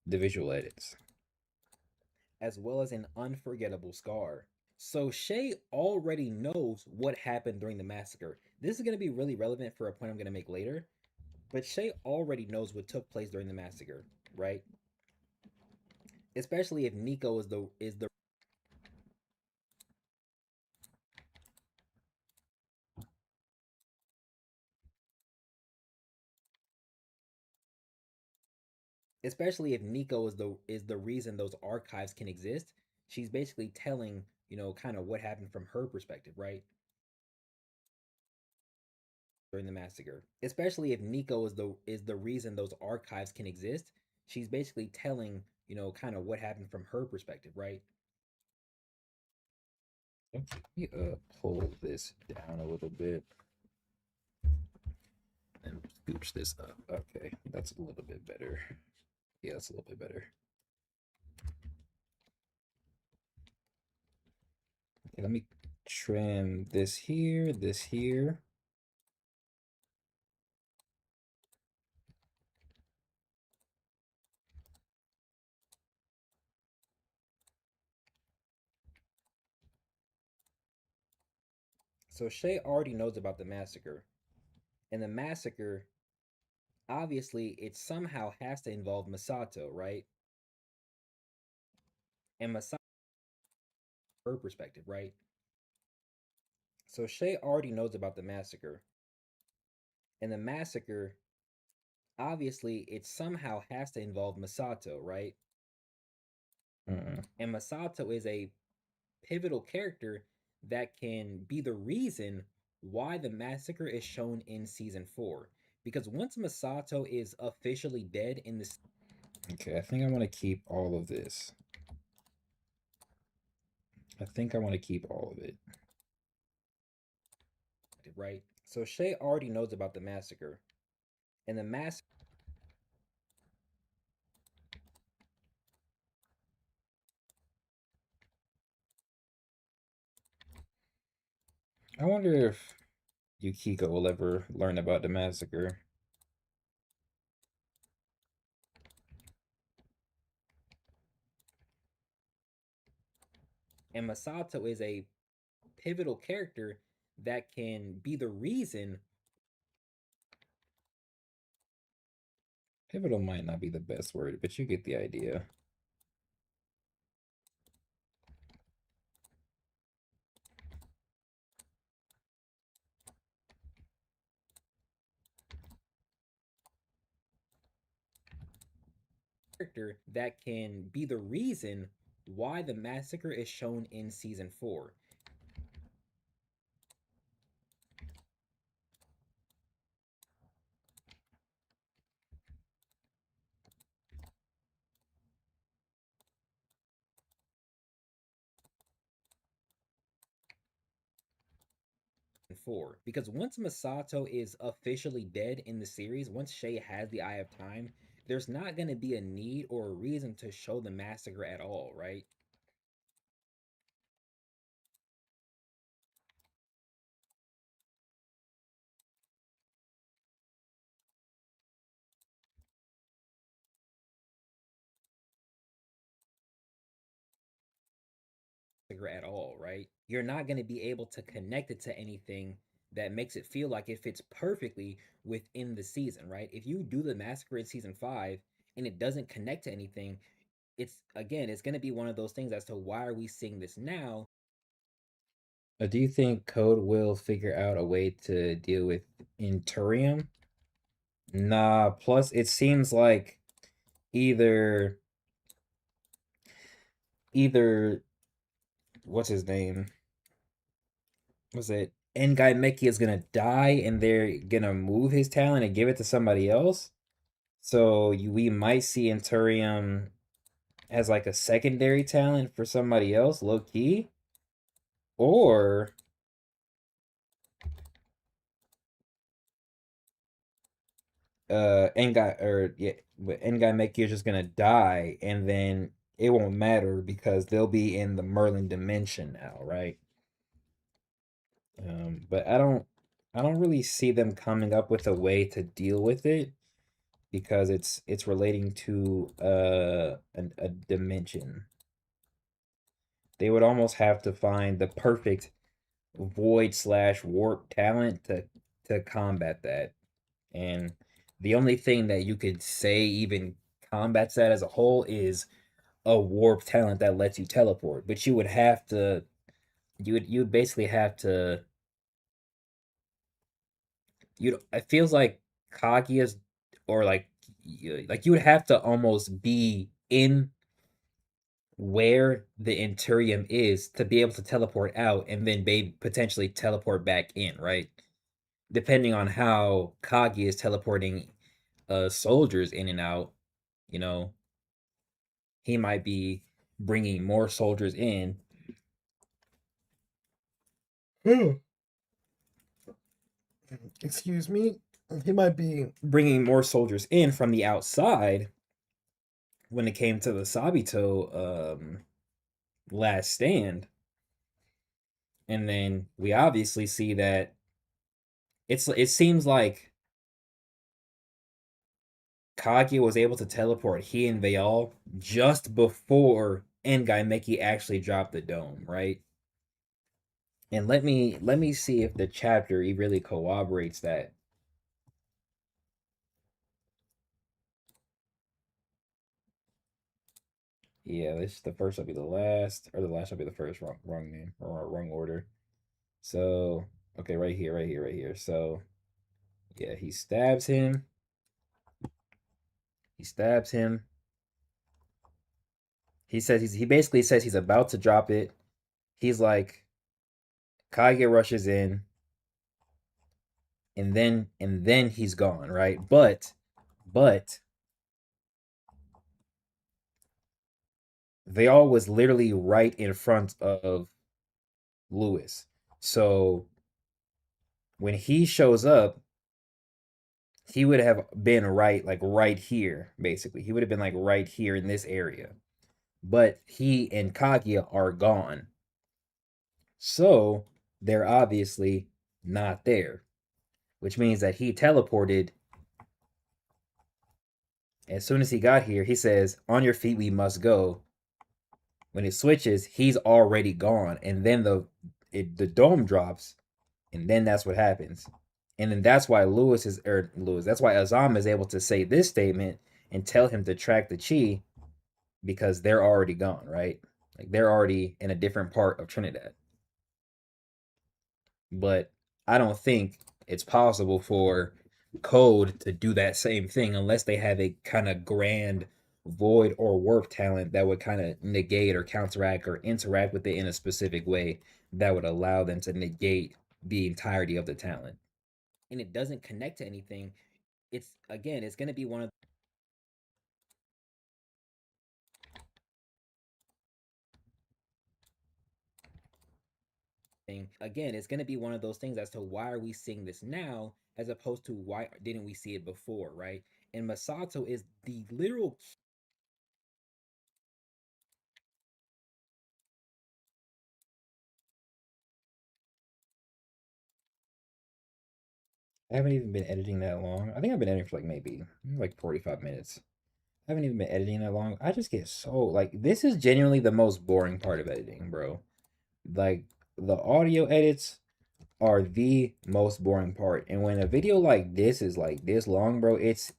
the visual edits. As well as an unforgettable scar. So Shay already knows what happened during the massacre. This is gonna be really relevant for a point I'm gonna make later. But Shay already knows what took place during the massacre, right? Especially if Nico is the especially if Nico is the reason those archives can exist. She's basically telling, kind of what happened from her perspective, right? During the massacre. Especially if Nico is the reason those archives can exist. She's basically telling, kind of what happened from her perspective, right? Let me pull this down a little bit and scooch this up. Okay, that's a little bit better. Yeah, that's a little bit better. Okay, let me trim this here, this here. So Shay already knows about the massacre. And the massacre, obviously, it somehow has to involve Masato, right? And Masato, her perspective, right? So Shay already knows about the massacre. And the massacre, obviously, it somehow has to involve Masato, right? And Masato is a pivotal character that can be the reason why the massacre is shown in season 4. Because once Masato is officially dead in this. Okay, I think I want to keep all of this. I think I want to keep all of it. Right? So Shay already knows about the massacre. And the massacre. I wonder if Yukiko will ever learn about the massacre. And Masato is a pivotal character that can be the reason. Pivotal might not be the best word, but you get the idea. character that can be the reason why the massacre is shown in season 4. Because once Masato is officially dead in the series, once Shay has the Eye of Time, there's not going to be a need or a reason to show the massacre at all, right? At all, right? You're not going to be able to connect it to anything that makes it feel like it fits perfectly within the season, right? If you do the massacre in season 5 and it doesn't connect to anything, it's going to be one of those things as to why are we seeing this now. Do you think Code will figure out a way to deal with Inturium? Nah, plus it seems like either either what's his name? Was it Ngai Meki is gonna die and they're gonna move his talent and give it to somebody else? So we might see Inturium as like a secondary talent for somebody else, low key, or Ngai or yeah, but Ngai Meki is just gonna die and then it won't matter because they'll be in the Merlin dimension now, right? But I don't really see them coming up with a way to deal with it because it's relating to a dimension. They would almost have to find the perfect void slash warp talent to combat that. And the only thing that you could say even combats that as a whole is a warp talent that lets you teleport. But you would have to you'd basically have to you it feels like Kaguya's or like you would have to almost be in where the Inturium is to be able to teleport out and then potentially teleport back in, right? Depending on how Kagi is teleporting soldiers in and out, you know, he might be bringing more soldiers in. Excuse me. He might be bringing more soldiers in from the outside when it came to the Sabito last stand. And then we obviously see that it seems like Kaguya was able to teleport he and Vayal just before Ngai Meki actually dropped the dome, right? And let me see if the chapter he really corroborates that. Yeah, this the first will be the last, or the last will be the first. Wrong name or wrong order. So okay, right here, right here, right here. So yeah, he stabs him. He stabs him. He basically says he's about to drop it. He's like, Kage rushes in, and then he's gone, right? But they all was literally right in front of Lewis. So when he shows up, he would have been right here, basically. He would have been like right here in this area. But he and Kaguya are gone. So they're obviously not there, which means that he teleported. As soon as he got here, he says, "On your feet, we must go." When it switches, he's already gone, and then the dome drops, and then that's what happens. And then that's why that's why Azam is able to say this statement and tell him to track the chi because they're already gone, right? Like they're already in a different part of Trinidad. But I don't think it's possible for Code to do that same thing unless they have a kind of grand void or warp talent that would kind of negate or counteract or interact with it in a specific way that would allow them to negate the entirety of the talent. And it doesn't connect to anything. It's again, it's going to be one of again, it's going to be one of those things as to why are we seeing this now as opposed to why didn't we see it before, right? And Masato is the literal I haven't even been editing that long. I think I've been editing for like maybe like 45 minutes. I haven't even been editing that long. I just get so like this is genuinely the most boring part of editing, bro. Like the audio edits are the most boring part. And when a video like this is like this long, bro, it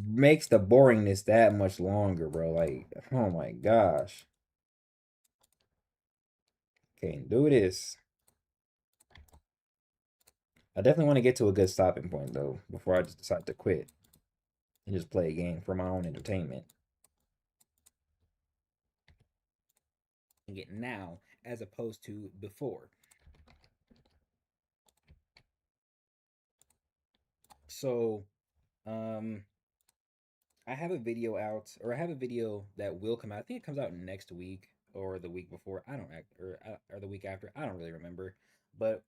makes the boringness that much longer, bro. Like, oh my gosh. Can't do this. I definitely want to get to a good stopping point though before I just decide to quit and just play a game for my own entertainment. It now as opposed to before. So, I have a video out, or I have a video that will come out. I think it comes out next week or the week before. I don't act or the week after. I don't really remember, but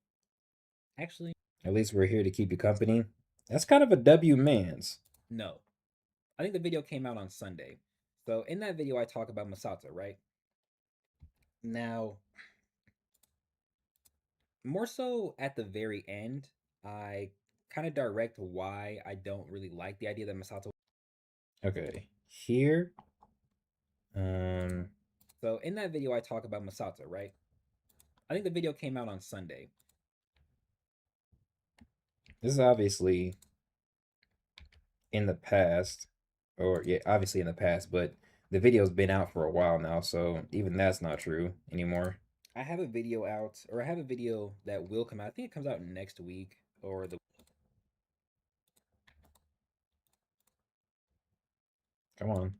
actually, at least we're here to keep you company. That's kind of a W, man's. No, I think the video came out on Sunday. So in that video, I talk about Masato, right? Now, more so at the very end, I kind of direct why I don't really like the idea that Masato. Okay, here. So in that video, I talk about Masato, right? I think the video came out on Sunday. This is obviously in the past, or yeah, obviously in the past, but the video's been out for a while now, so even that's not true anymore. I have a video out, or I have a video that will come out. I think it comes out next week or the. Come on.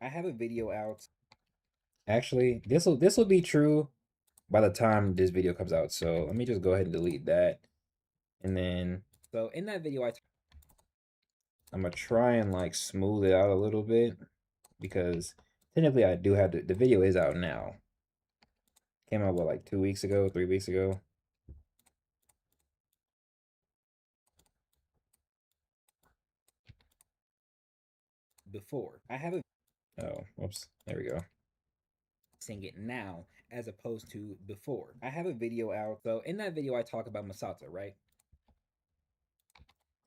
I have a video out. Actually, this will be true by the time this video comes out. So let me just go ahead and delete that. And then so in that video I'm gonna try and like smooth it out a little bit because technically I do have the video is out now. Came out what like 2 weeks ago, 3 weeks ago. Before I have a oh whoops, there we go. Sing it now as opposed to before. I have a video out. So in that video I talk about Masato, right?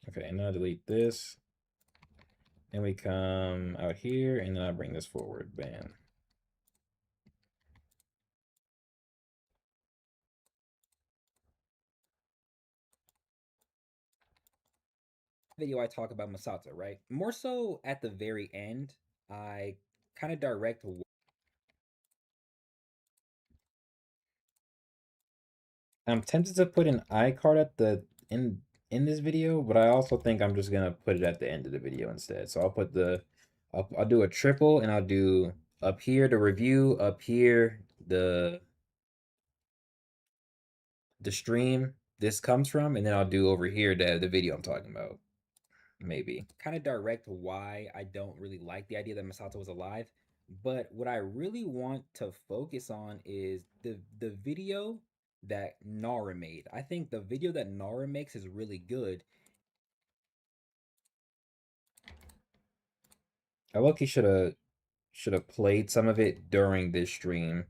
Okay, and now delete this. Then we come out here and then I bring this forward. Bam. Video I talk about Masato, right? More so at the very end, I kind of direct. I'm tempted to put an iCard at the in this video, but I also think I'm just gonna put it at the end of the video instead. So I'll put I'll do a triple and I'll do up here the review, up here the stream this comes from, and then I'll do over here the video I'm talking about. Maybe kind of direct why I don't really like the idea that Masato was alive. But what I really want to focus on is the video that Nara made. I think the video that Nara makes is really good. I look he should have played some of it during this stream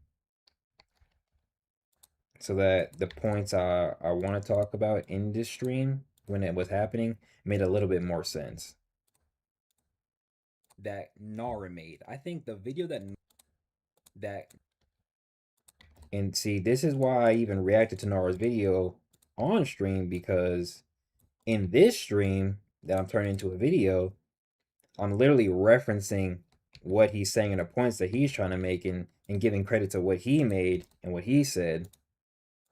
so that the points I want to talk about in this stream when it was happening made a little bit more sense. That Nara made. I think the video that and see, this is why I even reacted to Nara's video on stream, because in this stream that I'm turning into a video, I'm literally referencing what he's saying and the points that he's trying to make and giving credit to what he made and what he said.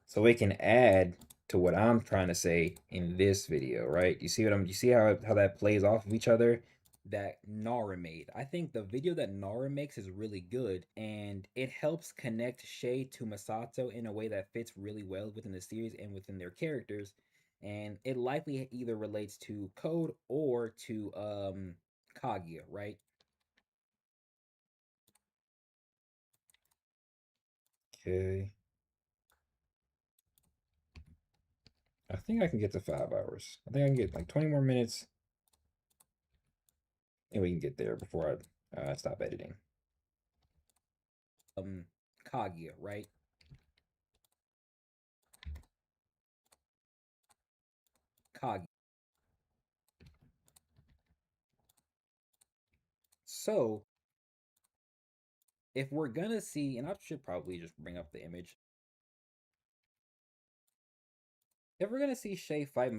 So it can add to what I'm trying to say in this video, right? You see how that plays off of each other? That Nara made. I think the video that Nara makes is really good, and it helps connect Shay to Masato in a way that fits really well within the series and within their characters. And it likely either relates to Code or to Kaguya, right? Okay. I think I can get to 5 hours. I think I can get like 20 more minutes, and we can get there before I stop editing. Kaguya, right? Kaguya. So, if we're gonna see, and I should probably just bring up the image. If we're gonna see Shay fight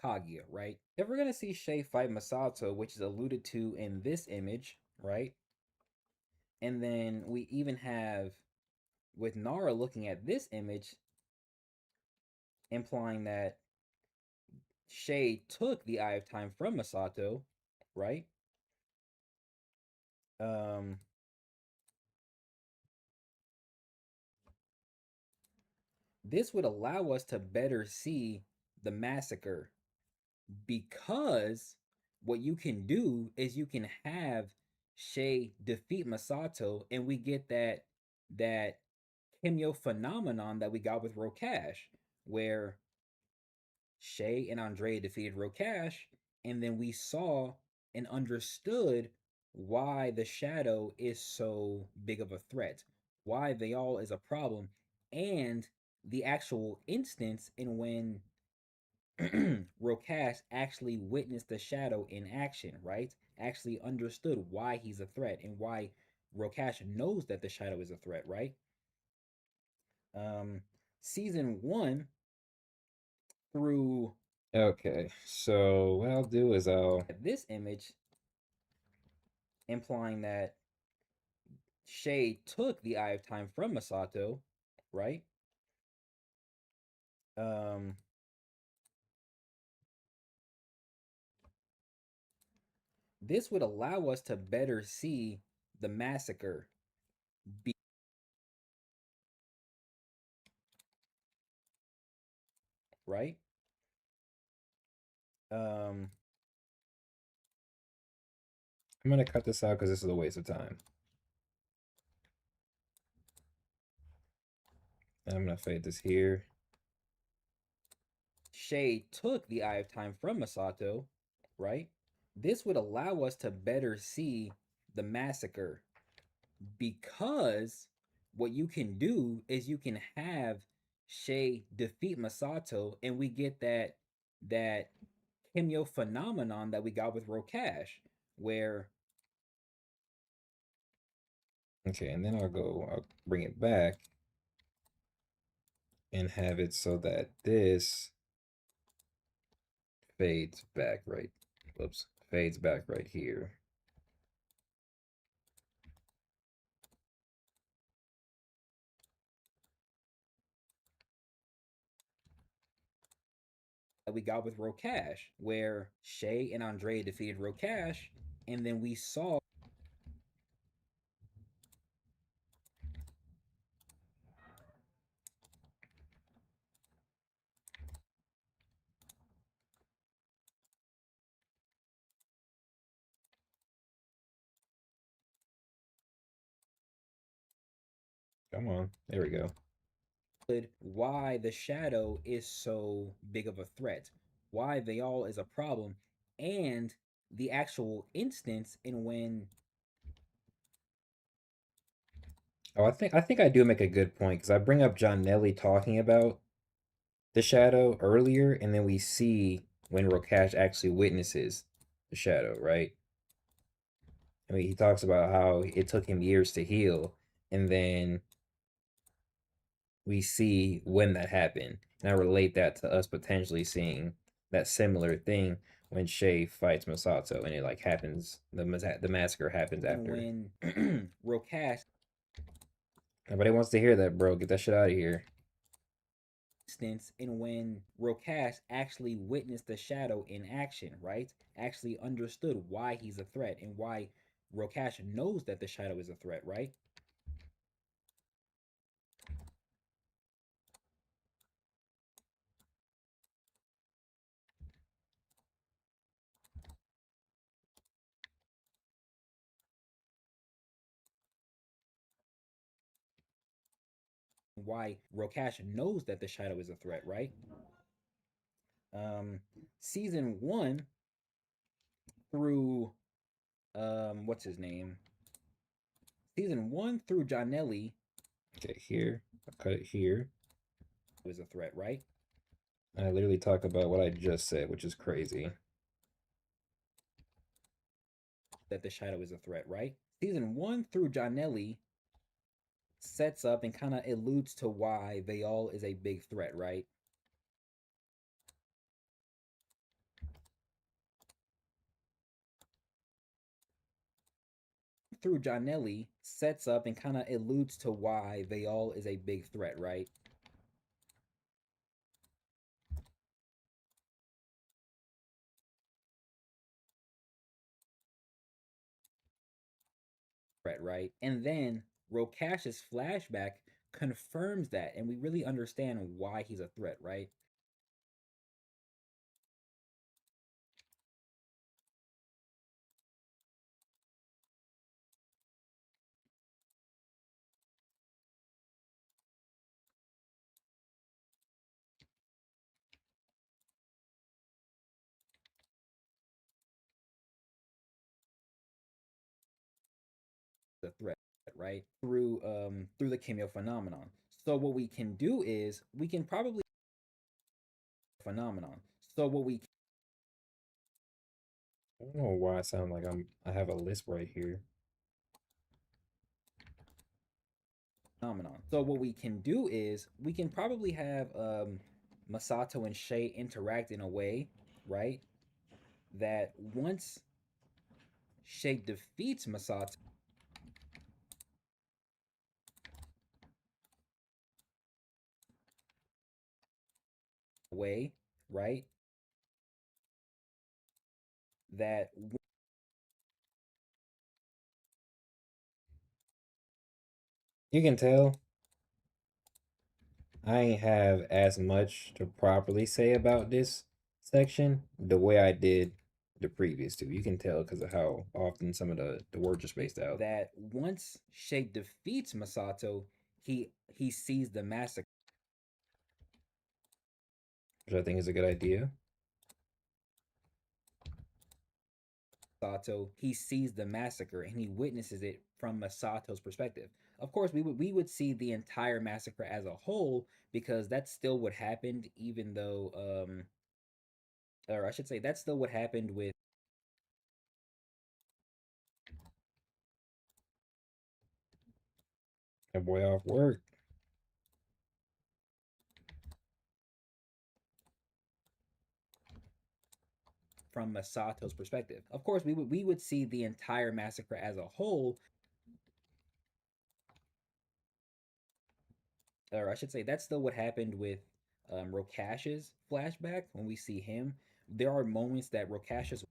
Kaguya, right? If we're gonna see Shay fight Masato, which is alluded to in this image, right? And then we even have with Nara looking at this image, implying that Shay took the Eye of Time from Masato, right? Um, this would allow us to better see the massacre, because what you can do is you can have Shay defeat Masato, and we get that Kimyo phenomenon that we got with Rokash, where Shay and Andre defeated Rokash, and then we saw and understood why the Shadow is so big of a threat, why they all is a problem, and the actual instance in when Rokash actually witnessed the Shadow in action, right? Actually understood why he's a threat and why Rokash knows that the Shadow is a threat, right? Um, season 1 through, okay, so what I'll do is I'll this image, implying that Shay took the Eye of Time from Masato, right? Um, this would allow us to better see the massacre be right. Um, I'm gonna cut this out because this is a waste of time. I'm gonna fade this here. Shay took the Eye of Time from Masato, right? This would allow us to better see the massacre, because what you can do is you can have Shay defeat Masato, and we get that Kimyo phenomenon that we got with Rokash, where okay, and then I'll bring it back and have it so that this fades back right, whoops, fades back right here. That we got with Rokash, where Shay and Andre defeated Rokash, and then we saw. Come on, there we go. Why the Shadow is so big of a threat, why they all is a problem, and the actual instance in when. Oh, I think I do make a good point because I bring up John Nelly talking about the Shadow earlier, and then we see when Rokash actually witnesses the Shadow, right? I mean, he talks about how it took him years to heal, and then we see when that happened. And I relate that to us potentially seeing that similar thing when Shay fights Masato and it like happens the massacre happens And after. when Rokash Nobody wants to hear that, bro. Get that shit out of here. instance and when Rokash actually witnessed the shadow in action, right? Actually understood why he's a threat and why Rokash knows that the shadow is a threat, right? Why Rokash knows that the shadow is a threat, right? Um, season 1 through what's his name? Season 1 through Janelli Okay, here. I'll cut it here. was a threat, right? And I literally talk about what I just said, which is crazy. That the shadow is a threat, right? Season 1 through Janelli sets up and kind of alludes to why Vayal is a big threat, right? Through Janelli sets up and kind of alludes to why Vayal is a big threat, right? Right? And then Rokash's flashback confirms that, and we really understand why he's a threat, right? The threat, right? Through the cameo phenomenon. So what we can do is we can probably phenomenon. So what we I don't know why I sound like I have a lisp right here. phenomenon. So what we can do is we can probably have Masato and Shay interact in a way, right? That once Shay defeats Masato way, right? That You can tell I ain't have as much to properly say about this section the way I did the previous two. You can tell because of how often some of the words are spaced out. that once Shay defeats Masato, he sees the massacre. Which I think is a good idea. Masato, he sees the massacre and he witnesses it from Masato's perspective. Of course, we would see the entire massacre as a whole because that's still what happened, even though or I should say that's still what happened with That boy off work. from Masato's perspective. Of course, we would see the entire massacre as a whole, or I should say that's still what happened with Rokash's flashback when we see him. There are moments that Rokash's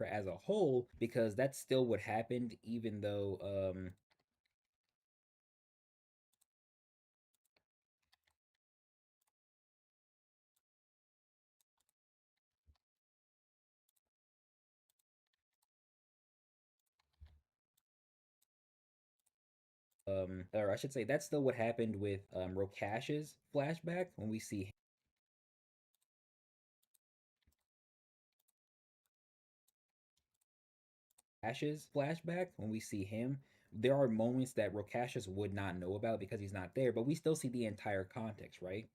as a whole because that's still what happened, even though or I should say that's still what happened with Rokash's flashback when we see Ash's flashback when we see him. There are moments that Rokashus would not know about because he's not there, but we still see the entire context, right?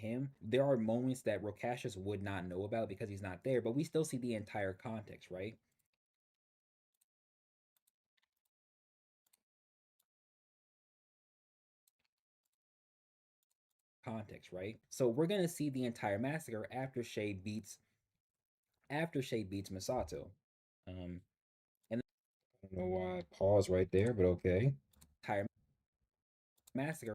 him. There are moments that Rokashus would not know about because he's not there, but we still see the entire context, right? Context, right? So we're gonna see the entire massacre after Shade beats Masato. And I don't know why I paused right there, but okay. entire massacre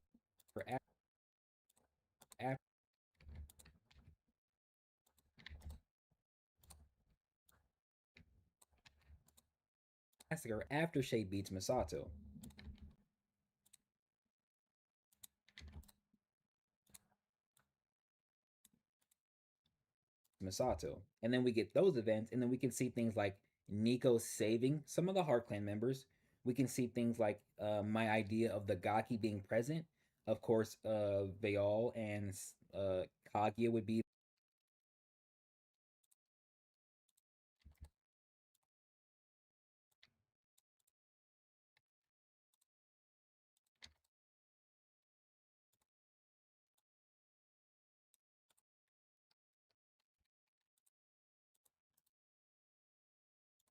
after Shade beats Masato. Masato. And then we get those events, and then we can see things like Nico saving some of the Heart Clan members. We can see things like my idea of the Gaki being present. Of course, Veal and Kaguya would be.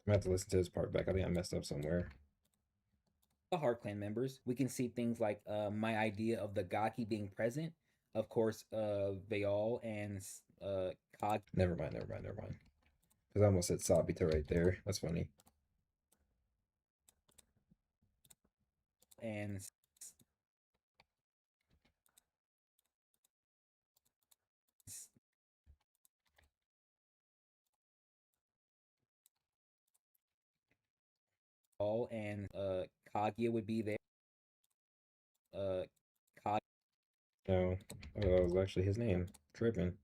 I'm gonna have to listen to this part back. I think I messed up somewhere. The Heart Clan members. We can see things like my idea of the Gaki being present. Of course, Veal and Kaguya. Never mind. Because I almost said Sabita right there. That's funny. And all and Kaguya would be there. Kaguya No, oh, that was actually his name. Tripping.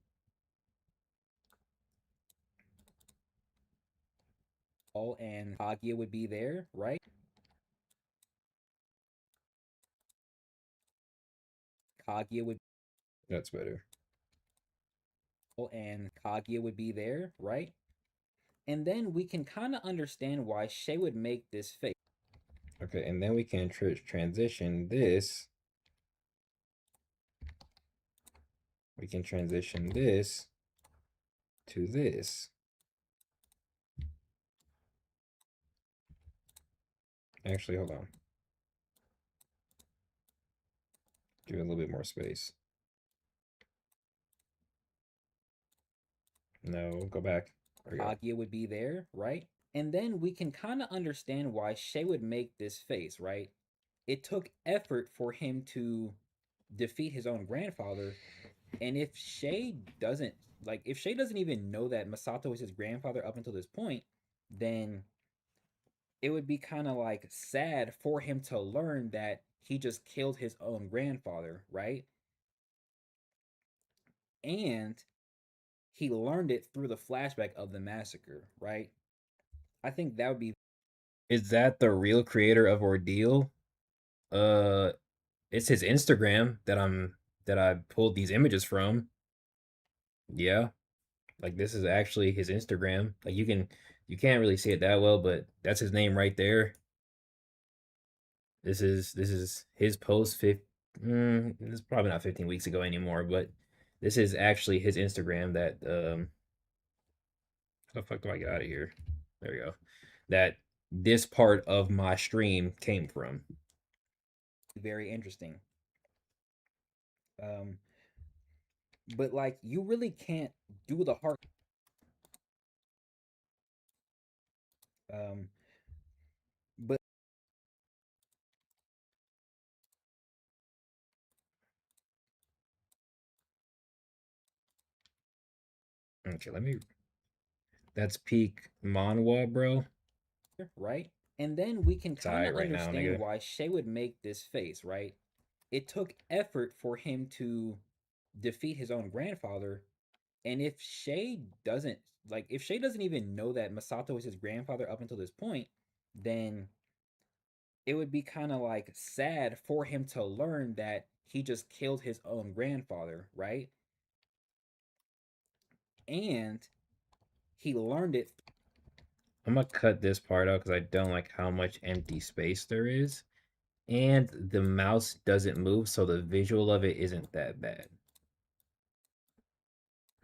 and Kaguya would be there, right? Kaguya would That's better. and Kaguya would be there, right? And then we can kind of understand why Shay would make this face. Okay, and then we can transition this. We can transition this to this. Actually, hold on. Give it a little bit more space. No, go back. Kaguya would be there, right? And then we can kind of understand why Shay would make this face, right? It took effort for him to defeat his own grandfather. And if Shay doesn't if Shay doesn't even know that Masato is his grandfather up until this point, then it would be kind of like sad for him to learn that he just killed his own grandfather, right? And he learned it through the flashback of the massacre, right? I think that would be. Is that the real creator of Ordeal? Uh, it's his Instagram that I pulled these images from. Yeah, like this is actually his Instagram. Like you can't really see it that well, but that's his name right there. This is his post. It's probably not 15 weeks ago anymore, but this is actually his Instagram that how the fuck do I get out of here? There we go. That this part of my stream came from. Very interesting. But like you really can't do the heart. But Okay, let me. That's peak manhwa, bro. right? And then we can kind of right now, understand nigga. why Shay would make this face, right? It took effort for him to defeat his own grandfather. And if Shay doesn't if Shay doesn't even know that Masato is his grandfather up until this point, then it would be kind of like sad for him to learn that he just killed his own grandfather, right? And he learned it. I'm gonna cut this part out because I don't like how much empty space there is. And the mouse doesn't move, so the visual of it isn't that bad.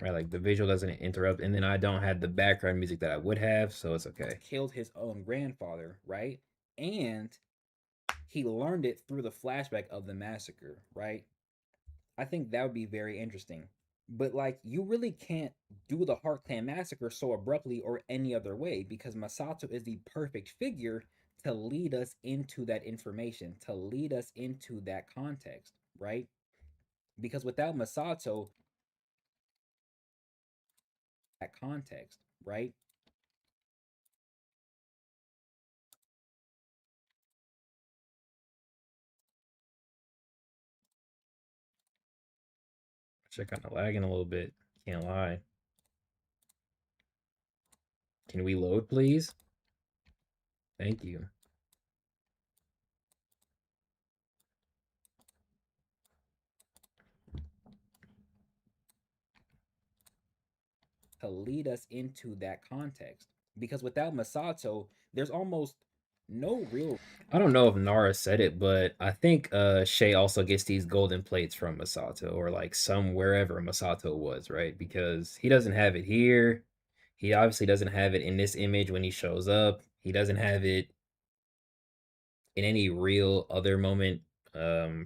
right? Like the visual doesn't interrupt, and then I don't have the background music that I would have, so it's okay. Killed his own grandfather, right? And he learned it through the flashback of the massacre, right? I think that would be very interesting. But like, you really can't do the Heart Clan massacre so abruptly or any other way because Masato is the perfect figure to lead us into that information, to lead us into that context, right? Because without Masato, that context, right? Check kind of lagging a little bit. Can't lie. Can we load, please? Thank you. To lead us into that context. Because without Masato, there's almost no real. I don't know if Nara said it, but I think Shay also gets these golden plates from Masato or like some wherever Masato was, right? Because he doesn't have it here. He obviously doesn't have it in this image when he shows up. He doesn't have it in any real other moment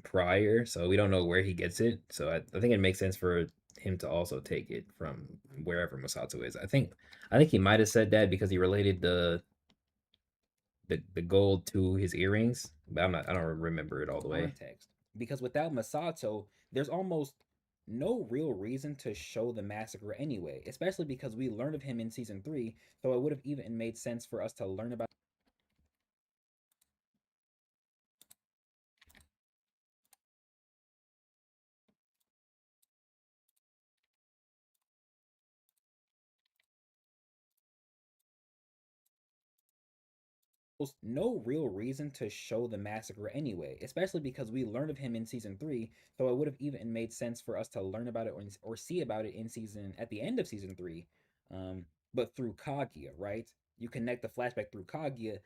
prior, so we don't know where he gets it. So I think it makes sense for him to also take it from wherever Masato is. I think he might have said that because he related the gold to his earrings, but I don't remember it all the way. Context. Because without Masato, there's almost no real reason to show the massacre anyway, especially because we learned of him in season 3, so it would have even made sense for us to learn about no real reason to show the massacre anyway, especially because we learned of him in season 3, so it would have even made sense for us to learn about it or see about it in season at the end of season 3. But through Kaguya, right? You connect the flashback through Kaguya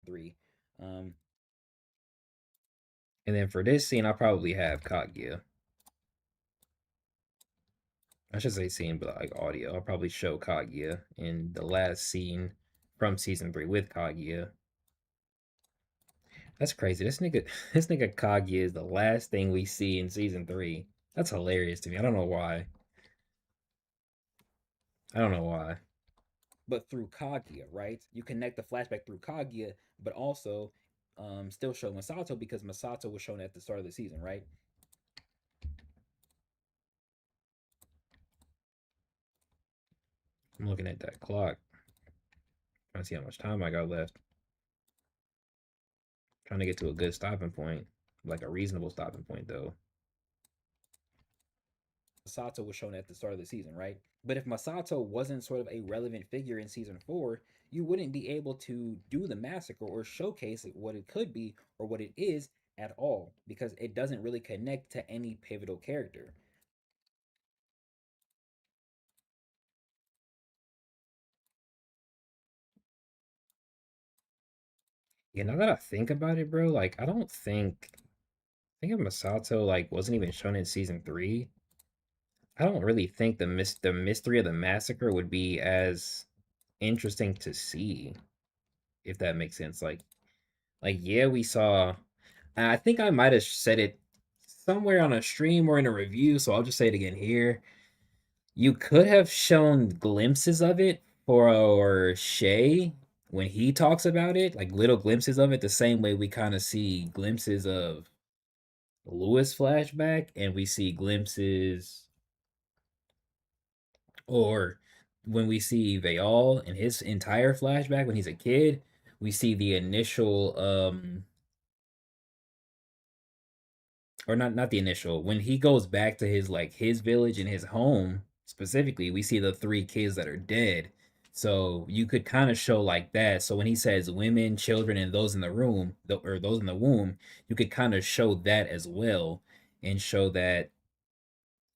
3. Um And then for this scene, I'll probably have Kaguya. I should say scene, but like audio. I'll probably show Kaguya in the last scene from season 3 with Kaguya. That's crazy. This nigga Kaguya is the last thing we see in season 3. That's hilarious to me. I don't know why. I don't know why. but through Kaguya, right? You connect the flashback through Kaguya, but also still show Masato because Masato was shown at the start of the season, right? I'm looking at that clock, trying to see how much time I got left. Trying to get to a good stopping point, like a reasonable stopping point, though. Masato was shown at the start of the season, right? But if Masato wasn't sort of a relevant figure in season 4, you wouldn't be able to do the massacre or showcase what it could be or what it is at all because it doesn't really connect to any pivotal character. Yeah, now that I think about it, bro, like I don't think if Masato like wasn't even shown in season 3, I don't really think the mystery of the massacre would be as interesting to see, if that makes sense. Like yeah, we saw. I think I might have said it somewhere on a stream or in a review, so I'll just say it again here. You could have shown glimpses of it for Shay when he talks about it, like little glimpses of it, the same way we kind of see glimpses of Lewis flashback and we see glimpses or when we see Vayal in his entire flashback when he's a kid, we see the initial or not the initial when he goes back to his village and his home specifically, we see the 3 kids that are dead. So you could kind of show like that. So when he says women, children, and those in the room, or those in the womb, you could kind of show that as well and show that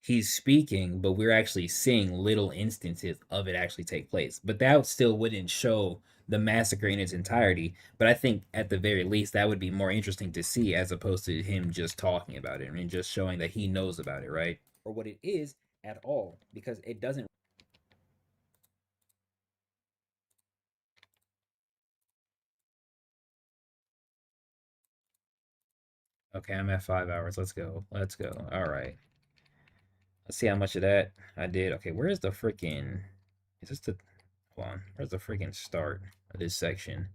he's speaking, but we're actually seeing little instances of it actually take place. But that still wouldn't show the massacre in its entirety. But I think at the very least that would be more interesting to see as opposed to him just talking about it and just showing that he knows about it, right? Or what it is at all because it doesn't. Okay, I'm at 5 hours. Let's go. Let's go. All right. Let's see how much of that I did. Okay, where's the freaking? Is this the? Hold on. Where's the freaking start of this section?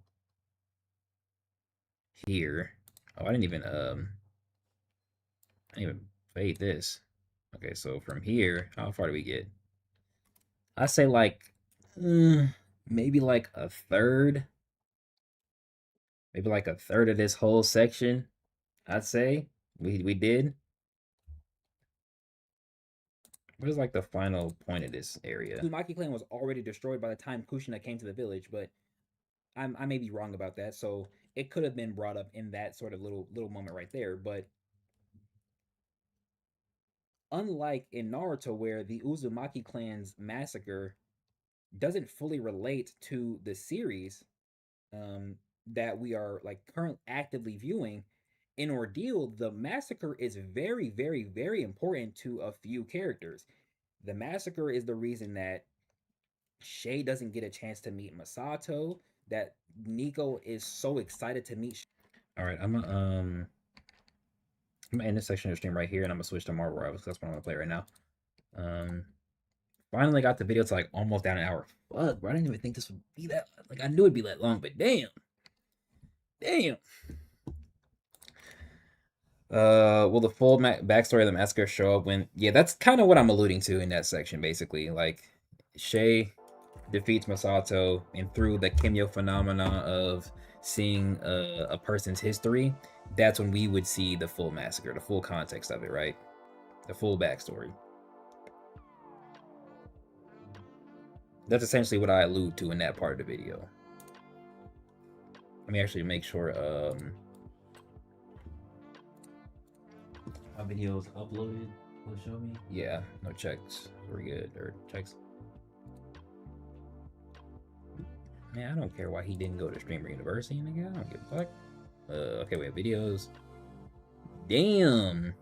Here. Oh, I didn't even fade this. Okay, so from here, how far do we get? I say like, maybe like a third. Maybe like a third of this whole section. I'd say we did. What is like the final point of this area? Uzumaki clan was already destroyed by the time Kushina came to the village, but I may be wrong about that. So it could have been brought up in that sort of little moment right there. But unlike in Naruto, where the Uzumaki clan's massacre doesn't fully relate to the series that we are like currently actively viewing, in Ordeal, the massacre is very, very, very important to a few characters. The massacre is the reason that Shay doesn't get a chance to meet Masato, that Nico is so excited to meet. All right, I'm gonna end this section of the stream right here, and I'm gonna switch to Marvel Rivals. That's what I'm gonna play right now. Um, Finally got the video to like almost down an hour. Fuck, bro, I didn't even think this would be that. Like, I knew it'd be that long, but damn, damn. Will the full backstory of the massacre show up when? Yeah, that's kind of what I'm alluding to in that section, basically. Like, Shay defeats Masato, and through the Kimyo phenomena of seeing a person's history, that's when we would see the full massacre, the full context of it, right? The full backstory. That's essentially what I allude to in that part of the video. Let me actually make sure My videos uploaded will show me. yeah, no checks. We're good. Or checks. Man, I don't care why he didn't go to Streamer University, nigga. I don't give a fuck. Okay, we have videos. Damn.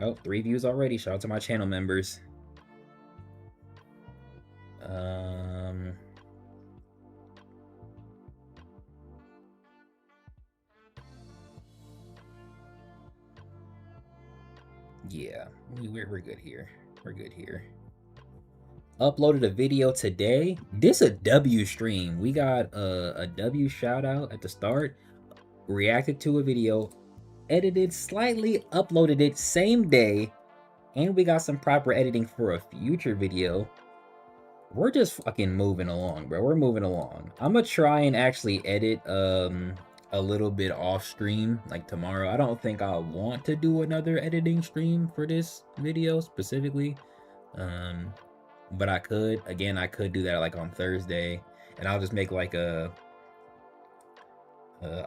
Oh, 3 views already. Shout out to my channel members. Yeah, we're good here. We're good here. Uploaded a video today. This a W stream. We got a W shout out at the start. Reacted to a video, edited slightly, uploaded it same day, and we got some proper editing for a future video. We're just fucking moving along, bro. We're moving along. I'm gonna try and actually edit a little bit off stream like tomorrow. I don't think I want to do another editing stream for this video specifically. But I could. Again, I could do that like on Thursday, and I'll just make like I'll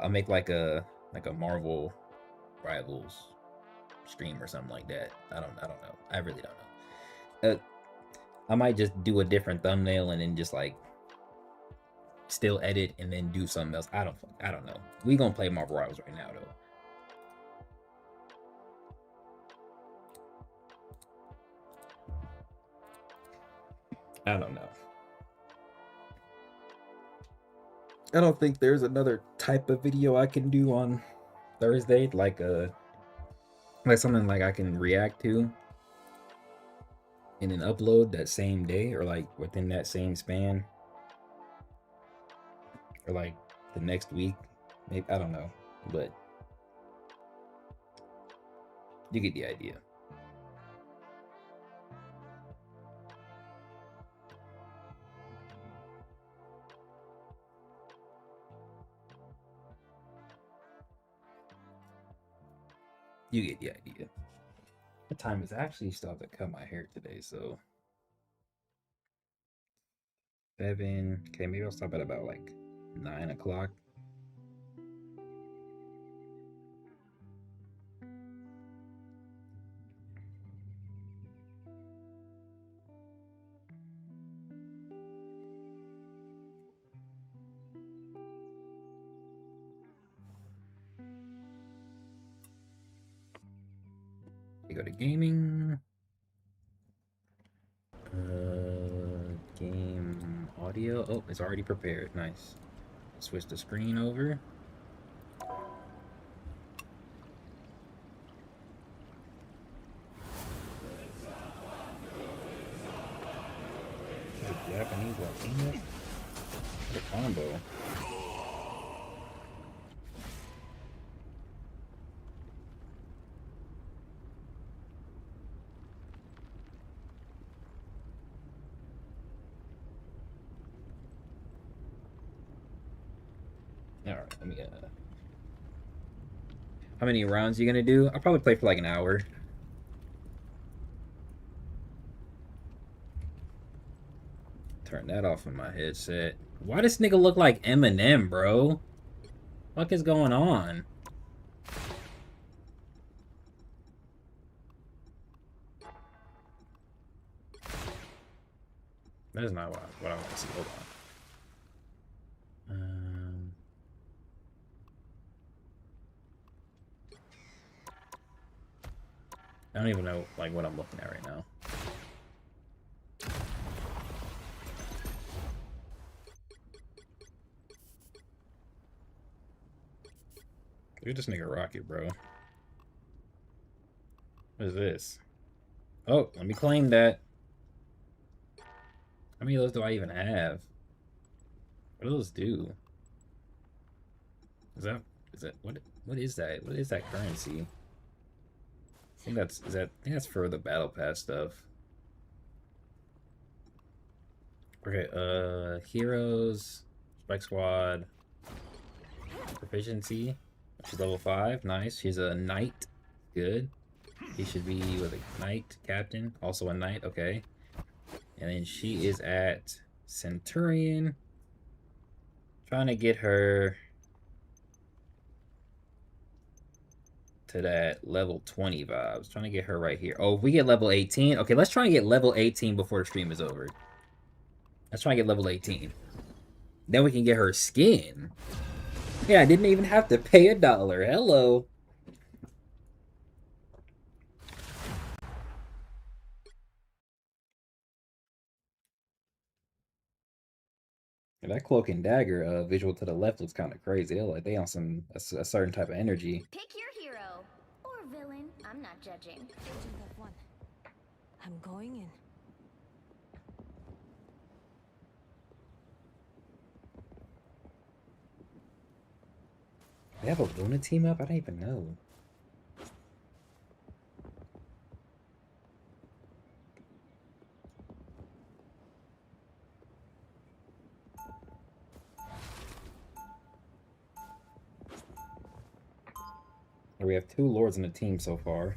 make like a Marvel Rivals stream or something like that. I don't know. I really don't know. I might just do a different thumbnail and then just like still edit and then do something else. I don't know. We gonna play Marvel Rivals right now though. I don't know. I don't think there's another type of video I can do on Thursday, like something like I can react to and then upload that same day or like within that same span or like the next week. Maybe I don't know, but you get the idea. You get the idea. The time is actually still to cut my hair today, so 7. Okay, maybe I'll stop at about like 9 o'clock. We go to gaming. Game audio. Oh, it's already prepared. Nice. Switch the screen over. Is it Japanese Latino? The combo. All right, let me. How many rounds are you gonna do? I'll probably play for like an hour. Turn that off in my headset. Why does this nigga look like Eminem, bro? What is going on? That is not what I want to see. Hold on. I don't even know like what I'm looking at right now. Look at this nigga rocket, bro. What is this? Oh, let me claim that. How many of those do I even have? What do those do? Is that what is that? What is that currency? I think that's for the battle pass stuff. Okay, heroes, Spike Squad, proficiency. She's level 5, nice. She's a knight, good. He should be with a knight captain, also a knight, okay. And then she is at Centurion. Trying to get her to that level 20 vibes. Trying to get her right here. Oh, if we get level 18. Okay, let's try and get level 18 before the stream is over. Let's try and get level 18. Then we can get her skin. Yeah, I didn't even have to pay $1. Hello. That cloak and dagger visual to the left looks kind of crazy. They're like they on some a certain type of energy. Pick your hero or villain. I'm not judging. Agent F1. I'm going in. They have a Luna team up? I don't even know. We have 2 lords in the team so far.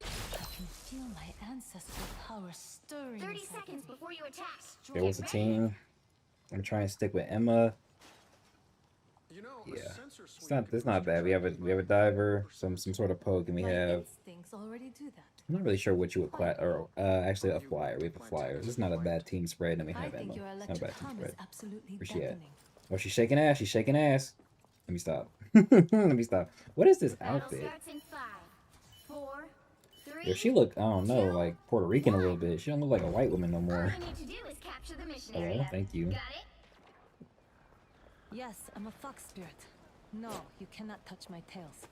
I can feel my ancestral power stirring. 30 inside seconds me. before you attack. There was a team. I'm trying to stick with Emma. Yeah, it's not bad. We have a diver, some sort of poke, and we My have. instincts already do that. I'm not really sure what you would class, or actually a flyer. We have a flyer. This is not a bad team spread, and we I have think Emma. your It's not a electric bad team hum spread. is absolutely Where's she at? deafening. Oh, she's shaking ass. She's shaking ass. Let me stop. Let me stop. What is this Battle outfit? starts in 5, 4, 3. Yo, she look, I don't know, like Puerto Rican a little bit. She don't look like a white woman no All more. you need to do is capture the mission Hello, area. thank you. Got it? Yes, I'm a fox spirit. No, you cannot touch my tails.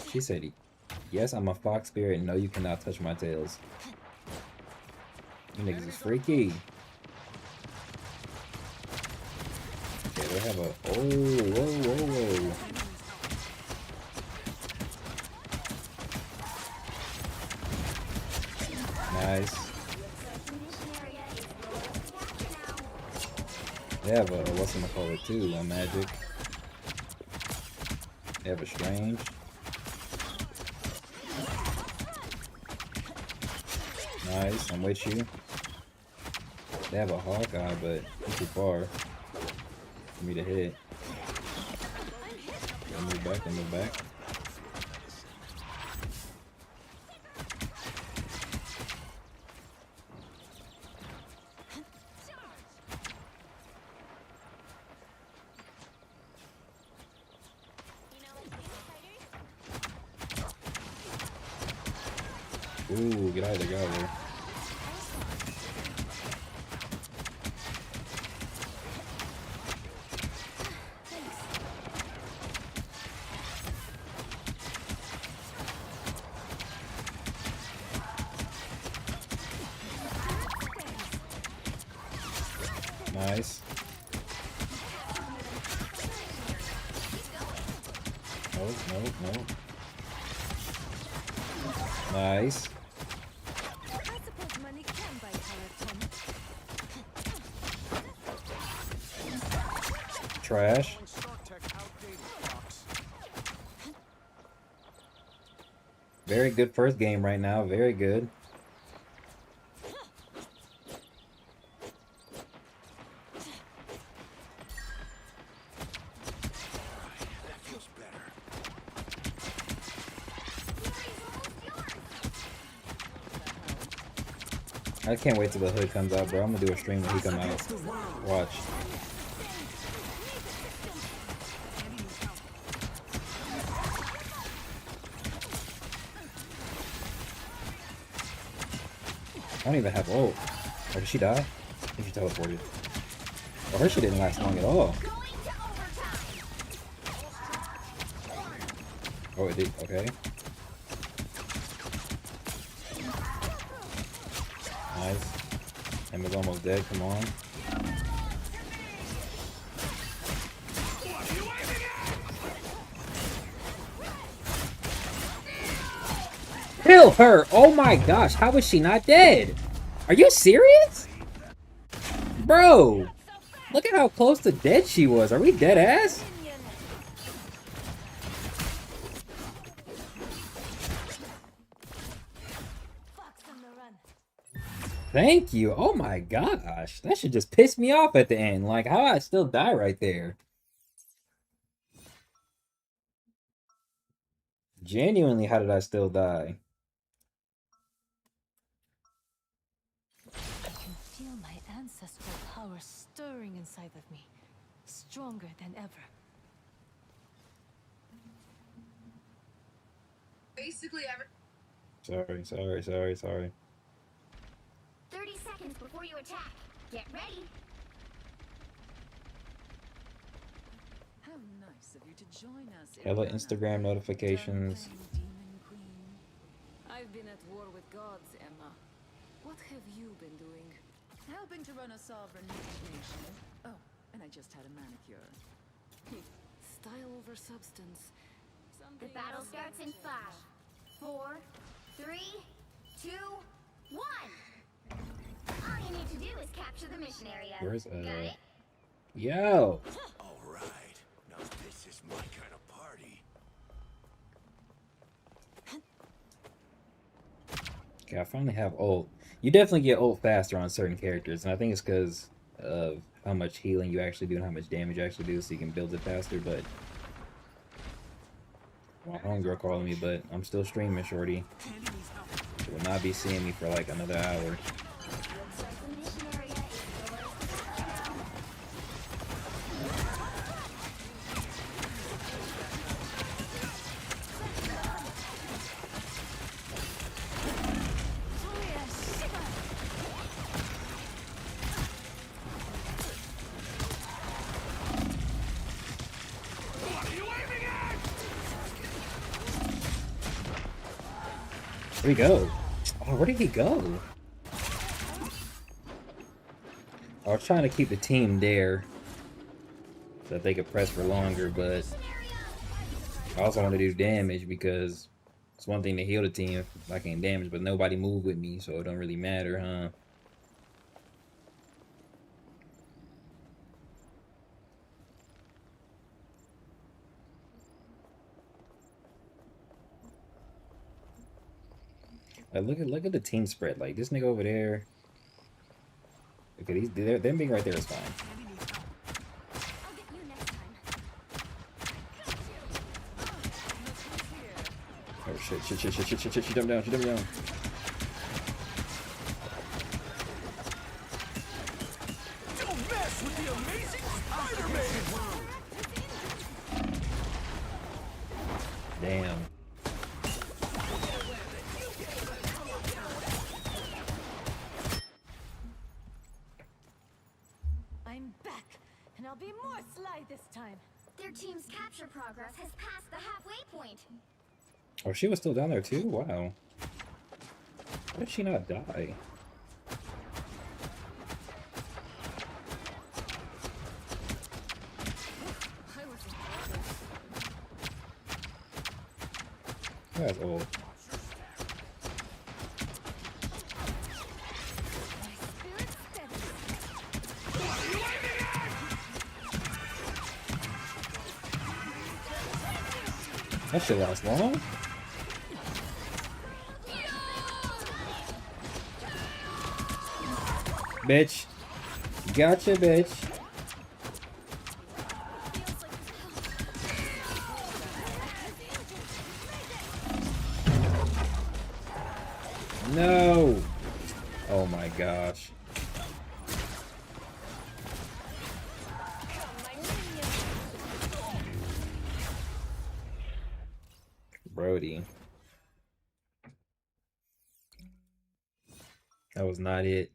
She said, yes, I'm a fox spirit. No, you cannot touch my tails. You niggas is freaky. Okay, they have a, oh, whoa. Nice. Mission area is yours to capture now. They have a, what's in the color too, a magic. They have a strange. Nice, I'm with you. They have a Hawkeye, but it's too far for me to hit. They move back. Ooh, get out of there, get out of there. Nice. Nope, nope, nope. Nice. I suppose money can buy power, Tom. Trash. Very good first game right now. Very good. I can't wait till the hood comes out, bro. I'm gonna do a stream when he come out. Watch. I don't even have ult. Oh, did she die? I think she teleported. Oh, her shit didn't last long at all. Oh, it did. Okay. Nice. Emma's almost dead. Come on. Kill her! Oh my gosh, how is she not dead? Are you serious? Bro! Look at how close to dead she was. Are we dead ass? Fox on the run. Thank you. Oh my gosh. That should just piss me off at the end. Like, how I still die right there? Genuinely, how did I still die? I can feel my ancestral power stirring inside of me, stronger than ever. Basically, Sorry. 30 seconds before you attack. Get ready. How nice of you to join us. Hella Iriana. Instagram notifications. Demon Queen. I've been at war with gods, Emma. What have you been doing? Helping to run a sovereign nation. Oh, and I just had a manicure. Style over substance. The battle starts in 5, 4, 3, 2, 1. All you need to do is capture the mission area. Where's Got it? Yo! Alright, now this is my kind of party. Okay, I finally have ult. You definitely get ult faster on certain characters, and I think it's because of how much healing you actually do and how much damage you actually do, so you can build it faster, but... My homegirl calling me, but I'm still streaming, shorty. You will not be seeing me for like another hour. Looks like the mission area is yours to capture now. Where'd he go? Oh, where did he go? I was trying to keep the team there so that they could press for longer, but I also want to do damage because it's one thing to heal the team if I can damage, but nobody move with me, so it don't really matter, huh? Like, look at the team spread. Like this nigga over there. Okay, them being right there is fine. I'll get you next time. Oh shit! She jumped down. She jumped down. Don't mess with the amazing Spider-Man! Damn. I'm back, and I'll be more sly this time. Their team's capture progress has passed the halfway point. Oh, she was still down there too? Wow. How did she not die? That's old. That shit lasts long. Bitch. Gotcha, bitch. No. Oh my gosh. Brody. That was not it.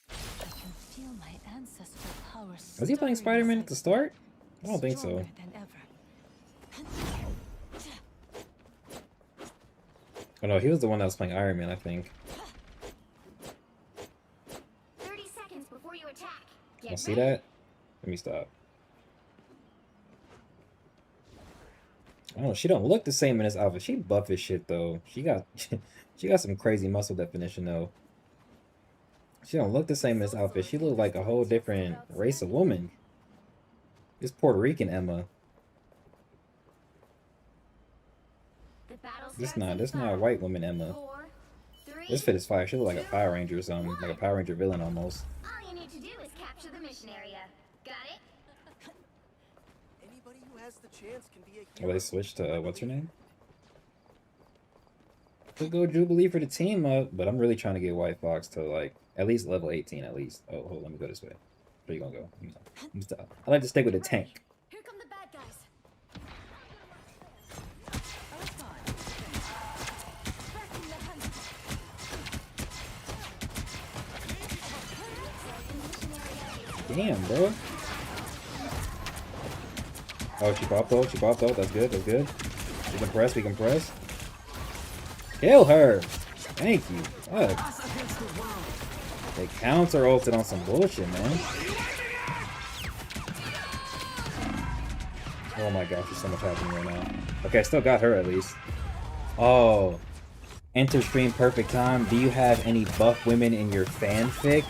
I can feel my ancestral power. Was he playing Spider-Man at the start? I don't think so. Stronger than ever. Oh no, he was the one that was playing Iron Man, I think. 30 seconds before you attack. Get Y'all see ready. that? Let me stop. Oh, she don't look the same in this outfit. She buff as shit though. She got she got some crazy muscle definition though. She don't look the same in this outfit. She look like a whole different race of woman. This Puerto Rican Emma. The battle This starts in not a 5, white woman Emma. 4, 3, This fit is fire. She look like a Power Ranger or something. Like a Power Ranger villain almost. All you need to do is capture the mission area. Got it? Anybody who has the chance can be a Oh, hero. they switched to what's her name? Could go Jubilee for the team up, but I'm really trying to get White Fox to like at least level 18 at least. Oh, hold on, let me go this way. Where you gonna go? I like to stick with a tank. Here come the bad guys. Damn, bro. Oh, she popped though. She popped though. That's good. That's good. We can press. We can press. Kill her. Thank you. Fuck. They counter ulted on some bullshit, man. Oh my gosh, there's so much happening right now. Okay, I still got her at least. Oh. Enter stream perfect time. Do you have any buff women in your fanfic?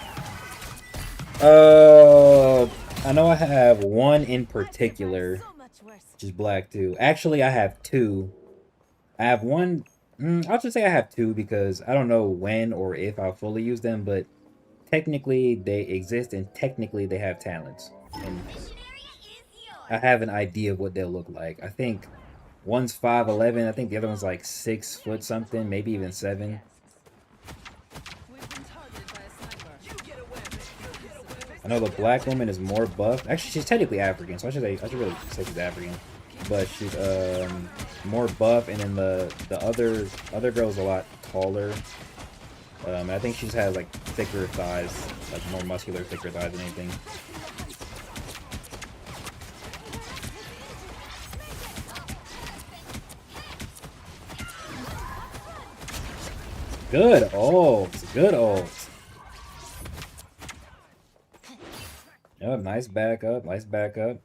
I know I have one in particular, which is black too. Actually, I have two. I have one. I'll just say I have two because I don't know when or if I'll fully use them, but technically they exist and technically they have talents. And I have an idea of what they'll look like. I think one's 5'11". I think the other one's like 6 foot something, maybe even 7. I know the black woman is more buff. Actually, she's technically African, so I should really say she's African. But she's more buff, and then the other girl's a lot taller. I think she just has like thicker thighs, like more muscular, thicker thighs than anything. Good ult, good ult. Yep, nice backup, nice backup.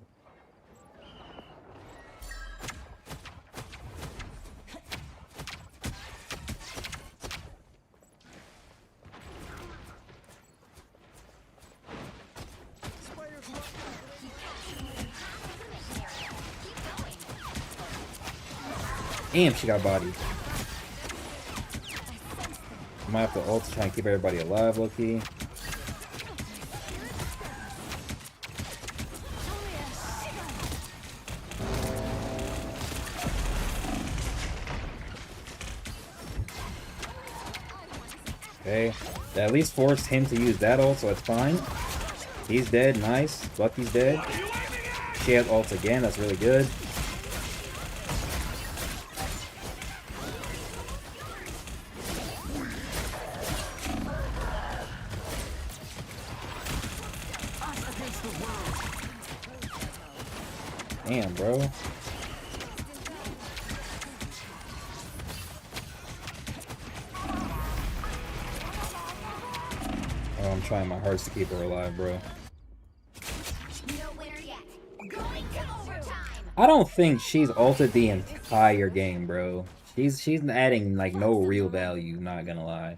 Damn, she got bodied. Might have to ult to try and keep everybody alive, low-key. Okay, that at least forced him to use that ult, so it's fine. He's dead, nice. Bucky's dead. She has ult again, that's really good. Damn, bro. Oh, I'm trying my hardest to keep her alive, bro. No winner yet. Going to overtime. I don't think she's ulted the entire game, bro. She's adding like no real value, not gonna lie.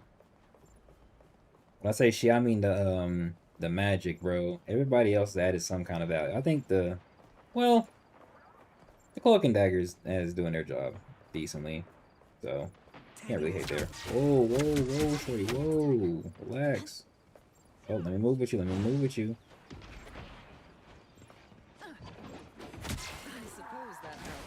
When I say she, I mean the magic, bro. Everybody else added some kind of value. I think the cloak and daggers is doing their job decently. So can't really hate there. Whoa, whoa, whoa, shorty, whoa. Relax. Oh, let me move with you, let me move with you. I suppose that helped.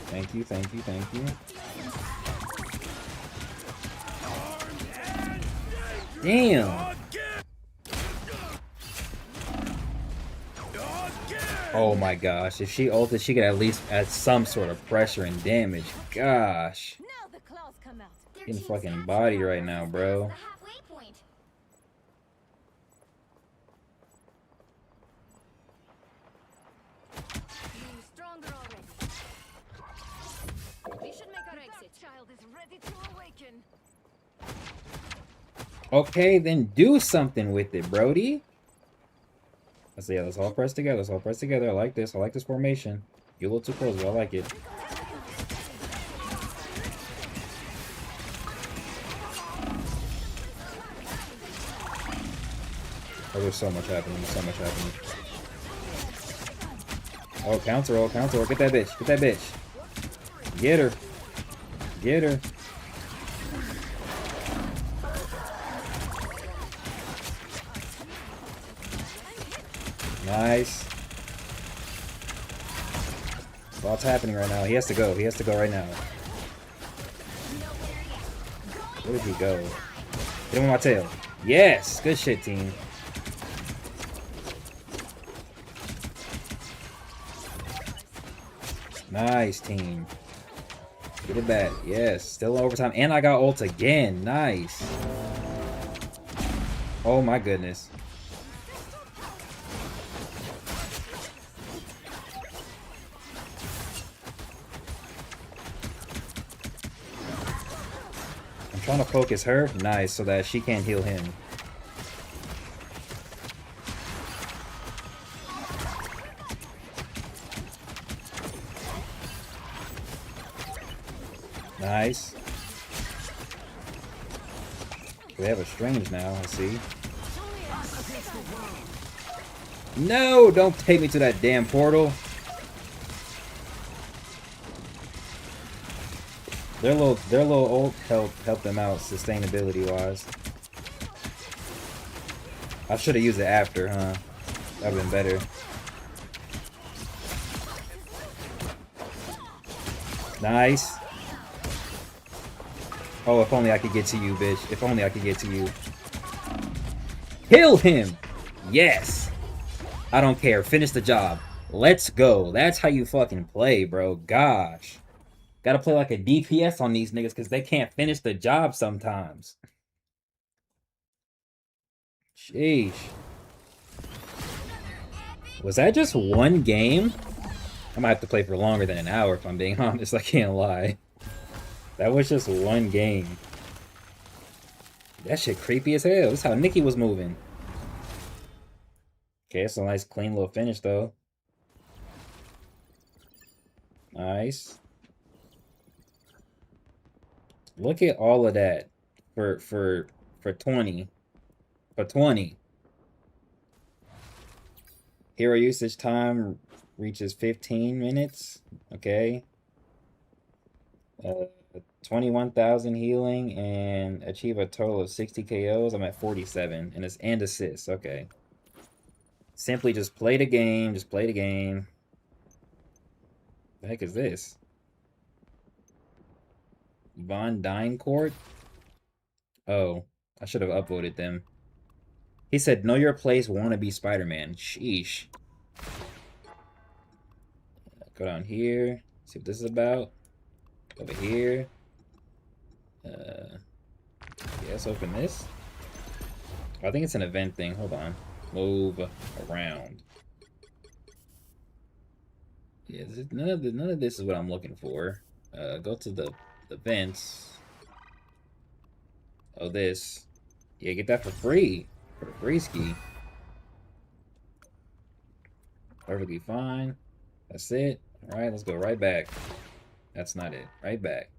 Thank you, thank you, thank you. Damn. Oh my gosh, if she ulted, she could at least add some sort of pressure and damage. Gosh. Now the claws come out. Their Getting team's fucking stats bodied are right almost now, as bro. fast as the halfway point. Feeling stronger already. We should make our exit. Child is ready to awaken. Okay, then do something with it, Brody. Let's all press together. Let's all press together. I like this. I like this formation. You're a little too close, but I like it. Oh, there's so much happening. There's so much happening. Oh, counter roll, counter roll. Get that bitch. Get that bitch. Get her. Get her. Nice. What's happening right now? He has to go. He has to go right now. Where did he go? Get him on my tail. Yes! Good shit, team. Nice, team. Get it back. Yes. Still overtime. And I got ult again. Nice. Oh my goodness. I'm trying to focus her. Nice. So that she can't heal him. Nice. We have a strange now, I see. No, don't take me to that damn portal. Their little ult help them out sustainability wise. I should have used it after, huh? That would have been better. Nice. Oh, if only I could get to you, bitch. If only I could get to you. Kill him! Yes! I don't care. Finish the job. Let's go. That's how you fucking play, bro. Gosh. Gotta play like a DPS on these niggas because they can't finish the job sometimes. Sheesh. Was that just one game? I might have to play for longer than an hour if I'm being honest. I can't lie. That was just one game. That shit creepy as hell. This is how Nikki was moving. Okay, it's a nice clean little finish though. Nice. Look at all of that for 20. For 20. Hero usage time reaches 15 minutes. Okay. 21,000 healing and achieve a total of 60 KOs. I'm at 47 and it's and assists. Okay. Simply just play the game. Just play the game. The heck is this? Von Dynecourt? Oh, I should have upvoted them. He said, know your place, wanna be Spider-Man. Sheesh. Go down here. See what this is about. Over here. Yeah, let's open this. I think it's an event thing. Hold on. Move around. Yeah, none of this is what I'm looking for. Go to the vents. Oh, this. Yeah, get that for free. For the free ski. Perfectly fine. That's it. Alright, let's go right back. That's not it. Right back.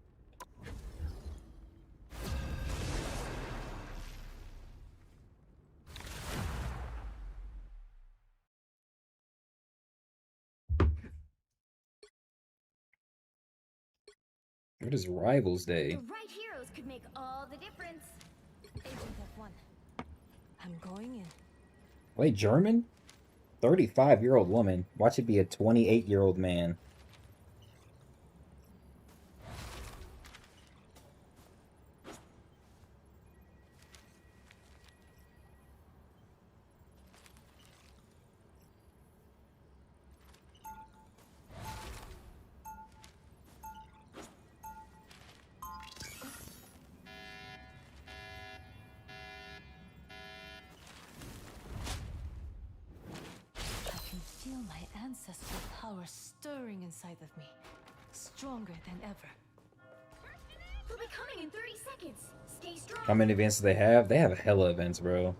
What is Rivals Day? The right heroes could make all the difference. Agent F1. I'm going in. Wait, German? 35-year-old woman. Watch it be a 28-year-old man. I can feel my ancestral power stirring inside of me. Stronger than ever. We'll be coming in 30 seconds. Stay strong. How many events do they have? They have hella events, bro.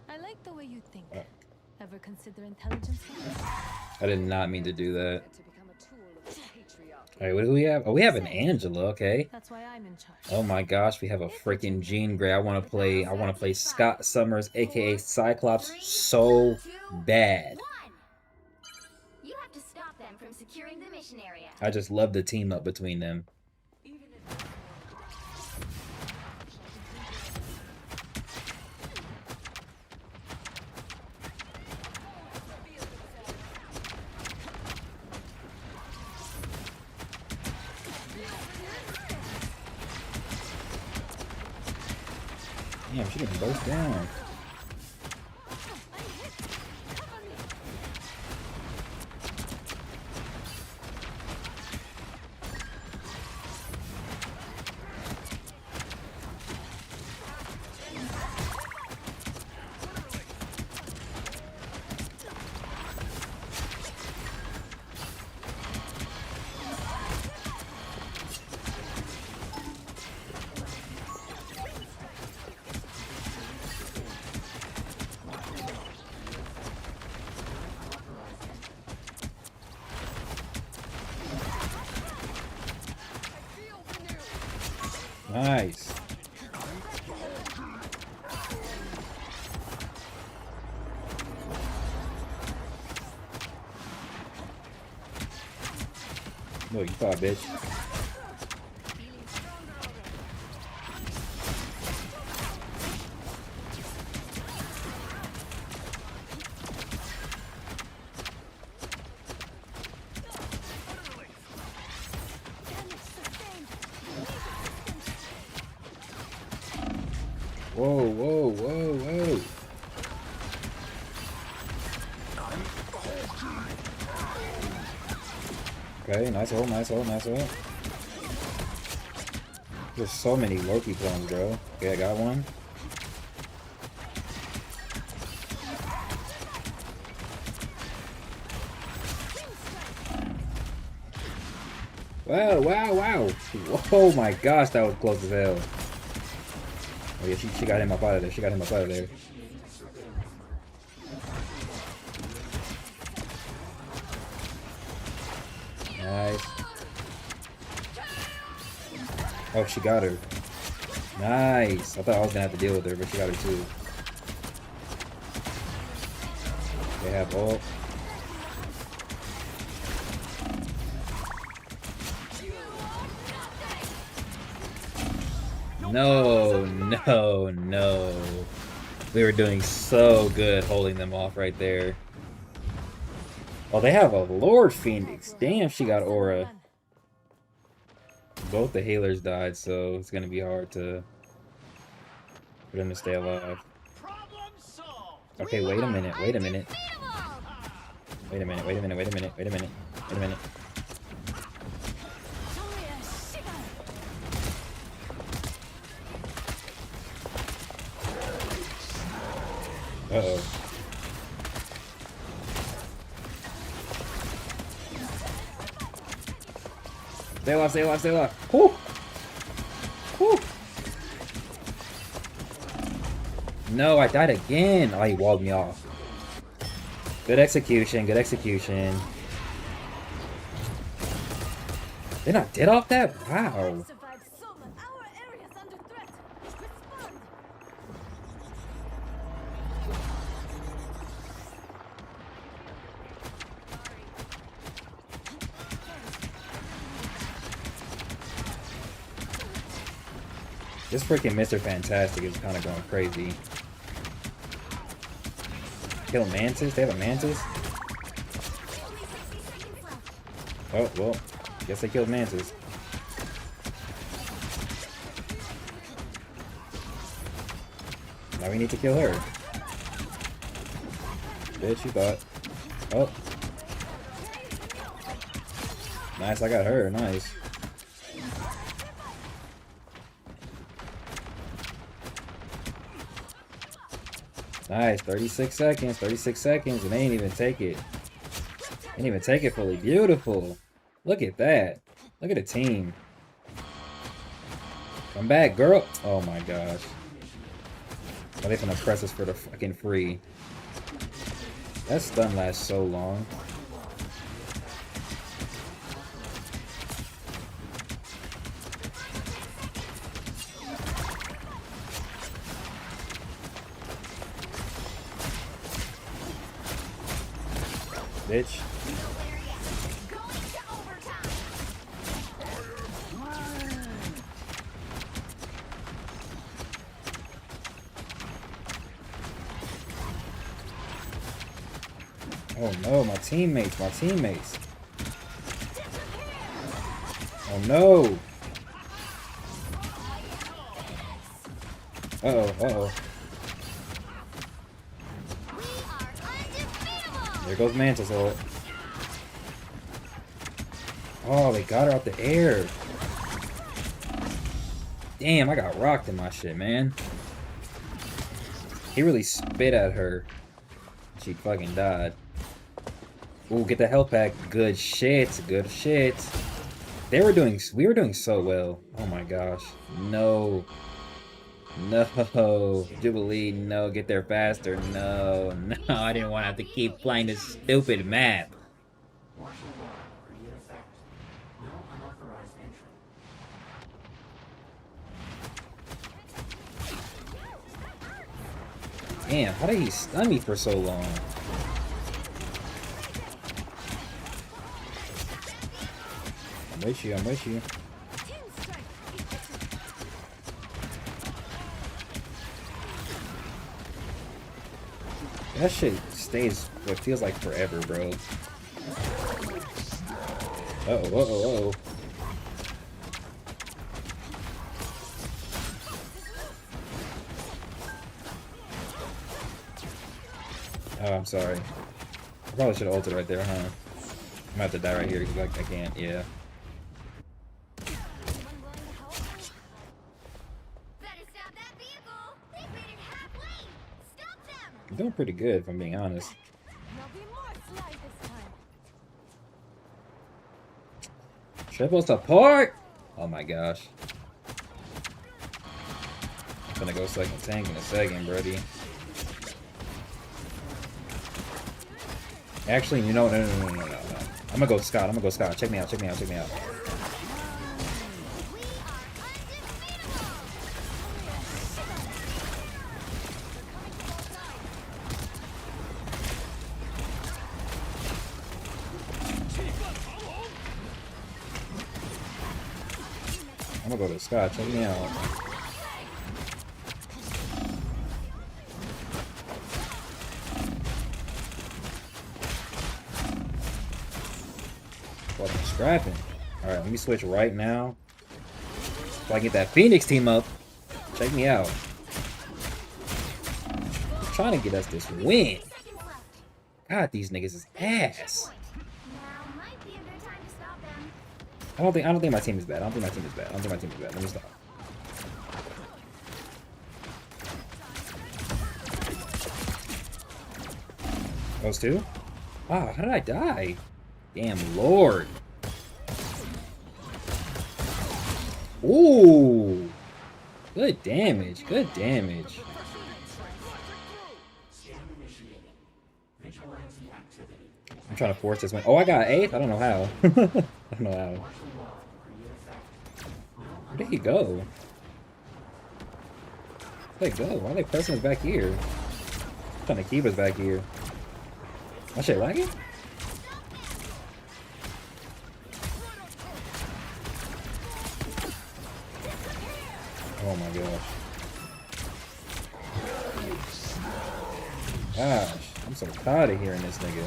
I like the way you think. Ever consider intelligence? I did not mean to do that. Alright, what do we have? Oh, we have an Angela, okay. That's why I'm in charge. Oh my gosh, we have a freaking Jean Grey. I wanna play Scott Summers, aka Cyclops, so bad. You have to stop them from securing the mission area. I just love the team up between them. Damn, she getting both down. Nice. No, you thought, bitch. Whoa, whoa, whoa, whoa. Okay, nice hole, nice hole, nice hole. There's so many Loki clones, bro. Okay, I got one. Wow, wow, wow. Oh my gosh, that was close as hell. Oh yeah, she got him up out of there. She got him up out of there. Nice. Oh, she got her. Nice. I thought I was gonna have to deal with her, but she got her too. They have ult. No, no, no. We were doing so good holding them off right there. Oh, they have a Lord Phoenix. Damn, she got aura. Both the healers died, so it's gonna be hard for them to stay alive. Okay, wait a minute, wait a minute. Wait a minute, wait a minute, wait a minute, wait a minute, wait a minute. Uh-oh. Stay alive, stay alive, stay alive. Whoo! Whoo! No, I died again. Oh, he walled me off. Good execution, good execution. They're not dead off that? Wow. Survived Soma. Our area's under threat. Respond. This freaking Mr. Fantastic is kind of going crazy. Kill Mantis? They have a Mantis? Oh, well. Guess they killed Mantis. Now we need to kill her. Bitch, you thought. Oh. Nice, I got her. Nice. Nice, 36 seconds, 36 seconds, and they didn't even take it. They didn't even take it fully. Beautiful. Look at that. Look at the team. Come back, girl. Oh my gosh. Oh, they finna press us for the fucking free. That stun lasts so long. Bitch. Oh no, my teammates, my teammates. Oh no. Uh-oh, uh-oh. There goes Mantis ult. Oh, they got her out the air. Damn, I got rocked in my shit, man. He really spit at her. She fucking died. Ooh, get the health pack. Good shit, good shit. We were doing so well. Oh my gosh. No. No. Jubilee, no. Get there faster. No. No, I didn't want to have to keep playing this stupid map. Damn, how did he stun me for so long? I'm with you, I'm with you. That shit stays what feels like forever, bro. Uh-oh, uh-oh, uh-oh. Oh, I'm sorry. I probably should have ulted right there, huh? I'm gonna have to die right here because I can't, yeah. I'm doing pretty good, if I'm being honest. Triple support! Oh my gosh. I'm gonna go second tank in a second, buddy. Actually, you know, no. I'm gonna go Scott, I'm gonna go Scott. Check me out, check me out, check me out. I'm gonna go to Scott, check me out. Well, I'm scrapping. Alright, let me switch right now. So I get that Phoenix team up. Check me out. I'm trying to get us this win. God, these niggas is ass. I don't think my team is bad. I don't think my team is bad. Let me stop. Those two? Ah, how did I die? Damn Lord. Ooh. Good damage. Good damage. I'm trying to force this one. Oh, I got 8th? I don't know how. I don't know how. Where did he go? Where'd they go? Why are they pressing us back here? I'm trying to keep us back here. My shit lagging? Oh my gosh. Gosh, I'm so tired of hearing this nigga.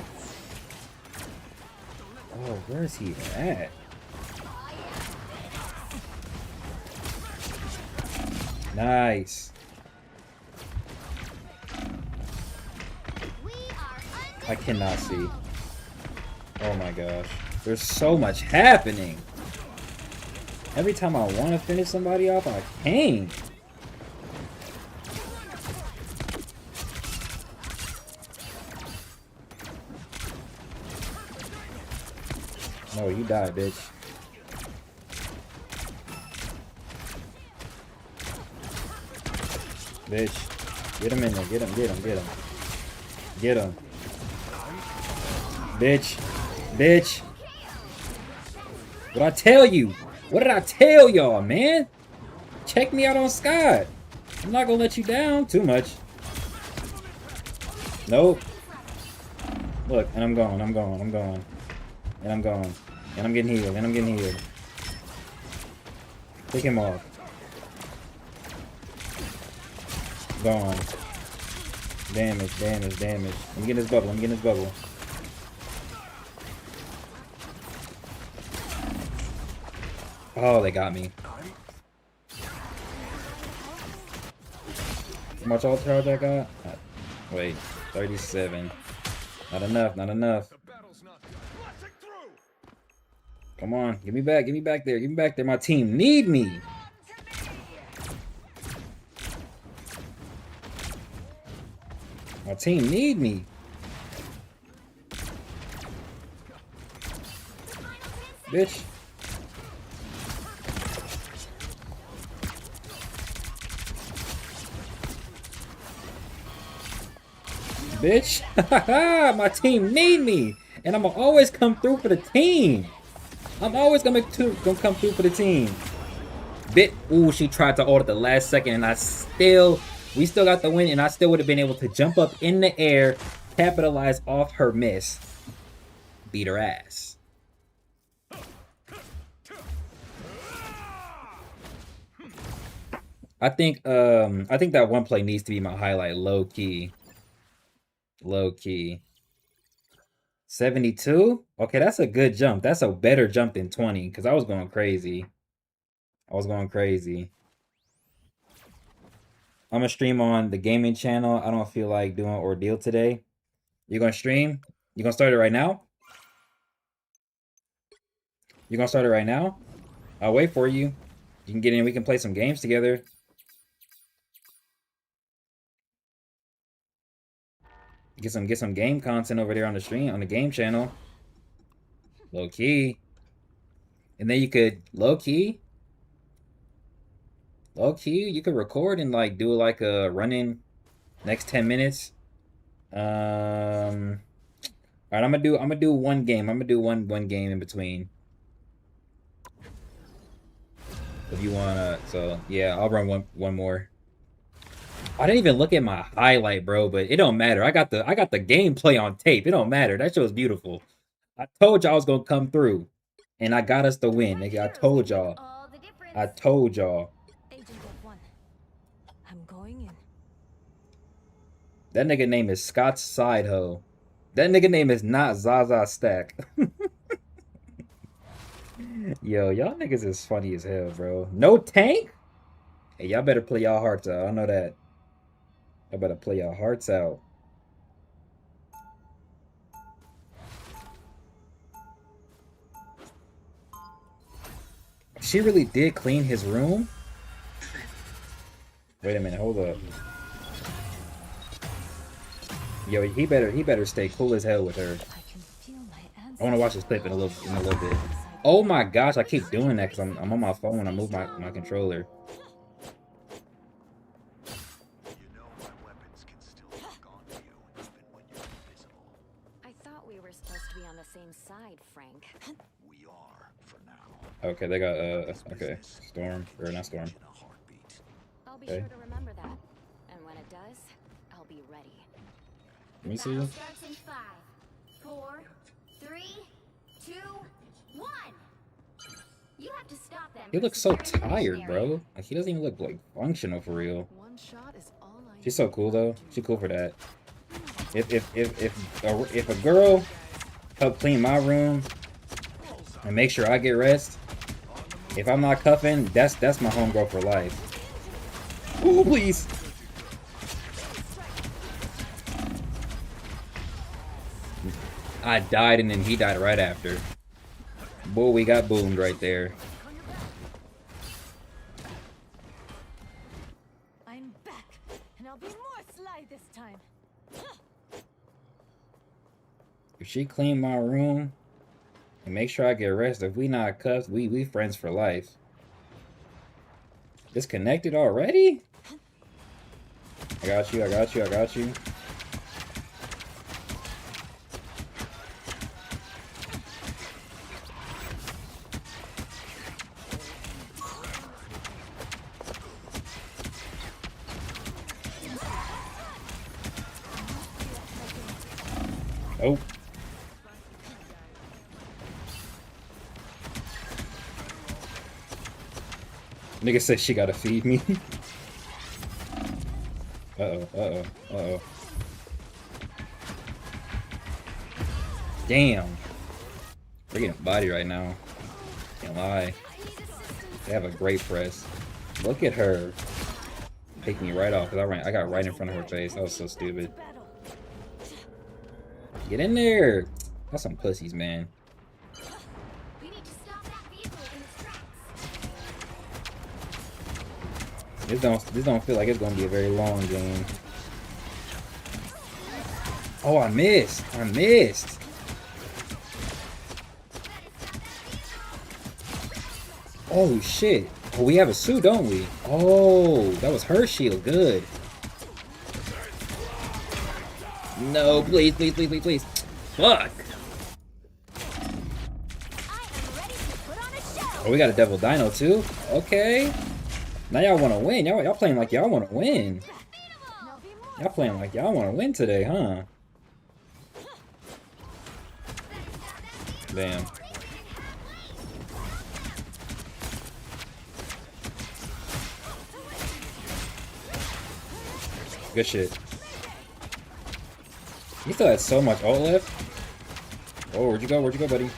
Oh, where is he at? Nice. I cannot see. Oh my gosh. There's so much happening. Every time I want to finish somebody off, I can't. No, you die, bitch. Bitch. Get him in there. Get him, get him, get him. Get him. Bitch. Bitch. What'd I tell you? What did I tell y'all, man? Check me out on Scott. I'm not gonna let you down too much. Nope. Look, and I'm going, I'm going, I'm going. And I'm going. And I'm getting healed, and I'm getting healed. Take him off. Gone. Damage, damage, damage. I'm getting this bubble, I'm getting this bubble. Oh, they got me. How much ult charge I got? Wait, 37. Not enough, not enough. Come on, get me back there, get me back there. My team need me. My team need me. Bitch. Bitch. My team need me. And I'm gonna always come through for the team. I'm always gonna come through for the team. Ooh, she tried to ult at the last second, and we still got the win, and I still would have been able to jump up in the air, capitalize off her miss, beat her ass. I think that one play needs to be my highlight, low key. Low key. 72? Okay, that's a good jump. That's a better jump than 20, because I was going crazy. I'm going to stream on the gaming channel. I don't feel like doing Ordeal today. You going to stream? You going to start it right now? You going to start it right now? I'll wait for you. You can get in. We can play some games together. Get some game content over there on the stream, on the game channel. Low key. And then you could low key, you could record and like do like a run-in next 10 minutes. All right, I'm gonna do one game. I'm gonna do one game in between. If you wanna, so yeah, I'll run one more. I didn't even look at my highlight, bro, but it don't matter. I got the gameplay on tape. It don't matter. That shit was beautiful. I told y'all I was gonna come through, and I got us the win, nigga. I told y'all. I told y'all. I'm going in. That nigga name is Scott's Sideho. That nigga name is not Zaza Stack. Yo, y'all niggas is funny as hell, bro. No tank? Hey, y'all better play y'all hearts out. I know that. Y'all better play y'all hearts out. She really did clean his room? Wait a minute, hold up. Yo, he better stay cool as hell with her. I can feel my I want to watch this clip in a little bit. Oh my gosh, I keep doing that because I'm on my phone. I move my controller. I thought we were supposed to be on the same side, Frank. We are for now. Okay, they got okay, Storm or not Storm. I'll be Okay. sure to remember that. And when it does, I'll be ready. Let me see. Battle starts in 5, 4, 3, 2, 1. You have to stop them. He from looks so securing the tired, mission bro. area. Like he doesn't even look like functional for real. One shot is all I She's so cool though. She's cool for that. If a girl help clean my room and make sure I get rest, if I'm not cuffing, that's my homegirl for life. Ooh, please. I died and then he died right after. Boy, we got boomed right there. I'm back, and I'll be more sly this time. If she clean my room and make sure I get rest, if we not cuffed, we friends for life. Disconnected already? I got you, I got you, I got you. Oh. Nigga said she gotta feed me. Uh-oh, uh-oh, uh-oh. Damn. We're getting body right now. Can't lie. They have a great press. Look at her. Take me right off, because I got right in front of her face. That was so stupid. Get in there. That's some pussies, man. We need to stop that vehicle in its tracks. This don't feel like it's gonna be a very long game. Oh, I missed. I missed. Oh shit. Oh, we have a suit, don't we? Oh, that was her shield. Good. No, please, please, please, please, please. Fuck. Oh, we got a Devil Dino too? Okay. Now y'all want to win. Y'all playing like y'all want to win. Y'all playing like y'all want to win today, huh? Damn. Good shit. He still has so much ult left. Oh, where'd you go? Where'd you go, buddy?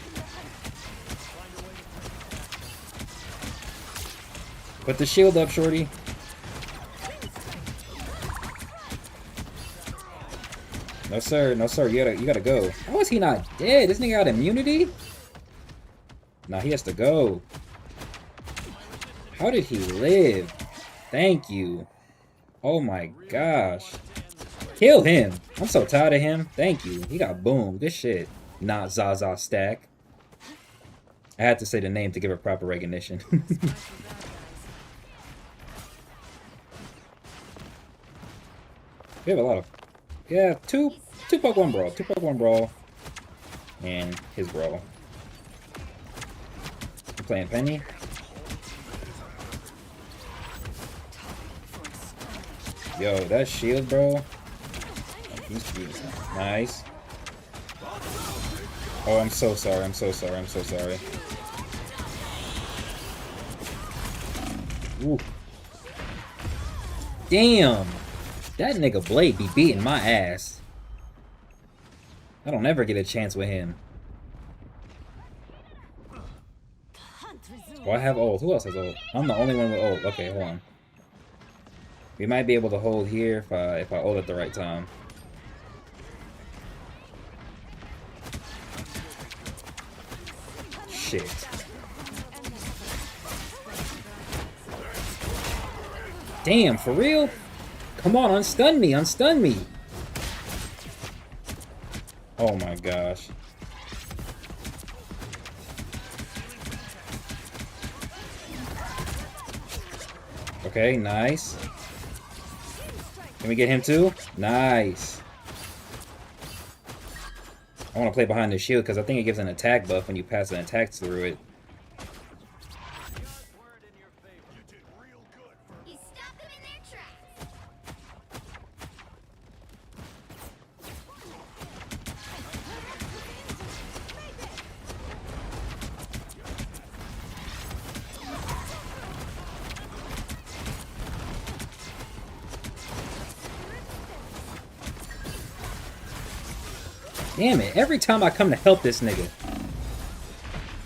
Put the shield up, shorty. No sir, no sir. You gotta go. How is he not dead? This nigga got immunity? Nah, he has to go. How did he live? Thank you. Oh my gosh. Kill him. I'm so tired of him. Thank you. He got boomed. Good shit. Not Zaza Stack. I had to say the name to give it proper recognition. We have a lot of... Yeah, two Pokemon Brawl. 2 Pokemon Brawl. And his Brawl. I'm playing Penny. Yo, that shield, bro. He's nice. Oh, I'm so sorry. I'm so sorry. I'm so sorry. Ooh. Damn. That nigga Blade be beating my ass. I don't ever get a chance with him. Oh, I have ult. Who else has ult? I'm the only one with ult. Okay, hold on. We might be able to hold here if I ult at the right time. Shit. Damn, for real? Come on, unstun me, unstun me. Oh my gosh. Okay, nice. Can we get him too? Nice. I want to play behind the shield because I think it gives an attack buff when you pass an attack through it. You stopped them in their tracks. Damn it, every time I come to help this nigga.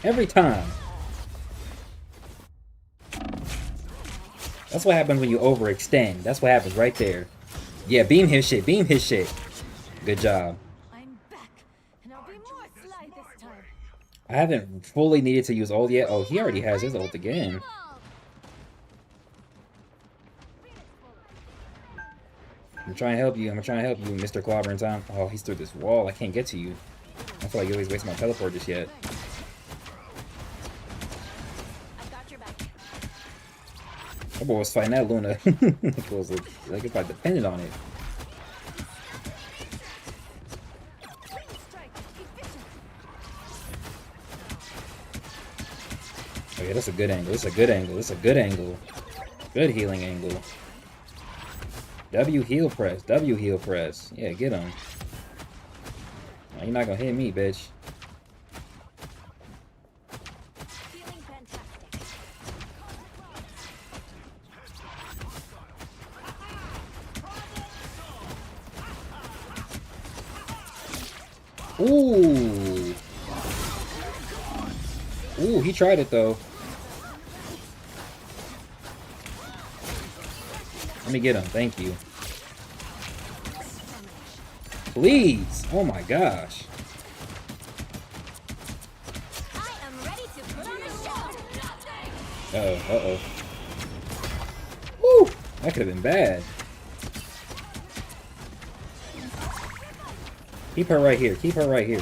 Every time. That's what happens when you overextend. That's what happens right there. Yeah, beam his shit, beam his shit. Good job. I'm back, and I'll be more sly this time. I haven't fully needed to use ult yet. Oh, he already has his ult again. I'm trying to help you. I'm trying to help you, Mr. Clobber in time. Oh, he's through this wall. I can't get to you. I feel like you always wasting my teleport just yet. I got your back. That boy was fighting that Luna. It was like it's like dependent on it. Oh yeah, that's a good angle. That's a good angle. That's a good angle. Good healing angle. W heal press. W heal press. Yeah, get him. Oh, you're not gonna hit me, bitch. Feeling fantastic. Ooh. Ooh, he tried it though. Let me get him. Thank you. Please. Oh my gosh. I am ready to put on a show. Uh-oh. Woo! That could have been bad. Keep her right here. Keep her right here.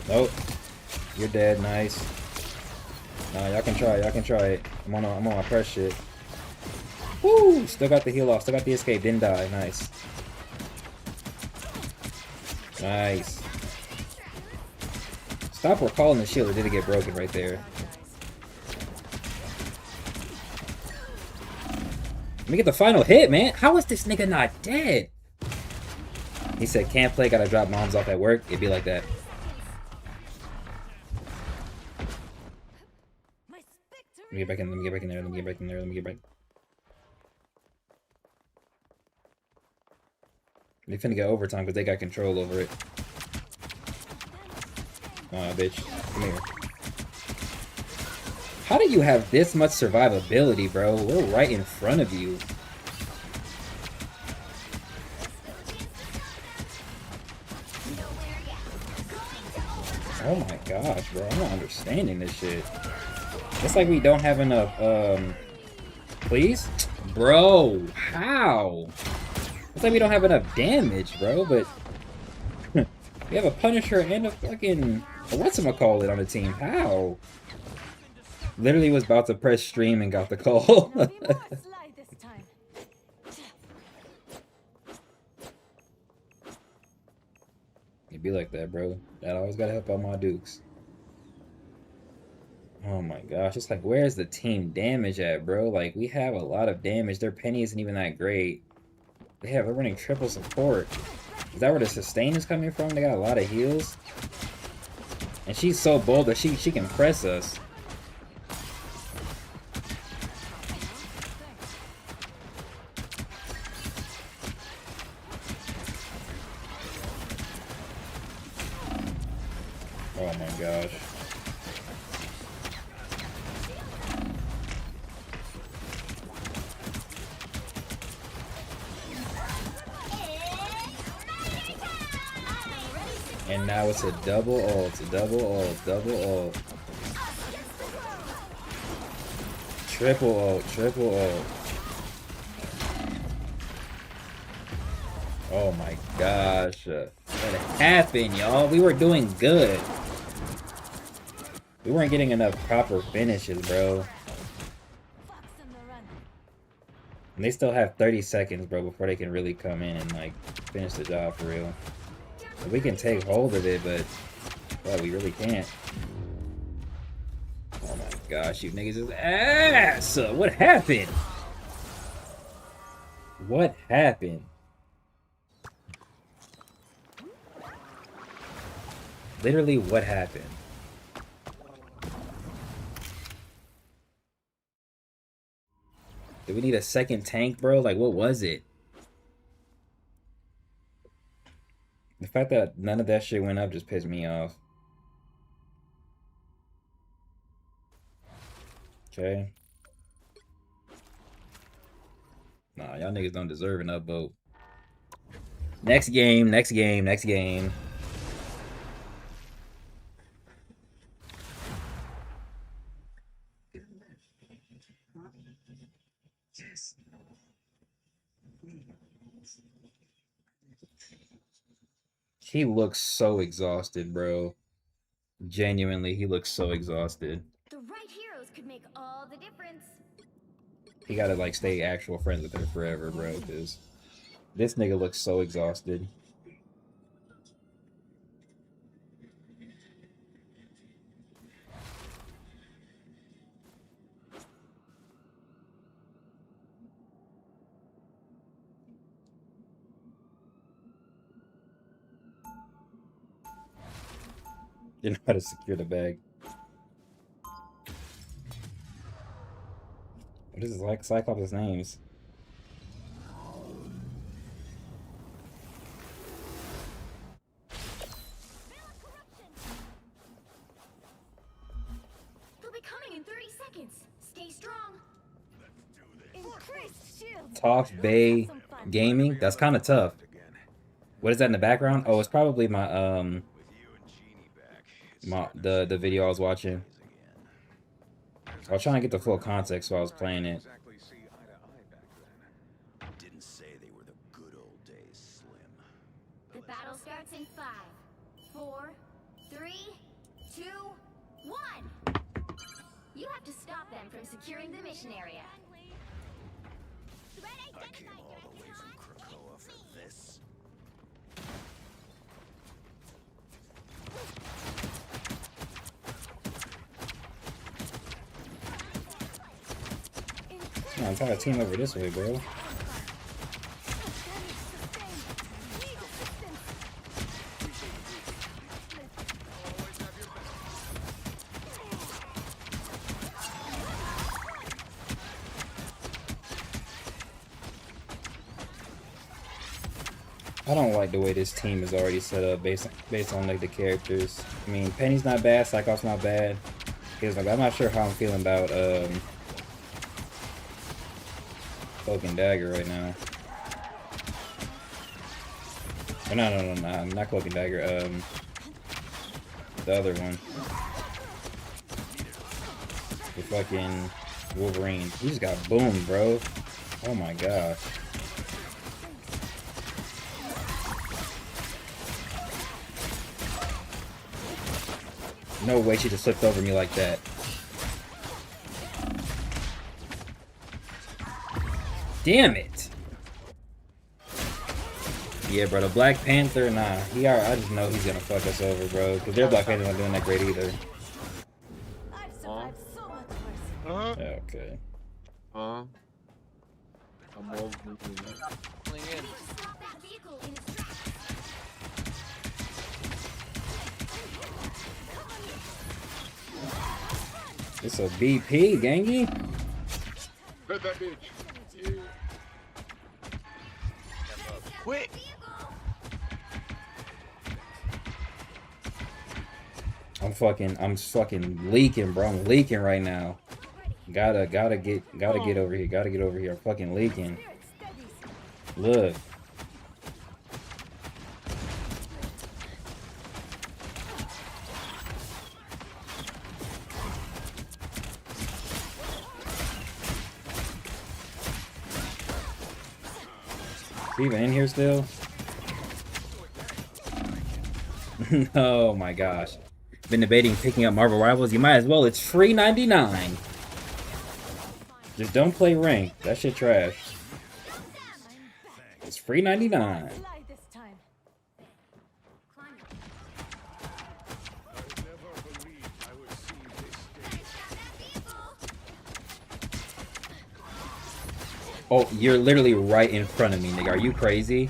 Nope. You're dead. Nice. Nah, y'all can try. Y'all can try it. I'm on my press shit. Woo! Still got the heal off. Still got the escape. Didn't die. Nice. Nice. Stop recalling the shield. It didn't get broken right there. Let me get the final hit, man. How is this nigga not dead? He said, can't play, gotta drop moms off at work. It'd be like that. Let me get back in, let me get back in there, let me get back in there, let me get back. They finna get overtime because they got control over it. Aw, bitch. Come here. How do you have this much survivability, bro? We're right in front of you. Oh my gosh, bro. I'm not understanding this shit. It's like we don't have enough, please? Bro, how? It's like we don't have enough damage, bro, but... we have a Punisher and a fucking... whatchamacallit on the team. How? Literally was about to press stream and got the call. It be like that, bro. That always gotta help out my dukes. Oh my gosh, it's like, where's the team damage at, bro? Like, we have a lot of damage. Their penny isn't even that great. They're running triple support. Is that where the sustain is coming from? They got a lot of heals. And she's so bold that she can press us. Oh my gosh. And now it's a double ult, double ult, double ult. Triple ult, triple ult. Oh my gosh. What happened, y'all? We were doing good. We weren't getting enough proper finishes, bro. And they still have 30 seconds, bro, before they can really come in and, like, finish the job for real. So we can take hold of it, but well, we really can't. Oh my gosh, you niggas is ass! What happened? What happened? Literally, what happened? Did we need a second tank, bro? Like, what was it? The fact that none of that shit went up just pissed me off. Okay. Nah, y'all niggas don't deserve an upvote. Next game, next game, next game. He looks so exhausted, bro. Genuinely, he looks so exhausted. The right heroes could make all the difference. He gotta, like, stay actual friends with her forever, bro, because this nigga looks so exhausted. You know how to secure the bag. What is this, like Cyclops' names? They'll be coming in 30 seconds. Stay strong. Increased shield. Toff Bay Gaming? That's kind of tough. What is that in the background? Oh, it's probably my, the video I was watching. I was trying to get the full context while I was playing it. Didn't say they were the good old days, Slim. The battle starts in 5, 4, 3, 2, 1. You have to stop them from securing the mission area. I came all the way from Krakoa for this. I'm trying to team over this way, bro. I don't like the way this team is already set up based on like the characters. I mean, Penny's not bad, Cyclops not bad. I'm not sure how I'm feeling about Cloak and Dagger right now. Oh, no, not Cloak and Dagger. The other one, the fucking Wolverine. He just got boomed, bro. Oh my gosh. No way she just slipped over me like that. Damn it! Yeah, bro, the Black Panther, nah. I just know he's gonna fuck us over, bro. Because their Black Panther's not doing that great either. I've survived so much worse. Yeah, okay. I'm over Pulling in. Stop that vehicle in its tracks. It's a BP, gangy. Hit that bitch. Yeah. Quick! I'm fucking leaking, bro. I'm leaking right now. Gotta get over here. Gotta get over here. I'm fucking leaking. Look. Is he even in here still? Oh my gosh. Been debating picking up Marvel Rivals. You might as well. It's free 99. Just don't play rank. That shit trash. It's free 99. Fly this time. Oh, you're literally right in front of me, nigga. Are you crazy?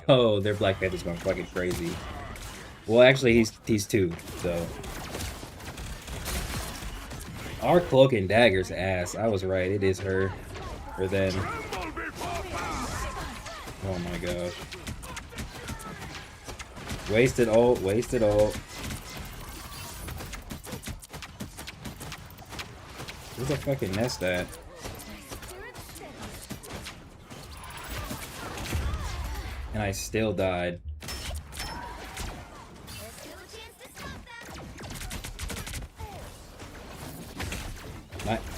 Oh, their Black Panther's going fucking crazy. Well, actually, he's two, so. Our Cloak and Dagger's ass. I was right. It is her. Or them. Oh my gosh. Wasted ult. Wasted ult. Where's the fucking nest at? And I still died.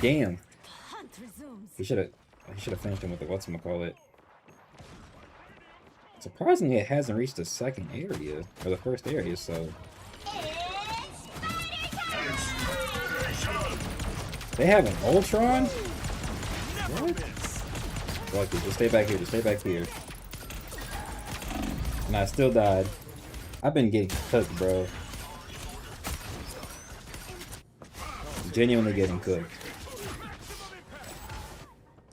Damn. Hunt resumes. He should have finished him with the whatchamacallit. Surprisingly, it hasn't reached the second area or the first area, so. They have an Ultron? What? Fuck it, just stay back here, just stay back here. And I still died. I've been getting cooked, bro. Genuinely getting cooked.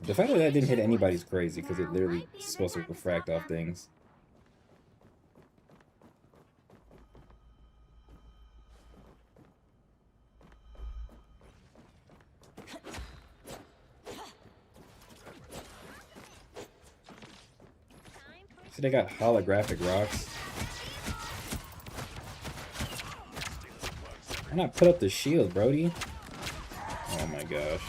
The fact that that didn't hit anybody's crazy, because it literally is supposed to refract off things. So they got holographic rocks. Why not put up the shield, Brody? Oh my gosh.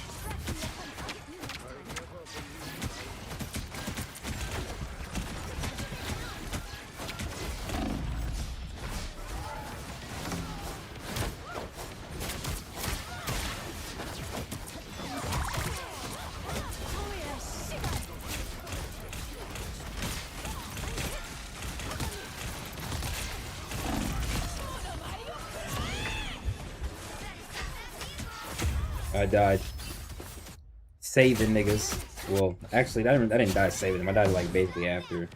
I died. Saving niggas. Well, actually, I didn't die saving them. I died like basically after.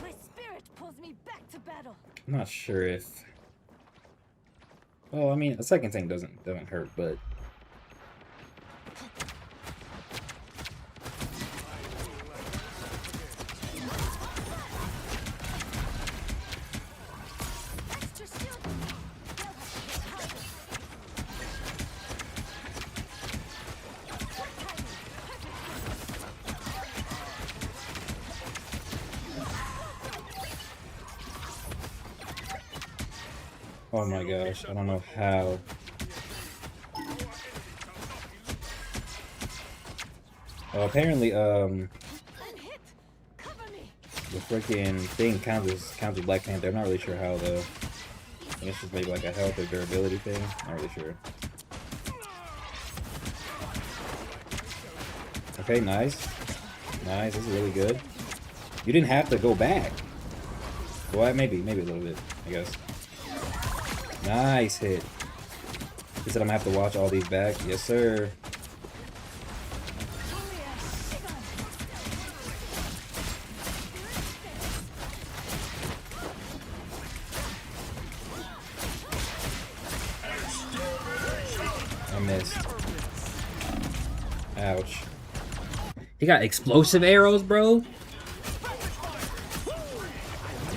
My spirit pulls me back to battle. I'm not sure if. Well, I mean, a second thing doesn't hurt, but. Oh my gosh, I don't know how. Well, apparently, the freaking thing counts as Black Panther. I'm not really sure how though. I think it's just maybe like a health or durability thing. Not really sure. Okay, nice. Nice, this is really good. You didn't have to go back. Well, maybe a little bit, I guess. Nice hit. He said I'm gonna have to watch all these back. Yes, sir. I missed. Ouch. He got explosive arrows, bro.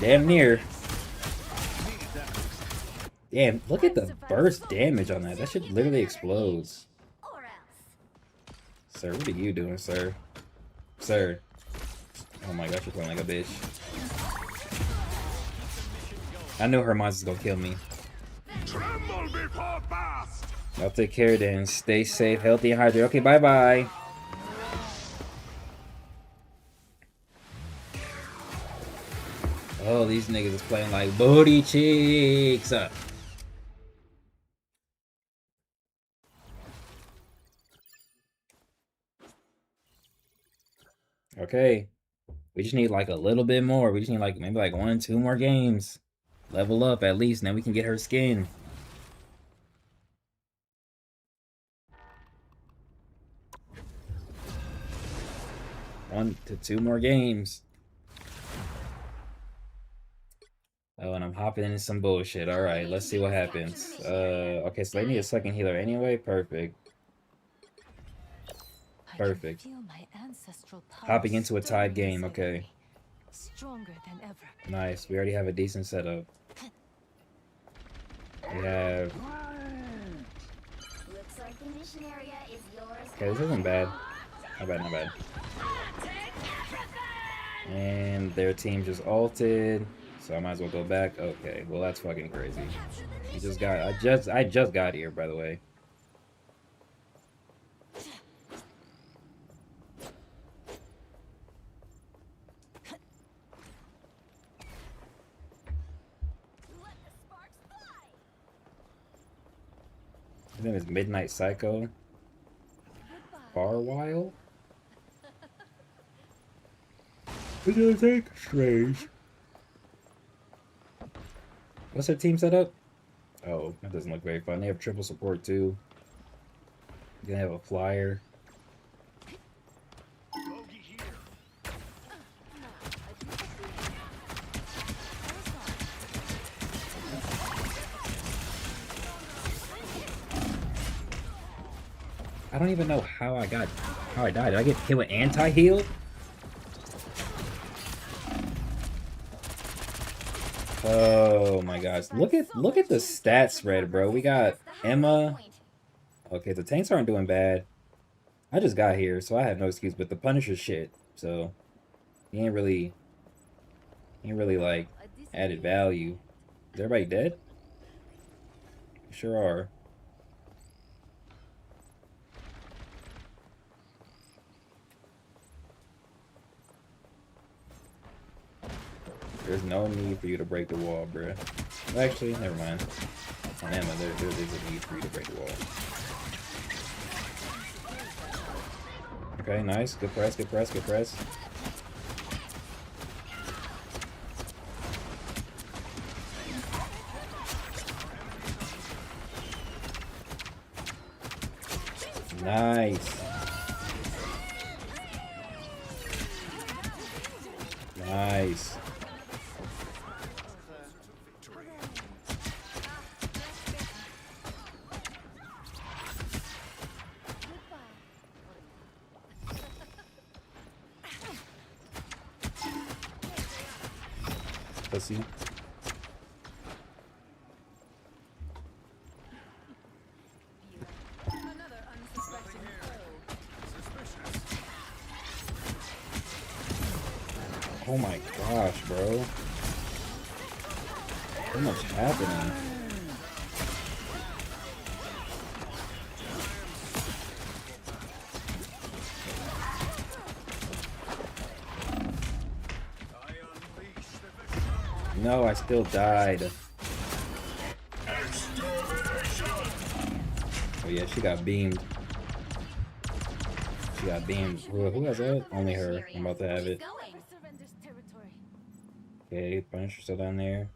Damn near. Damn, look at the burst damage on that. That shit literally explodes. Sir, what are you doing, sir? Sir. Oh my gosh, you're playing like a bitch. I knew her monster's gonna kill me. I'll take care then. Stay safe, healthy, and hydrated. Okay, bye-bye. Oh, these niggas is playing like booty cheeks. Okay. We just need like a little bit more. We just need like maybe like 1, 2 more games. Level up at least. Now we can get her skin. 1 to 2 more games. Oh, and I'm hopping into some bullshit. All right, let's see what happens. Okay, so they need a second healer anyway. Perfect. Perfect. I can feel my ancestral power Hopping into a tied stirring game. inside of Okay. me, stronger than ever. Nice. We already have a decent setup. We have. Looks like the mission area is yours. Okay, this isn't bad. Not bad, not bad. And their team just ulted, so I might as well go back. Okay, well that's fucking crazy. You just got. I just got here, by the way. His name is Midnight Psycho. Farwile? It does take strange. What's their team set up? Oh, that doesn't look very fun. They have triple support too. They have a flyer. I don't even know how I died. Did I get hit with anti-heal? Oh my gosh. Look at the stat spread, bro. We got Emma. Okay, the tanks aren't doing bad. I just got here, so I have no excuse, but the Punisher shit. So he ain't really like added value. Is everybody dead? Sure are. There's no need for you to break the wall, bruh. Actually, never mind. On Emma, there is a need for you to break the wall. Okay, nice. Good press, good press, good press. Nice. Nice. Pussy. Another unsuspecting foe. Oh my gosh, bro. So much happening. No, I still died. Oh yeah, she got beamed. She got beamed. Who has that? Only her. I'm about to have it. Surrenders territory. Okay, Punisher still down there.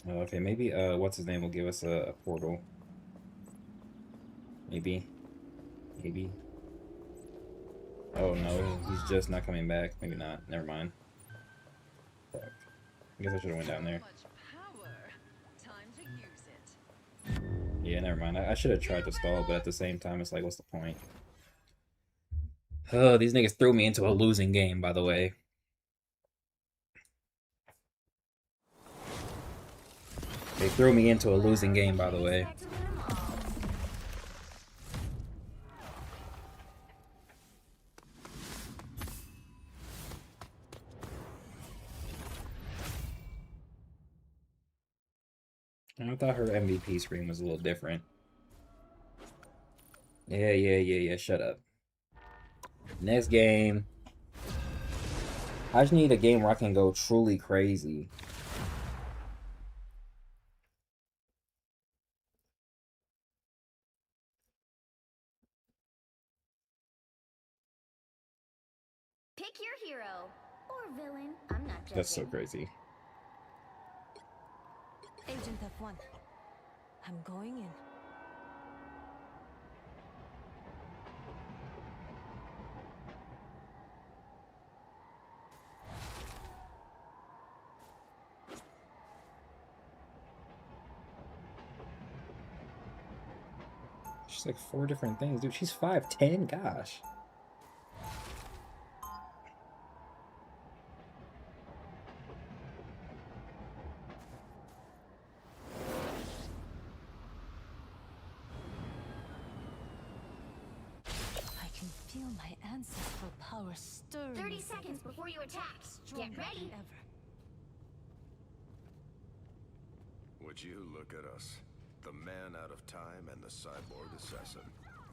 Oh, okay, maybe what's his name will give us a portal. Maybe. Maybe. Oh no, he's just not coming back. Maybe not. Never mind. Fuck. I guess I should have went down there. Much power. Time to use it. Yeah, never mind. I should have tried to stall, but at the same time, it's like, what's the point? Oh, these niggas threw me into a losing game, by the way. They threw me into a losing game, by the way. I thought her MVP screen was a little different. Yeah. Shut up. Next game. I just need a game where I can go truly crazy. Pick your hero. Or villain. I'm not judging. That's so crazy. Agent F1. I'm going in. She's like 4 different things, dude. She's 5'10", gosh. I can feel my ancestral power stirring. 30 seconds before you attack. Get Stronger ready. than ever. Would you look at us? The man out of time and the cyborg assassin.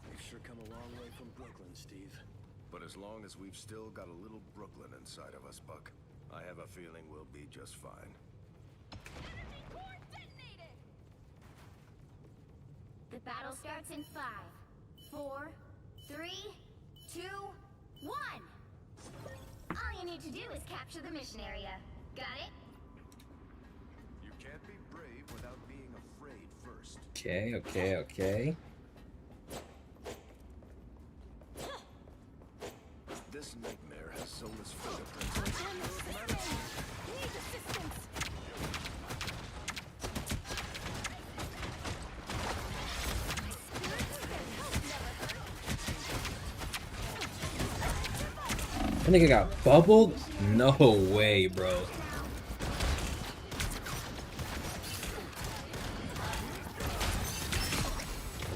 We've sure come a long way from Brooklyn, Steve. But as long as we've still got a little Brooklyn inside of us, Buck, I have a feeling we'll be just fine. The battle starts in 5, 4, 3, 2, 1. All you need to do is capture the mission area. Got it? You can't be brave without being afraid first. Okay, okay, okay. This nightmare has soulless fingerprints. That nigga got bubbled? No way, bro.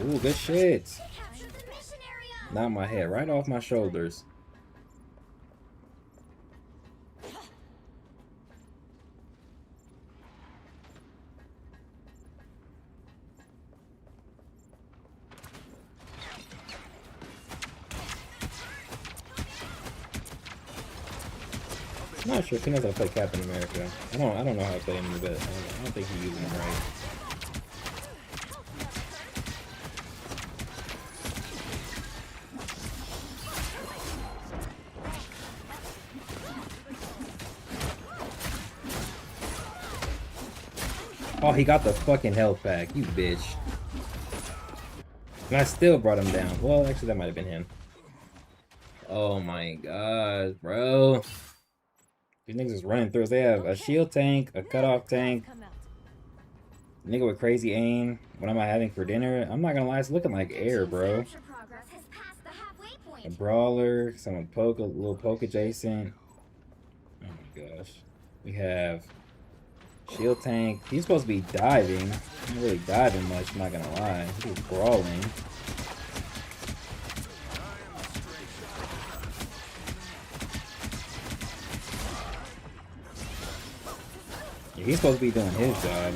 Ooh, good shit. Capture the mission area. Not my head, right off my shoulders. I'm not sure if he knows how to play Captain America. I don't know how to play him, but I don't think he's using him right. Oh, he got the fucking health pack, you bitch. And I still brought him down. Well, actually, that might have been him. Oh my god, bro. These niggas is running through us. They have a shield tank, a cutoff tank, nigga with crazy aim. What am I having for dinner? I'm not gonna lie, it's looking like air, bro. Capture progress has passed the halfway point. A brawler, someone poke, a little poke adjacent. Oh my gosh. We have shield tank. He's supposed to be diving. Not really diving much, I'm not gonna lie. He's brawling. Yeah, he's supposed to be doing his job.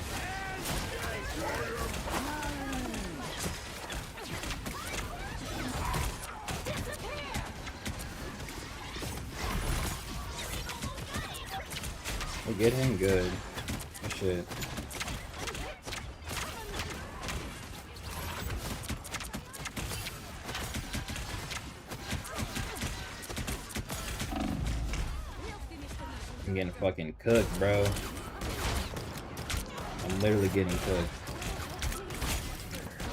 We get him good. Oh, shit. I'm getting fucking cooked, bro. I'm literally getting cooked.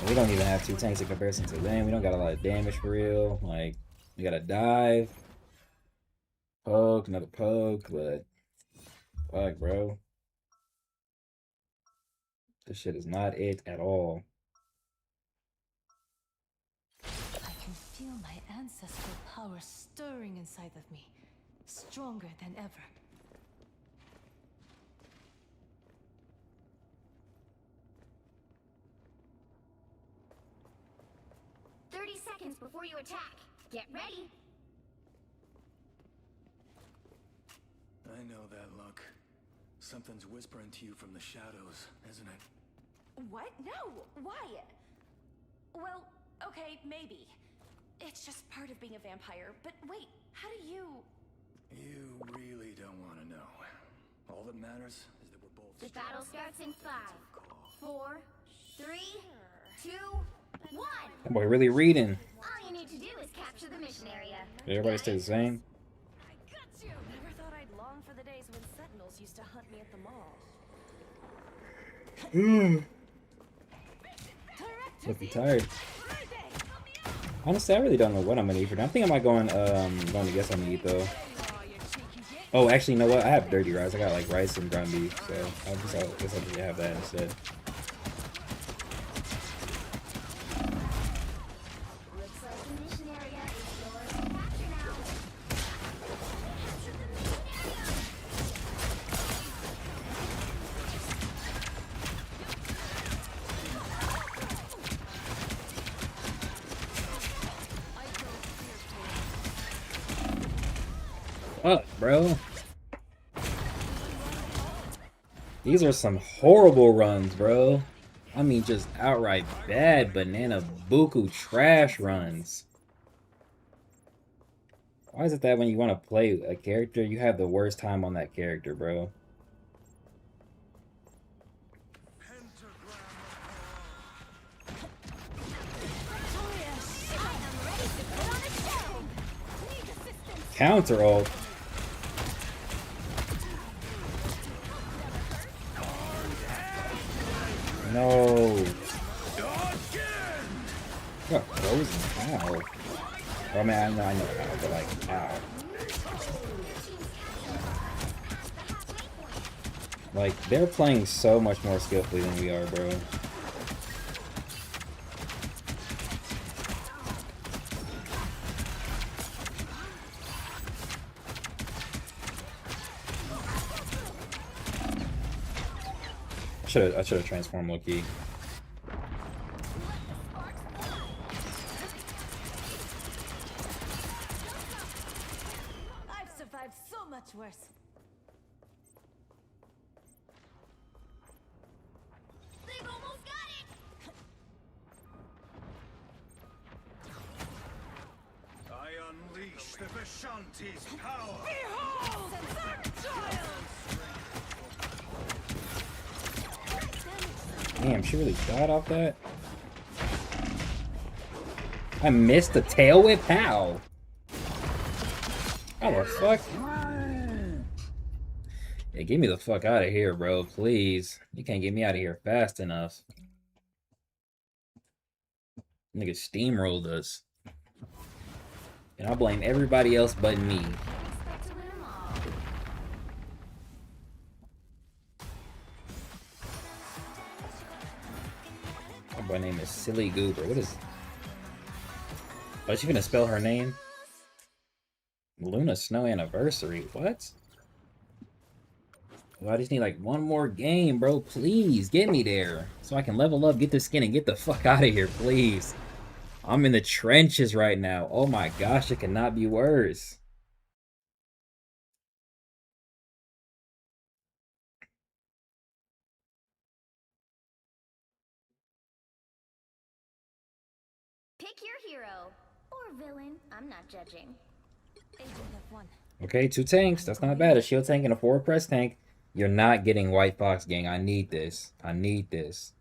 And we don't even have 2 tanks in comparison to them. We don't got a lot of damage for real. Like, we gotta dive. Poke, another poke, but fuck, bro. This shit is not it at all. I can feel my ancestral power stirring inside of me, stronger than ever. Seconds before you attack. Get ready. I know that look. Something's whispering to you from the shadows, isn't it? What? No! Why? Well, okay, maybe. It's just part of being a vampire. But wait, how do you... You really don't want to know. All that matters is that we're both... The battle starts in 5, 4, 3, 2, 1. That boy really reading. All you need to do is capture the mission area. Did everybody stay the same? Looking tired. Honestly, I really don't know what I'm gonna eat for dinner. I think I might going to guess I'm gonna eat though. Oh, actually, you know what? I have dirty rice. I got like rice and ground beef, so I guess I'll just have that instead. Looks like the mission area is yours to capture now. Fuck, bro. These are some horrible runs, bro. I mean, just outright bad banana buku trash runs. Why is it that when you want to play a character, you have the worst time on that character, bro? Counter ult. No. Got frozen. How? I mean, I know how, but like, how? Like, they're playing so much more skillfully than we are, bro. I should have transformed low-key. I've survived so much worse. They've almost got it! I unleash the Vishanti's power! Behold! Damn, she really died off that? I missed the tail whip? How? How the fuck? Yeah, get me the fuck out of here, bro, please. You can't get me out of here fast enough. Nigga steamrolled us. And I blame everybody else but me. Expect to win 'em all. My boy name is Silly Goober. What is... Oh, is she gonna spell her name? Luna Snow Anniversary. What? Well, I just need like one more game, bro. Please get me there so I can level up, get the skin, and get the fuck out of here, please. I'm in the trenches right now. Oh my gosh, it cannot be worse. Pick your hero. Or villain. I'm not judging. Agent F1. Okay, 2 tanks. That's not bad. A shield tank and a forward press tank. You're not getting White Fox, gang. I need this. I need this.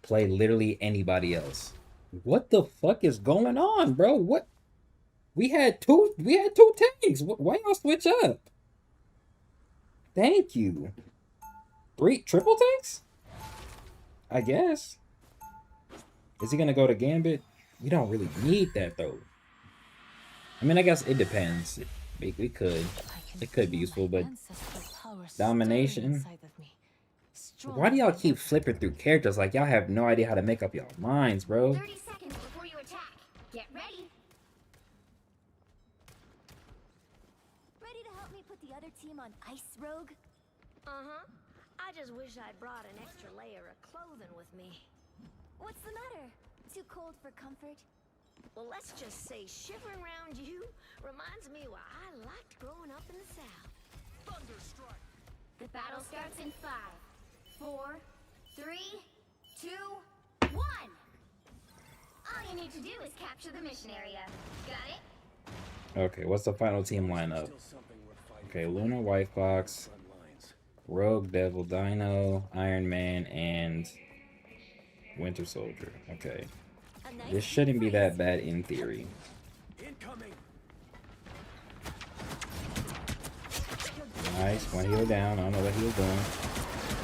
Play literally anybody else. What the fuck is going on, bro? What? We had two tanks. Why y'all switch up? Thank you. 3 triple tanks? I guess. Is he gonna go to Gambit? We don't really need that though. I mean, I guess it depends. We could. It could be useful, but domination. Why do y'all keep flipping through characters like y'all have no idea how to make up y'all minds, bro? 30 seconds before you attack. Get ready. Ready to help me put the other team on ice, Rogue? Uh-huh. I just wish I'd brought an extra layer of clothing with me. What's the matter? Too cold for comfort? Well, let's just say shivering around you reminds me why I liked growing up in the South. Thunderstrike! The battle starts in 5, 4, 3, 2, 1. All you need to do is capture the mission area. Got it? Okay, what's the final team lineup? Okay, Luna, White Fox, Rogue, Devil, Dino, Iron Man, and Winter Soldier. Okay. This shouldn't be that bad in theory. Incoming. Nice, one heal down. I don't know what he was doing.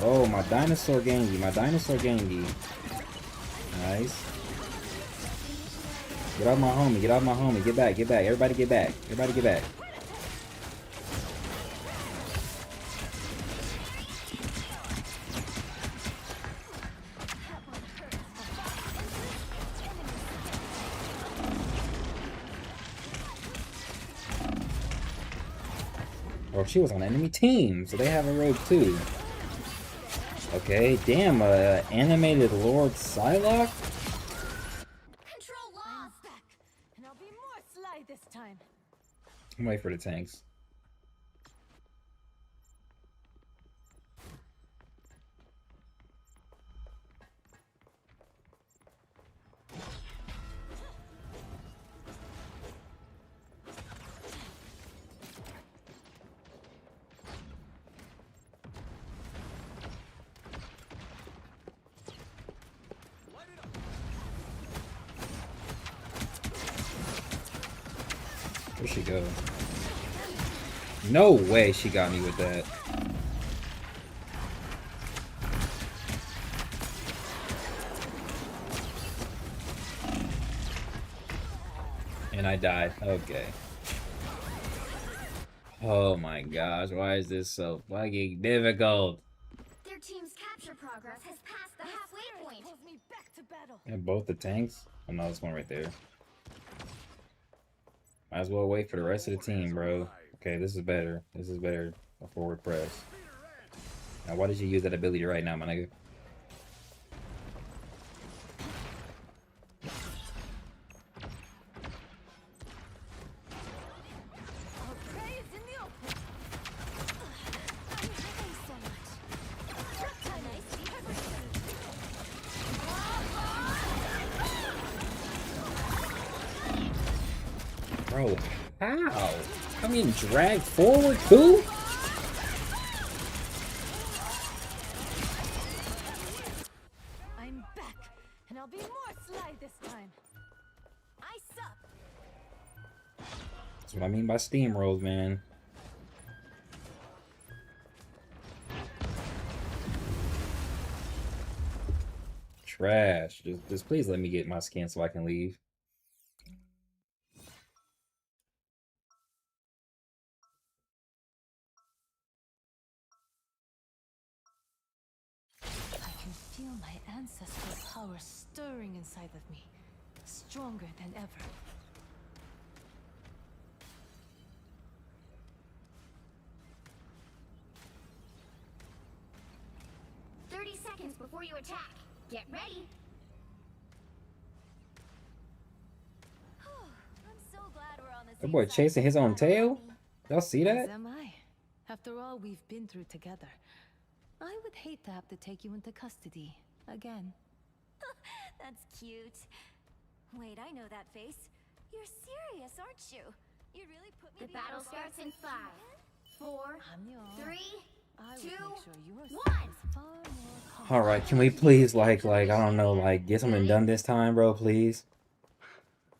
Oh, my dinosaur Gengi. My dinosaur Gengi. Nice. Get off my homie. Get off my homie. Get back. Get back. Everybody get back. Everybody get back. Oh, she was on the enemy team, so they have a rogue too. Okay, damn, animated Lord Psylocke? Control I'm lost. back, and I'll be more sly this time. I'm waiting for the tanks. Where'd she go? No way she got me with that. And I died. Okay. Oh my gosh, why is this so fucking difficult? Their team's capture progress has passed the halfway point. Pulls me back to battle. And both the tanks? Oh no, this one right there. Might as well wait for the rest of the team, bro. Okay, this is better. This is better. A forward press. Now, why did you use that ability right now, my nigga? Our prey is in the open. I'm having so much. Bro, how? I'm getting dragged forward too? I'm back, and I'll be more sly this time. I suck. That's what I mean by steamrolls, man. Trash. Just please let me get my skin so I can leave. I can feel my ancestral power stirring inside of me, stronger than ever. Seconds before you attack. Get ready. I'm so glad we're on the That same boy side. chasing his own tail? Y'all see As that? am I. After all we've been through together. I would hate to have to take you into custody again. That's cute. Wait, I know that face. You're serious, aren't you? You really put me The battle starts in 5, 4, 아니요. 3, I would 2, make sure your side 1. is far more All right, can we please like I don't know, like get something done this time, bro, please?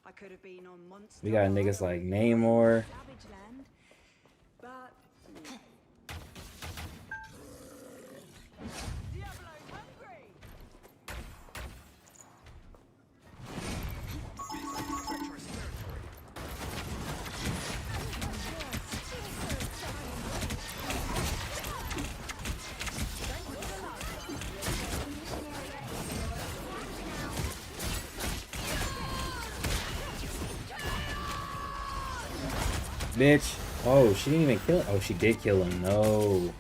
I could have been on Monster We got niggas like Namor. Savage Land, but Bitch. Oh, she didn't even kill him. Oh, she did kill him. No.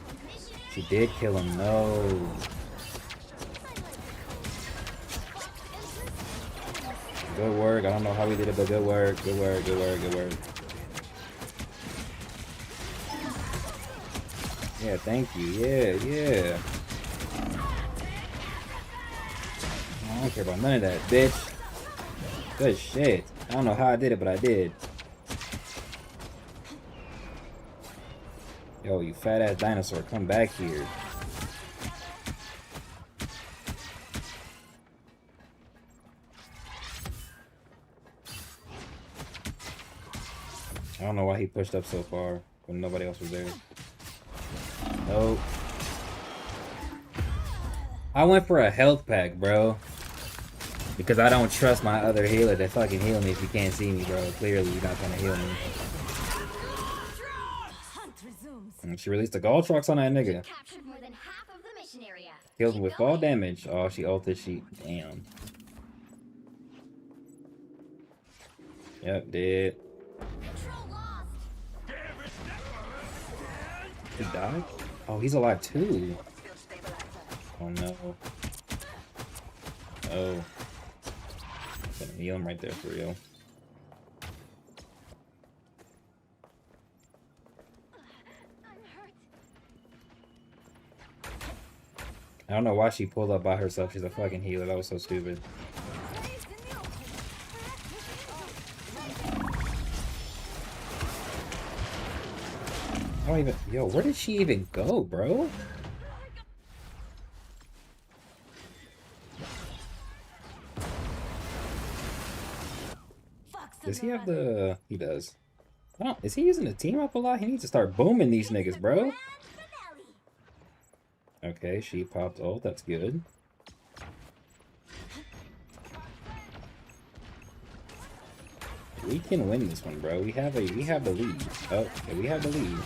She did kill him. No. Good work. I don't know how we did it, but good work. Good work. Good work. Good work. Yeah, thank you. Yeah, yeah. I don't care about none of that, bitch. Good shit. I don't know how I did it, but I did. Yo, you fat ass dinosaur, come back here. I don't know why he pushed up so far when nobody else was there. Nope. I went for a health pack, bro. Because I don't trust my other healer to fucking heal me if you can't see me, bro. Clearly, you're not gonna heal me. And she released the gold trucks on that nigga. Captured more than half of the mission area. Kills him with fall damage. Oh, she ulted. She. Damn. Yep, dead. Control lost. He died? Oh, he's alive too. Oh no. Oh. Gonna heal him right there for real. I don't know why she pulled up by herself. She's a fucking healer. That was so stupid. I don't even... Yo, where did she even go, bro? Does he have the... He does. Oh, is he using the team up a lot? He needs to start booming these niggas, bro. Okay, she popped ult. That's good. We can win this one, bro. We have the lead. Oh, okay, we have the lead.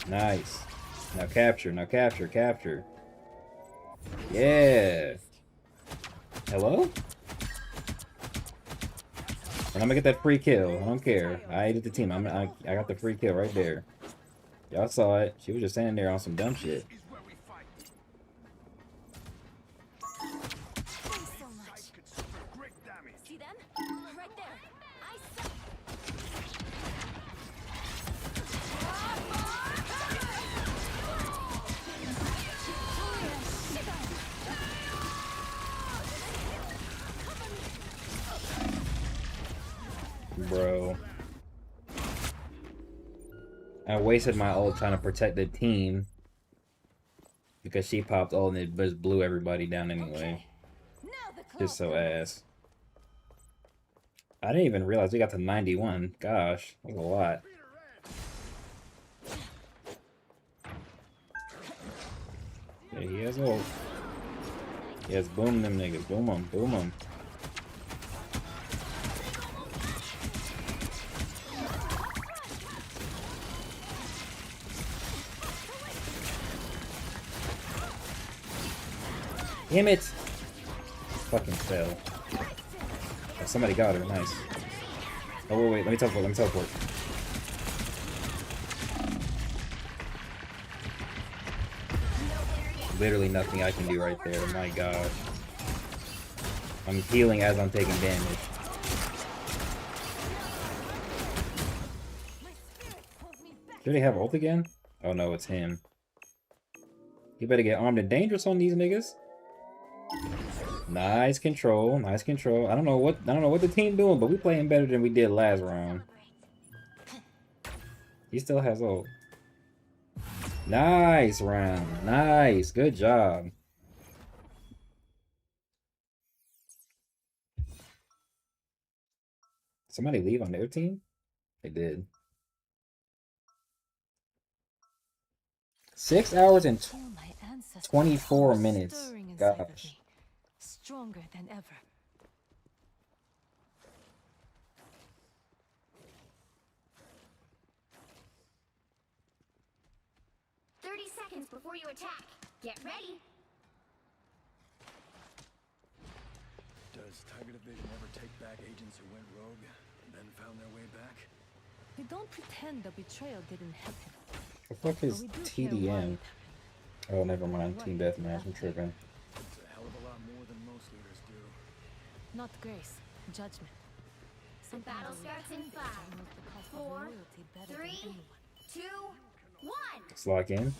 Nice. Now capture, capture. Yeah. Hello? And I'm gonna get that free kill. I don't care. I aided the team. I got the free kill right there. Y'all saw it. She was just standing there on some dumb shit. Bro. I wasted my ult trying to protect the team because she popped ult and it just blew everybody down anyway. Just so ass. I didn't even realize we got to 91. Gosh, that's a lot. Yeah, he has ult. Yes, boom them niggas. Boom them, boom them. Damn it! Fucking fell. Oh, somebody got her. Nice. Oh, wait. Let me teleport. Literally nothing I can do right there. Oh my gosh. I'm healing as I'm taking damage. Do they have ult again? Oh no, it's him. You better get armed and dangerous on these niggas. Nice control, nice control. I don't know what the team doing, but we playing better than we did last round. He still has ult. Nice round. Nice. Good job. Somebody leave on their team? They did. 6 hours and 24 minutes. Gosh. Stronger than ever. Seconds before you attack. Get ready. Does Tiger Division ever take back agents who went rogue and then found their way back? We don't pretend the betrayal didn't happen. The fuck is TDM? Oh, never mind. Team Deathmatch. I'm tripping. It's a hell of a lot more than most leaders do. Not grace, judgment. The battle starts in 5, 4, 3, 2, 1. Let's lock in.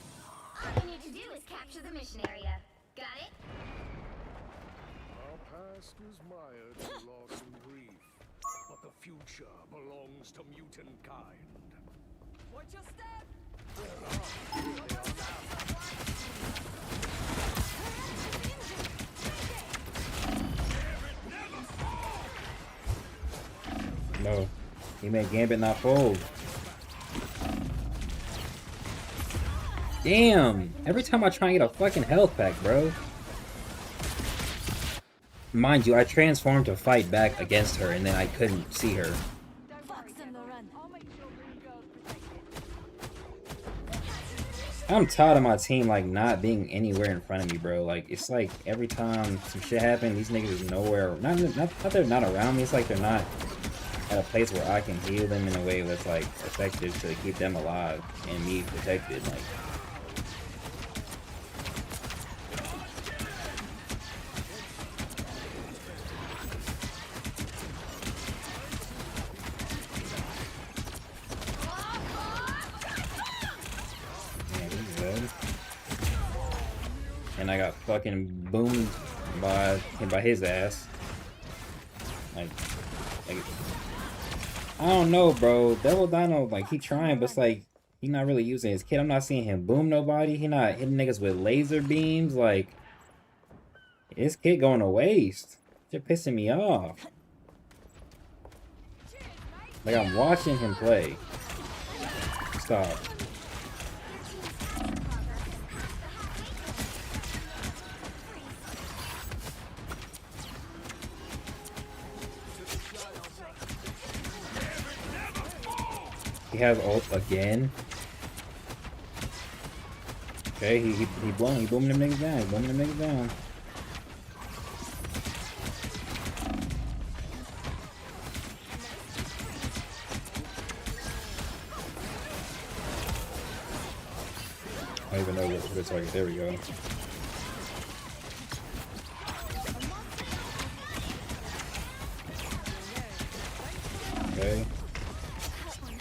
All you need to do is capture the mission area. Got it? Our past is mired in loss and grief, but the future belongs to mutant kind. Watch your step! No. He made Gambit not fold. Damn! Every time I try and get a fucking health pack, bro. Mind you, I transformed to fight back against her, and then I couldn't see her. I'm tired of my team, like, not being anywhere in front of me, bro. Like, it's like, every time some shit happens, these niggas is nowhere. Not that they're not around me, it's like they're not at a place where I can heal them in a way that's, like, effective to keep them alive and me protected, like. And I got fucking boomed by his ass. Like, I don't know, bro. Devil Dino, like, he trying, but it's like, he not really using his kit. I'm not seeing him boom nobody. He not hitting niggas with laser beams. Like, his kit going to waste. You're pissing me off. Like, I'm watching him play. Stop. He has ult again. Okay, he booming them niggas down. He's booming them niggas down. I don't even know what it's like. There we go. Okay.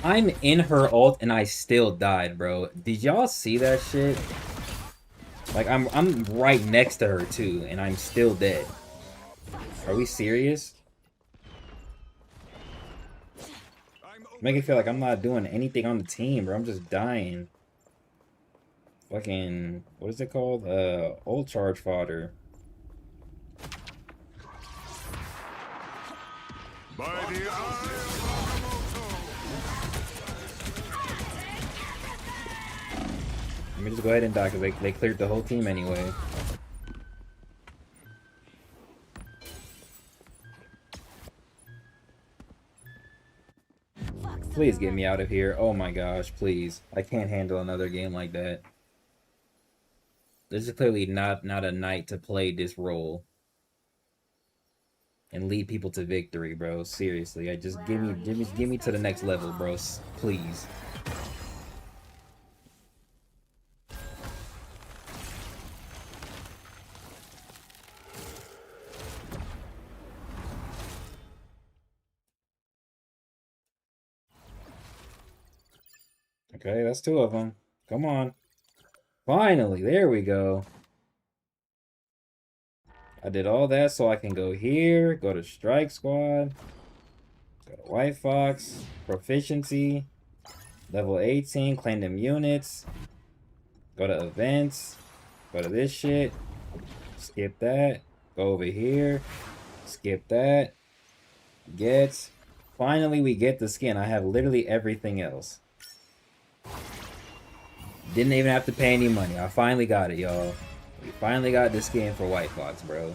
I'm in her ult and I still died, bro. Did y'all see that shit? Like, I'm right next to her too, and I'm still dead. Are we serious? Make it feel like I'm not doing anything on the team, bro. I'm just dying. Fucking, what is it called? Ult charge fodder. By the eye. Let me just go ahead and die because they cleared the whole team anyway. Please get me out of here. Oh my gosh, please. I can't handle another game like that. This is clearly not a night to play this role and lead people to victory, bro. Seriously, I just give me to the next level, bro. Please. Okay, that's two of them. Come on. Finally, there we go. I did all that so I can go here, go to Strike Squad, go to White Fox, Proficiency, level 18, claim them units, go to Events, go to this shit, skip that, go over here, skip that, get. Finally, we get the skin. I have literally everything else. Didn't even have to pay any money. I finally got it, y'all. We finally got the skin for White Fox, bro.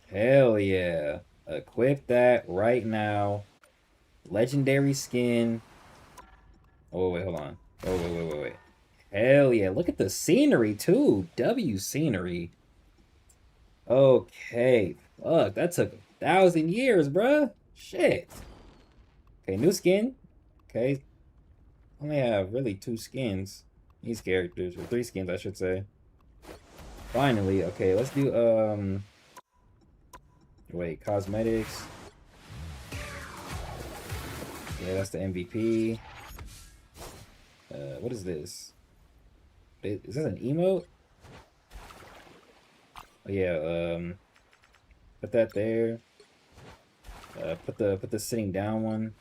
Hell yeah. Equip that right now. Legendary skin. Oh, wait, hold on. Oh, wait. Hell yeah. Look at the scenery, too. W scenery. Okay. Fuck, that took 1,000 years, bruh. Shit. Okay, new skin. Okay. Only have really 2 skins. These characters, or 3 skins, I should say. Finally, okay, let's do, wait, cosmetics. Yeah, that's the MVP. What is this? Is this an emote? Oh, yeah, put that there. Put the sitting down one.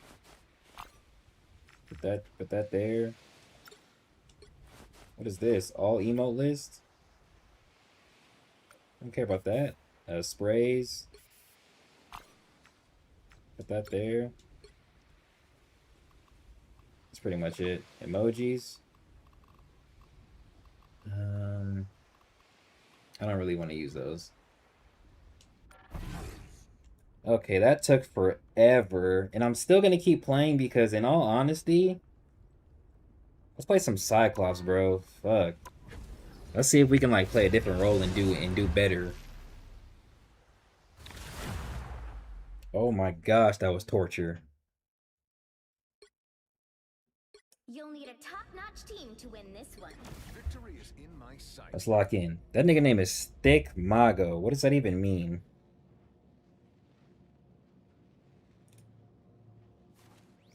Put that there. What is this? All emote list? I don't care about that. Sprays. Put that there. That's pretty much it. Emojis. I don't really want to use those. Okay, that took forever. And I'm still gonna keep playing because in all honesty, let's play some Cyclops, bro. Fuck. Let's see if we can like play a different role and do better. Oh my gosh, that was torture. You'll need a top-notch team to win this one. Victory is in my sight. Let's lock in. That nigga name is Thick Mago. What does that even mean?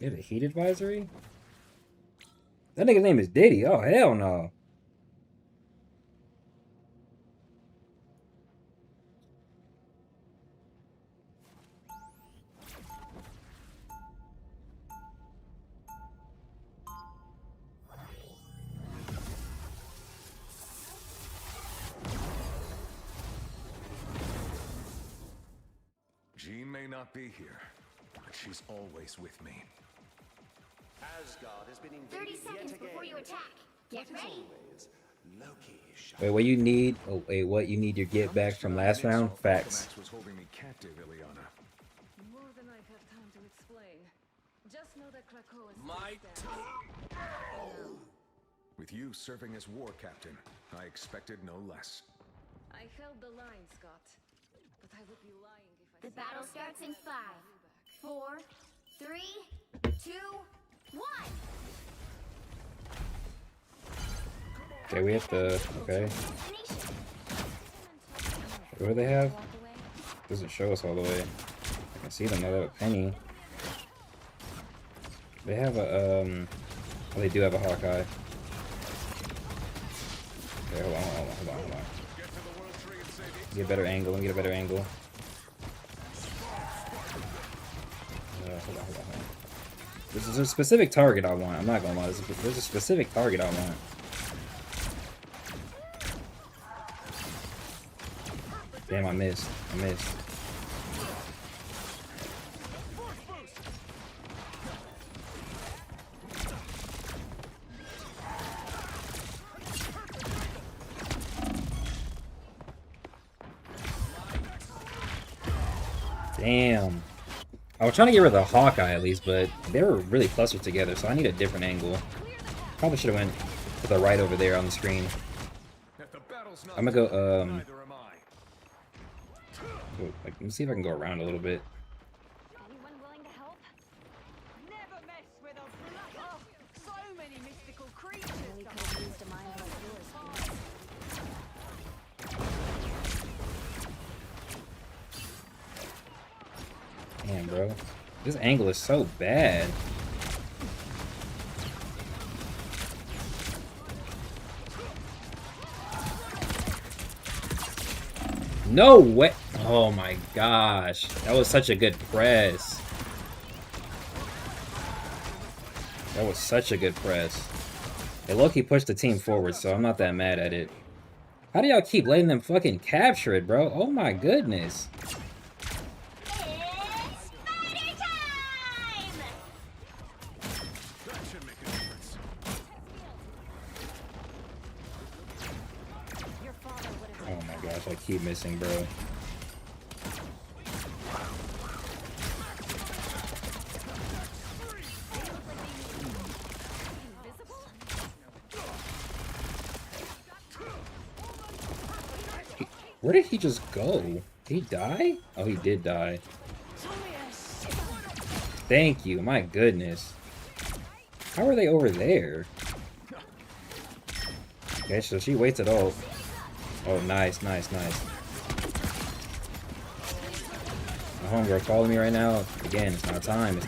You have a heat advisory? That nigga's name is Diddy. Oh, hell no. Jean may not be here, but she's always with me. Asgard has been invaded 30 seconds before you attack. Get ready. Wait, what you need? Oh, wait, what you need to get back from last round? Facts. Was holding me captive, Ileana. More than I have time to explain. Just know that Krakow is My With you serving as war captain, I expected no less. I held the line, Scott. But I would be lying if I The said battle I starts in didn't 5, hold 4, you back. 3, 2, 1. Okay, we have to. Okay. What do they have? Doesn't show us all the way. I can see them. They have a penny. They have a oh, they do have a Hawkeye. Okay, hold on. Get a better angle. Let me get a better angle. Hold on. There's a specific target I want. I'm not gonna lie. There's a specific target I want. Damn, I missed. Damn. I was trying to get rid of the Hawkeye at least, but they were really clustered together, so I need a different angle. Probably should have went to the right over there on the screen. I'm gonna go, like, let me see if I can go around a little bit. Anyone willing to help? Never mess with a blood. So many mystical creatures. Really could have used a mind like yours, please. Damn, bro. This angle is so bad. No way. Oh my gosh. That was such a good press. That was such a good press. They low-key pushed the team forward, so I'm not that mad at it. How do y'all keep letting them fucking capture it, bro? Oh my goodness. Oh my gosh, I keep missing, bro. Where did he just go? Did he die? Oh, he did die. Thank you, my goodness. How are they over there? Okay, so she waits it all. Oh, nice. My homegirl calling me right now. Again, it's not time.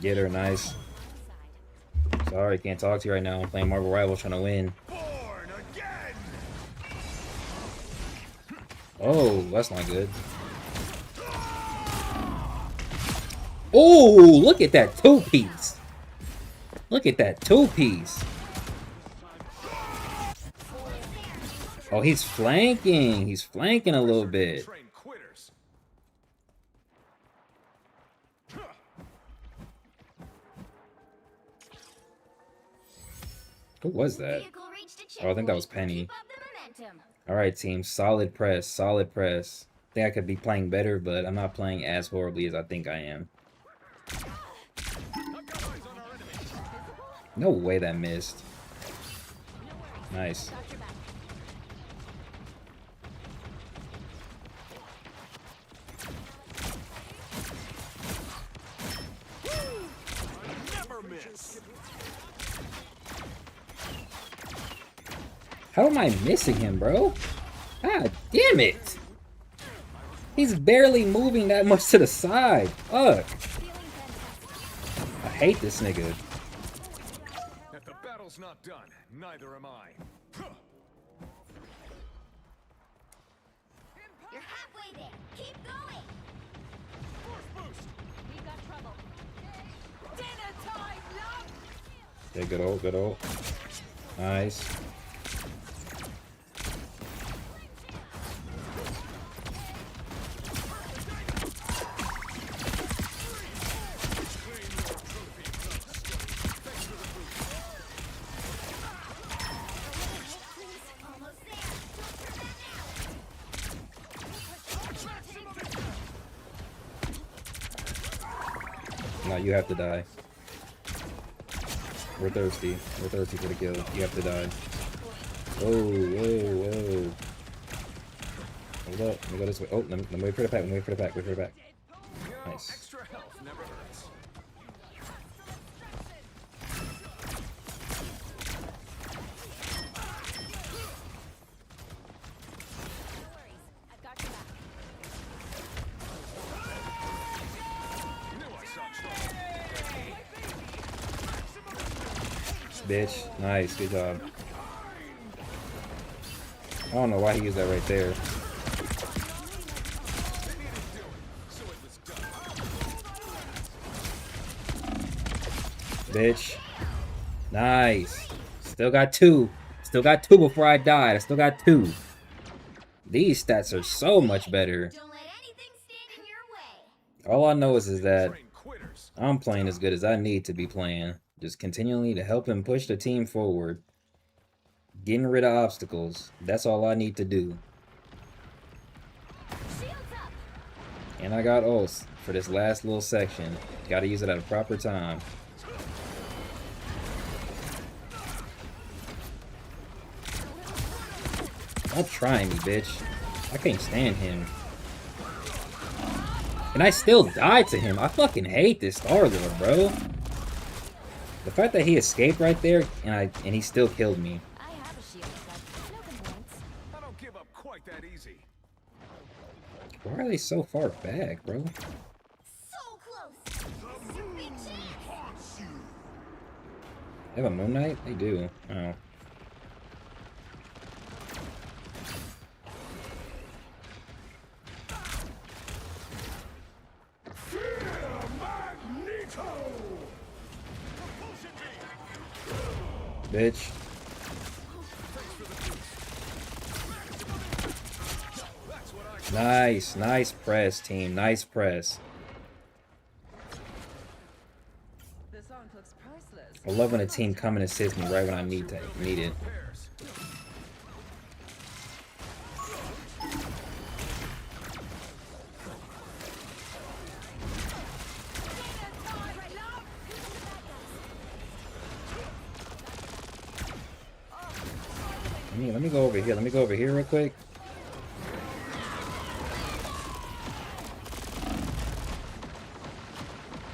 Get her, nice. Sorry, can't talk to you right now. I'm playing Marvel Rivals trying to win. Oh, that's not good. Oh, look at that two-piece. Oh, he's flanking. He's flanking a little bit. Who was that? Oh, I think that was Penny. Alright, team. Solid press. Solid press. I think I could be playing better, but I'm not playing as horribly as I think I am. No way that missed. Nice. How am I missing him, bro? God damn it! He's barely moving that much to the side. Fuck. I hate this nigga. If the battle's not done, neither am I. You're halfway there. Keep going. Force boost. We got trouble. Dinner time, love. Okay, good old, good old. Nice. No, you have to die. We're thirsty. We're thirsty for the kill. You have to die. Whoa, whoa, whoa. Hold up. Let me go this way. Oh, let me wait for the pack. Let me wait for the pack. Wait for the pack. Nice. Extra health never hurts. Bitch. Nice. Good job. I don't know why he used that right there. Bitch. Nice. Still got two. Still got two before I died. I still got two. These stats are so much better. Don't let anything stand in your way. All I know is that I'm playing as good as I need to be playing. Just continually to help him push the team forward. Getting rid of obstacles. That's all I need to do. And I got ults for this last little section. Gotta use it at a proper time. Stop trying me, bitch. I can't stand him. And I still died to him. I fucking hate this Star-Lord, bro. The fact that he escaped right there and he still killed me. I have a shield, but no complaints. I don't give up quite that easy. Why are they so far back, bro? So close. Big chance. They have a Moon Knight? They do. Oh. Bitch. Nice, nice press, team. Nice press. This aunt looks priceless. I love when a team come and assist me right when I need it. Let me go over here. Let me go over here real quick.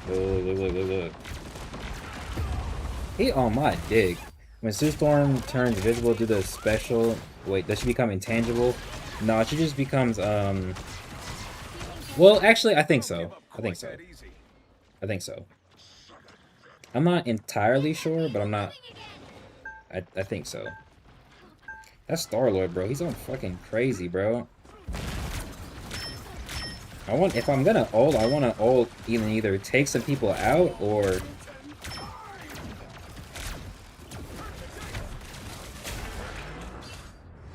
Look. He on my dick. When Sue Storm turns visible due to the special... Wait, does she become intangible? No, she just becomes, Well, actually, I think so. I think so. I'm not entirely sure, but I'm not... I think so. That's Star-Lord, bro. He's on fucking crazy, bro. If I'm gonna ult, I want to ult either take some people out or...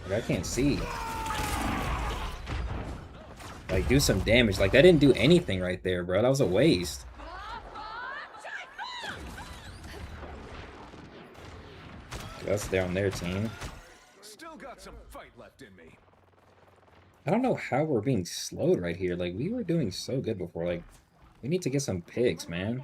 Like, I can't see. Like, do some damage. Like, that didn't do anything right there, bro. That was a waste. That's down their team. Still got some fight left in me. I don't know how we're being slowed right here. Like, we were doing so good before. Like, we need to get some picks, man.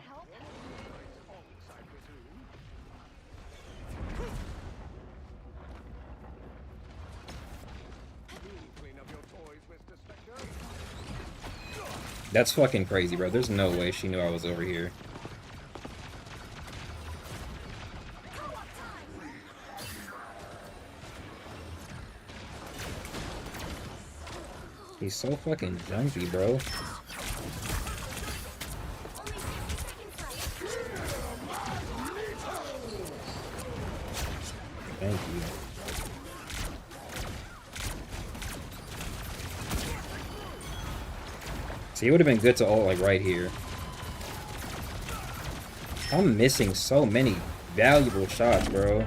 That's fucking crazy, bro. There's no way she knew I was over here. He's so fucking jumpy, bro. Thank you. See, it would have been good to ult like right here. I'm missing so many valuable shots, bro.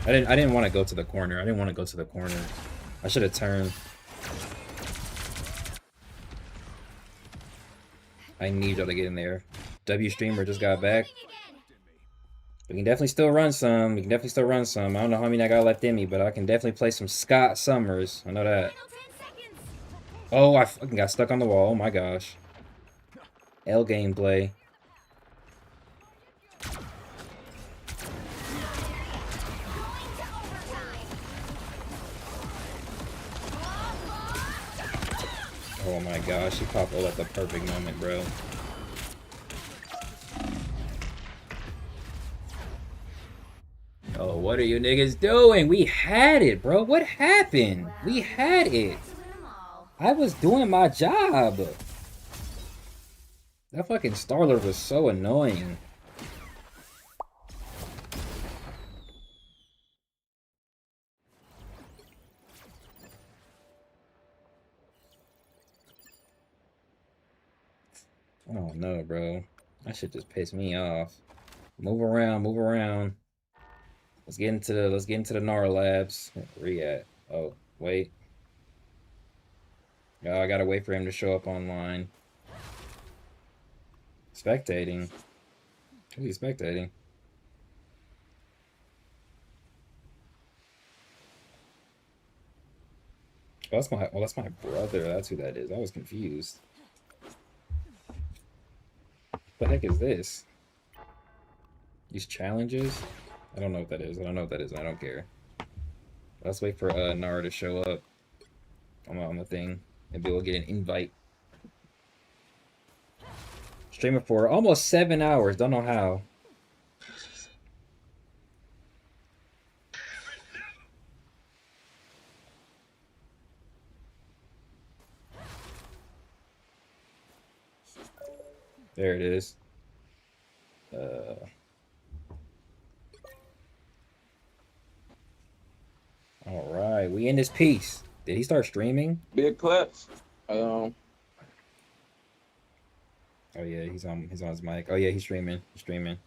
I didn't want to go to the corner. I didn't want to go to the corner. I should have turned. I need y'all to get in there. W streamer just got back. We can definitely still run some. We can definitely still run some. I don't know how many I got left in me, but I can definitely play some Scott Summers. I know that. Oh, I fucking got stuck on the wall. Oh my gosh. L gameplay. Oh my gosh, he popped all at the perfect moment, bro. Oh, what are you niggas doing? We had it, bro. What happened? We had it. I was doing my job. That fucking Starler was so annoying. Oh no, bro. That shit just pissed me off. Move around, move around. Let's get into the Nara labs. Where he at? Oh, wait. Oh, I gotta wait for him to show up online. Spectating. Who's he spectating? Oh, that's my brother. That's who that is. I was confused. What the heck is this? These challenges? I don't know what that is. I don't know what that is. I don't care. Let's wait for Nara to show up on the thing. Maybe we'll get an invite. Streaming for almost 7 hours. Don't know how. There it is. All right, we in this piece. Did he start streaming? Big clips. Oh yeah, he's on his mic. Oh yeah, he's streaming. He's streaming.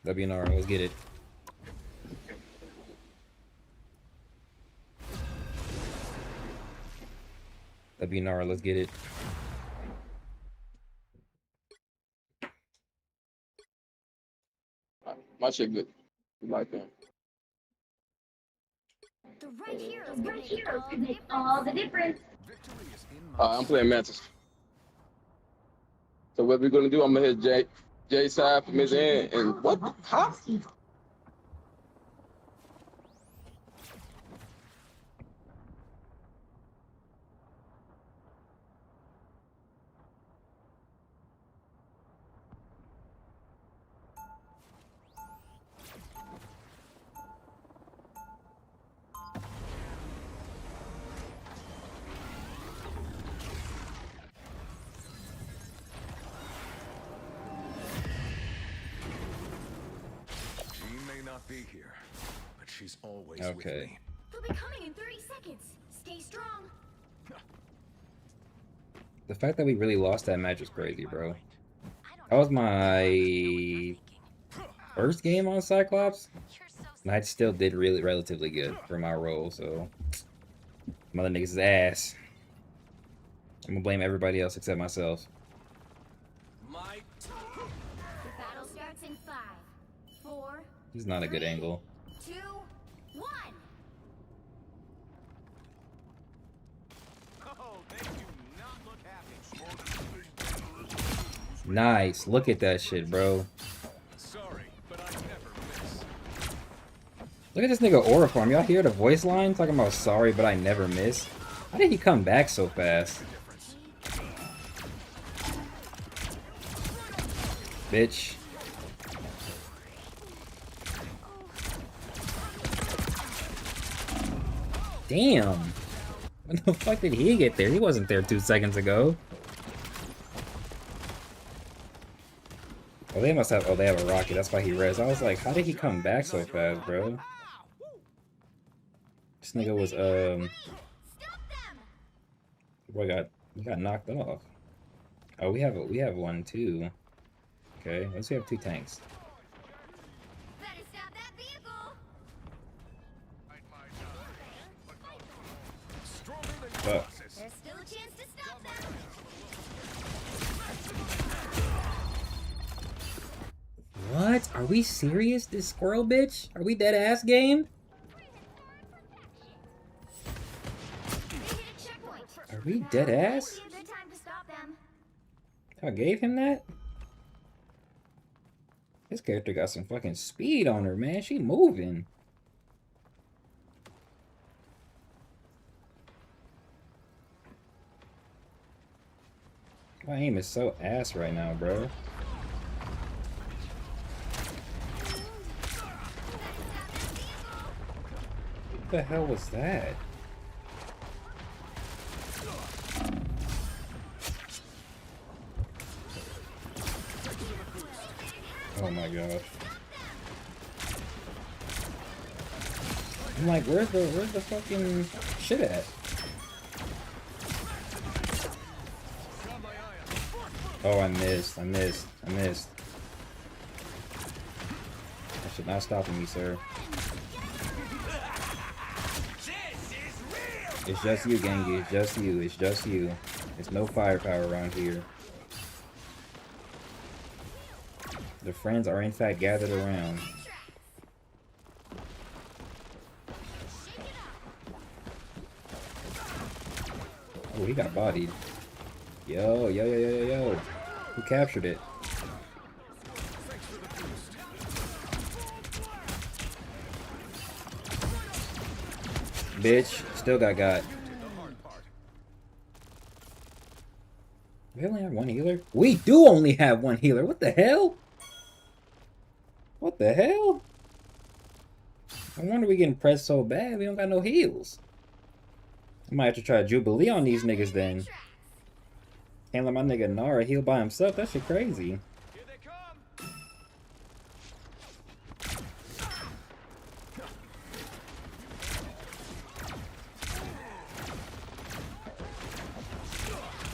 WNR, let's get it. WNR, let's get it. My shit good. You like that? The right heroes can make all the difference. I'm playing Mantis. So what we're gonna do? I'm gonna hit J side from his end, and what? Huh? Be here, but she's always okay. with me. They'll be coming in 30 seconds. Stay strong. The fact that we really lost that match is crazy, bro. That was my first game on Cyclops, and I still did really relatively good for my role, so mother niggas' ass. I'm gonna blame everybody else except myself. The battle starts in 5, 4, He's not a good angle. 2, 1. Nice. Look at that shit, bro. Look at this nigga aura farm. Y'all hear the voice line talking about sorry, but I never miss? How did he come back so fast? Bitch. Damn. When the fuck did he get there? He wasn't there 2 seconds ago. Oh, they must have. Oh, they have a rocket. That's why he res. I was like, how did he come back so fast, bro? This nigga was Boy, he got knocked off. Oh, we have one too. Okay, let's see. We have 2 tanks. Better stop that vehicle. Fuck. There's still a chance to stop them. What? Are we serious? This squirrel bitch? Are we dead ass game? Are we dead ass? Good time to stop them. I gave him that? This character got some fucking speed on her, man. She moving. My aim is so ass right now, bro. What the hell was that? Oh my gosh. I'm like, where's the fucking shit at? Oh, I missed. That should not stopping me, sir. It's just you, Gengi. It's just you. It's just you. There's no firepower around here. The friends are in fact gathered around. Oh, he got bodied. Yo. Who captured it? Bitch, still got. We only have 1 healer? We do only have 1 healer. What the hell? What the hell? I wonder we getting pressed so bad we don't got no heals. I might have to try Jubilee on these niggas then. Can't let my nigga Nara heal by himself. That shit crazy.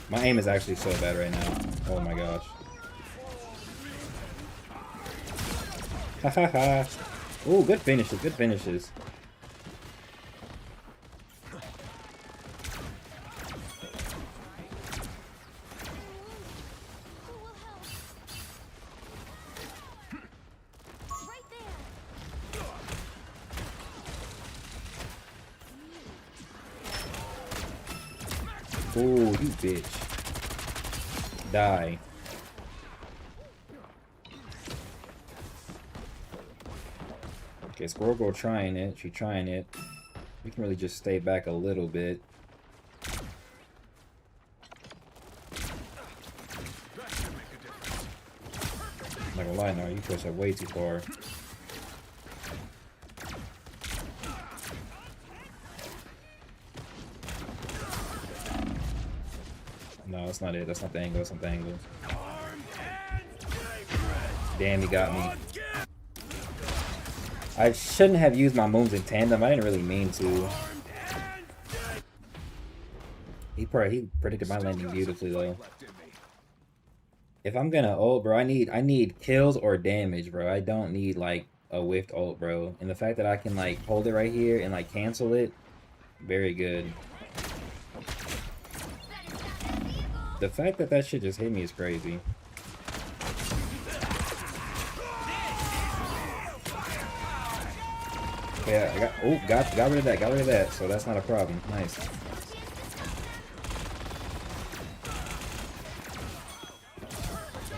My aim is actually so bad right now. Oh my gosh. Ha ha ha. Ooh, good finishes, good finishes. Ooh, you bitch. Die. Okay, Squirrel Girl trying it. She trying it. We can really just stay back a little bit. I'm not gonna lie now, you pushed that way too far. No, that's not it. That's not the angle. That's not the angle. Damn, he got me. I shouldn't have used my moves in tandem. I didn't really mean to. He predicted my landing beautifully though. If I'm gonna ult, bro, I need kills or damage, bro. I don't need like a whiffed ult, bro. And the fact that I can like hold it right here and like cancel it, very good. The fact that that shit just hit me is crazy. Yeah, I got rid of that, got rid of that, so that's not a problem. Nice.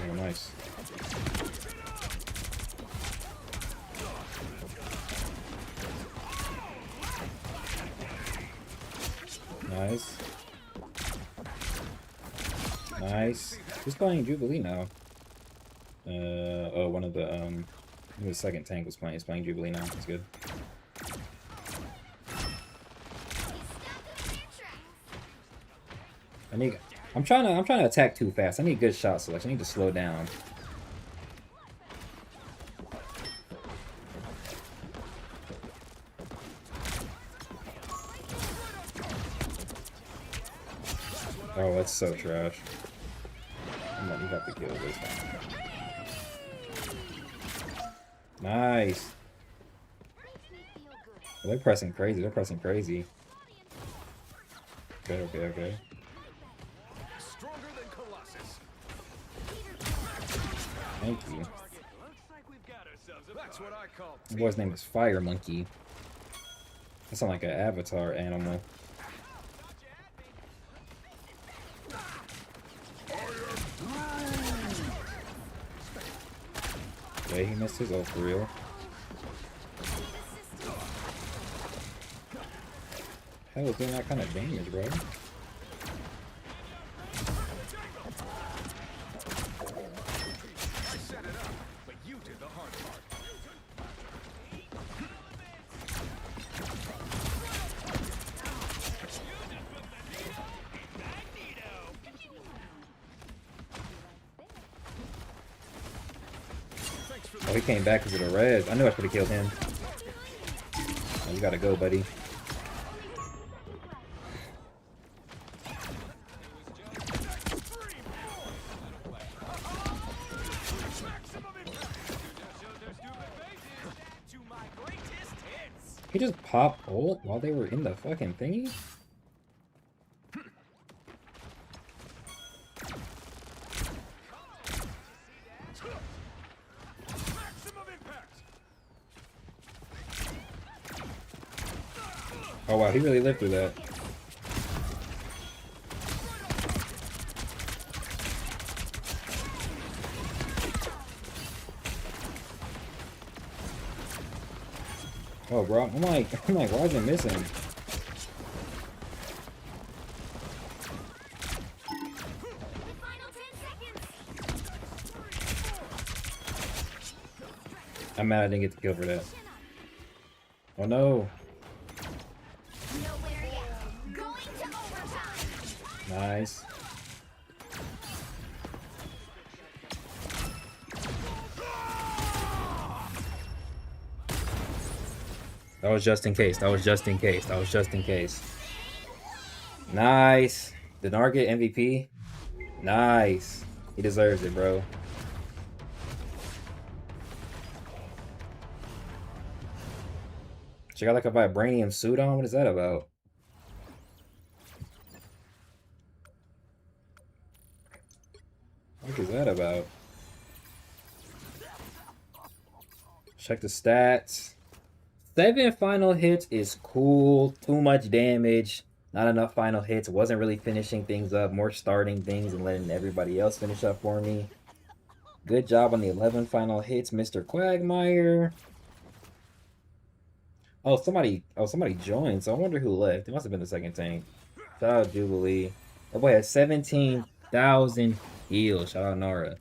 Oh, nice. Nice. Nice. Who's playing Jubilee now? Oh, one of the second tank was playing. He's playing Jubilee now. That's good. I'm trying to attack too fast. I need good shot selection. I need to slow down. Oh, that's so trash. Come on, you got the kill this time. Nice. Oh, they're pressing crazy. They're pressing crazy. Okay, okay, okay. Thank you. My boy's name is Fire Monkey. That sounds like an avatar animal. Yeah, he missed his ult for real. Hell was doing that kind of damage, bro. Oh, he came back because of the res. I knew I should have killed him. Oh, you gotta go, buddy. He just popped ult while they were in the fucking thingy? Oh wow, he really lived through that. Oh bro, I'm like, why is it missing? I'm mad I didn't get the kill for that. Oh no. Nice. That was just in case. That was just in case. That was just in case. Nice. Did Nar get MVP? Nice. He deserves it, bro. She got like a vibranium suit on? What is that about? What is that about? Check the stats. 7 final hits is cool. Too much damage. Not enough final hits. Wasn't really finishing things up. More starting things and letting everybody else finish up for me. Good job on the 11 final hits, Mr. Quagmire. Oh, somebody joined, so I wonder who left. It must have been the second tank. Shout out Jubilee. That boy has 17,000 heals. Shout out Nara.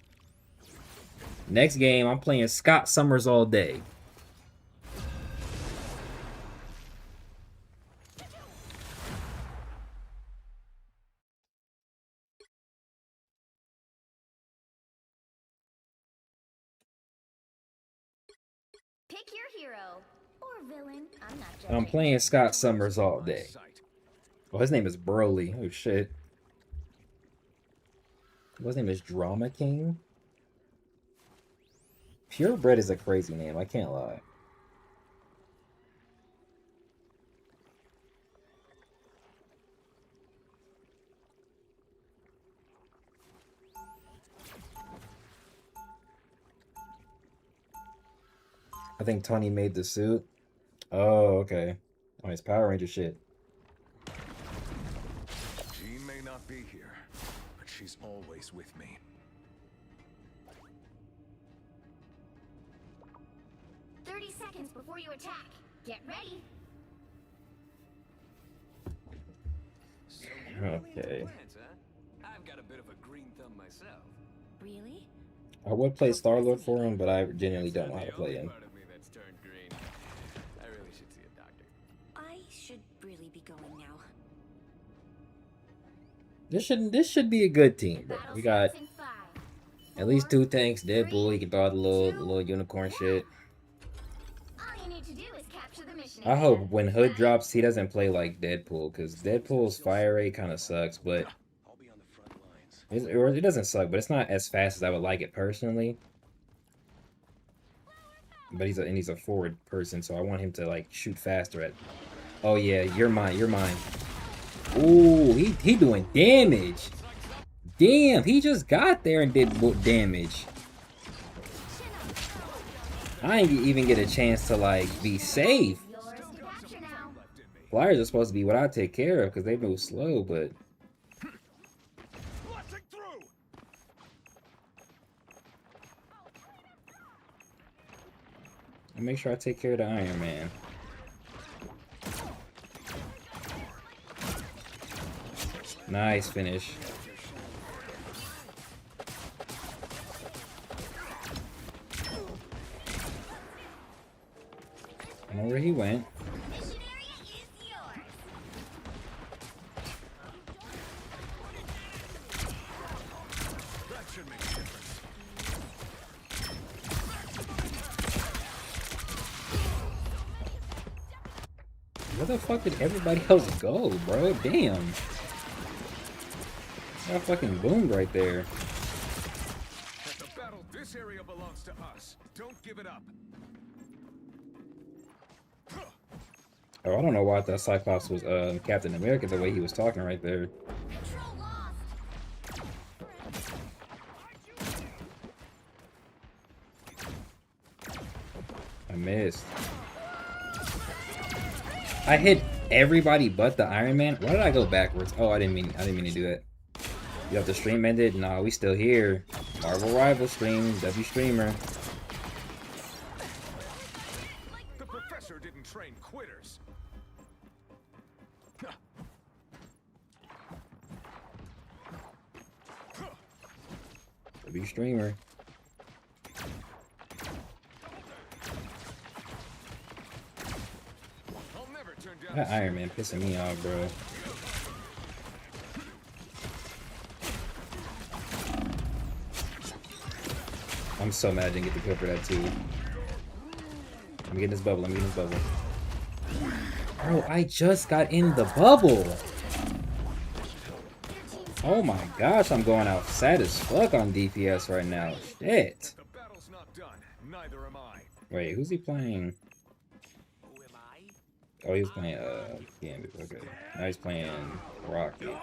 Next game, I'm playing Scott Summers all day. Pick your hero or villain. I'm not judging. I'm playing Scott Summers all day. Oh, his name is Broly. Oh shit. His name is Drama King. Purebred is a crazy name. I can't lie. I think Tony made the suit. Oh, okay. Oh, it's Power Ranger shit. She may not be here, but she's always with me. Seconds before you attack. Get ready. Okay. I've got a bit of a green thumb myself. Really? I would play Star-Lord for him, but I genuinely don't know how to play him. Part of me that's turned green. I really should see a doctor. I should really be going now. This should be a good team, bro. We got at least 2 tanks, Deadpool, he can throw out the little unicorn shit. I hope when Hood drops, he doesn't play like Deadpool, because Deadpool's fire rate kind of sucks, but it doesn't suck, but it's not as fast as I would like it personally. But he's a forward person, so I want him to like shoot faster at. Oh yeah, you're mine. Ooh, he doing damage. Damn, he just got there and did damage. I didn't even get a chance to like be safe. Flyers are supposed to be what I take care of because they move slow, but I make sure I take care of the Iron Man. Nice finish. I know where he went. Where the fuck did everybody else go, bro? Damn. That fucking boomed right there. At the battle, this area belongs to us. Don't give it up. Oh, I don't know why I thought Cyclops was Captain America the way he was talking right there. I missed. I hit everybody but the Iron Man. Why did I go backwards? Oh, I didn't mean to do that. You have the stream ended? Nah, we still here. Marvel Rival stream, W streamer. The professor didn't train quitters. W streamer. That Iron Man pissing me off, bro. I'm so mad I didn't get the kill for that too. Let me get this bubble. Bro, I just got in the bubble. Oh my gosh, I'm going out sad as fuck on DPS right now. Shit. The battle's not done. Neither am I. Wait, who's he playing? Oh, he was playing Gambit. Okay. Now he's playing Rocket.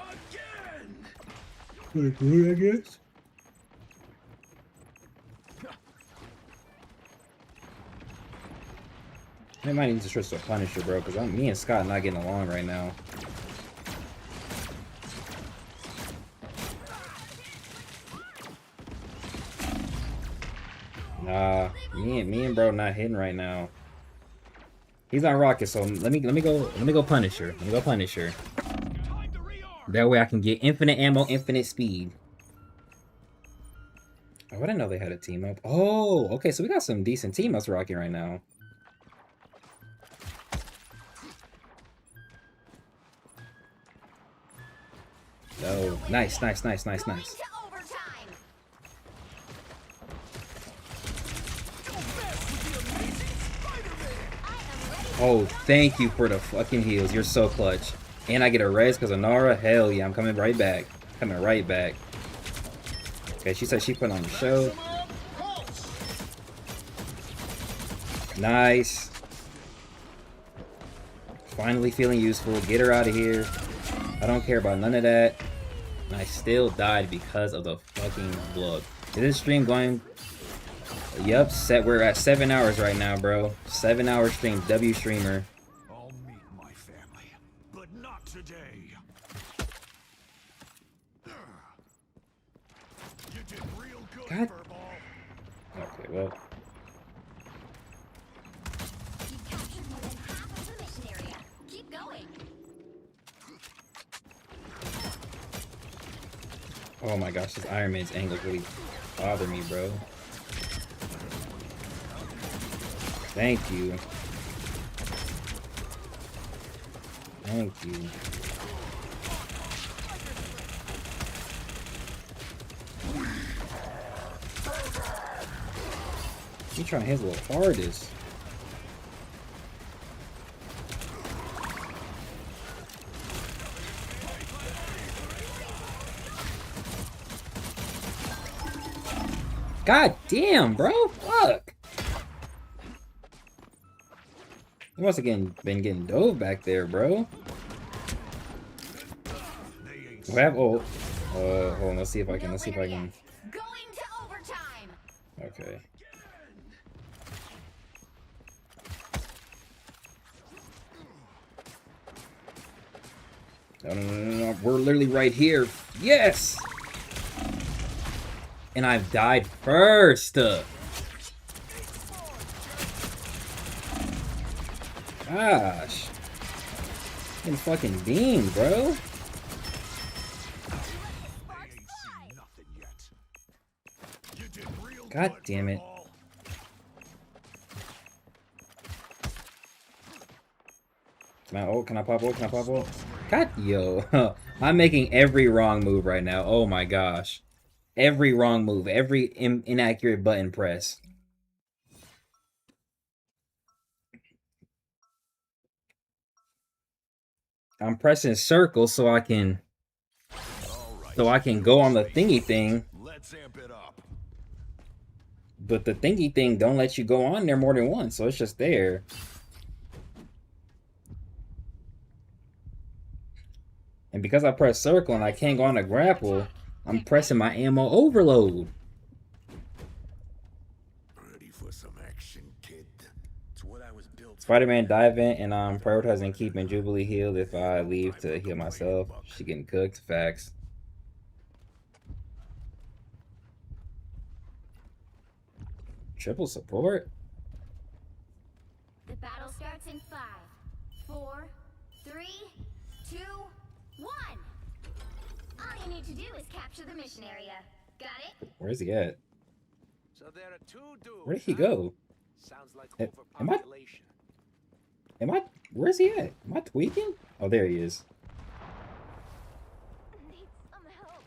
Pretty good, I guess. I might need to switch to a Punisher, bro, because me and Scott not getting along right now. Nah, me and bro not hitting right now. He's on Rocket, so let me go Punisher. Let me go Punisher. That way I can get infinite ammo, infinite speed. Oh, I didn't know they had a team up. Oh, okay, so we got some decent team ups rocking right now. Oh, nice. Oh, thank you for the fucking heals. You're so clutch. And I get a res because of Nara. Hell yeah, I'm coming right back. Coming right back. Okay, she said she put on the show. Nice. Finally feeling useful. Get her out of here. I don't care about none of that. And I still died because of the fucking blood. Is this stream going? Yup, we're at 7 hours right now, bro. 7-hour stream. W streamer. I'll meet my family, but not today. You did real good, God. Furball. Okay, well. You captured more than half of the mission area. Keep going. Oh my gosh, this Iron Man's angles really bother me, bro. Thank you. Thank you. He trying his little hardest. God damn, bro. Fuck. You must have been getting dove back there, bro. We have ult. Hold on, let's see if I can. Going to overtime. Okay. No. We're literally right here. Yes! And I've died first. Gosh. Getting fucking beamed, bro. God damn it. Can I pop ult? Can I pop ult? God, yo. I'm making every wrong move right now. Oh my gosh. Every wrong move. Every inaccurate button press. I'm pressing circle so I can go on the thingy thing. Let's amp it up. But the thingy thing don't let you go on there more than once, so it's just there. And because I press circle and I can't go on a grapple, I'm pressing my ammo overload. Ready for some action, kid? It's what I was built for. Spider-Man dive in, and I'm prioritizing keeping Jubilee healed if I leave to heal myself. She getting cooked. Facts. Triple support? The battle starts in 5, 4, 3, 2, 1. All you need to do is capture the mission area. Got it? Where's he at? So there are two dudes. Where did he go? Sounds like overpopulation. Where's he at? Am I tweaking? Oh, there he is. Need some help.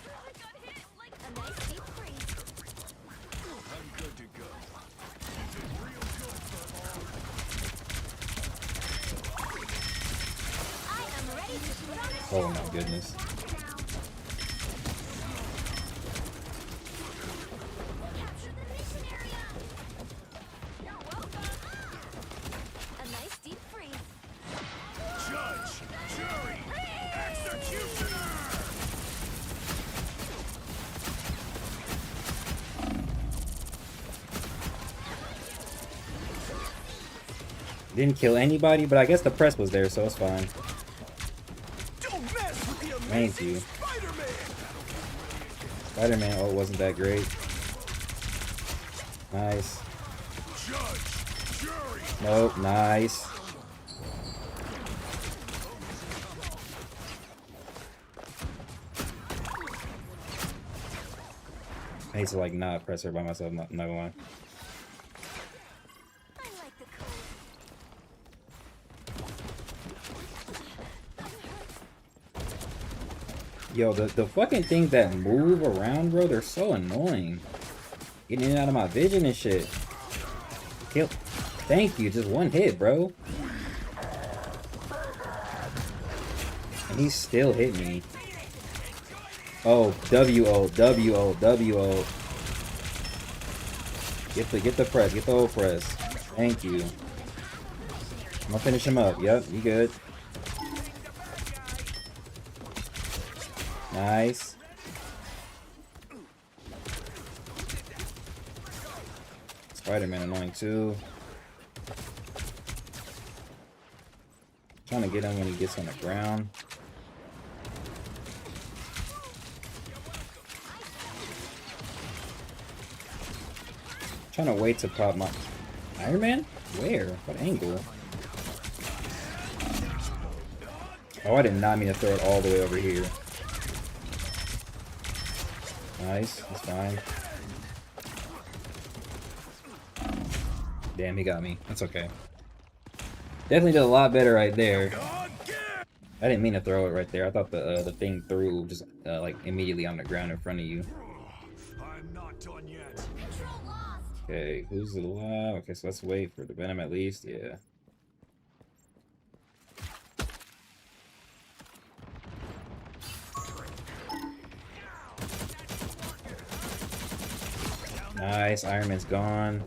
I got hit like a nice deep freeze. I'm good to go. You did real good, Furball. I am ready to put on a show. Oh my goodness. Capture the mission area. You're welcome. A nice deep freeze. Judge, jury, executioner. Didn't kill anybody, but I guess the press was there, so it's fine. Don't mess with the Thank amazing you. Spider-Man. Spider-Man, oh, wasn't that great. Nice. Judge, jury. Nope, nice. I need to like not press her by myself, not gonna lie. I like the code. Yo, the fucking things that move around, bro, they're so annoying. Getting in and out of my vision and shit. Kill. Thank you, just one hit, bro. He's still hitting me. Oh, W-O, W-O, W-O. Get the press, get the old press. Thank you. I'm gonna finish him up. Yep, you good. Nice. Spider-Man annoying too. Trying to get him when he gets on the ground. Trying to wait to pop my Iron Man? Where? What angle? Oh, I did not mean to throw it all the way over here. Nice, that's fine. Damn, he got me. That's okay. Definitely did a lot better right there. I didn't mean to throw it right there. I thought the thing threw just like immediately on the ground in front of you. I'm not done yet. Okay, who's alive? Okay, so let's wait for the Venom at least. Yeah. Nice, Iron Man's gone.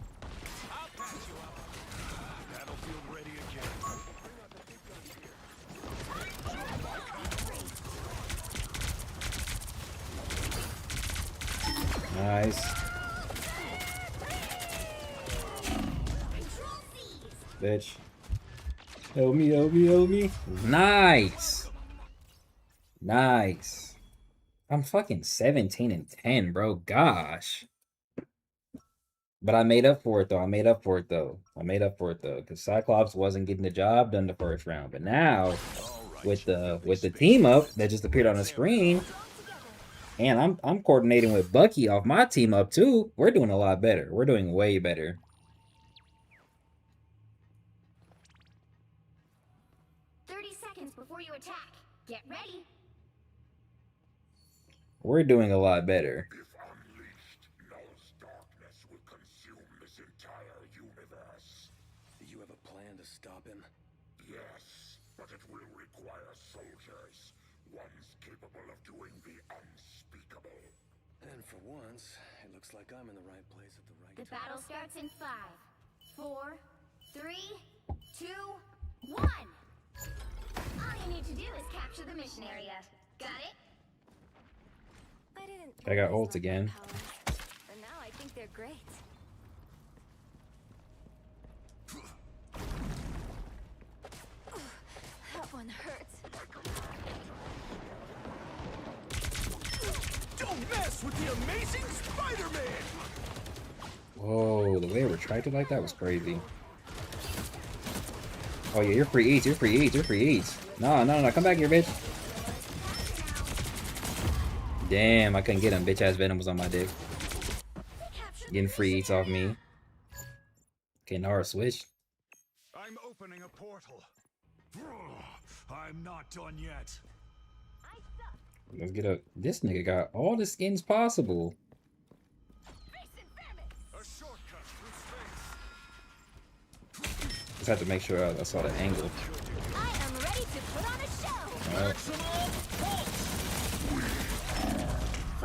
Nice. Bitch. Help me, help me, help me. Nice. Nice. I'm fucking 17 and 10, bro. Gosh. But I made up for it, though. I made up for it, though. Because Cyclops wasn't getting the job done the first round. But now, with the team up that just appeared on the screen, and I'm coordinating with Bucky off my team up too. We're doing a lot better. We're doing way better. Before you attack, get ready. We're doing a lot better. If unleashed, Null's darkness will consume this entire universe. You have a plan to stop him? Yes, but it will require soldiers. Ones capable of doing the unspeakable. And for once, it looks like I'm in the right place at the right time. The battle starts in 5, 4, 3, 2, 1. All you need to do is capture the mission area. Got it? I got ult again. But now I think they're great. That one hurts. Don't mess with the amazing Spider-Man! Whoa, the way it retracted like that was crazy. Oh yeah, you're free eats, you're free eats, you're free eats. No, come back here, bitch. Damn, I couldn't get him. Bitch ass Venom was on my dick. Getting free eats off me. Okay, Nara switch. I'm opening a portal. I'm not done yet. Let's get up. This nigga got all the skins possible. A shortcut through space. Just have to make sure I saw the angle. I am ready to put on a show.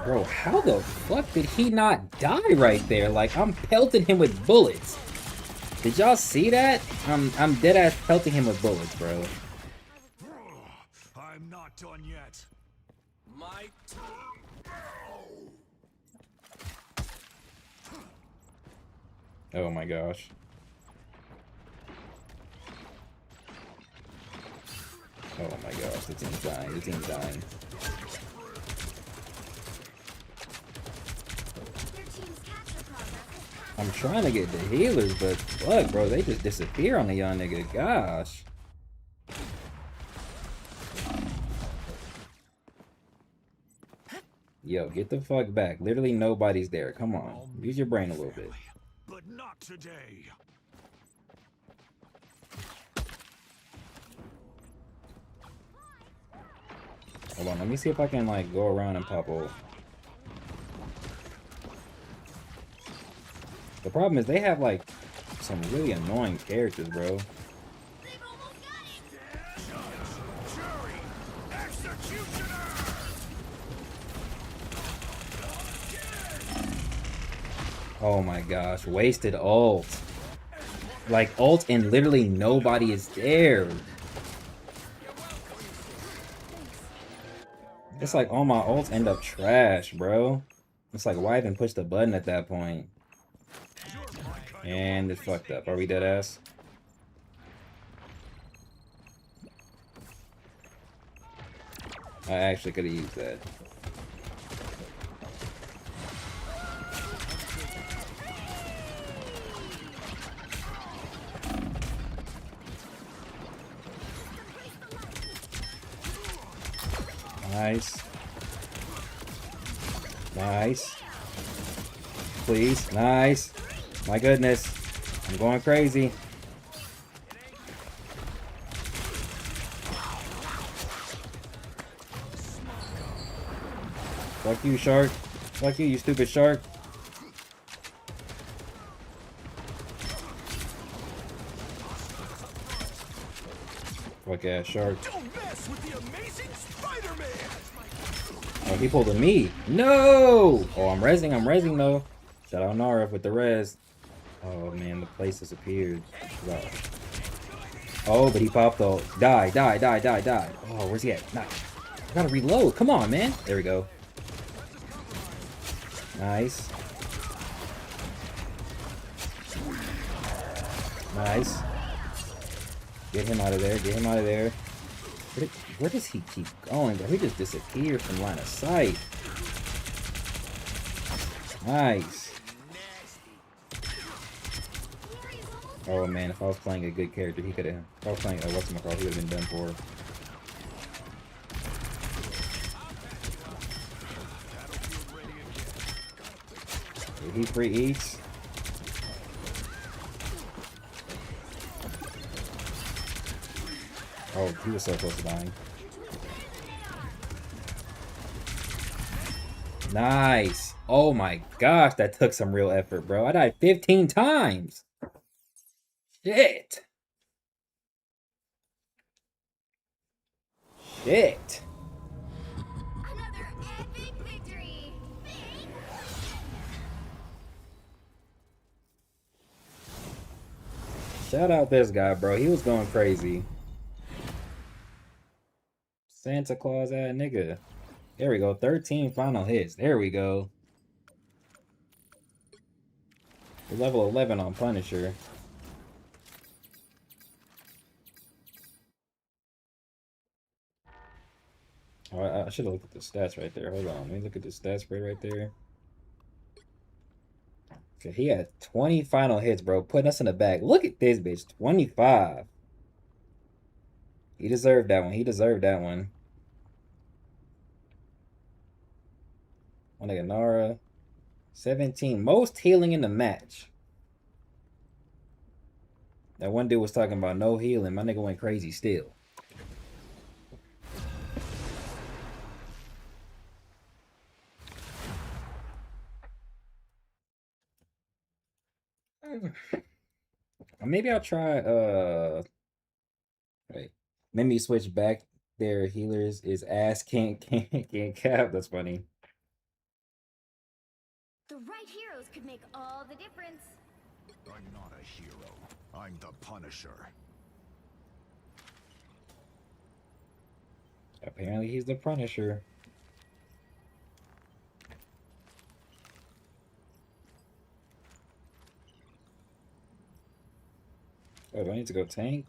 Bro, how the fuck did he not die right there? Like, I'm pelting him with bullets. Did y'all see that? I'm dead ass pelting him with bullets, bro. I'm not done yet. My Oh my gosh. Oh my gosh, the team's dying, the team's dying. I'm trying to get the healers, but fuck, bro, they just disappear on the young nigga. Gosh. Yo, get the fuck back. Literally nobody's there. Come on. Use your brain a little bit. But not today. Hold on, let me see if I can like go around and pop ult. The problem is they have like some really annoying characters, bro. Oh my gosh, wasted ult. Like ult and literally nobody is there. It's like all my ults end up trash, bro. It's like why even push the button at that point? And it's fucked up. Are we dead ass? I actually could have used that. Nice. Nice. Please. Nice. My goodness. I'm going crazy. Fuck you, shark. Fuck you, you stupid shark. Fuck ass shark. Don't mess with the amazing Spider-Man. Oh, he pulled a me. No! Oh, I'm rezzing though. Shout out Nara with the res. Oh man, the place disappeared. Wow. Oh, but he popped though. Die. Oh, where's he at? Nice. I gotta reload. Come on, man. There we go. Nice. Nice. Get him out of there. Where does he keep going, bro? He just disappeared from line of sight. Nice. Oh man, if I was playing a good character, he could have. If I was playing whatchamacallit, he would have been done for. He free eats. Oh, he was so close to dying. Nice. Oh my gosh, that took some real effort, bro. I died 15 times. Shit. Another epic victory. Shout out this guy, bro. He was going crazy. Santa Claus ass nigga. There we go. 13 final hits. There we go. We're level 11 on Punisher. Oh, I should have looked at the stats right there. Hold on. Let me look at the stats spread right there. Okay, he had 20 final hits, bro. Putting us in the back. Look at this bitch. 25. He deserved that one. One nigga Nara. 17. Most healing in the match. That one dude was talking about no healing. My nigga went crazy still. Maybe I'll try wait. Maybe switch back their healers is ass can't cap. That's funny. The right heroes could make all the difference. I'm not a hero. I'm the Punisher. Apparently he's the Punisher. Oh, do I need to go tank?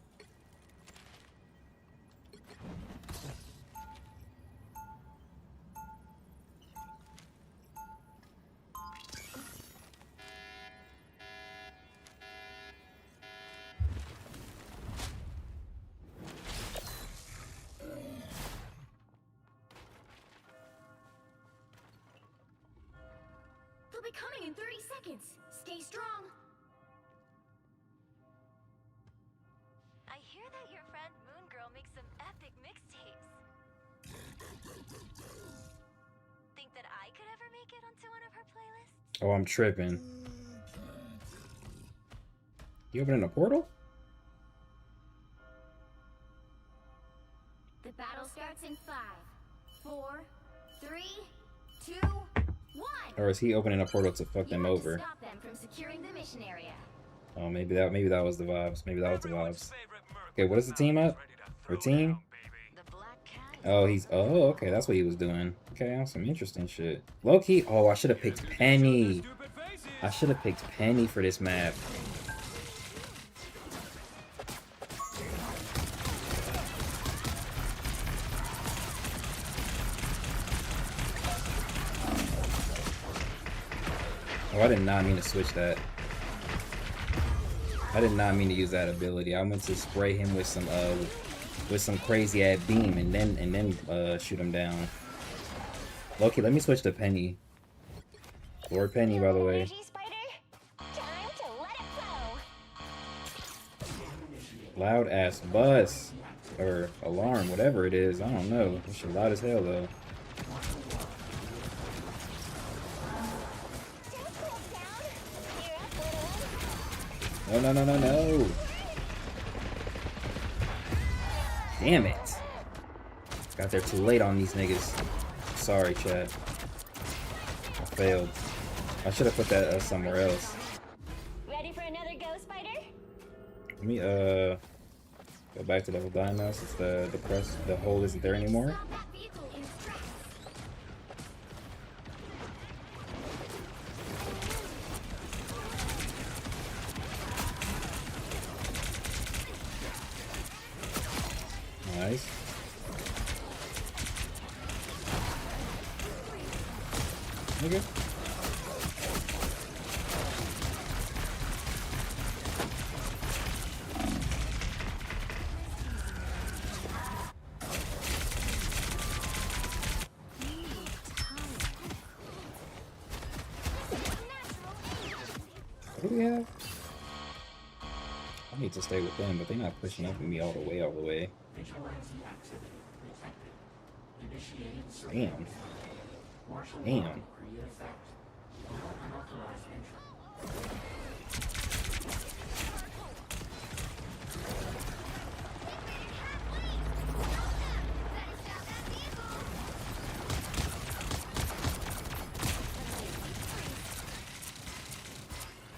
They'll be coming in 30 seconds. Stay strong. I hear that your friend Moon Girl makes some epic mixtapes. Think that I could ever make it onto one of her playlists? Oh, I'm tripping. You opening a portal? The battle starts in 5, 4, 3, 2, 1. Or is he opening a portal to fuck them over? Stop them mission area. Oh, maybe that was the vibes. Maybe that was the vibes. Okay, what is the team up? Or team? Oh, okay, that's what he was doing. Okay, on some interesting shit. Low-key, oh, I should have picked Penny. I should have picked Penny for this map. Oh, I did not mean to switch that. I did not mean to use that ability. I meant to spray him with some crazy ass beam and then shoot him down. Okay, let me switch to Penny. Lord Penny, by the way. Loud ass bus or alarm, whatever it is. I don't know. It's loud as hell though. No, no, no, no, no. Damn it. Got there too late on these niggas. Sorry, chat. I failed. I should have put that somewhere else. Ready for another go, Spider? Let me go back to the whole dynamo since the hole isn't there anymore. Nice. Okay. What do we have? I need to stay with them, but they're not pushing up with me all the way. Damn. Damn.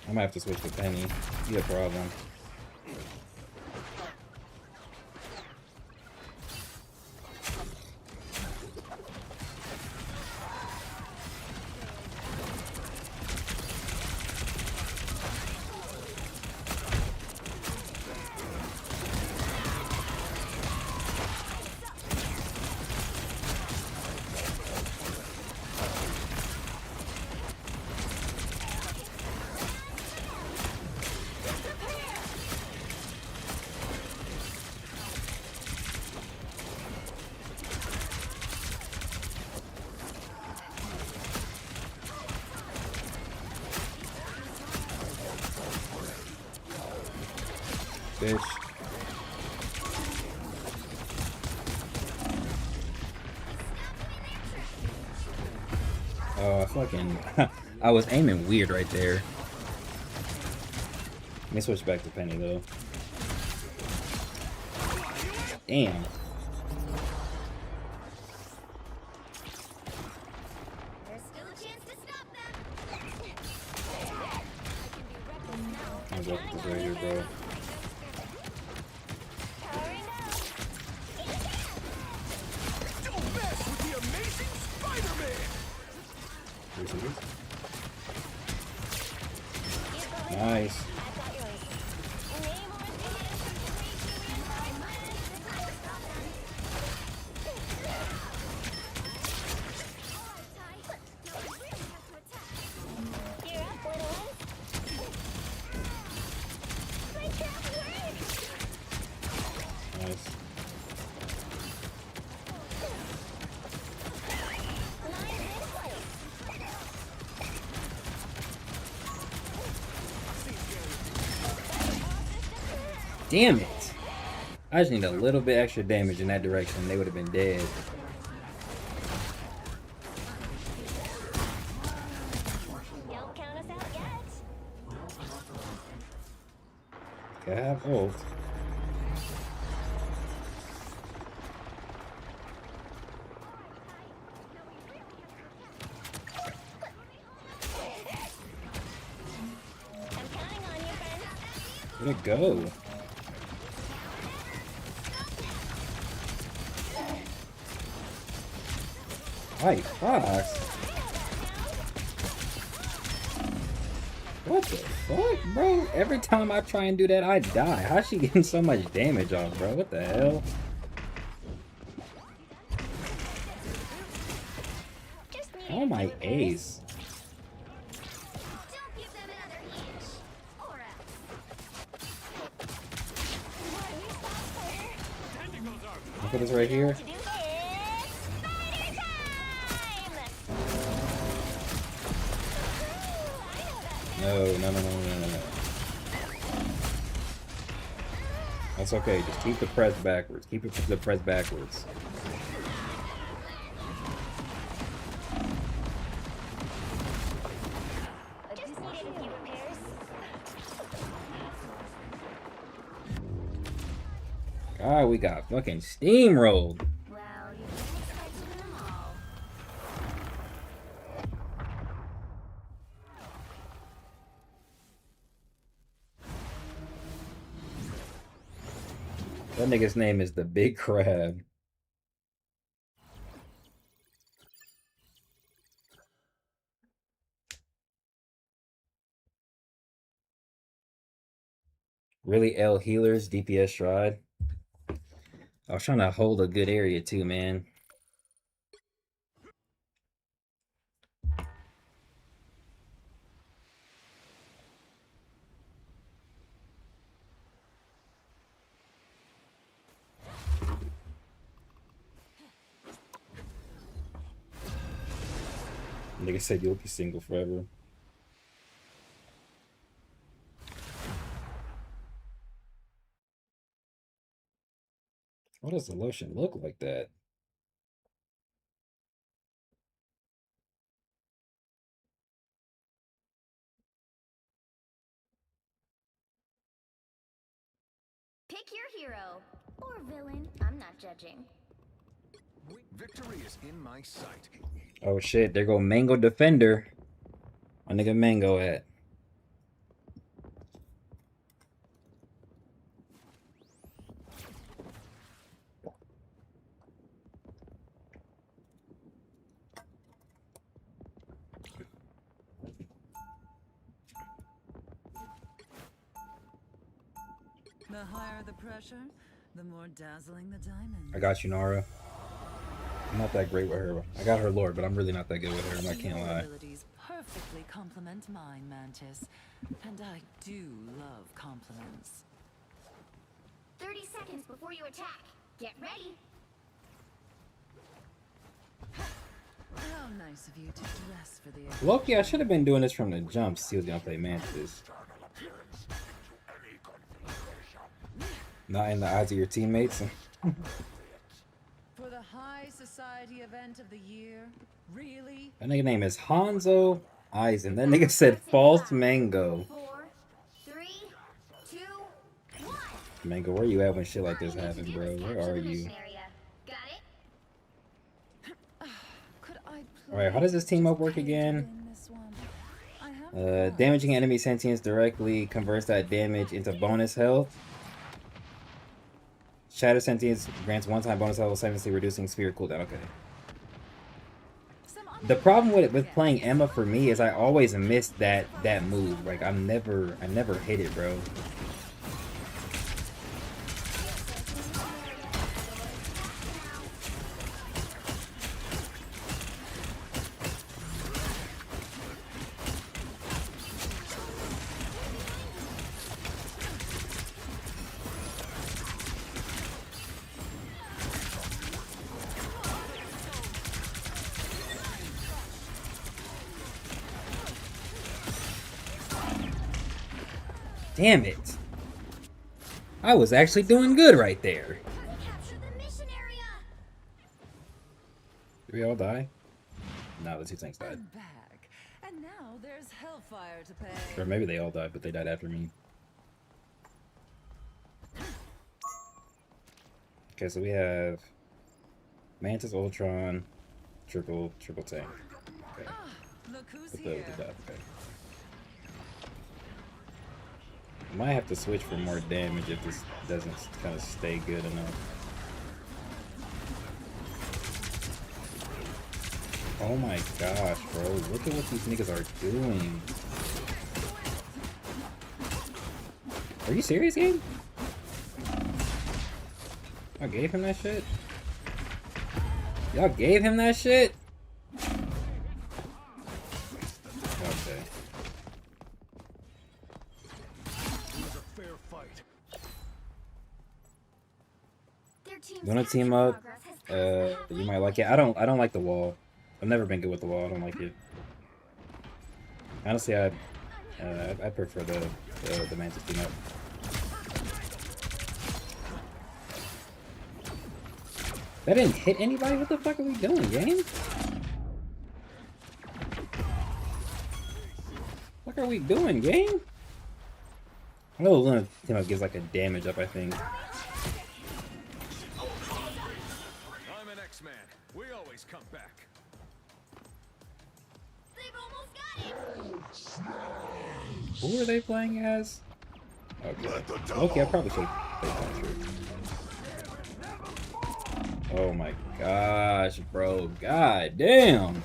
I might have to switch to Penny. Be a problem. Bitch. Oh, I fucking... I was aiming weird right there. Let me switch back to Penny, though. Damn. There's still a chance to stop them. I'm going with this right here, bro. Nice. Nice. Damn it! I just need a little bit extra damage in that direction. They would have been dead. Don't count us out yet. Okay, I have ult. I'm Where'd it go? Hi, Fox. What the fuck, bro? Every time I try and do that, I die. How's she getting so much damage off, bro? What the hell? Oh my ace. Don't give them another inch, or else. I'll put this right here. No. That's okay. Just keep the press backwards. Keep the press backwards. God, we got fucking steamrolled. Well, you didn't expect to win them all. That nigga's name is the Big Crab. Really, L healers, DPS Stride. I was trying to hold a good area too, man. Nigga said you'll be single forever. Why does the lotion look like that? Pick your hero or villain. I'm not judging. Victory is in my sight. Oh shit, there go Mango Defender. My nigga Mango at. The higher the pressure, the more dazzling the diamond. I got you, Nara. I'm not that great with her. I got her lore, but I'm really not that good with her. I can't Your lie. abilities perfectly complement mine, Mantis. And I do love compliments. 30 seconds before you attack. Get ready. How nice of you to dress for the occasion. Loki, I should have been doing this from the jump. See who's gonna play Mantis. Not in the eyes of your teammates. For the high society event of the year, really? That nigga name is Hanzo Eisen. That nigga said false mango. 4, 3, 2, 1. Mango, where you at when shit like this happens, bro? Where are you? Got it? Could I Alright, how does this team up work again? Damaging enemy sentience directly converts that damage into bonus health. Shatter sentience grants one-time bonus health, simultaneously reducing sphere cooldown. Okay. The problem with playing Emma for me is I always miss that move. Like I never hit it, bro. Damn it. I was actually doing good right there. Capture the mission area. Did we all die? No, the two tanks died. I'm back. And now there's hellfire to pay. Or maybe they all died, but they died after me. Okay, so we have Mantis, Ultron, triple tank. Okay. Look who's With here. the death, okay. Might have to switch for more damage if this doesn't kind of stay good enough. Oh my gosh, bro. Look at what these niggas are doing. Are you serious, game? I gave him that shit? Y'all gave him that shit? Okay. You wanna team up? You might like it. I don't like the wall. I've never been good with the wall. I don't like it. Honestly, I prefer the Mantis team up. That didn't hit anybody? What the fuck are we doing, game? What are we doing, game? I know Luna team up gives like a damage up, I think. I'm an X-Man. We always come back. Who are they playing as? Okay, I probably should play Punisher. Oh my gosh, bro. God damn.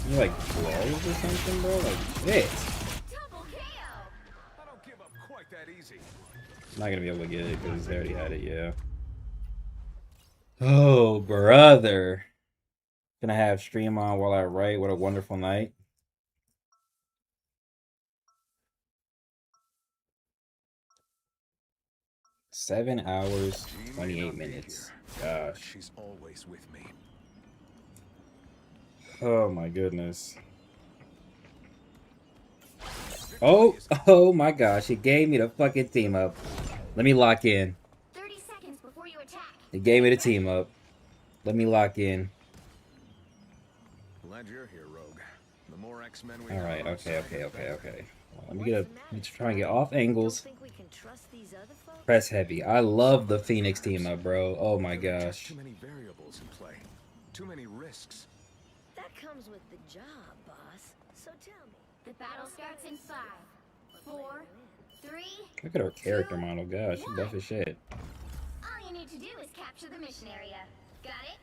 You like clothes or something, bro? Like shit. I don't give up quite that easy. I'm not gonna be able to get it because they already had it, yeah. Oh, brother. Gonna have stream on while I write. What a wonderful night. Seven hours, 28 minutes. Gosh. She's always with me. Oh my goodness. Oh my gosh. It gave me the fucking team up. Let me lock in. 30 seconds before you attack. It gave me the team up. Let me lock in. Glad you're here, Rogue. The more X-Men we Alright, have, okay. Well, let me try and get off angles. Press heavy. I love the Phoenix team up, bro. Oh my gosh. Too many variables in play. Too many risks. That comes with the job, boss. So tell me. The battle starts in 5, 4, 3. Look at her character model. Gosh, she buff as shit. All you need to do is capture the mission area. Got it?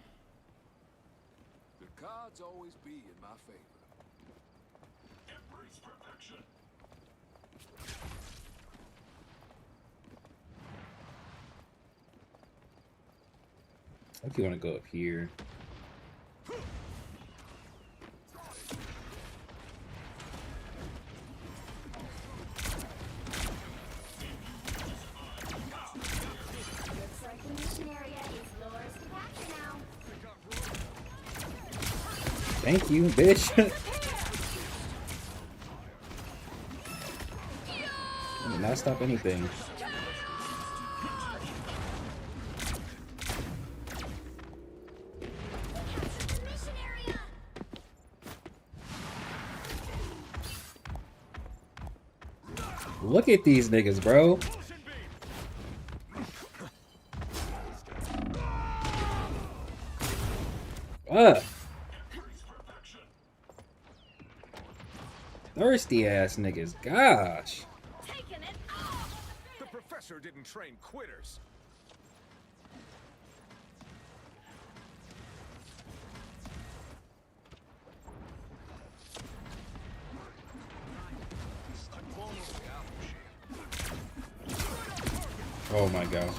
The cards always be in my favor. Embrace perfection. I think you want to go up here. Looks like the mission area is yours to capture now. Thank you, bitch. I did not stop anything. Look at these niggas, bro. Thirsty ass niggas. Gosh. The professor didn't train quitters. Oh my gosh.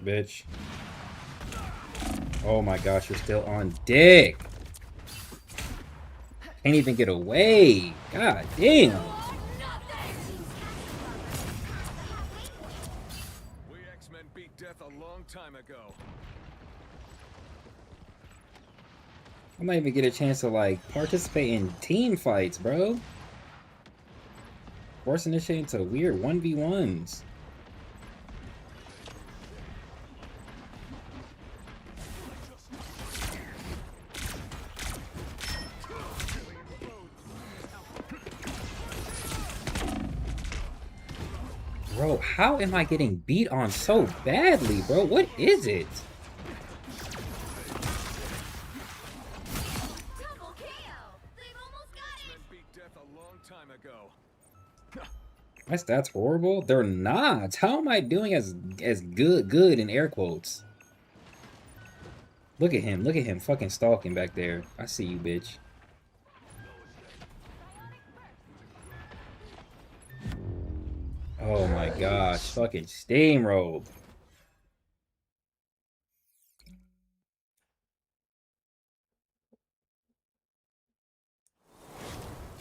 Bitch. Oh my gosh, you're still on dick. Can't even get away. God damn. We X-Men beat death a long time ago. I might even get a chance to like participate in team fights, bro. Forcing this shit into weird 1v1s. Bro, how am I getting beat on so badly, bro? What is it? Double KO. They've almost got it. Beat death a long time ago. My stats horrible? They're not. How am I doing as good in air quotes? Look at him fucking stalking back there. I see you, bitch. Oh my gosh, fucking steamrolled.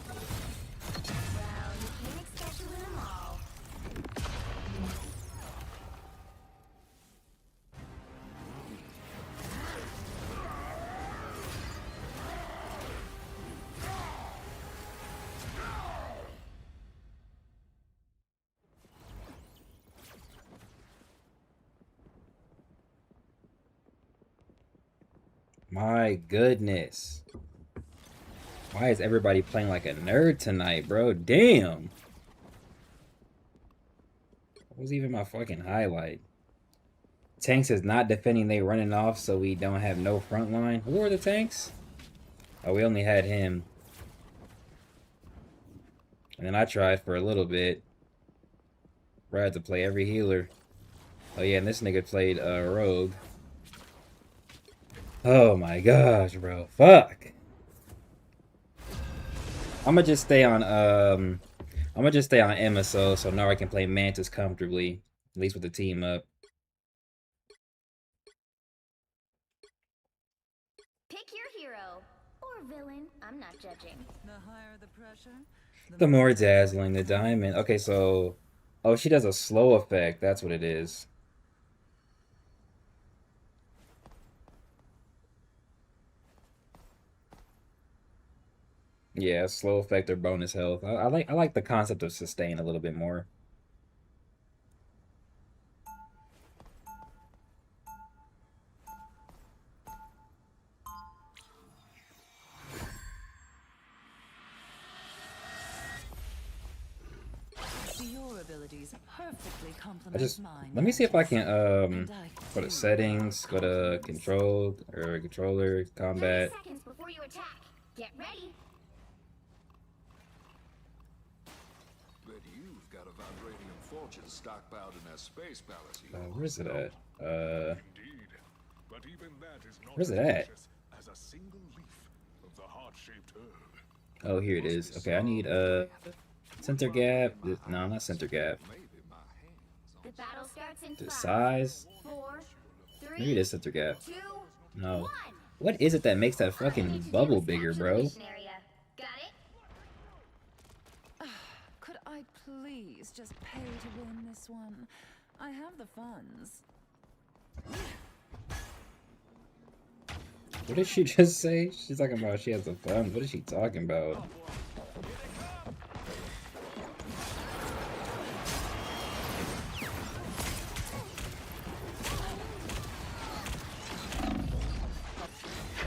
Well, you can't expect to win them all. My goodness. Why is everybody playing like a nerd tonight, bro? Damn. What was even my fucking highlight? Tanks is not defending, they running off, so we don't have no front line. Who are the tanks? Oh, we only had him. And then I tried for a little bit. Bro, I had to play every healer. Oh yeah, and this nigga played Rogue. Oh my gosh, bro. Fuck. I'ma just stay on MSO so now I can play Mantis comfortably. At least with the team up. Pick your hero. Or villain. I'm not judging. The higher the pressure, The more dazzling the diamond. Okay, so oh, she does a slow effect. That's what it is. Yeah, slow effect or bonus health. I like the concept of sustain a little bit more. your abilities perfectly I complement just mine. let me see if I can go to settings, go to control or controller, 30 combat. seconds before you attack. Get ready. Bet you've got a vibranium fortune stockpiled in that space palace. Where's it at? Indeed. But even that is not Where's it as at? precious as a single leaf of the heart-shaped herb. Oh, here it is. Okay, I need center gap. No, not center gap. The battle starts in The 5, size. 4, 3, Maybe it is center gap. 2, No. 1. What is it that makes that fucking bubble bigger, bro? Got it? Could I please just pay to win this one? I have the funds. What did she just say? She's talking about she has the fun. What is she talking about?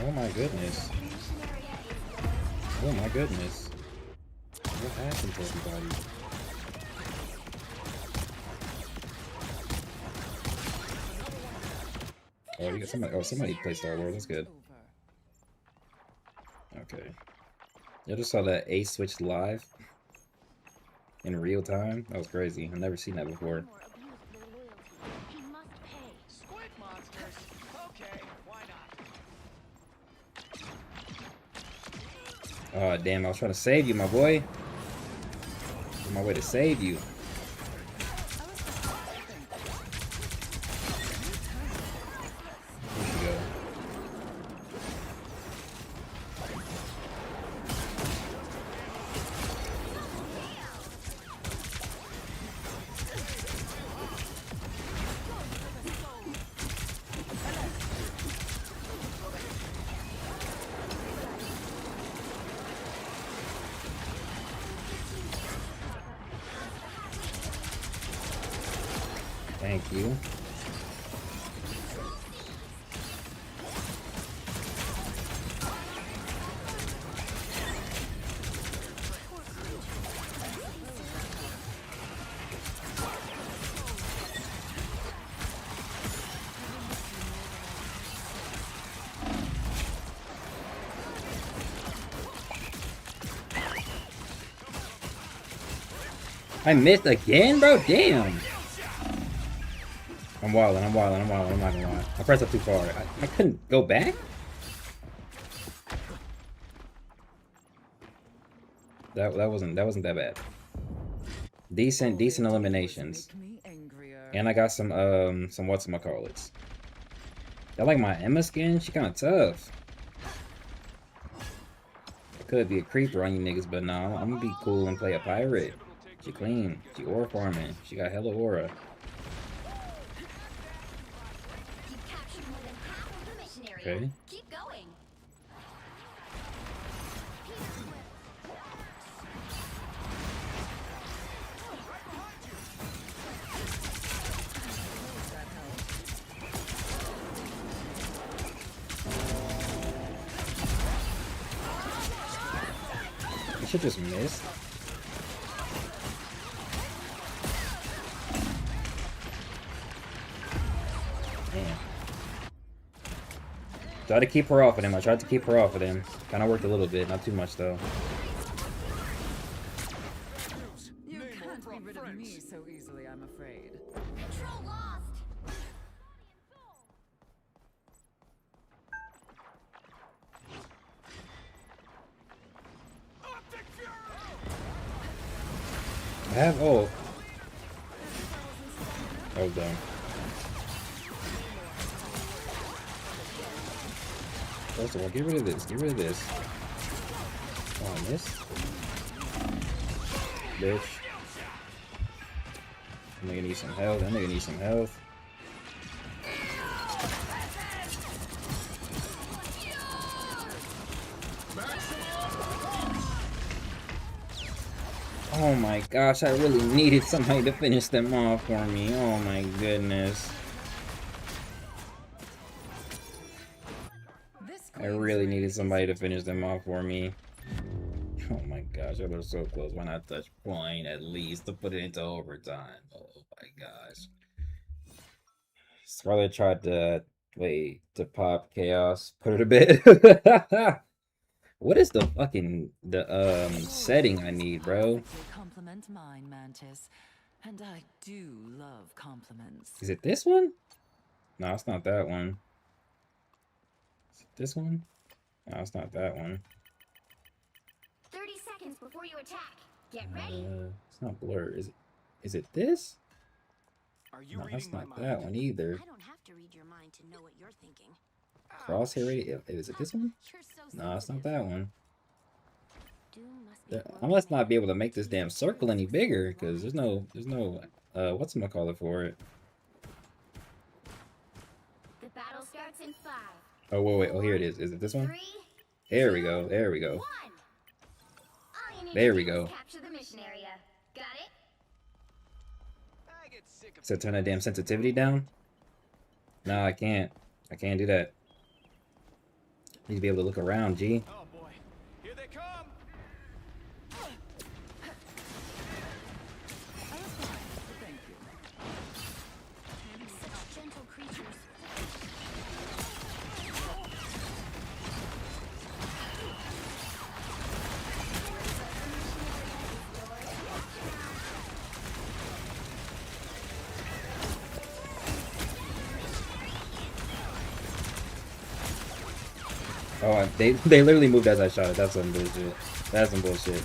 Oh my goodness. Oh my goodness. What happened to everybody? Oh, you got somebody. Oh, somebody played Star Wars. That's good. Okay. I just saw that Ace switched live in real time. That was crazy. I've never seen that before. He must pay. Squid monsters. Okay, why not? Oh damn! I was trying to save you, my boy. On my way to save you. Here she go. Thank you. I missed again, bro? Damn. I'm wilding, I'm not gonna lie. I pressed up too far. I couldn't go back? That wasn't that bad. Decent eliminations. And I got some whatchamacallits. I like my Emma skin, she kinda tough. Could be a creeper on you niggas, but no, I'm gonna be cool and play a pirate. She clean, she aura farming, she got hella aura. Okay. Keep going. I should just miss. Damn. Tried to keep her off of him. I tried to keep her off of him. Kind of worked a little bit, not too much though. You can't be rid of me so easily, I'm afraid. Control lost. I have ult. I was done. First of all, get rid of this. Get rid of this. Oh, I missed. Bitch. That nigga needs some health. That nigga needs some health. Oh my gosh, I really needed somebody to finish them off for me. Oh my goodness. I really needed somebody to finish them off for me. Oh my gosh, I was so close. Why not touch point at least to put it into overtime? Oh my gosh. Rather tried to wait to pop chaos, put it to bed. What is the fucking setting I need, bro? Compliment mine, Mantis. And I do love compliments. Is it this one? No, it's not that one. Is it this one? No, it's not that one. 30 seconds before you attack. Get ready. It's not blur. Is it this? Are you No, that's reading my not mind? that one either. I don't have to read your mind to know what you're thinking. Crosshair radio. Is it this one? You're so No, it's not that one. Doom must be I must not be able to make this damn circle any bigger because there's no whatchamacallit for it. The battle starts in 5. Oh wait. Oh, here it is. Is it this one? 3, There we go. There we go. 1. All you need There to we do go. is capture the mission area. Got it? So turn that damn sensitivity down? No, I can't. I can't do that. Need to be able to look around, G. Oh boy, here they come. Thank you. Such gentle creatures. Oh, they literally moved as I shot it. That's some bullshit. That's some bullshit.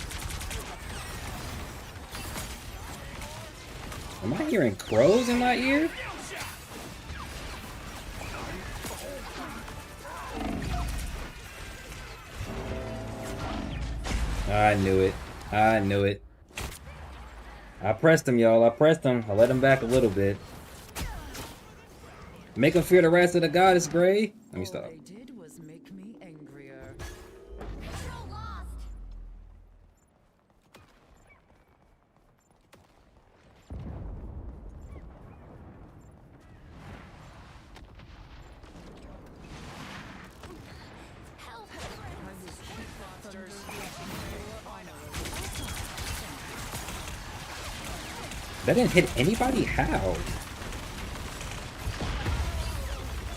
Am I hearing crows in my ear? I knew it. I knew it. I pressed him, y'all. I pressed him. I let him back a little bit. Make him fear the wrath of the goddess, Gray. Let me stop. All they did was make me angrier. Control lost. Help! That didn't hit anybody? How?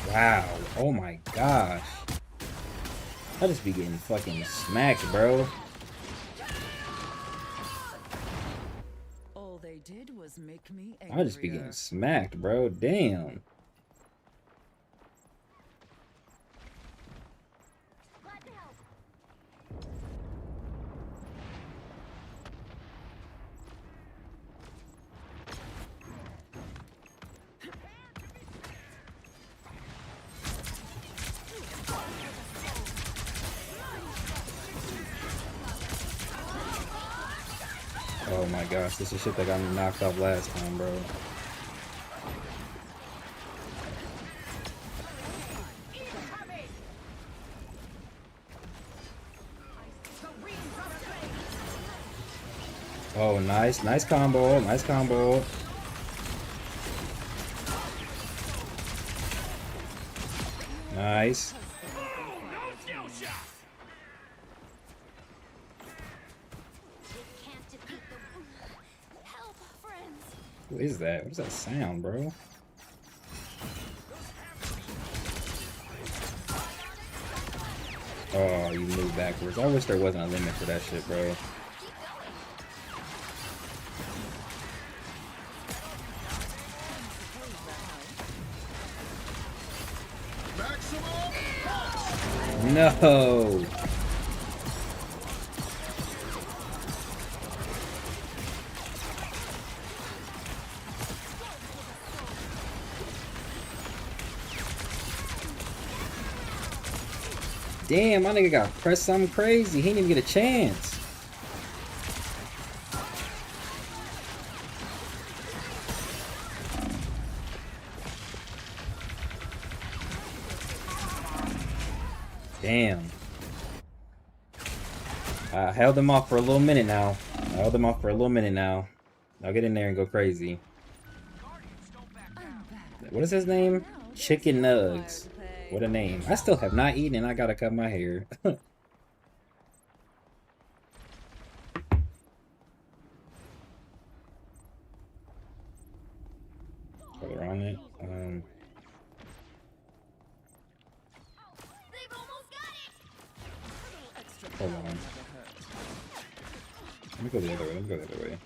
Wow. Oh my gosh. I just be getting fucking smacked, bro. All they I just be getting smacked, bro. Damn. Oh my gosh, this is shit that got me knocked off last time, bro. Oh, nice. Nice combo. Nice combo. Nice. What is that? What is that sound, bro? Oh, you moved backwards. I wish there wasn't a limit for that shit, bro. No. Damn, my nigga got pressed something crazy. He didn't even get a chance. Damn. I held him off for a little minute now. I'll get in there and go crazy. What is his name? Chicken Nugs. What a name. I still have not eaten and I gotta cut my hair. Further on it. Hold on. Let me go the other way. Go the other way.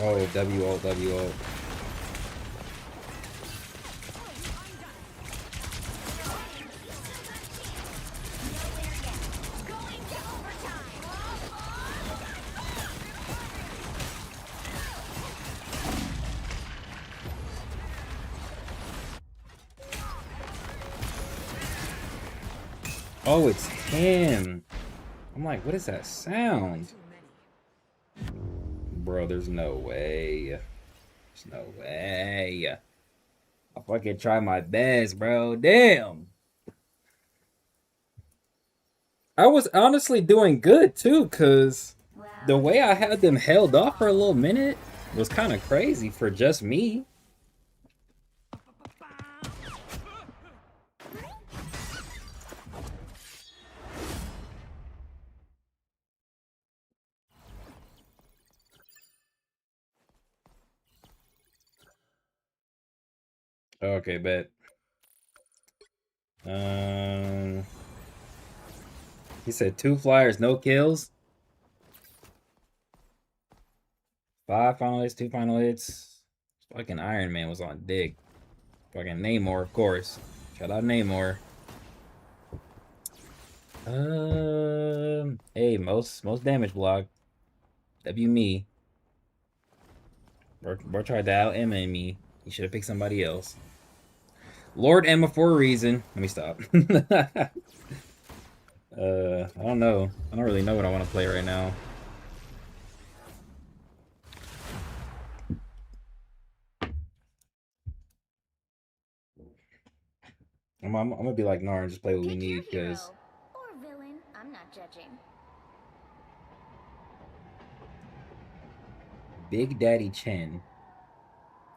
Oh, W ult, W ult. Oh, it's him. I'm like, what is that sound? Bro, there's no way. There's no way. I fucking try my best, bro. Damn. I was honestly doing good, too, because the way I had them held off for a little minute was kind of crazy for just me. Okay, bet. He said 2 flyers, no kills. 5 final hits, 2 final hits. Fucking Iron Man was on dick. Fucking Namor, of course. Shout out Namor. Hey, most damage block. W me. Bro tried to out Emma and me. He should have picked somebody else. Lord Emma for a reason. Let me stop. I don't know. I don't really know what I want to play right now. I'm gonna be like Nar and just play what we need, because or villain, I'm not judging. Big Daddy Chen.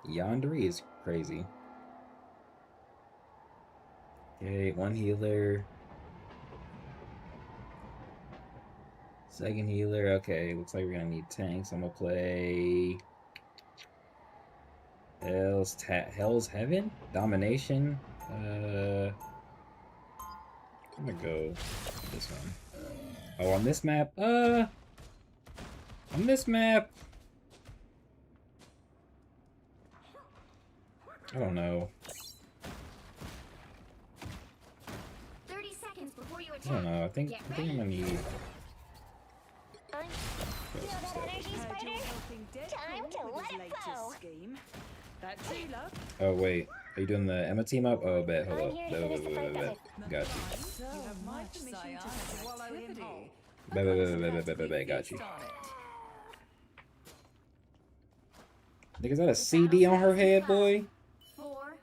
Yandere is crazy. Okay, 1 healer. 2nd healer. Okay, looks like we're gonna need tanks. I'm gonna play Hell's Heaven? Domination? I'm gonna go this one. Oh, on this map? On this map? I don't know. 30 seconds before you I attack. don't know. I think I'm gonna need. Time to let it go. That tree love. Oh wait, are you doing the Emma team up? Oh, bet. Hold up. Got you. You have my permission to swallow him whole. Bet. Got you. Nigga, is that a CD on her head, boy? 4,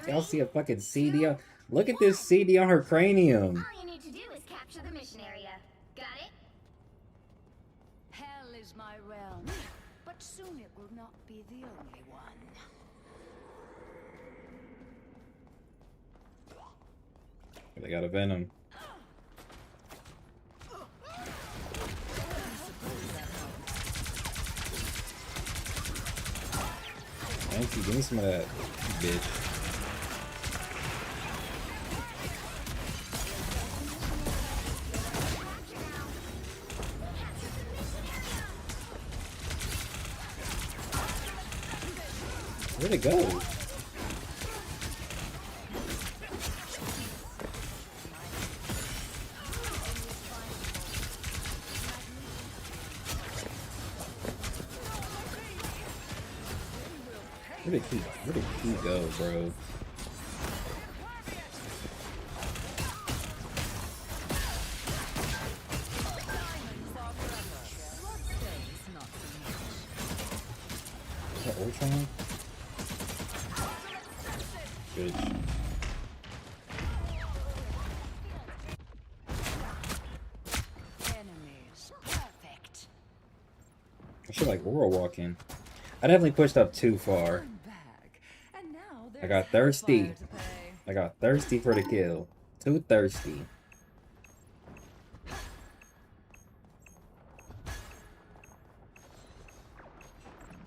Y'all see a fucking CD on? Look at this CD on her cranium. all you need to do is capture the mission area. Got it? Hell is my realm, but soon it will not be the only one. They got a Venom. Thank you. Give me some of that, bitch. Where'd it go? Where did he go, bro? Is that Ultron? Bitch. Perfect. I should like Aura walking. I definitely pushed up too far. I got thirsty. I got thirsty for the kill. Too thirsty.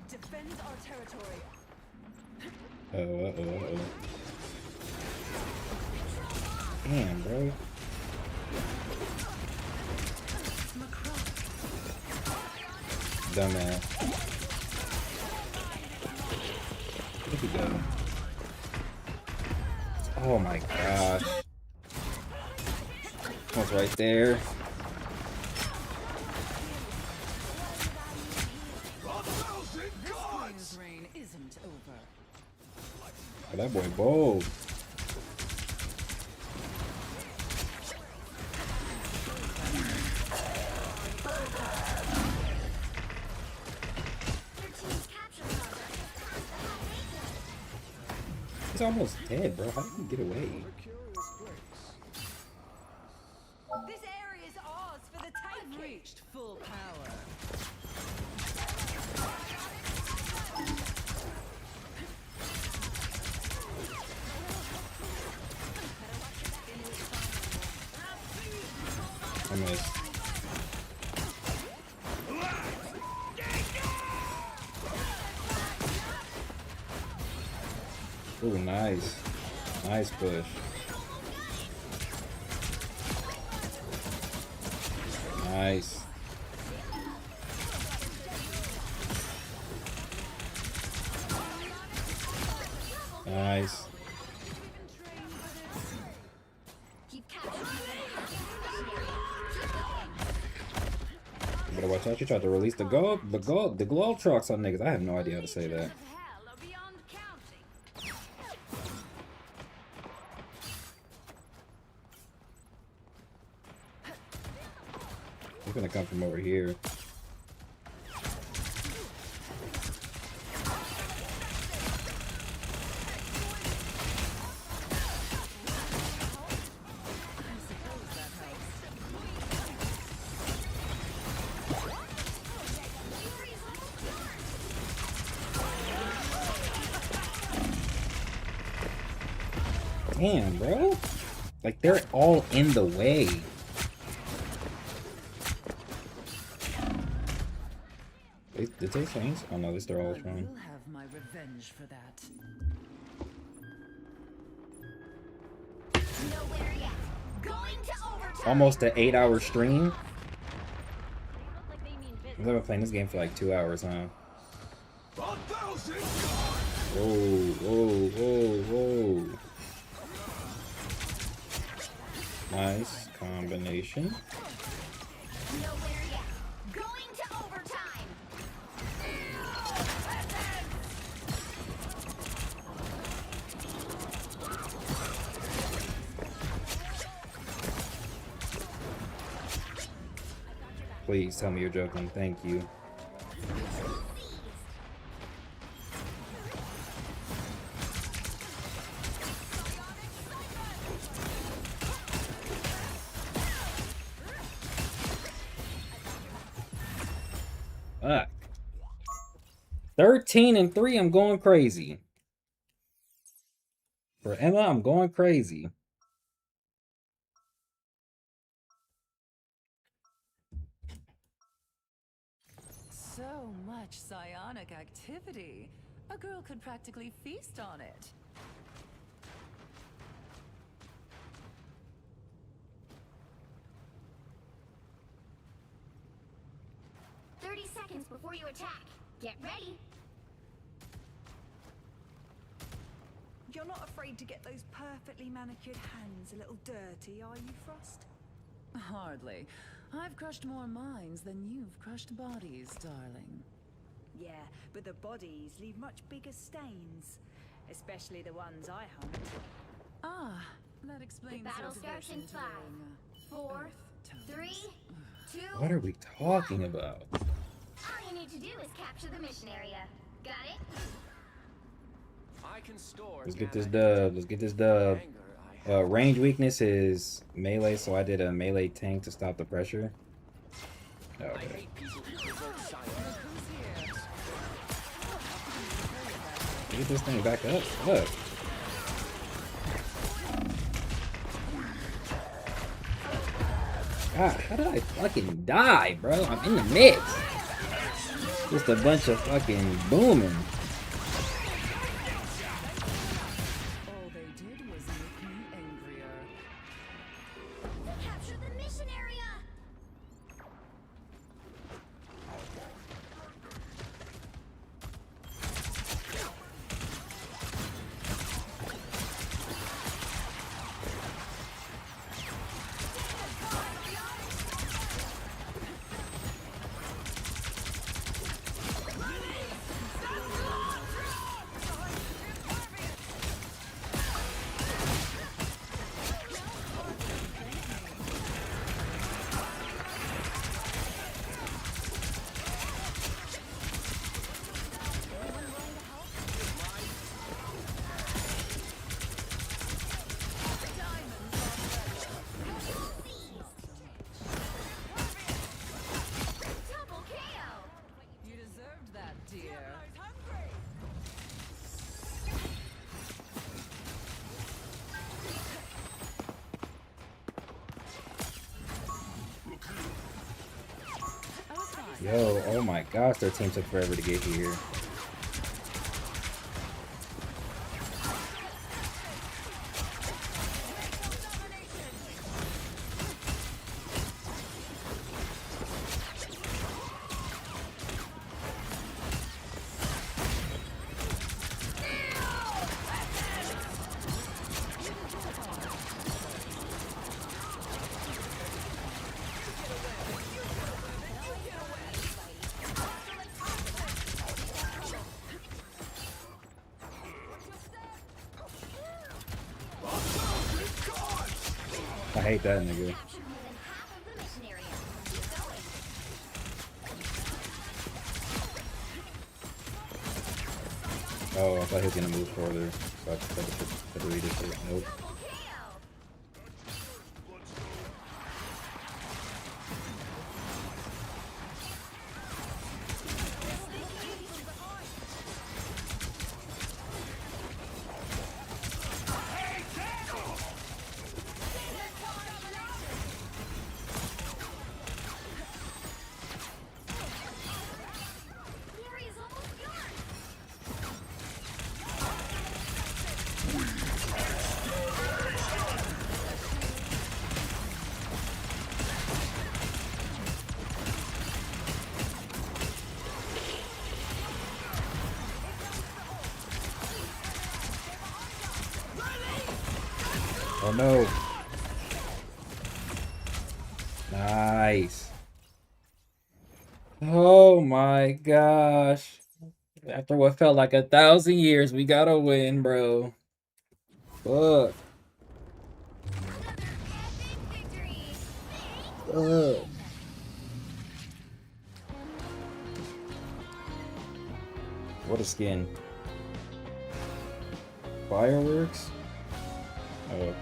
Defend our territory. Uh-oh. Damn, bro. Dumbass. Where'd he go? Oh my gosh. That's right there. Oh, that boy bold. He's almost dead, bro. How did he get away? This area is ours for the taking. Reached full power. I missed. Ooh, nice. Nice push. Nice. Nice. Better watch out, you tried to release the glow trucks on niggas. I have no idea how to say that. He's gonna come from over here. Damn, bro. Like, they're all in the way. Did they change? Oh no, they're all trying. You'll have my revenge for that. Nowhere yet. Going to overtime. Almost an 8-hour stream. I've been playing this game for like 2 hours, huh? 1,000 Whoa, whoa, whoa, whoa. Nice combination. Nowhere yet. Going to overtime. Please tell me you're joking. Thank you. Fuck. 13-3, I'm going crazy. For Emma, I'm going crazy. So much psionic activity. A girl could practically feast on it. Seconds before you attack. Get ready. You're not afraid to get those perfectly manicured hands a little dirty, are you, Frost? Hardly. I've crushed more minds than you've crushed bodies, darling. Yeah, but the bodies leave much bigger stains. Especially the ones I hunt. Ah, that explains The battle your starts in devotion to 5, 4, earth tones. 3, 2. What are we talking about? All you need to do is capture the mission area. Got it? I can store Let's get this dub. Let's get this dub. Range weakness is melee, so I did a melee tank to stop the pressure. Okay. Get this thing back up. Look. God, how did I fucking die, bro? I'm in the mix. Just a bunch of fucking booming. All they did was make me angrier. Capture the mission area. Yo, oh my gosh, their team took forever to get here. I hate that nigga. Oh, I thought he was gonna move further. So I had to read this shit. Nope. Oh no. Nice. Oh my gosh. After what felt like 1,000 years, we got a win, bro. Fuck. Fuck. What a skin. Fireworks? Oh.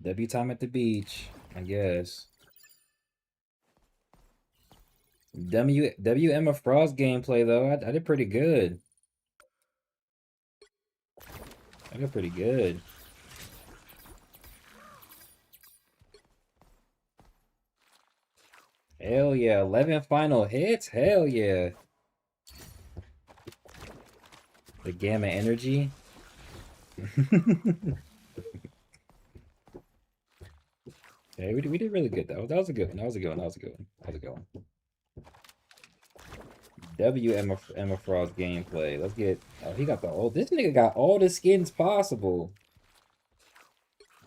W time at the beach, I guess. Emma Frost gameplay though, I did pretty good. I did pretty good. Hell yeah, 11 final hits? Hell yeah. The gamma energy. Okay, we did really good though. That was a good one. That was a good one. That was a good one. That was a good one. Emma Frost gameplay. Let's get. Oh, he got the old. This nigga got all the skins possible.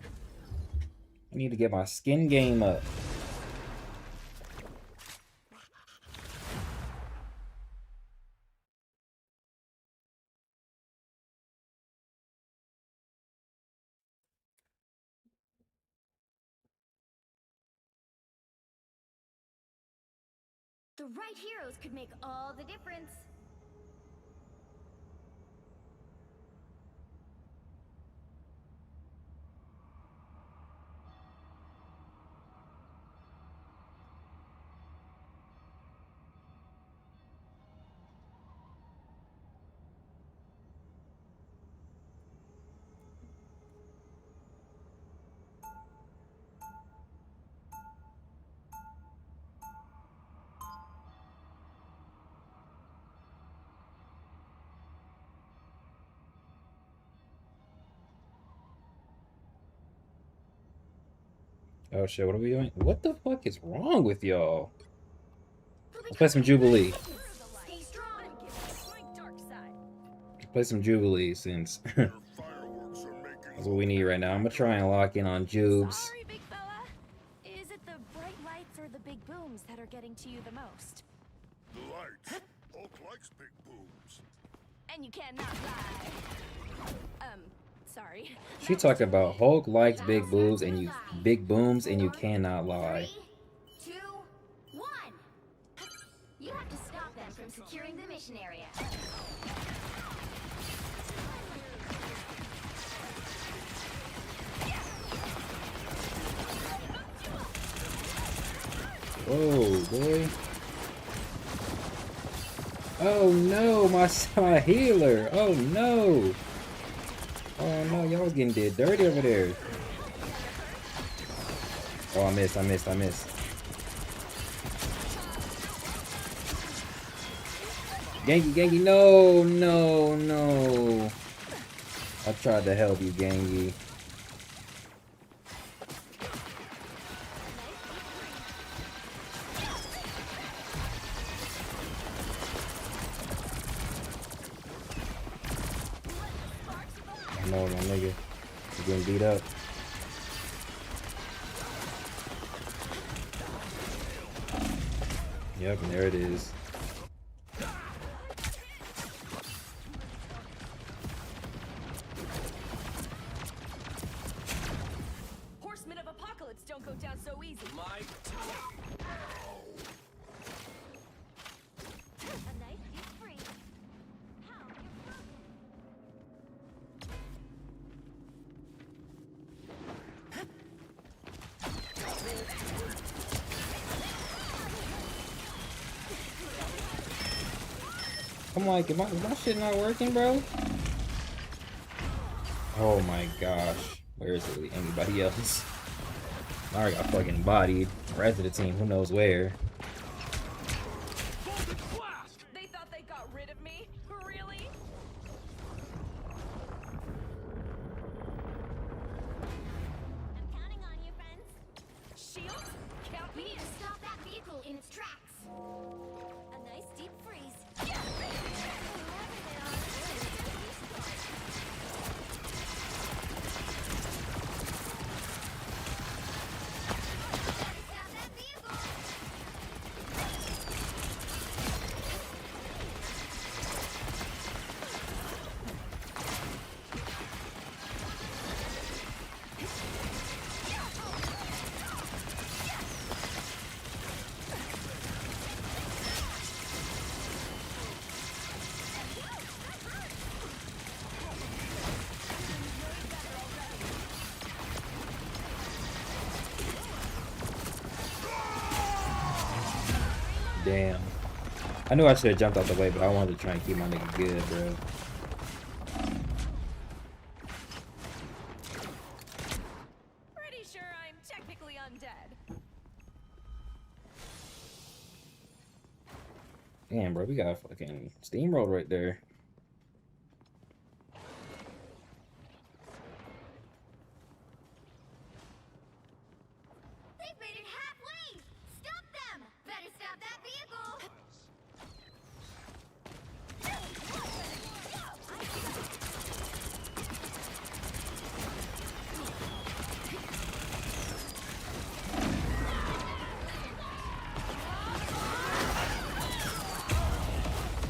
I need to get my skin game up. The right heroes could make all the difference. Oh shit, what are we doing? What the fuck is wrong with y'all? Let's play some Jubilee. Let's play some Jubilee since that's what we need right now. I'm gonna try and lock in on Jubes. Sorry, big fella. Is it the bright lights or the big booms that are getting to you the most? The lights. Hulk likes big booms. And you cannot lie. Sorry. She talking about Hulk likes big booms and you cannot lie. 3, 2, 1. You have to stop them from securing the mission area. Whoa, boy. Oh no, my healer. Oh no. Oh no, y'all was getting did dirty over there. Oh, I missed. Gengi, no. I tried to help you, Gengi. No, my nigga. You're getting beat up. Yep, and there it is. Horsemen of Apocalypse don't go down so easy. A nice deep freeze. How you're broken. I'm like, is my shit not working, bro? Oh my gosh. Where is it? Anybody else? I already got fucking bodied. Rest of the team, who knows where. They thought they got rid of me? Really? I'm counting on you, friends. Shields? Count We me need to stop that vehicle in its tracks. a nice deep freeze. Damn. I knew I should have jumped out the way, but I wanted to try and keep my nigga good, bro. Pretty sure I'm technically undead. Damn, bro, we got a fucking steamroll right there. They've made it halfway! Stop them! Better stop that vehicle!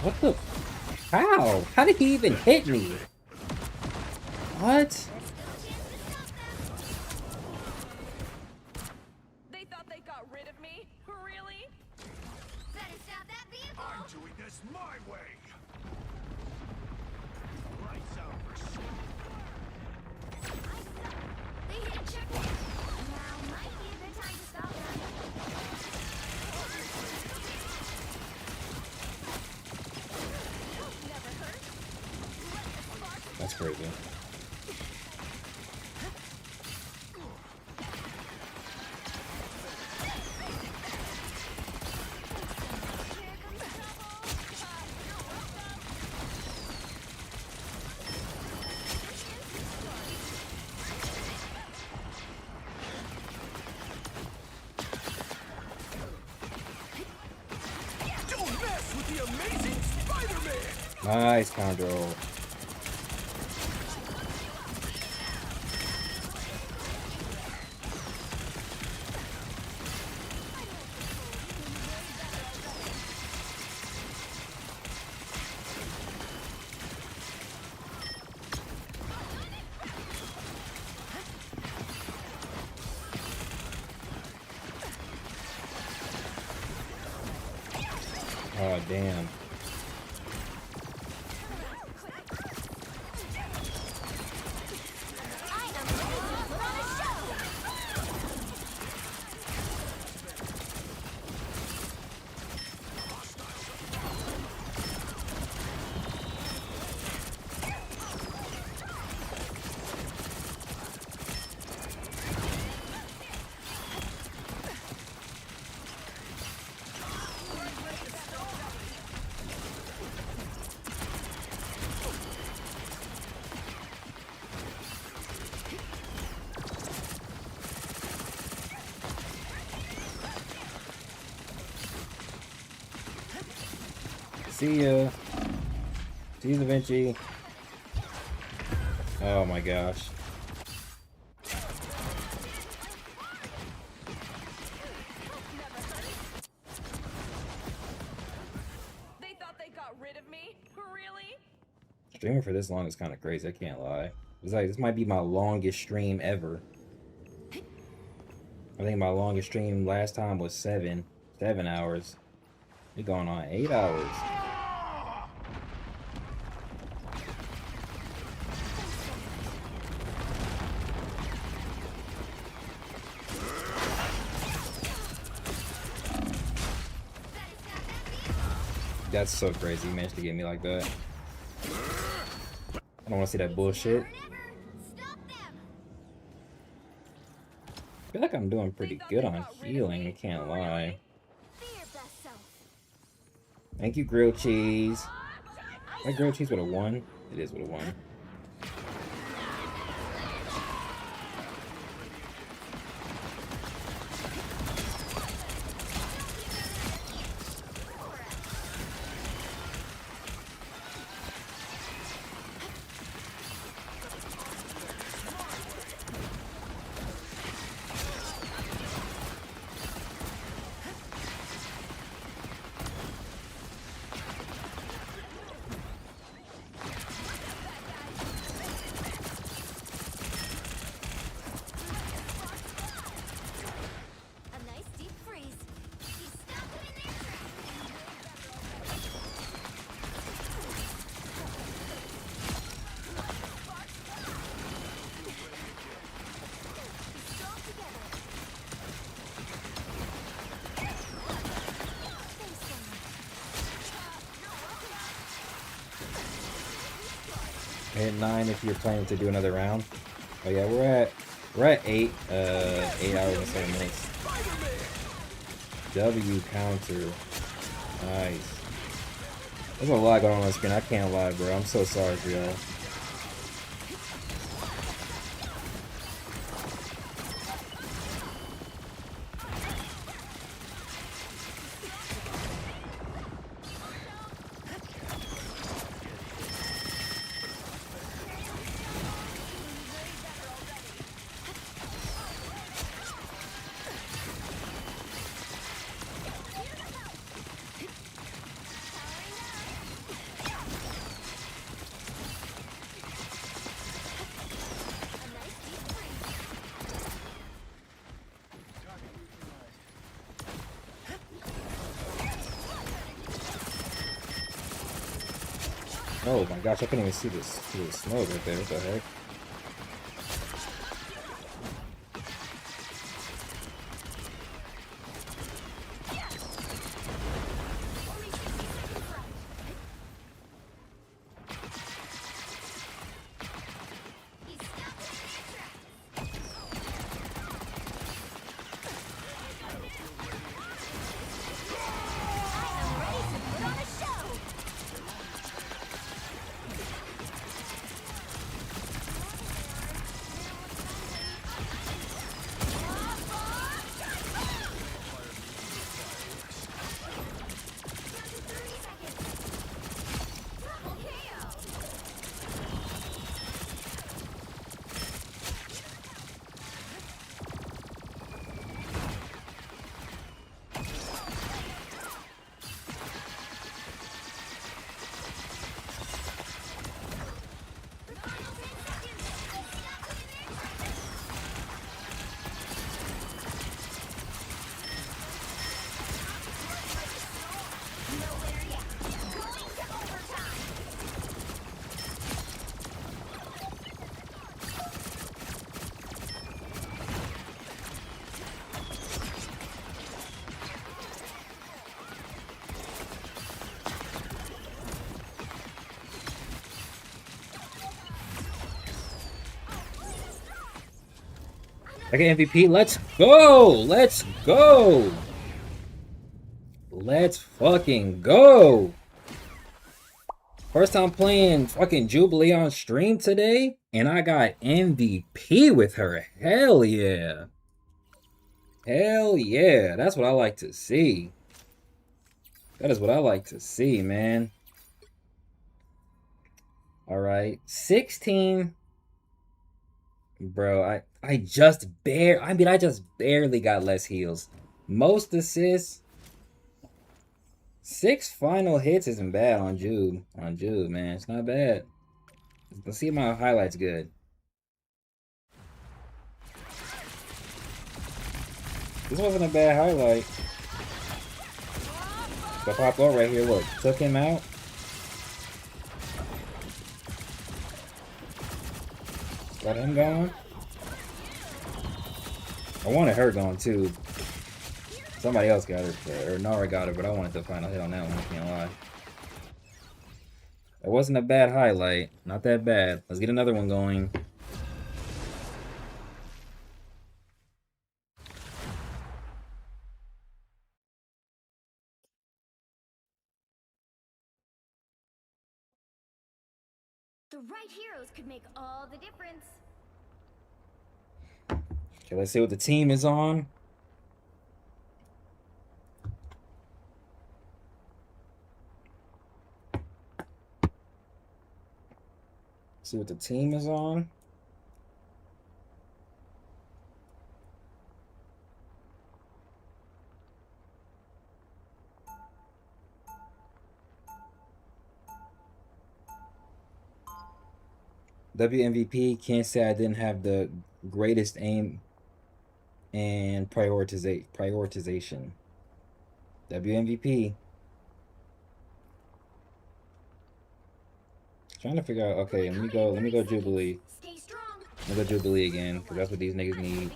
What the? How? How did he even hit me? What? They thought they got rid of me? Really? Better stop that vehicle! I'm doing this my way. Lights out for shit. They hit a checkpoint. Now might be a good time to stop them. That's crazy. Don't mess with the amazing Spider-Man! Nice control. Oh, damn. See ya. See you, Da Vinci. Oh my gosh. They thought they got rid of me? Really? Streaming for this long is kind of crazy, I can't lie. It's like, this might be my longest stream ever. I think my longest stream last time was 7 hours. We're going on 8 hours. That's so crazy. He managed to get me like that. I don't want to see that bullshit. I feel like I'm doing pretty good on healing, I can't lie. Thank you, grilled cheese. That grilled cheese with a 1? It is with a 1. Hit 9 if you're planning to do another round. Oh yeah, we're at 8 hours and 7 minutes. W counter. Nice. There's a lot going on the screen. I can't lie, bro. I'm so sorry for y'all. Oh my gosh, I couldn't even see this smoke right there. What the heck? Okay, MVP, let's go! Let's go! Let's fucking go! First time playing fucking Jubilee on stream today, and I got MVP with her. Hell yeah. Hell yeah. That's what I like to see. That is what I like to see, man. Alright. 16. Bro, I just barely got less heals. Most assists. 6 final hits isn't bad on Jude. On Jude, man. It's not bad. Let's see if my highlights good. This wasn't a bad highlight. The pop up right here, look. Took him out. Got him gone. I wanted her gone too. Somebody else got her, or Nara got her, but I wanted the final hit on that one, I can't lie. It wasn't a bad highlight. Not that bad. Let's get another one going. The right heroes could make all the difference. Okay, let's see what the team is on. See what the team is on. WMVP, can't say I didn't have the greatest aim and prioritization. WMVP. Trying to figure out, okay, let me go Jubilee. Let me go Jubilee again, because that's what these niggas need.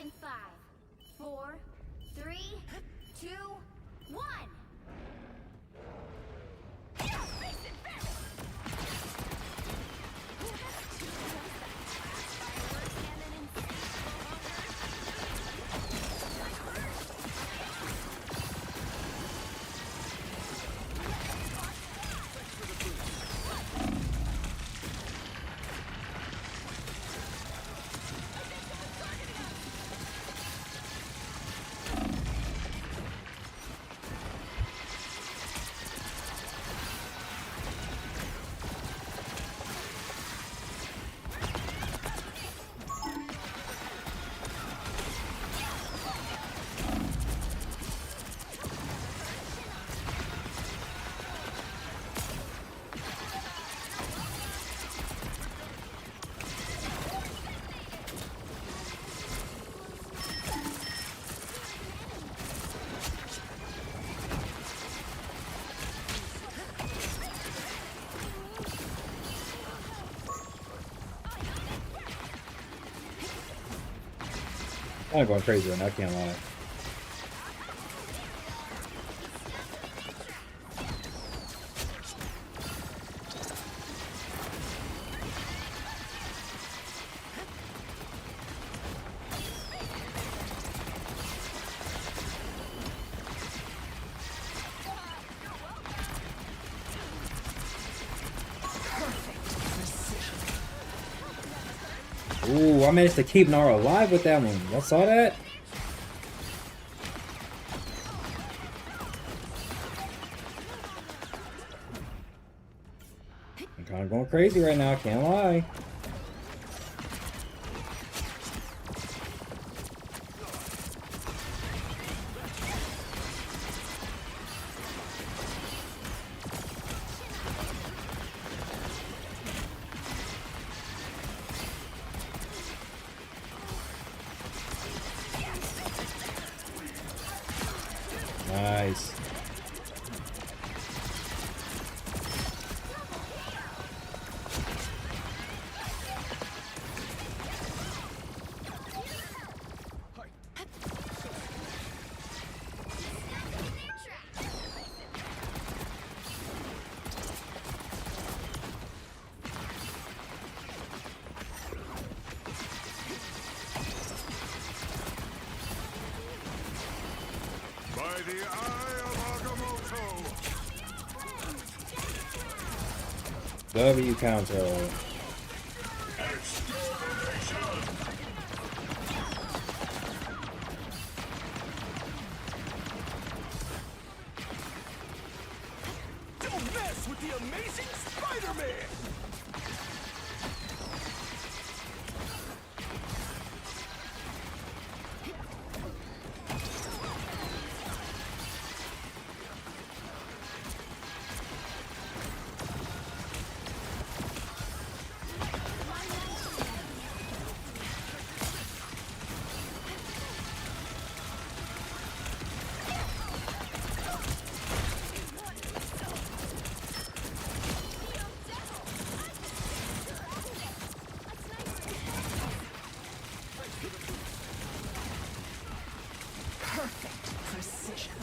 in 5, 4, 3, 2, 1. I'm going crazy right now, I can't lie. Ooh, I managed to keep Nara alive with that one. Y'all saw that? I'm kind of going crazy right now, can't lie. Nice. By the eye of Agamotto! W counter. Don't mess with the amazing Spider-Man! Perfect precision.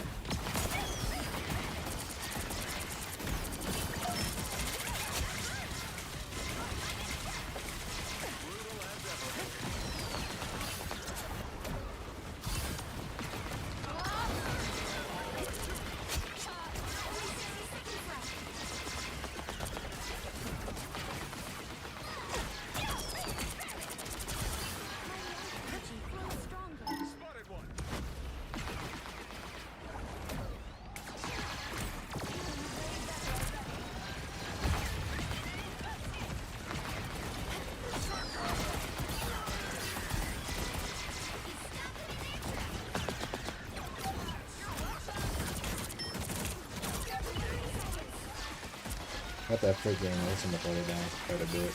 Got that freaking listen to it down quite a bit.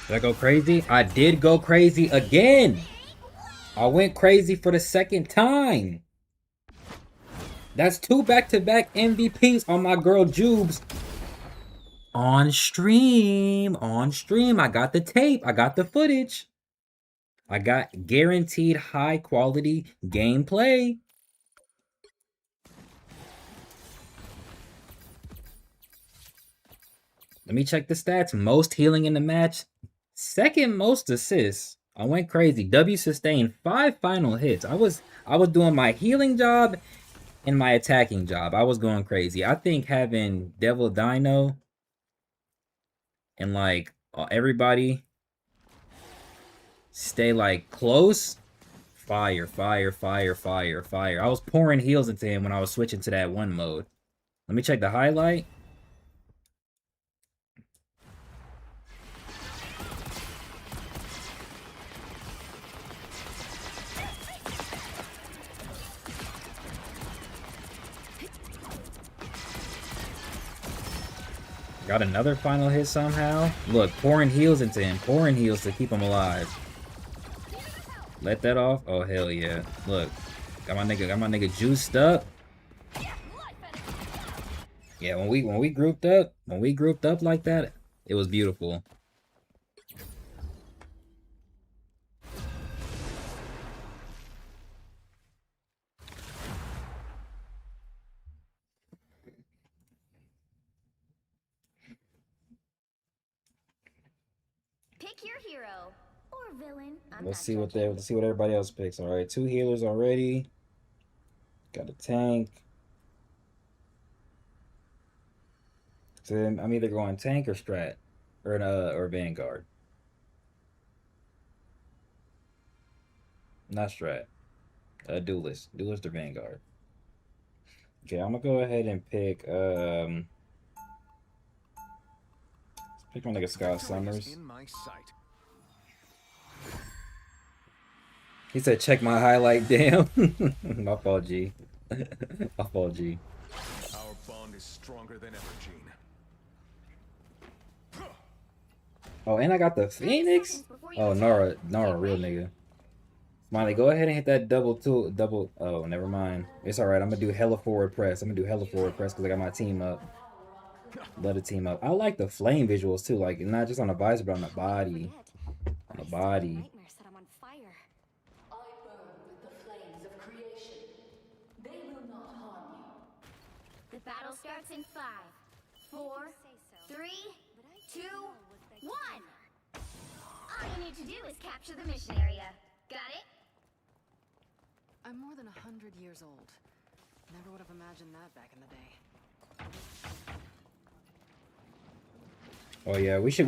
Did I go crazy? I did go crazy again. I went crazy for the second time. That's 2 back-to-back MVPs on my girl Jubes. On stream. On stream. I got the tape. I got the footage. I got guaranteed high quality gameplay. Let me check the stats. Most healing in the match. Second most assists. I went crazy. W sustained 5 final hits. I was doing my healing job and my attacking job. I was going crazy. I think having Devil Dino and like everybody stay like close. Fire, fire, fire, fire, fire. I was pouring heals into him when I was switching to that one mode. Let me check the highlight. Got another final hit somehow. Look, pouring heals into him. Pouring heals to keep him alive. Let that off. Oh, hell yeah. Look. Got my nigga juiced up. Yeah, when we grouped up like that, it was beautiful. Pick your hero or villain. Let's see what everybody else picks. All right, 2 healers already. Got a tank. So I'm either going tank or strat, or Vanguard. Not strat. Duelist or Vanguard. Okay, I'm gonna go ahead and pick pick my nigga Scott Summers. He said, check my highlight, damn. My fault, G. My fault, G. Our bond is stronger than ever, Gene. Oh, and I got the Phoenix? Oh, Nara, real nigga. Smiley, go ahead and hit that double. Oh, never mind. It's alright. I'm gonna do hella forward press. Because I got my team up. Love the team up. I like the flame visuals too. Like, not just on the visor, but on the body. On the body. The battle starts in 5, 4, 3, 2, 1. All you need to do is capture the mission area. Got it? I'm more than 100 years old. Never would have imagined that back in the day. Oh yeah, we should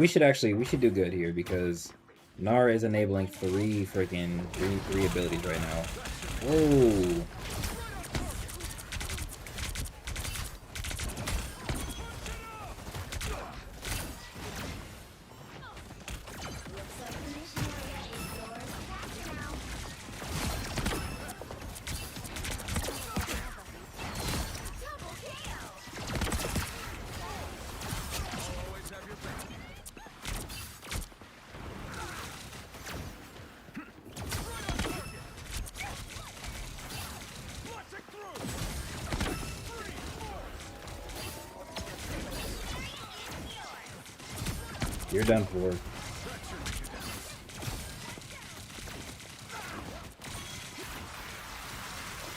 do good here because Nara is enabling three abilities right now. Whoa. You're done for.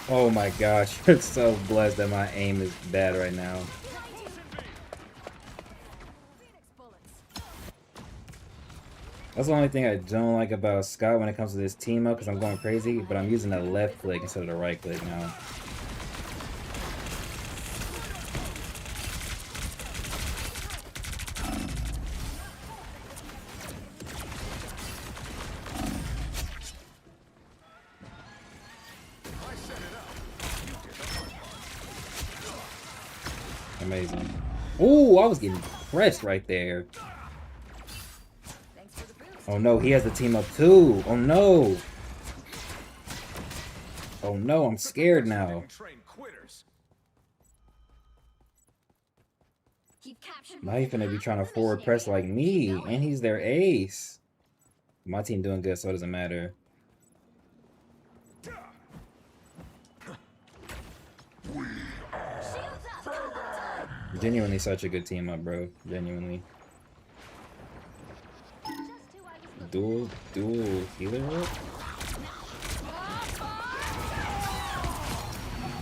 Oh my gosh, you're so blessed that my aim is bad right now. That's the only thing I don't like about Scott when it comes to this team up, because I'm going crazy, but I'm using the left click instead of the right click now. Amazing. Ooh, I was getting pressed right there. Oh no, he has the team up too. Oh no. Oh no, I'm scared now. You've captured Now he's gonna be trying to forward press like me, and he's their ace. My team doing good, so it doesn't matter. Genuinely such a good team up, bro. Genuinely. Dual healer up?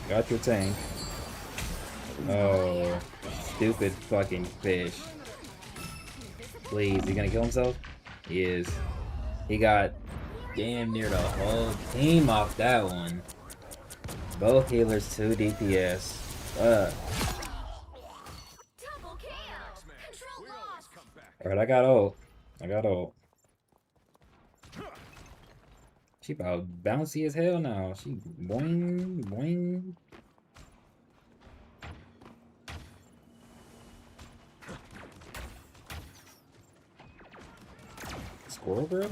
Got your tank. Oh, stupid fucking fish. Please, he gonna kill himself? He is. He got damn near the whole team off that one. Both healers, 2 DPS. Alright, I got ult. She about bouncy as hell now. She boing, boing. Squirrel girl?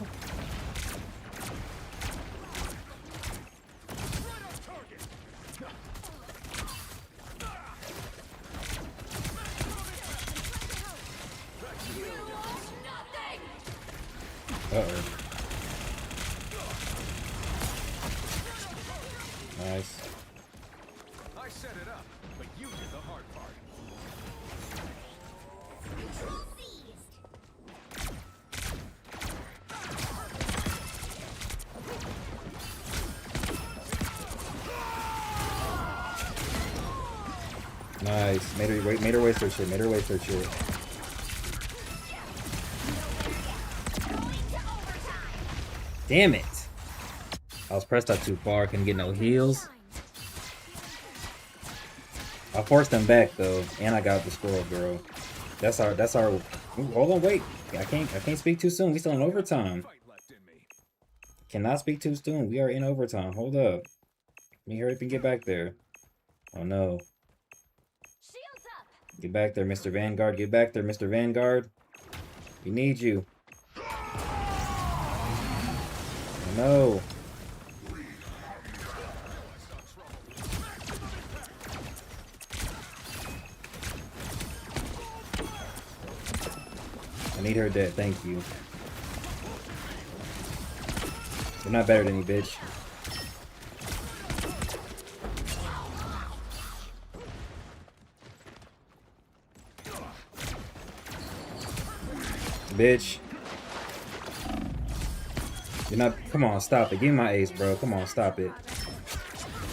Uh-oh. Nice. I set it up, but you did the hard part. Nice. Made her waste her shit. Damn it. I was pressed up too far, couldn't get no heals. I forced them back though, and I got the squirrel girl. That's our ooh, hold on, wait. I can't speak too soon. We still in overtime. Cannot speak too soon. We are in overtime. Hold up. Let me hurry up and get back there. Oh no. Get back there, Mr. Vanguard. Get back there, Mr. Vanguard. We need you. Oh no. I need her dead, thank you. You're not better than me, bitch. Bitch. You're not. Come on, stop it. Give me my ace, bro. Come on, stop it.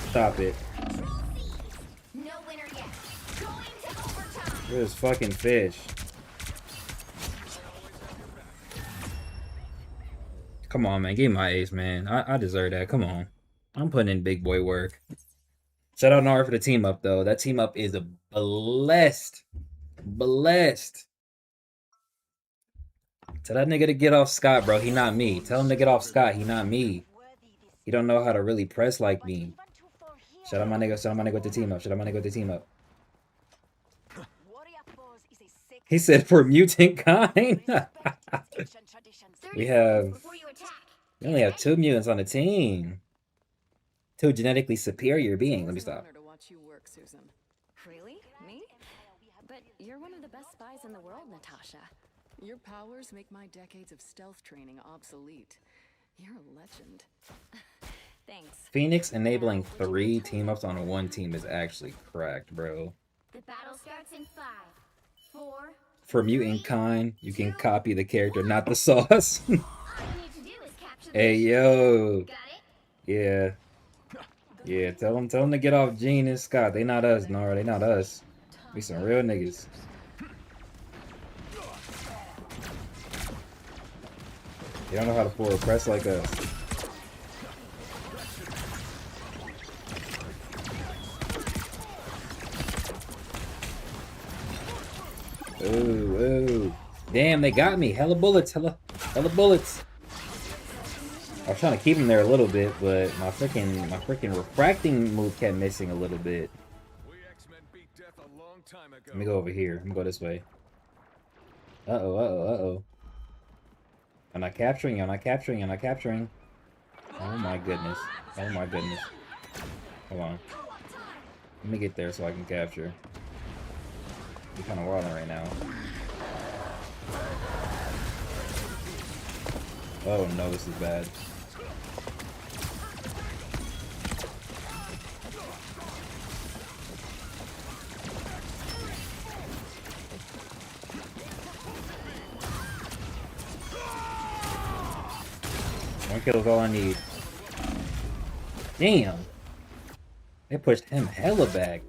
Stop it. Where's this fucking fish? Come on, man. Give me my ace, man. I deserve that. Come on. I'm putting in big boy work. Shout out Nara for the team up, though. That team up is a blessed. Blessed. Tell that nigga to get off Scott, bro. He not me. Tell him to get off Scott. He not me. He don't know how to really press like me. Shout out my nigga. Shout out my nigga with the team up. Shout out my nigga with the team up. He said for mutant kind. We only have 2 mutants on the team. 2 genetically superior beings. Let me stop. Really? Me? But you're one of the best spies in the world, Natasha. Your powers make my decades of stealth training obsolete. You're a legend. Thanks. Phoenix enabling 3 team-ups on 1 team is actually cracked, bro. The battle starts in 5, 4. For mutant kind, you can copy the character, not the sauce. Hey, yo. Yeah. Yeah, tell them to get off Gene and Scott. They not us, Nara. They not us. We some real niggas. They don't know how to forward press like us. Ooh, ooh. Damn, they got me. Hella bullets. Hella bullets. I was trying to keep him there a little bit, but my freaking refracting move kept missing a little bit. Let me go over here. Let me go this way. Uh-oh, uh-oh, uh-oh. I'm not capturing, I'm not capturing, I'm not capturing. Oh my goodness. Oh my goodness. Hold on. Let me get there so I can capture. You're kind of wilding right now. Oh no, this is bad. One kill is all I need. Damn. They pushed him hella back.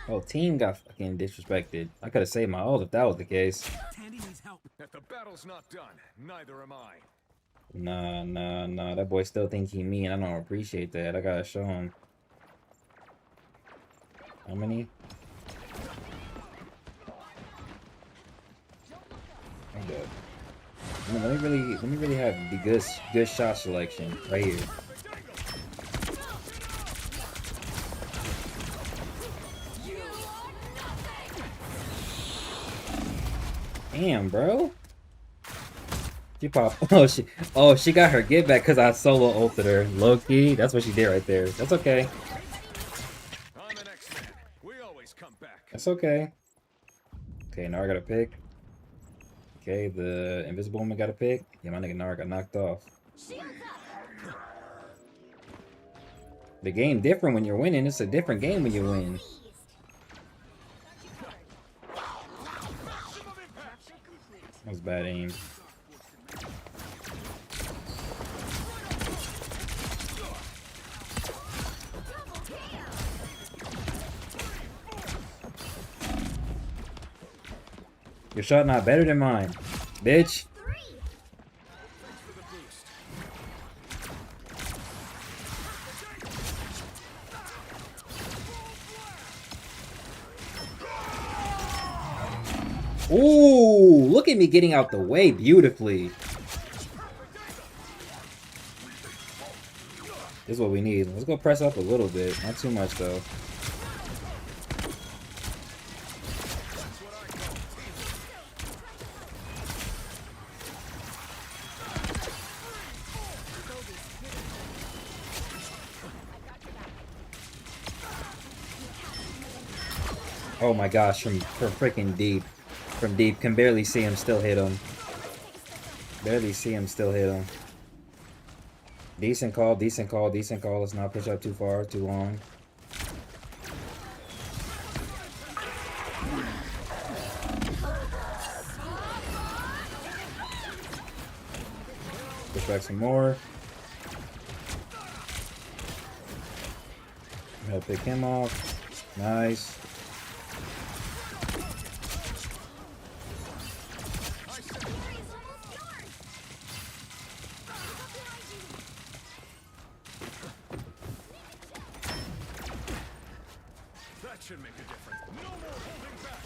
Oh, team got fucking disrespected. I could have saved my ult if that was the case. If the battle's not done, neither am I. Nah. That boy still think he me, and I don't appreciate that. I gotta show him. How many? I'm good. Let me really have the good shot selection right here. Damn, bro. She popped. Oh, she got her get back because I solo ulted her. Low key. That's what she did right there. That's okay. I'm an X-Man. We always come back. That's okay. Okay, now I gotta pick. Okay, the invisible woman got a pick. Yeah, my nigga Nara got knocked off. The game different when you're winning. It's a different game when you win. That was bad aim. Your shot not better than mine, bitch. Ooh, look at me getting out the way beautifully. This is what we need. Let's go press up a little bit. Not too much, though. Oh my gosh, from freaking deep. From deep. Can barely see him, still hit him. Barely see him, still hit him. Decent call, decent call, decent call. Let's not push up too far, too long. Push back some more. I'm gonna pick him off. Nice. Should make a difference. No more holding back.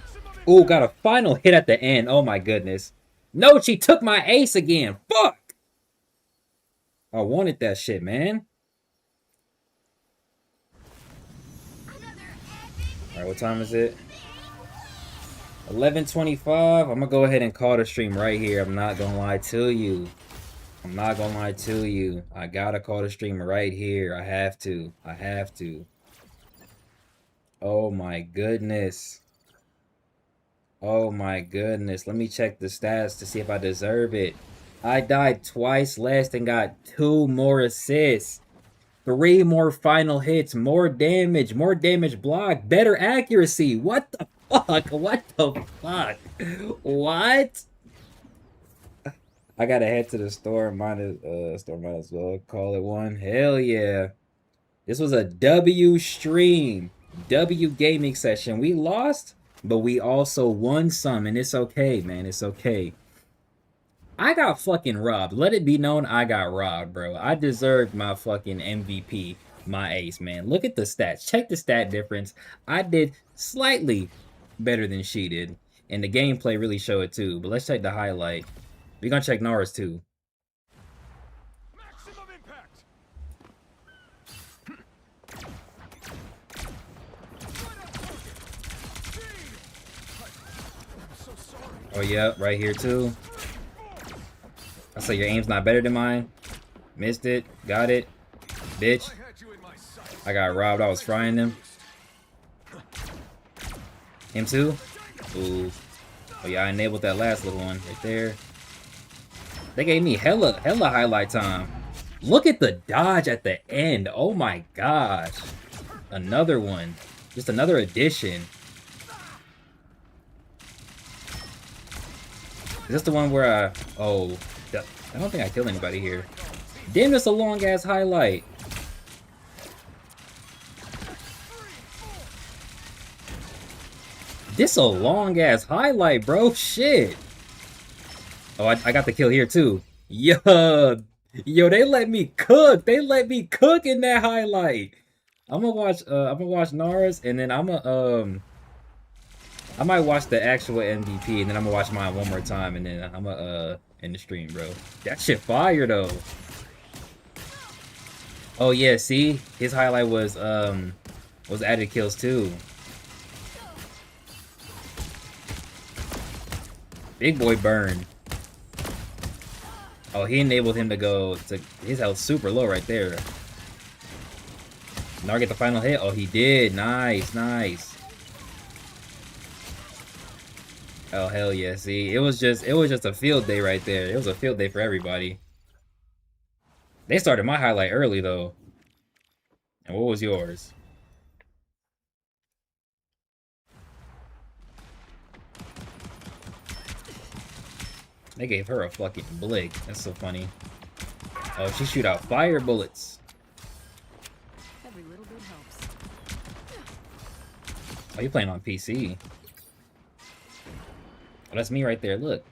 Maximum impact. Ooh, got a final hit at the end. Oh my goodness. No, she took my ace again. Fuck. I wanted that shit, man. Alright, what time is it? 11:25. I'm gonna go ahead and call the stream right here. I'm not gonna lie to you. I'm not gonna lie to you. I gotta call the stream right here. I have to. I have to. Oh my goodness. Oh my goodness. Let me check the stats to see if I deserve it. I died twice less and got 2 more assists. 3 more final hits, more damage block, better accuracy. What the fuck? What the fuck? What? I gotta head to the store. Might as well call it one. Hell yeah. This was a W stream. W gaming session. We lost, but we also won some, and it's okay, man. It's okay. I got fucking robbed. Let it be known I got robbed, bro. I deserved my fucking MVP, my ace, man. Look at the stats. Check the stat difference. I did slightly better than she did. And the gameplay really showed it too. But let's check the highlight. We're gonna check Nara's too. Maximum impact. Oh, yeah, right here, too. I say your aim's not better than mine. Missed it. Got it. Bitch. I got robbed. I was frying them. Him, too? Ooh. Oh, yeah, I enabled that last little one right there. They gave me hella highlight time. Look at the dodge at the end. Oh, my gosh. Another one. Just another addition. Is this the one where oh, I don't think I killed anybody here. Damn, that's a long-ass highlight. This a long-ass highlight, bro. Shit. Oh, I got the kill here, too. Yo, they let me cook. They let me cook in that highlight. I'm gonna watch Nara's, and then I might watch the actual MVP, and then I'm gonna watch mine one more time, and then I'm gonna end the stream, bro. That shit fire though. Oh yeah, see, his highlight was added kills too. Big boy burn. Oh, he enabled him to go to his health super low right there. Nar get the final hit. Oh, he did. Nice, nice. Oh hell yeah! See, it was just a field day right there. It was a field day for everybody. They started my highlight early though. And what was yours? They gave her a fucking blick. That's so funny. Oh, she shoot out fire bullets. Every little bit helps. Oh, you playing on PC? Oh, that's me right there. Look.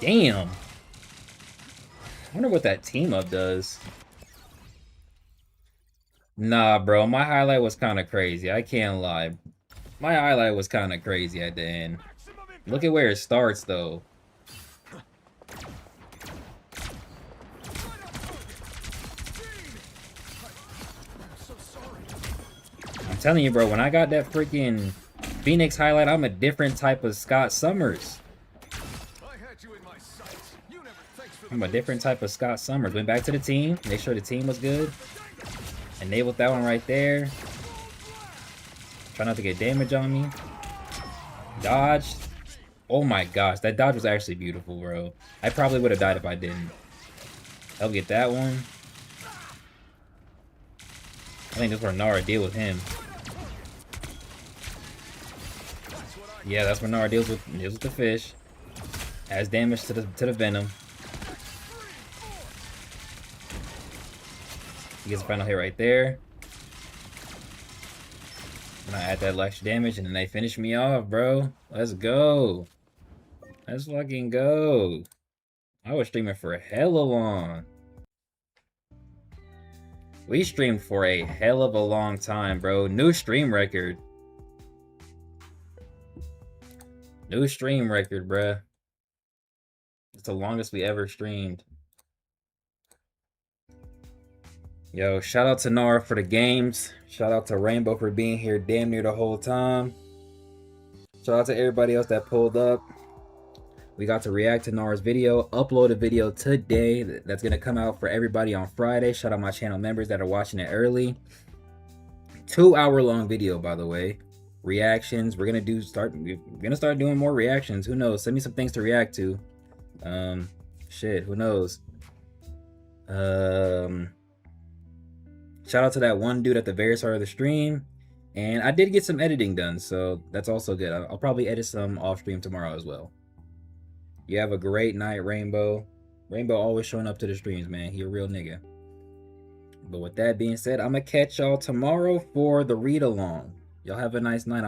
Damn. I wonder what that team up does. Nah, bro. My highlight was kind of crazy. I can't lie. My highlight was kind of crazy at the end. Look at where it starts, though. I'm telling you, bro. When I got that freaking Phoenix highlight, I'm a different type of Scott Summers. I'm a different type of Scott Summers. Went back to the team. Make sure the team was good. Enabled that one right there. Try not to get damage on me. Dodged. Oh my gosh. That dodge was actually beautiful, bro. I probably would have died if I didn't. I'll get that one. I think that's where Nara deal with him. Yeah, that's where Nara deals with the fish. Adds damage to the venom. He gets a final hit right there. And I add that extra damage, and then they finish me off, bro. Let's go. Let's fucking go. I was streaming for hella long. We streamed for a hell of a long time, bro. New stream record. New stream record, bruh. It's the longest we ever streamed. Yo, shout out to Nara for the games. Shout out to Rainbow for being here damn near the whole time. Shout out to everybody else that pulled up. We got to react to Nara's video. Upload a video today that's going to come out for everybody on Friday. Shout out my channel members that are watching it early. 2-hour long video, by the way. Reactions. We're gonna start doing more reactions. Who knows? Send me some things to react to. Shit, who knows? Shout out to that one dude at the very start of the stream. And I did get some editing done, so that's also good. I'll probably edit some off stream tomorrow as well. You have a great night, Rainbow. Rainbow always showing up to the streams, man. He a real nigga. But with that being said, I'm gonna catch y'all tomorrow for the read along. Y'all have a nice night.